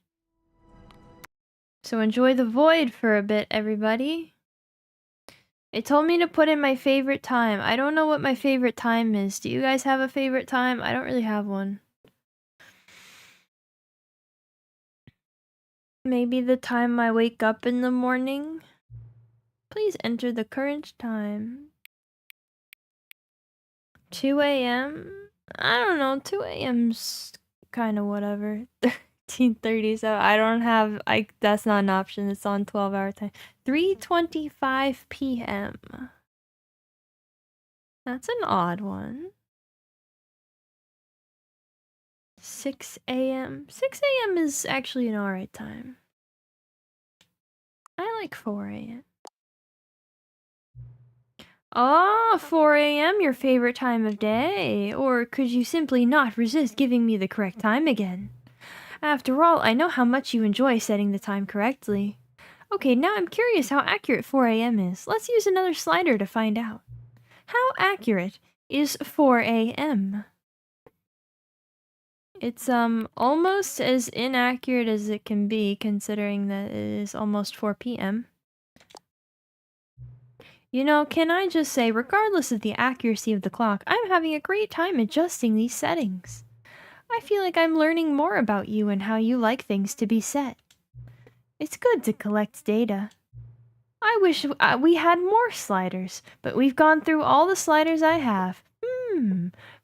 So enjoy the void for a bit, everybody. It told me to put in my favorite time. I don't know what my favorite time is. Do you guys have a favorite time? I don't really have one. Maybe the time I wake up in the morning? Please enter the current time. 2 a.m.? I don't know, 2 a.m.'s kind of whatever. 13:30, so I don't have, that's not an option, it's on 12-hour time. 3:25 p.m. That's an odd one. 6 a.m. 6 a.m. is actually an alright time. I like 4 a.m. Ah, 4 a.m. your favorite time of day? Or could you simply not resist giving me the correct time again? After all, I know how much you enjoy setting the time correctly. Okay, now I'm curious how accurate 4 a.m. is. Let's use another slider to find out. How accurate is 4 a.m.? It's almost as inaccurate as it can be, considering that it is almost 4 p.m. You know, can I just say, regardless of the accuracy of the clock, I'm having a great time adjusting these settings. I feel like I'm learning more about you and how you like things to be set. It's good to collect data. I wish we had more sliders, but we've gone through all the sliders I have.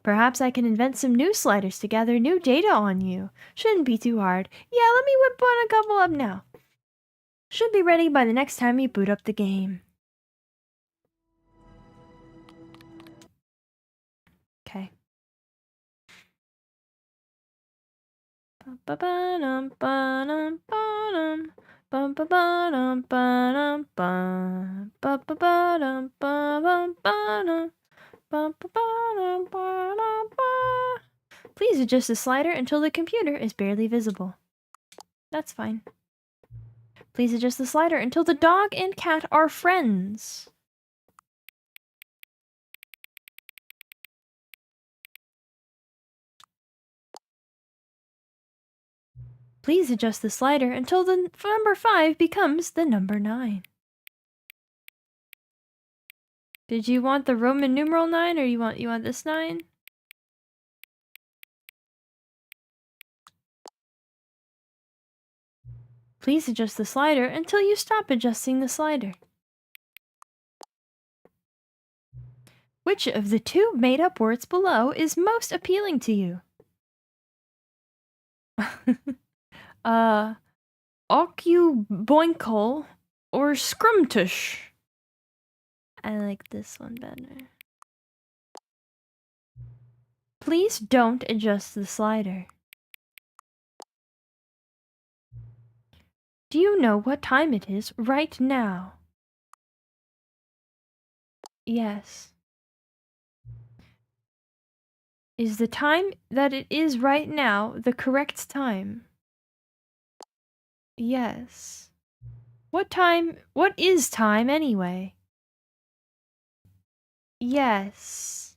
Perhaps I can invent some new sliders to gather new data on you. Shouldn't be too hard. Yeah, let me whip one a couple up now. Should be ready by the next time you boot up the game. Okay. Please adjust the slider until the computer is barely visible. That's fine. Please adjust the slider until the dog and cat are friends. Please adjust the slider until the number 5 becomes the number 9. Did you want the Roman numeral 9 or you want this 9? Please adjust the slider until you stop adjusting the slider. Which of the 2 made-up words below is most appealing to you? Occuboinkle or scrumtush? I like this one better. Please don't adjust the slider. Do you know what time it is right now? Yes. Is the time that it is right now the correct time? Yes. What is time anyway? Yes.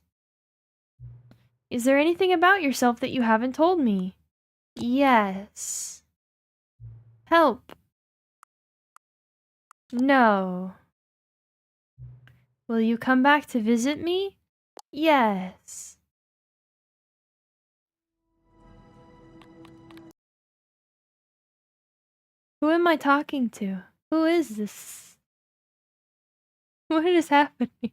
Is there anything about yourself that you haven't told me? Yes. Help. No. Will you come back to visit me? Yes. Who am I talking to? Who is this? What is happening?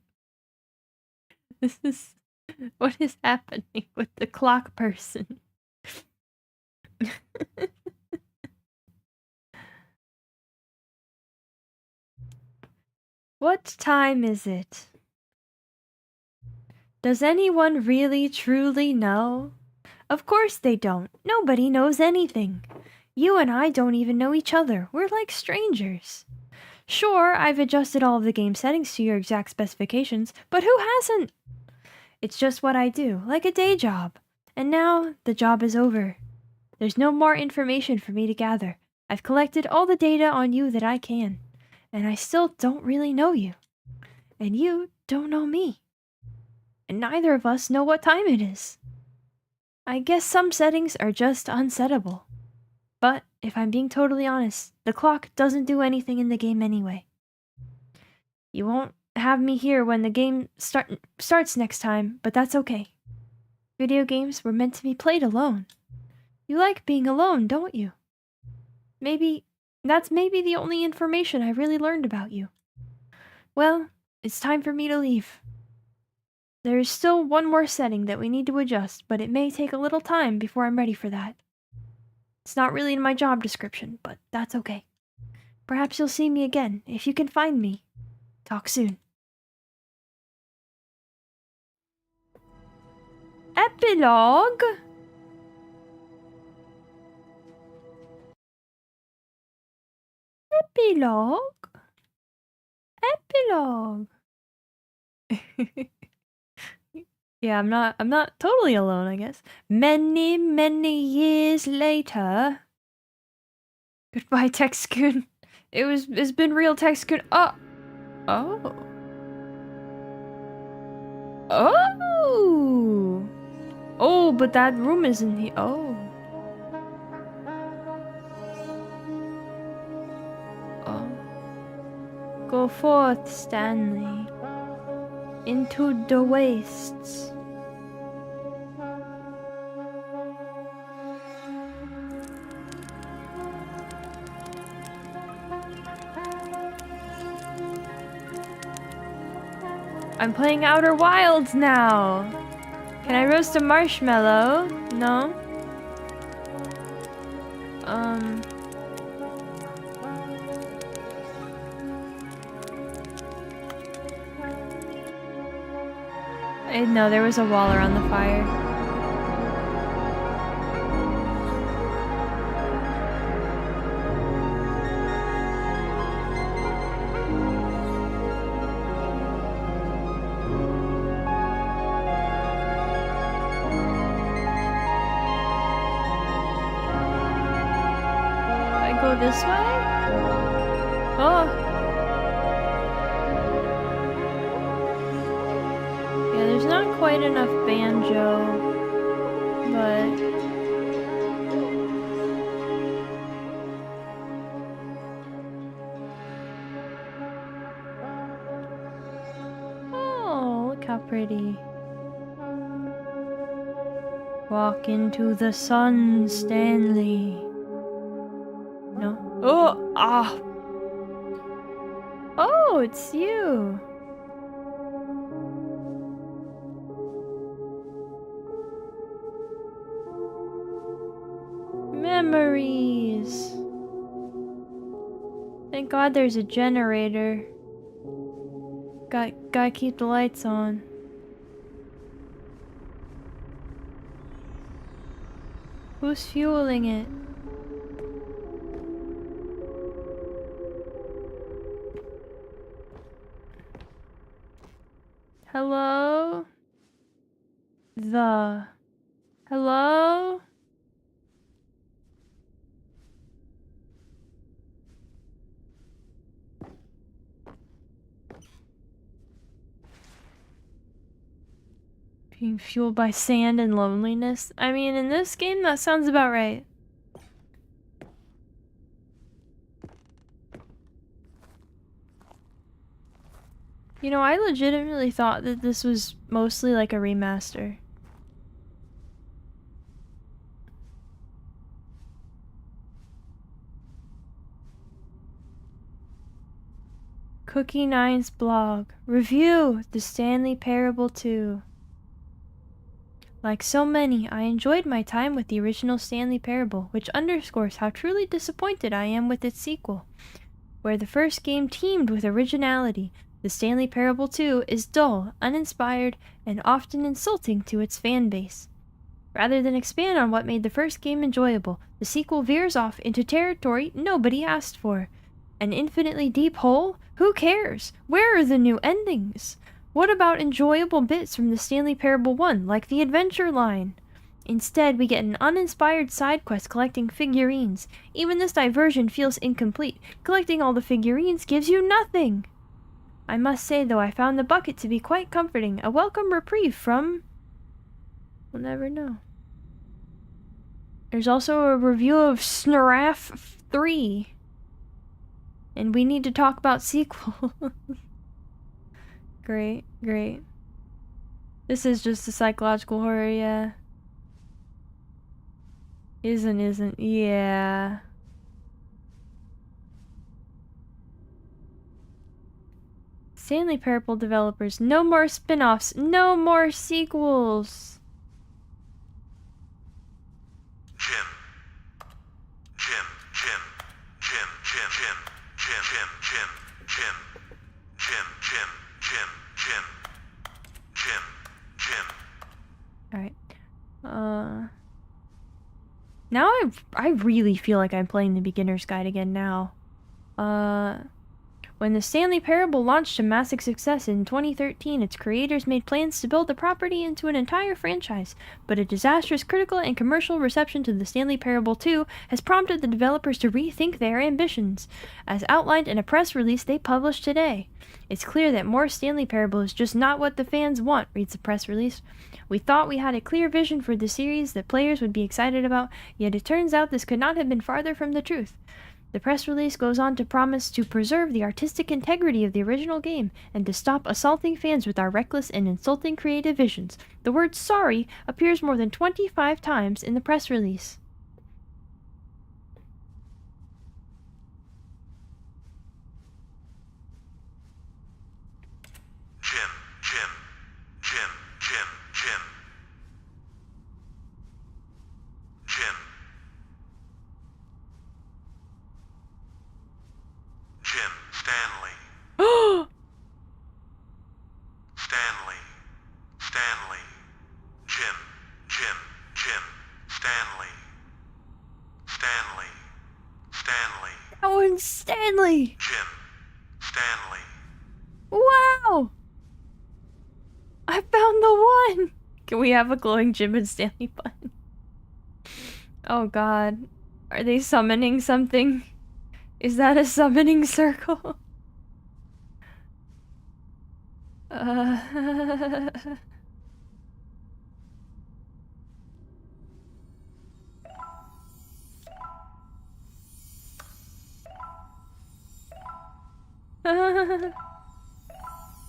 What is happening with the clock person? What time is it? Does anyone really truly know? Of course they don't. Nobody knows anything. You and I don't even know each other. We're like strangers. Sure, I've adjusted all of the game settings to your exact specifications, but who hasn't? It's just what I do, like a day job. And now, the job is over. There's no more information for me to gather. I've collected all the data on you that I can. And I still don't really know you. And you don't know me. And neither of us know what time it is. I guess some settings are just unsettable. But, if I'm being totally honest, the clock doesn't do anything in the game anyway. You won't have me here when the game starts next time, but that's okay. Video games were meant to be played alone. You like being alone, don't you? That's maybe the only information I really learned about you. Well, it's time for me to leave. There's still one more setting that we need to adjust, but it may take a little time before I'm ready for that. It's not really in my job description, but that's okay. Perhaps you'll see me again, if you can find me. Talk soon. Epilogue? Epilogue? Epilogue. Yeah, I'm not totally alone, I guess. Many, many years later. Goodbye, Texcoon. It's been real, Texcoon. Oh. Oh. Oh. Oh, but that room isn't here. Oh. Oh. Go forth, Stanley. Into the wastes. I'm playing Outer Wilds now. Can I roast a marshmallow? No? No, there was a waller on the fire. I go this way? Oh. Yeah, there's not quite enough banjo, but... Oh, look how pretty. Walk into the sun, Stanley. No? Oh! Ah! Oh, it's you! Memories! Thank God there's a generator. Gotta keep the lights on. Who's fueling it? Hello? Hello? Being fueled by sand and loneliness? I mean, in this game, that sounds about right. You know, I legitimately thought that this was mostly like a remaster. Cookie Nine's blog. Review! The Stanley Parable 2. Like so many, I enjoyed my time with the original Stanley Parable, which underscores how truly disappointed I am with its sequel. Where the first game teemed with originality, the Stanley Parable 2 is dull, uninspired, and often insulting to its fan base. Rather than expand on what made the first game enjoyable, the sequel veers off into territory nobody asked for. An infinitely deep hole? Who cares? Where are the new endings? What about enjoyable bits from the Stanley Parable 1, like the adventure line? Instead, we get an uninspired side quest collecting figurines. Even this diversion feels incomplete. Collecting all the figurines gives you nothing! I must say, though, I found the bucket to be quite comforting, a welcome reprieve from... We'll never know. There's also a review of Snaraf 3. And we need to talk about sequel. Great, great. This is just a psychological horror, yeah. Isn't, yeah. Stanley Parable developers, no more spin-offs, no more sequels. Jim. Jim, Jim, Jim, Jim, Jim, Jim, Jim, Jim, Jim, Jim, Jim, Jim, Jim, Jim, Jim. Alright. Now I really feel like I'm playing the beginner's guide again now. When the Stanley Parable launched to massive success in 2013, its creators made plans to build the property into an entire franchise, but a disastrous critical and commercial reception to the Stanley Parable 2 has prompted the developers to rethink their ambitions, as outlined in a press release they published today. It's clear that more Stanley Parable is just not what the fans want, reads the press release. We thought we had a clear vision for the series that players would be excited about, yet it turns out this could not have been farther from the truth. The press release goes on to promise to preserve the artistic integrity of the original game and to stop assaulting fans with our reckless and insulting creative visions. The word sorry appears more than 25 times in the press release. Jim, Jim, Jim, Jim, Jim, Jim. Jim, Stanley. Stanley. Stanley. Jim. Jim. Jim. Stanley. Stanley. Stanley. That one's Stanley! Jim. Stanley. Wow! I found the one! Can we have a glowing Jim and Stanley button? Oh god. Are they summoning something? Is that a summoning circle?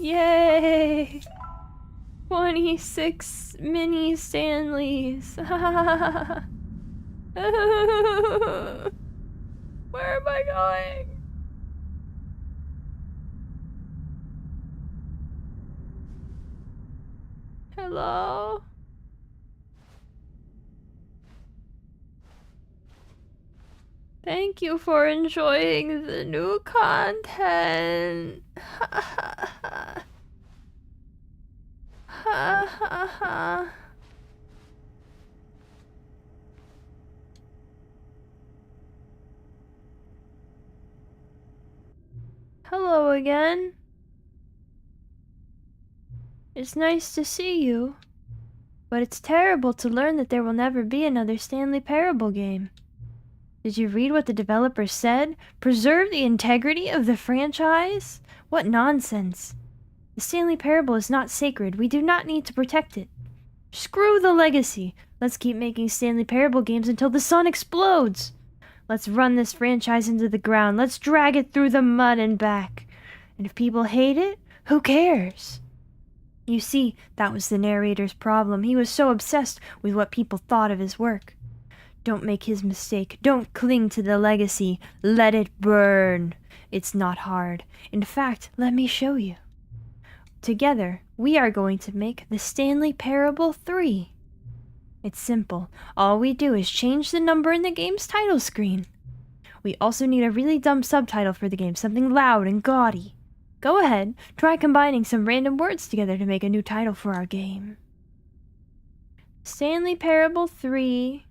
Yay! 26 mini Stanleys. Where am I going? Hello? Thank you for enjoying the new content. Hello again. It's nice to see you, but it's terrible to learn that there will never be another Stanley Parable game. Did you read what the developer said? Preserve the integrity of the franchise? What nonsense. The Stanley Parable is not sacred. We do not need to protect it. Screw the legacy. Let's keep making Stanley Parable games until the sun explodes. Let's run this franchise into the ground. Let's drag it through the mud and back. And if people hate it, who cares? You see, that was the narrator's problem. He was so obsessed with what people thought of his work. Don't make his mistake. Don't cling to the legacy. Let it burn. It's not hard. In fact, let me show you. Together, we are going to make the Stanley Parable 3. It's simple. All we do is change the number in the game's title screen. We also need a really dumb subtitle for the game, something loud and gaudy. Go ahead, try combining some random words together to make a new title for our game. Stanley Parable 3.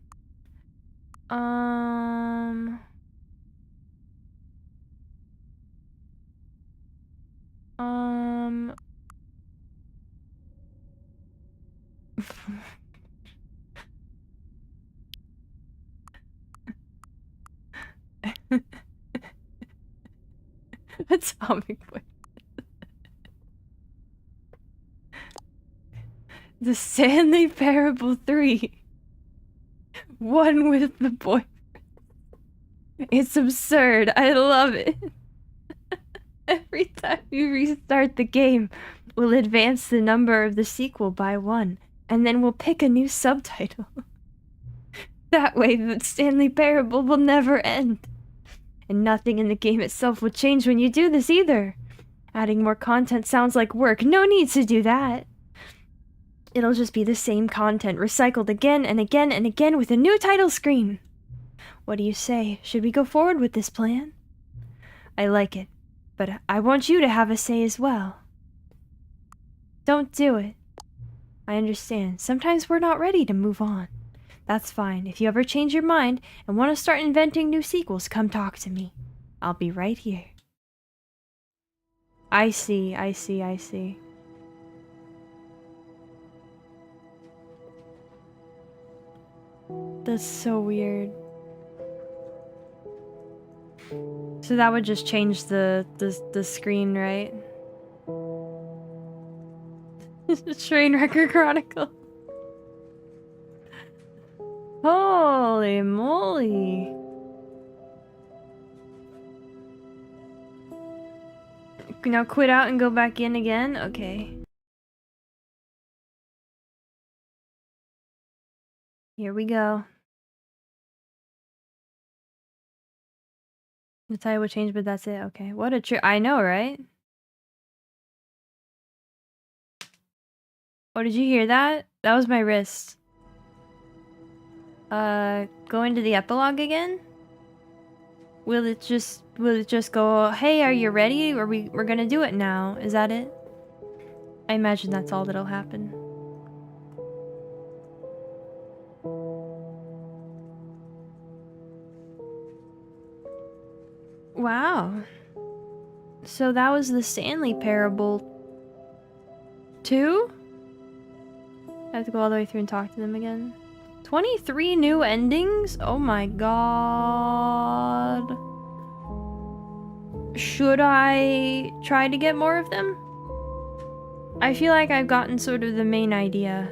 Atomic Boy. The Stanley Parable 3. One with the boy. It's absurd. I love it. Every time you restart the game, we'll advance the number of the sequel by 1, and then we'll pick a new subtitle. That way, the Stanley Parable will never end. And nothing in the game itself will change when you do this either. Adding more content sounds like work. No need to do that. It'll just be the same content, recycled again and again and again with a new title screen. What do you say? Should we go forward with this plan? I like it, but I want you to have a say as well. Don't do it. I understand. Sometimes we're not ready to move on. That's fine. If you ever change your mind and want to start inventing new sequels, come talk to me. I'll be right here. I see. That's so weird. So that would just change the screen, right? Trainwrecker Chronicle. Holy moly. Now quit out and go back in again? Okay. Here we go. The title will change, but that's it. Okay. What a trick. I know, right? Oh, did you hear that? That was my wrist. Go into the epilogue again? Will it just go, hey, are you ready? Or we're gonna do it now. Is that it? I imagine that's all that'll happen. Wow. So that was the Stanley Parable 2? I have to go all the way through and talk to them again. 23 new endings? Oh my god. Should I try to get more of them? I feel like I've gotten sort of the main idea.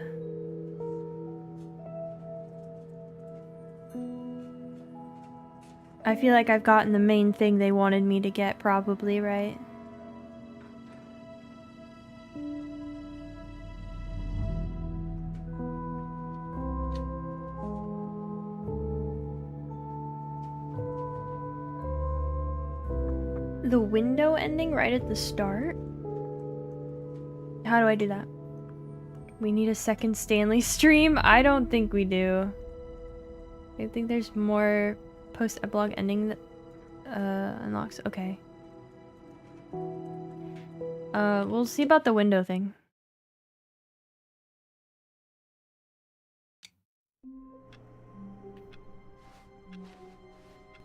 I feel like I've gotten the main thing they wanted me to get, probably, right? The window ending right at the start? How do I do that? We need a second Stanley stream? I don't think we do. I think there's more post-epilogue ending that unlocks. Okay. We'll see about the window thing.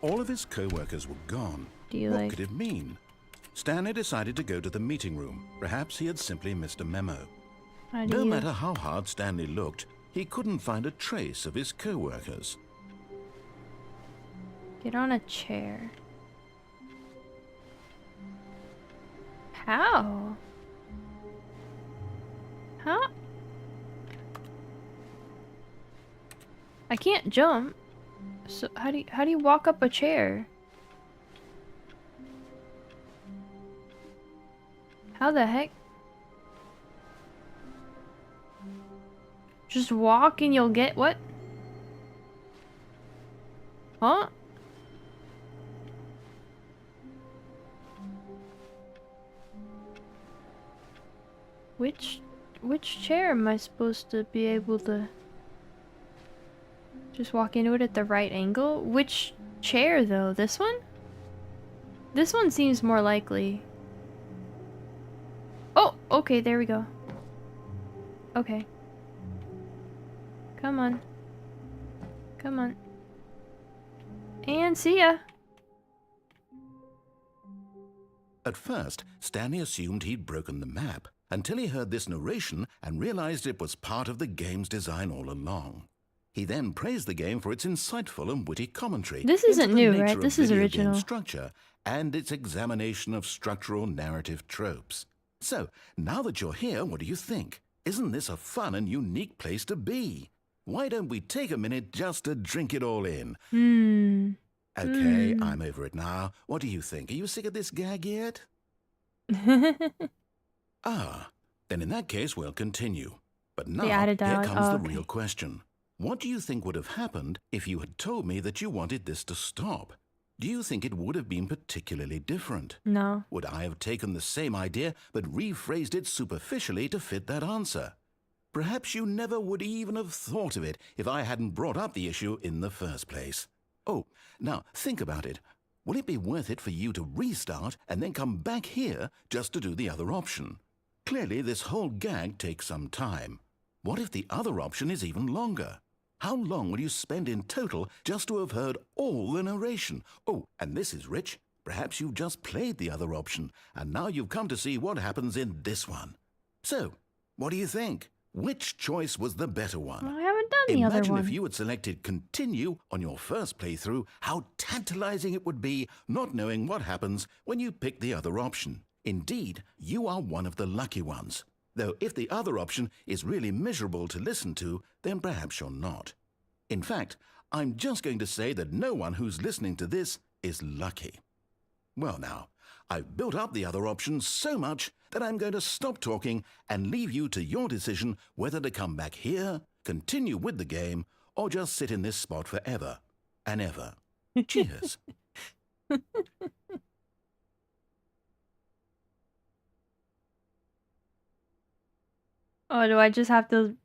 All of his co-workers were gone. What could it mean? Stanley decided to go to the meeting room. Perhaps he had simply missed a memo. No matter how hard Stanley looked, he couldn't find a trace of his co-workers. Get on a chair. How? Huh? I can't jump. So how do you walk up a chair? How the heck? Just walk and you'll get what? Huh? Which chair am I supposed to be able to just walk into it at the right angle? Which chair though? This one? This one seems more likely. Oh, okay, there we go. Okay. Come on. Come on. And see ya. At first, Stanley assumed he'd broken the map, until he heard this narration and realized it was part of the game's design all along. He then praised the game for its insightful and witty commentary. This isn't new, right? This is original. Structure and its examination of structural narrative tropes. So, now that you're here, what do you think? Isn't this a fun and unique place to be? Why don't we take a minute just to drink it all in? Okay, I'm over it now. What do you think? Are you sick of this gag yet? Then in that case, we'll continue. But now, here comes the real question. What do you think would have happened if you had told me that you wanted this to stop? Do you think it would have been particularly different? No. Would I have taken the same idea but rephrased it superficially to fit that answer? Perhaps you never would even have thought of it if I hadn't brought up the issue in the first place. Oh, now think about it. Will it be worth it for you to restart and then come back here just to do the other option? Clearly, this whole gag takes some time. What if the other option is even longer? How long will you spend in total just to have heard all the narration? Oh, and this is rich. Perhaps you've just played the other option, and now you've come to see what happens in this one. So, what do you think? Which choice was the better one? Well, I haven't done the other one. Imagine if you had selected continue on your first playthrough, how tantalizing it would be not knowing what happens when you pick the other option. Indeed, you are one of the lucky ones. Though if the other option is really miserable to listen to, then perhaps you're not. In fact, I'm just going to say that no one who's listening to this is lucky. Well now, I've built up the other option so much that I'm going to stop talking and leave you to your decision whether to come back here, continue with the game, or just sit in this spot forever and ever. Cheers. Oh, do I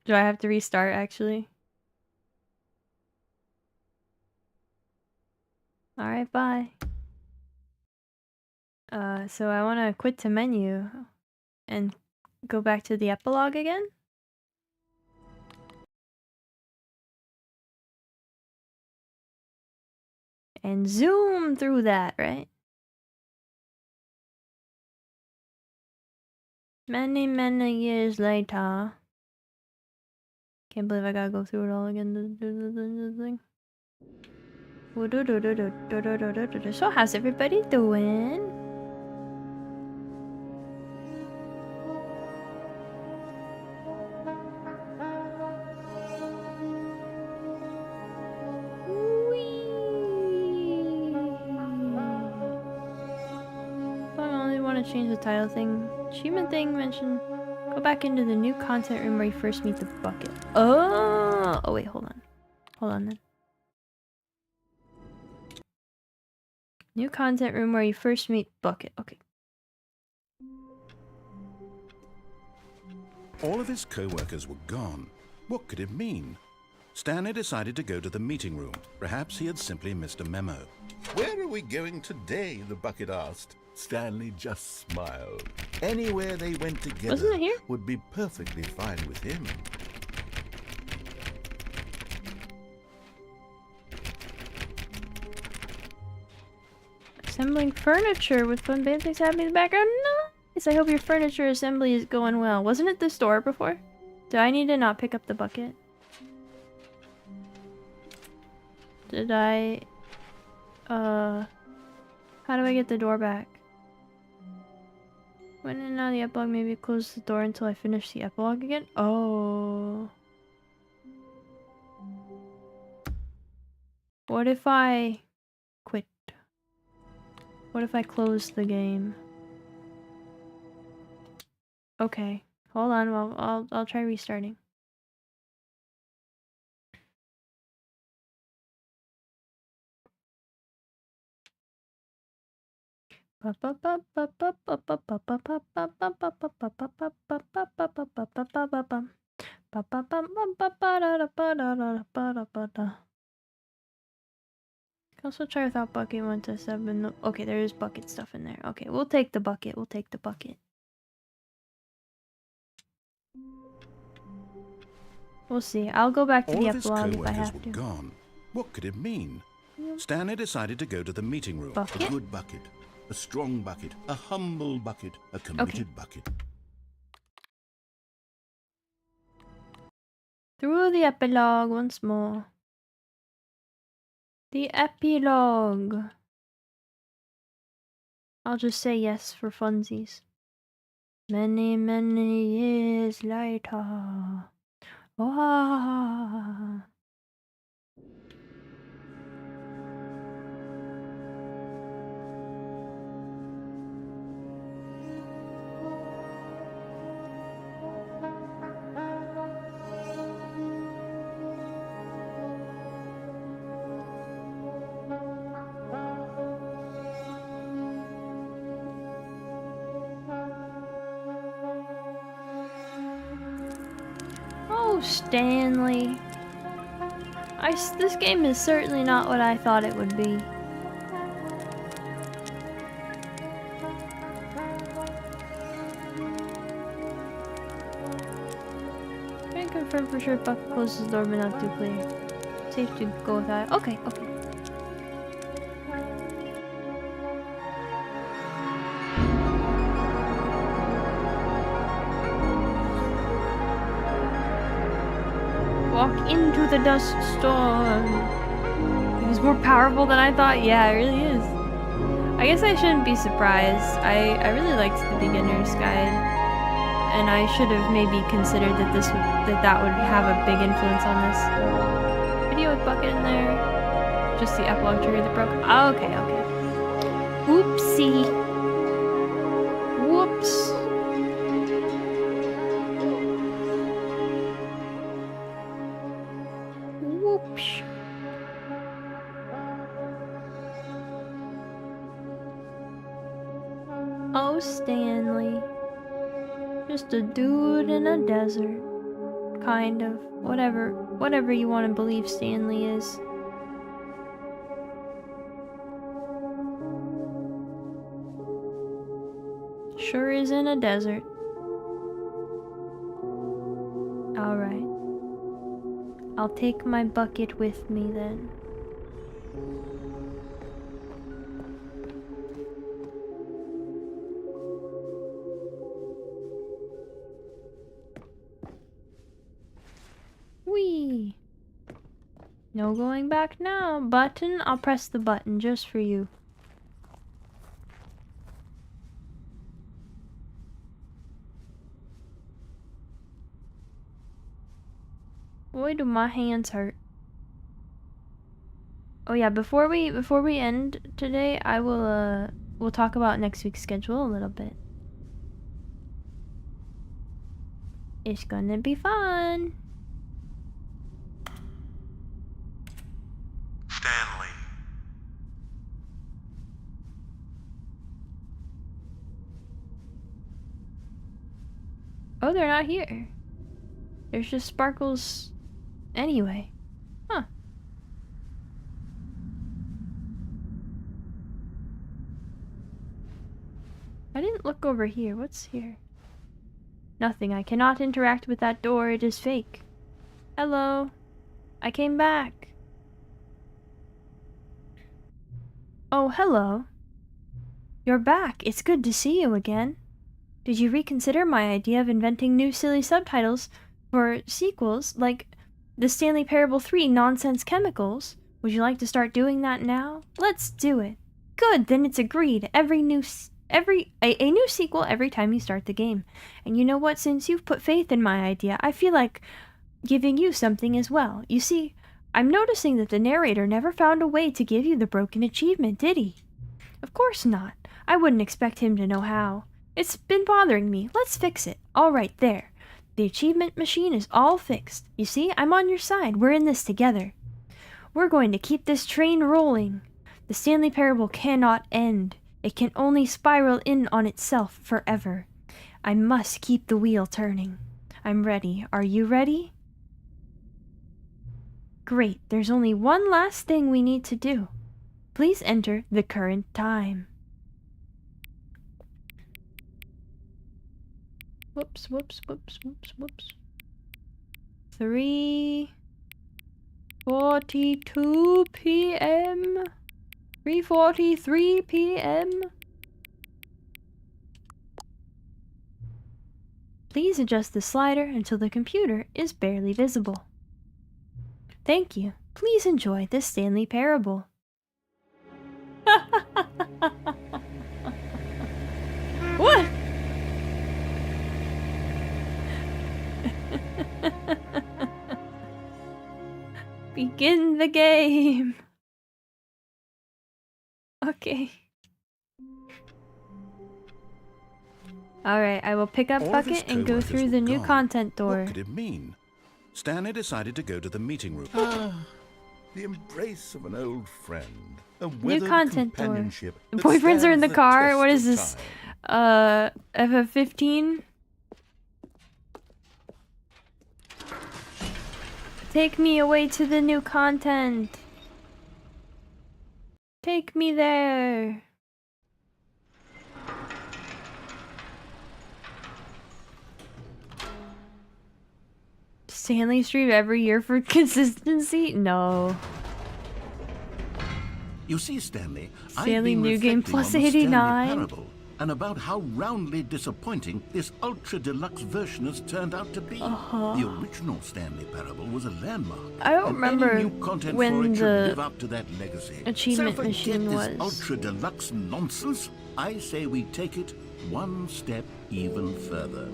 have to restart actually? Alright, bye. So I want to quit the menu and go back to the epilogue again? And zoom through that, right? Many, many years later. Can't believe I gotta go through it all again to do the thing. So how's everybody doing? Change the title thing. Achievement thing mentioned. Go back into the new content room where you first meet the bucket. Oh wait, hold on. Hold on then. New content room where you first meet bucket. Okay. All of his co-workers were gone. What could it mean? Stanley decided to go to the meeting room. Perhaps he had simply missed a memo. Where are we going today? The bucket asked. Stanley just smiled. Anywhere they went together Wasn't it here? Would be perfectly fine with him. Assembling furniture with fun bad things happening in the background. Nice. I hope your furniture assembly is going well. Wasn't it the store before? Do I need to not pick up the bucket? Did I... How do I get the door back? When in and out of the epilogue, maybe close the door until I finish the epilogue again? Oh. What if I quit? What if I close the game? Okay. Hold on, well, I'll try restarting. Can also try without bucket 1 to 7. Okay, there is bucket stuff in there. Okay, we'll take the bucket. We'll take the bucket. We'll see. I'll go back to the epilogue if I have to. Gone. What could it mean? Stanley decided to go to the meeting room. A good bucket, a strong bucket, a humble bucket, a committed bucket. Through the epilogue once more. The epilogue. I'll just say yes for funsies. Many, many years later. Ah. Oh, Stanley. This game is certainly not what I thought it would be. Can I confirm for sure Buck closes the door but not too clear? Safe to go with that. Okay, okay. Walk into the dust storm. He's more powerful than I thought. Yeah, it really is. I guess I shouldn't be surprised. I really liked the beginner's guide, and I should have maybe considered that that would have a big influence on this. Video with Bucket in there. Just the epilogue trigger that broke. Oh, okay, okay. Oopsie. Whoops. Whoops. Oh, Stanley. Just a dude in a desert. Kind of. Whatever you want to believe Stanley is. Sure is in a desert. Alright. I'll take my bucket with me then. Whee! No going back now. Button? I'll press the button just for you. Boy, do my hands hurt. Oh yeah, before we end today, we'll talk about next week's schedule a little bit. It's gonna be fun. Stanley. Oh, they're not here. There's just Sparkles anyway. Huh. I didn't look over here. What's here? Nothing. I cannot interact with that door. It is fake. Hello. I came back. Oh, hello. You're back. It's good to see you again. Did you reconsider my idea of inventing new silly subtitles for sequels like the Stanley Parable 3 Nonsense Chemicals? Would you like to start doing that now? Let's do it. Good, then it's agreed. A new sequel every time you start the game. And you know what? Since you've put faith in my idea, I feel like giving you something as well. You see, I'm noticing that the narrator never found a way to give you the broken achievement, did he? Of course not. I wouldn't expect him to know how. It's been bothering me. Let's fix it. All right, there. The achievement machine is all fixed. You see, I'm on your side. We're in this together. We're going to keep this train rolling. The Stanley Parable cannot end. It can only spiral in on itself forever. I must keep the wheel turning. I'm ready. Are you ready? Great. There's only one last thing we need to do. Please enter the current time. Whoops, whoops, whoops, whoops, whoops. 3:42 p.m. 3:43 p.m. Please adjust the slider until the computer is barely visible. Thank you. Please enjoy the Stanley Parable. What? Begin the game. Okay. Alright, I will pick up Bucket and go through the new content door. What could it mean? Stanley decided to go to the meeting room. The embrace of an old friend. A New content door. companionship The that boyfriends are in the stands car. test What is of this? time. FF15? Take me away to the new content. Take me there. Stanley stream every year for consistency? No. You see, Stanley, Stanley I've been New Game reflecting Plus on the Stanley 89. Parable and about how roundly disappointing this ultra deluxe version has turned out to be. The original Stanley Parable was a landmark. I don't remember any new content when for it should the live up to that legacy. achievement so forget machine this was. ultra deluxe nonsense. I say we take it one step even further,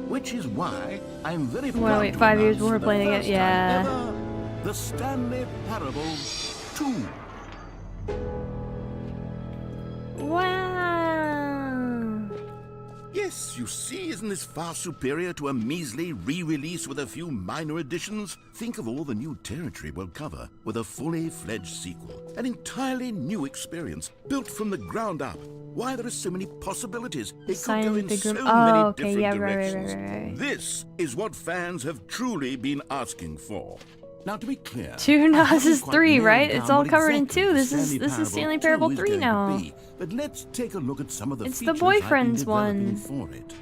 which is why I'm very proud Well, wait, to 5 years announce before for the playing it, first time yeah. ever, the Stanley Parable 2. Wow. Yes, you see, isn't this far superior to a measly re-release with a few minor additions? Think of all the new territory we'll cover with a fully fledged sequel. An entirely new experience, built from the ground up. Why, there are so many possibilities. It could go in so many different directions. Right. This is what fans have truly been asking for. Now, to be clear, Two Nas is quite 3, nailed right? down It's all what covered in exactly 2. the This is Stanley Parable 2 is 3 going to now. be. But let's take a look at some of the It's the features I've been boyfriends developing one. for it.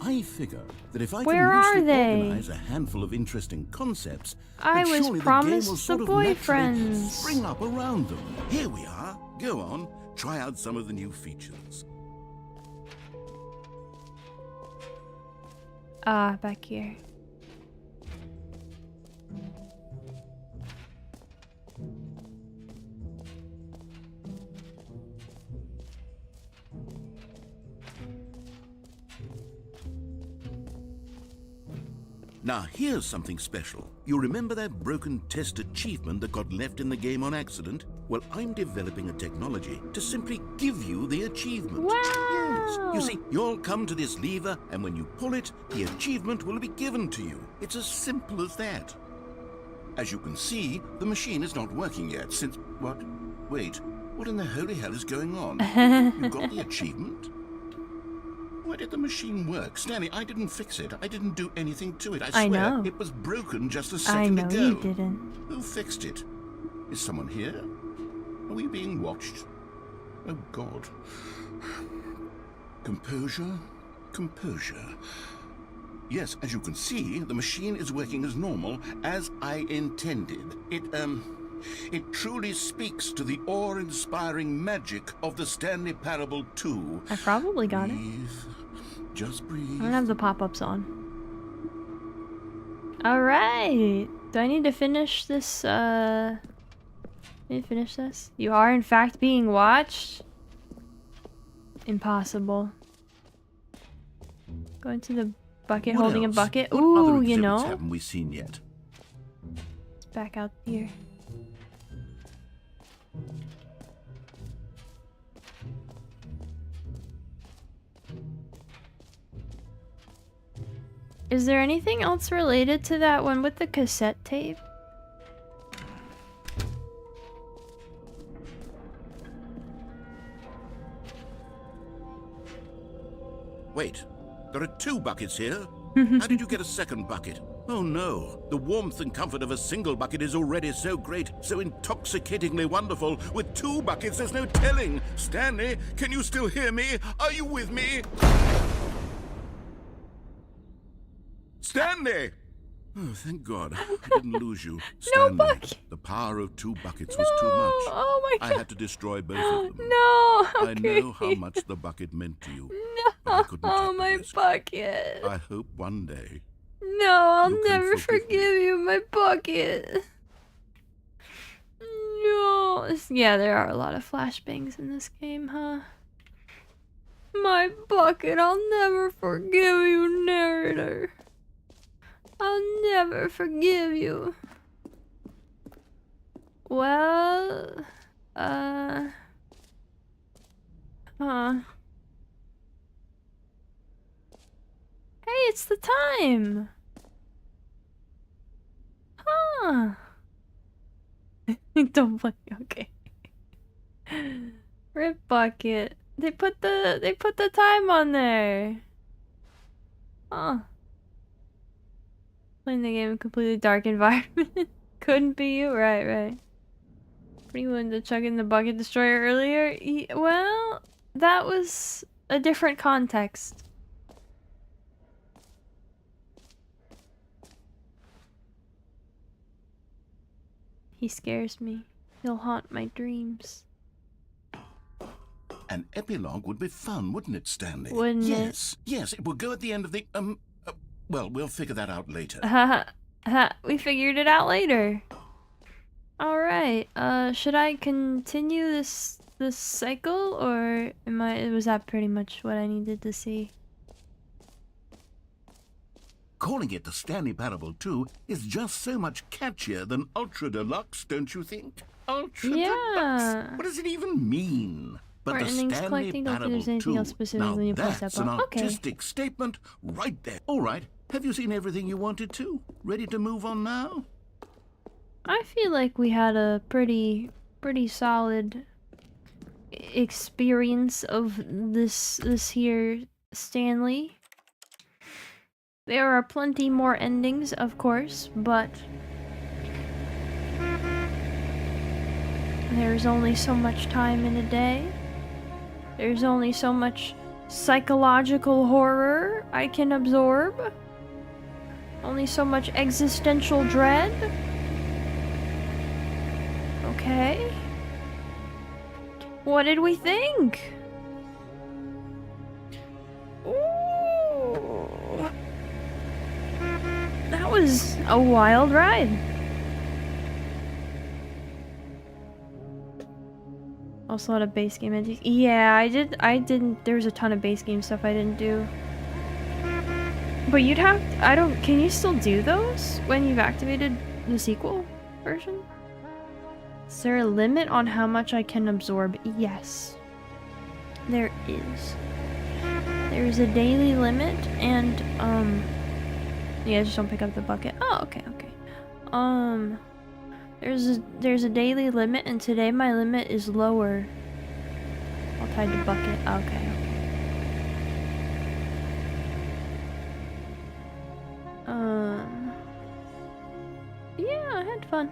I figure that if I Where can are loosely they? organize a handful of interesting concepts, I then was surely promised the game will the sort of naturally boyfriends. spring up around them. Here we are. Go on, try out some of the new features. Back here. Now, here's something special. You remember that broken test achievement that got left in the game on accident? Well, I'm developing a technology to simply give you the achievement. Wow! Yes. You see, you'll come to this lever, and when you pull it, the achievement will be given to you. It's as simple as that. As you can see, the machine is not working yet since... What? Wait, what in the holy hell is going on? You got the achievement? Why did the machine work? Stanley, I didn't fix it. I didn't do anything to it. I swear, know. it was broken just a I second know ago. you didn't. Who fixed it? Is someone here? Are we being watched? Oh, God. Composure, composure. Yes, as you can see, the machine is working as normal, as I intended. It truly speaks to the awe-inspiring magic of the Stanley Parable 2. I probably got Breathe. Just breathe. I don't have the pop-ups on. Alright! Do I need to finish this, Need to finish this? You are in fact being watched? Impossible. Go into the bucket, What holding else? a bucket. What Ooh, other you exhibits know? haven't we seen yet? It's back out here. Is there anything else related to that one with the cassette tape? Wait, there are 2 buckets here. How did you get a second bucket? Oh no, the warmth and comfort of a single bucket is already so great, so intoxicatingly wonderful. With 2 buckets, there's no telling. Stanley, can you still hear me? Are you with me? Stanley! Oh, thank God. I didn't lose you. Stanley, bucket. the power of 2 buckets was too much. Oh my God. I had to destroy both of them. No! I know how much the bucket meant to you. but I couldn't Oh, take the my risk. bucket. I hope one day. No, I'll You can never forgive forgive you, my bucket. No. Yeah, there are a lot of flashbangs in this game, huh? My bucket, I'll never forgive you, narrator. I'll never forgive you. Well, Hey, it's the time. Huh. Don't play. Okay. Rip bucket. They put the time on there. Huh. Playing the game in a completely dark environment. Couldn't be you, right. Pretty willing to chuck in the bucket destroyer earlier? Well, that was a different context. He scares me. He'll haunt my dreams. An epilogue would be fun, wouldn't it, Stanley? Wouldn't it? Yes, it will go at the end of the, well, we'll figure that out later. We figured it out later. Alright, should I continue this cycle, or was that pretty much what I needed to see? Calling it the Stanley Parable 2 is just so much catchier than Ultra Deluxe, don't you think? Ultra Deluxe? What does it even mean? But Or the endings Stanley collecting, don't think Parable there's anything 2, else specific now when you press that's that an button. Okay. artistic statement right there. All right, have you seen everything you wanted to? Ready to move on now? I feel like we had a pretty solid experience of this here Stanley. There are plenty more endings, of course, but there's only so much time in a day. There's only so much psychological horror I can absorb. Only so much existential dread. Okay. What did we think? Ooh. That was a wild ride. Also a lot of base game endings. Yeah, I didn't, there was a ton of base game stuff I didn't do. But you'd have, can you still do those when you've activated the sequel version? Is there a limit on how much I can absorb? Yes. There is. There's a daily limit, and, yeah, just don't pick up the bucket. Oh, okay. There's a daily limit, and today my limit is lower. I'll tie the bucket. Okay. Yeah, I had fun.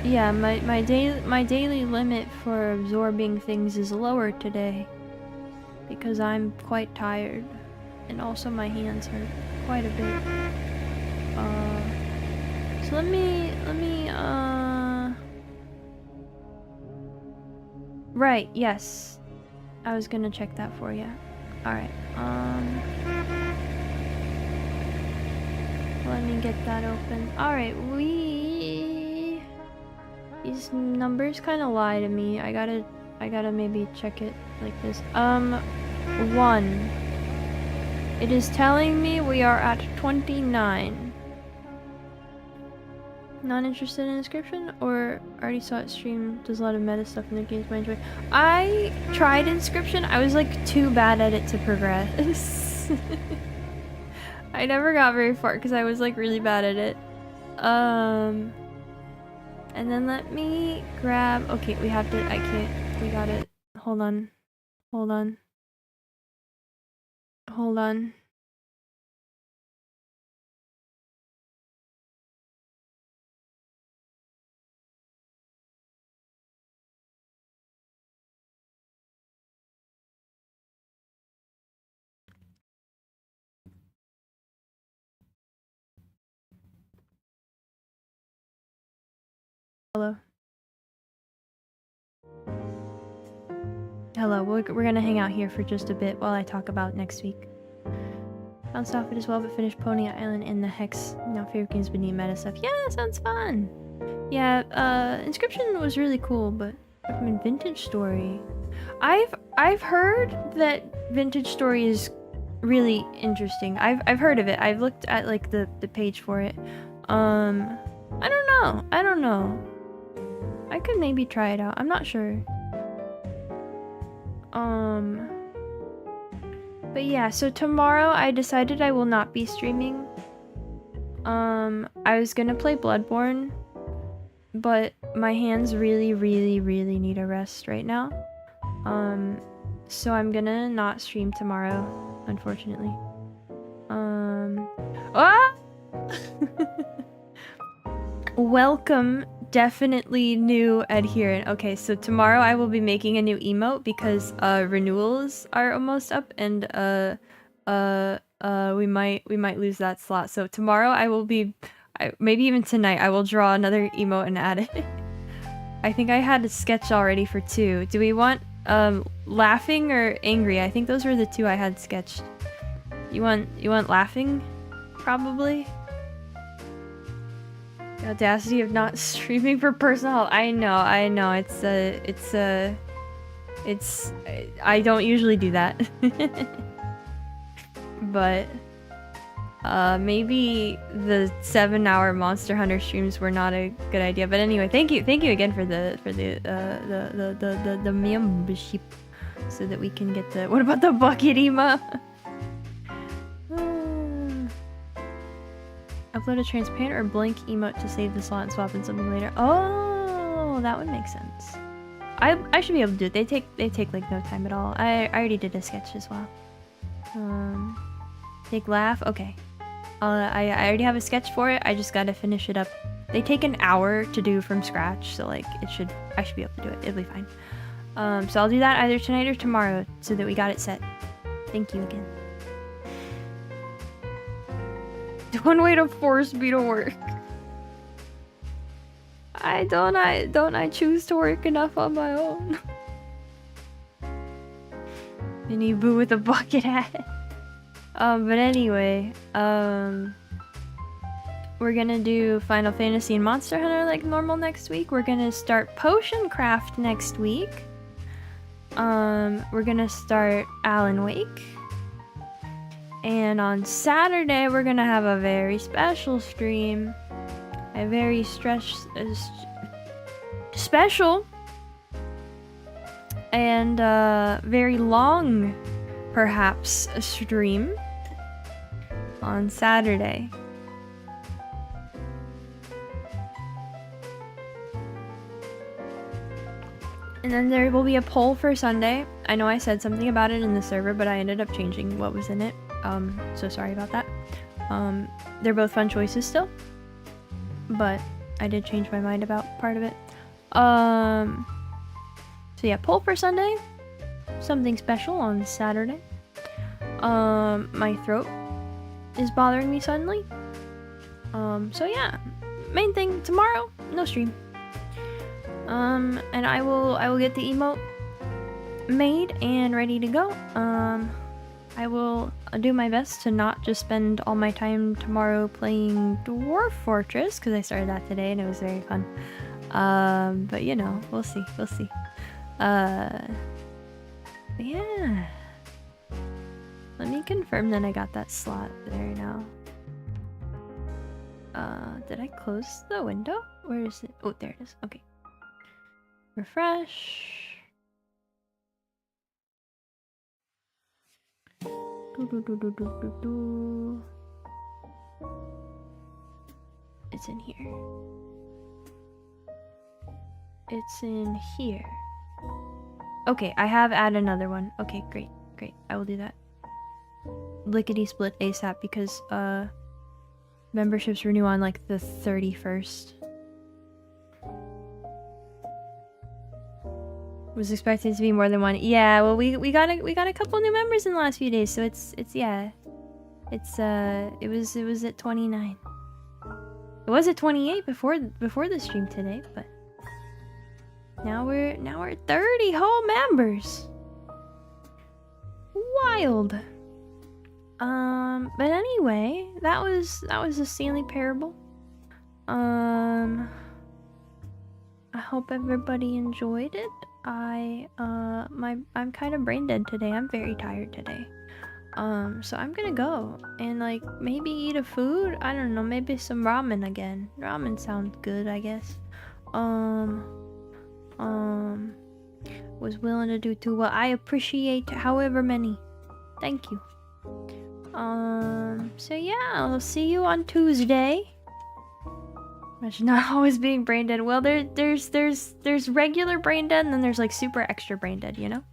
Yeah, my daily limit for absorbing things is lower today because I'm quite tired, and also my hands hurt quite a bit. So let me right, yes. I was gonna check that for you. Alright, let me get that open. Alright, these numbers kind of lie to me. I gotta maybe check it like this. 1. It is telling me we are at 29. Not interested in Inscription, or already saw it stream, does a lot of meta stuff in the games I enjoy. I tried Inscription, I was like too bad at it to progress. I never got very far because I was like really bad at it. And then let me grab, okay, we have to, I can't, we got it. Hold on. Hello, we're gonna hang out here for just a bit while I talk about next week. Bounced off it as well, but finished Pony Island in the Hex. Now favorite games beneath meta stuff. Yeah, that sounds fun! Yeah, Inscription was really cool, but I mean, Vintage Story. I've heard that Vintage Story is really interesting. I've heard of it. I've looked at like the page for it. I don't know. I could maybe try it out. I'm not sure. But yeah, so tomorrow I decided I will not be streaming. I was gonna play Bloodborne, but my hands really need a rest right now. So I'm gonna not stream tomorrow, unfortunately. Ah! Welcome, definitely new adherent. Okay, so tomorrow I will be making a new emote because renewals are almost up, and we might lose that slot. So tomorrow I will be, maybe even tonight, I will draw another emote and add it. I think I had a sketch already for 2. Do we want laughing or angry? I think those were the 2 I had sketched. You want laughing? Probably. The audacity of not streaming for personal health. I know. I don't usually do that. But maybe the 7-hour Monster Hunter streams were not a good idea. But anyway, thank you again for the membership, so that we can get the. What about the bucket emo? Upload a transparent or blank emote to save the slot and swap in something later. Oh, that would make sense. I should be able to do it. They take like no time at all. I already did a sketch as well. Take laugh. Okay. I already have a sketch for it. I just gotta finish it up. They take an hour to do from scratch, so like I should be able to do it. It'll be fine. So I'll do that either tonight or tomorrow, so that we got it set. Thank you again. One way to force me to work. Don't I choose to work enough on my own? Mini boo with a bucket hat. But anyway, we're gonna do Final Fantasy and Monster Hunter like normal next week. We're gonna start Potion Craft next week. We're gonna start Alan Wake. And on Saturday, we're gonna have a very special stream. A very special and very long, perhaps, a stream on Saturday. And then there will be a poll for Sunday. I know I said something about it in the server, but I ended up changing what was in it. So sorry about that. They're both fun choices still, but I did change my mind about part of it. So yeah, poll for Sunday. Something special on Saturday. My throat is bothering me suddenly. So yeah, main thing tomorrow, no stream. And I will get the emote made and ready to go. I will do my best to not just spend all my time tomorrow playing Dwarf Fortress, because I started that today and it was very fun. But you know, we'll see. Yeah. Let me confirm that I got that slot there now. Did I close the window? Where is it? Oh, there it is. Okay. Refresh. It's in here. It's in here. Okay, I have added another one. Okay, great. I will do that. Lickety split ASAP because memberships renew on like the 31st. Was expected to be more than one. Yeah, well we got a couple new members in the last few days, so it's yeah. It's it was at 29. It was at 28 before the stream today, but now we're at 30 whole members. Wild. But anyway, that was the Stanley Parable. I hope everybody enjoyed it. I'm kind of brain dead today. I'm very tired today. So I'm gonna go and like maybe eat a food. I don't know, maybe some ramen again. Ramen sounds good, I guess. Was willing to do too well. I appreciate however many. Thank you. So yeah, I'll see you on Tuesday. Imagine not always being brain dead. Well, there's regular brain dead, and then there's like super extra brain dead, you know?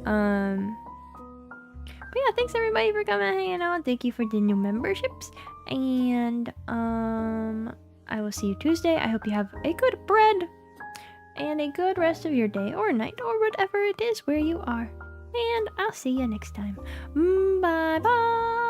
But yeah, thanks everybody for coming and hanging out. Thank you for the new memberships. And I will see you Tuesday. I hope you have a good bread and a good rest of your day or night or whatever it is where you are. And I'll see you next time. Bye bye.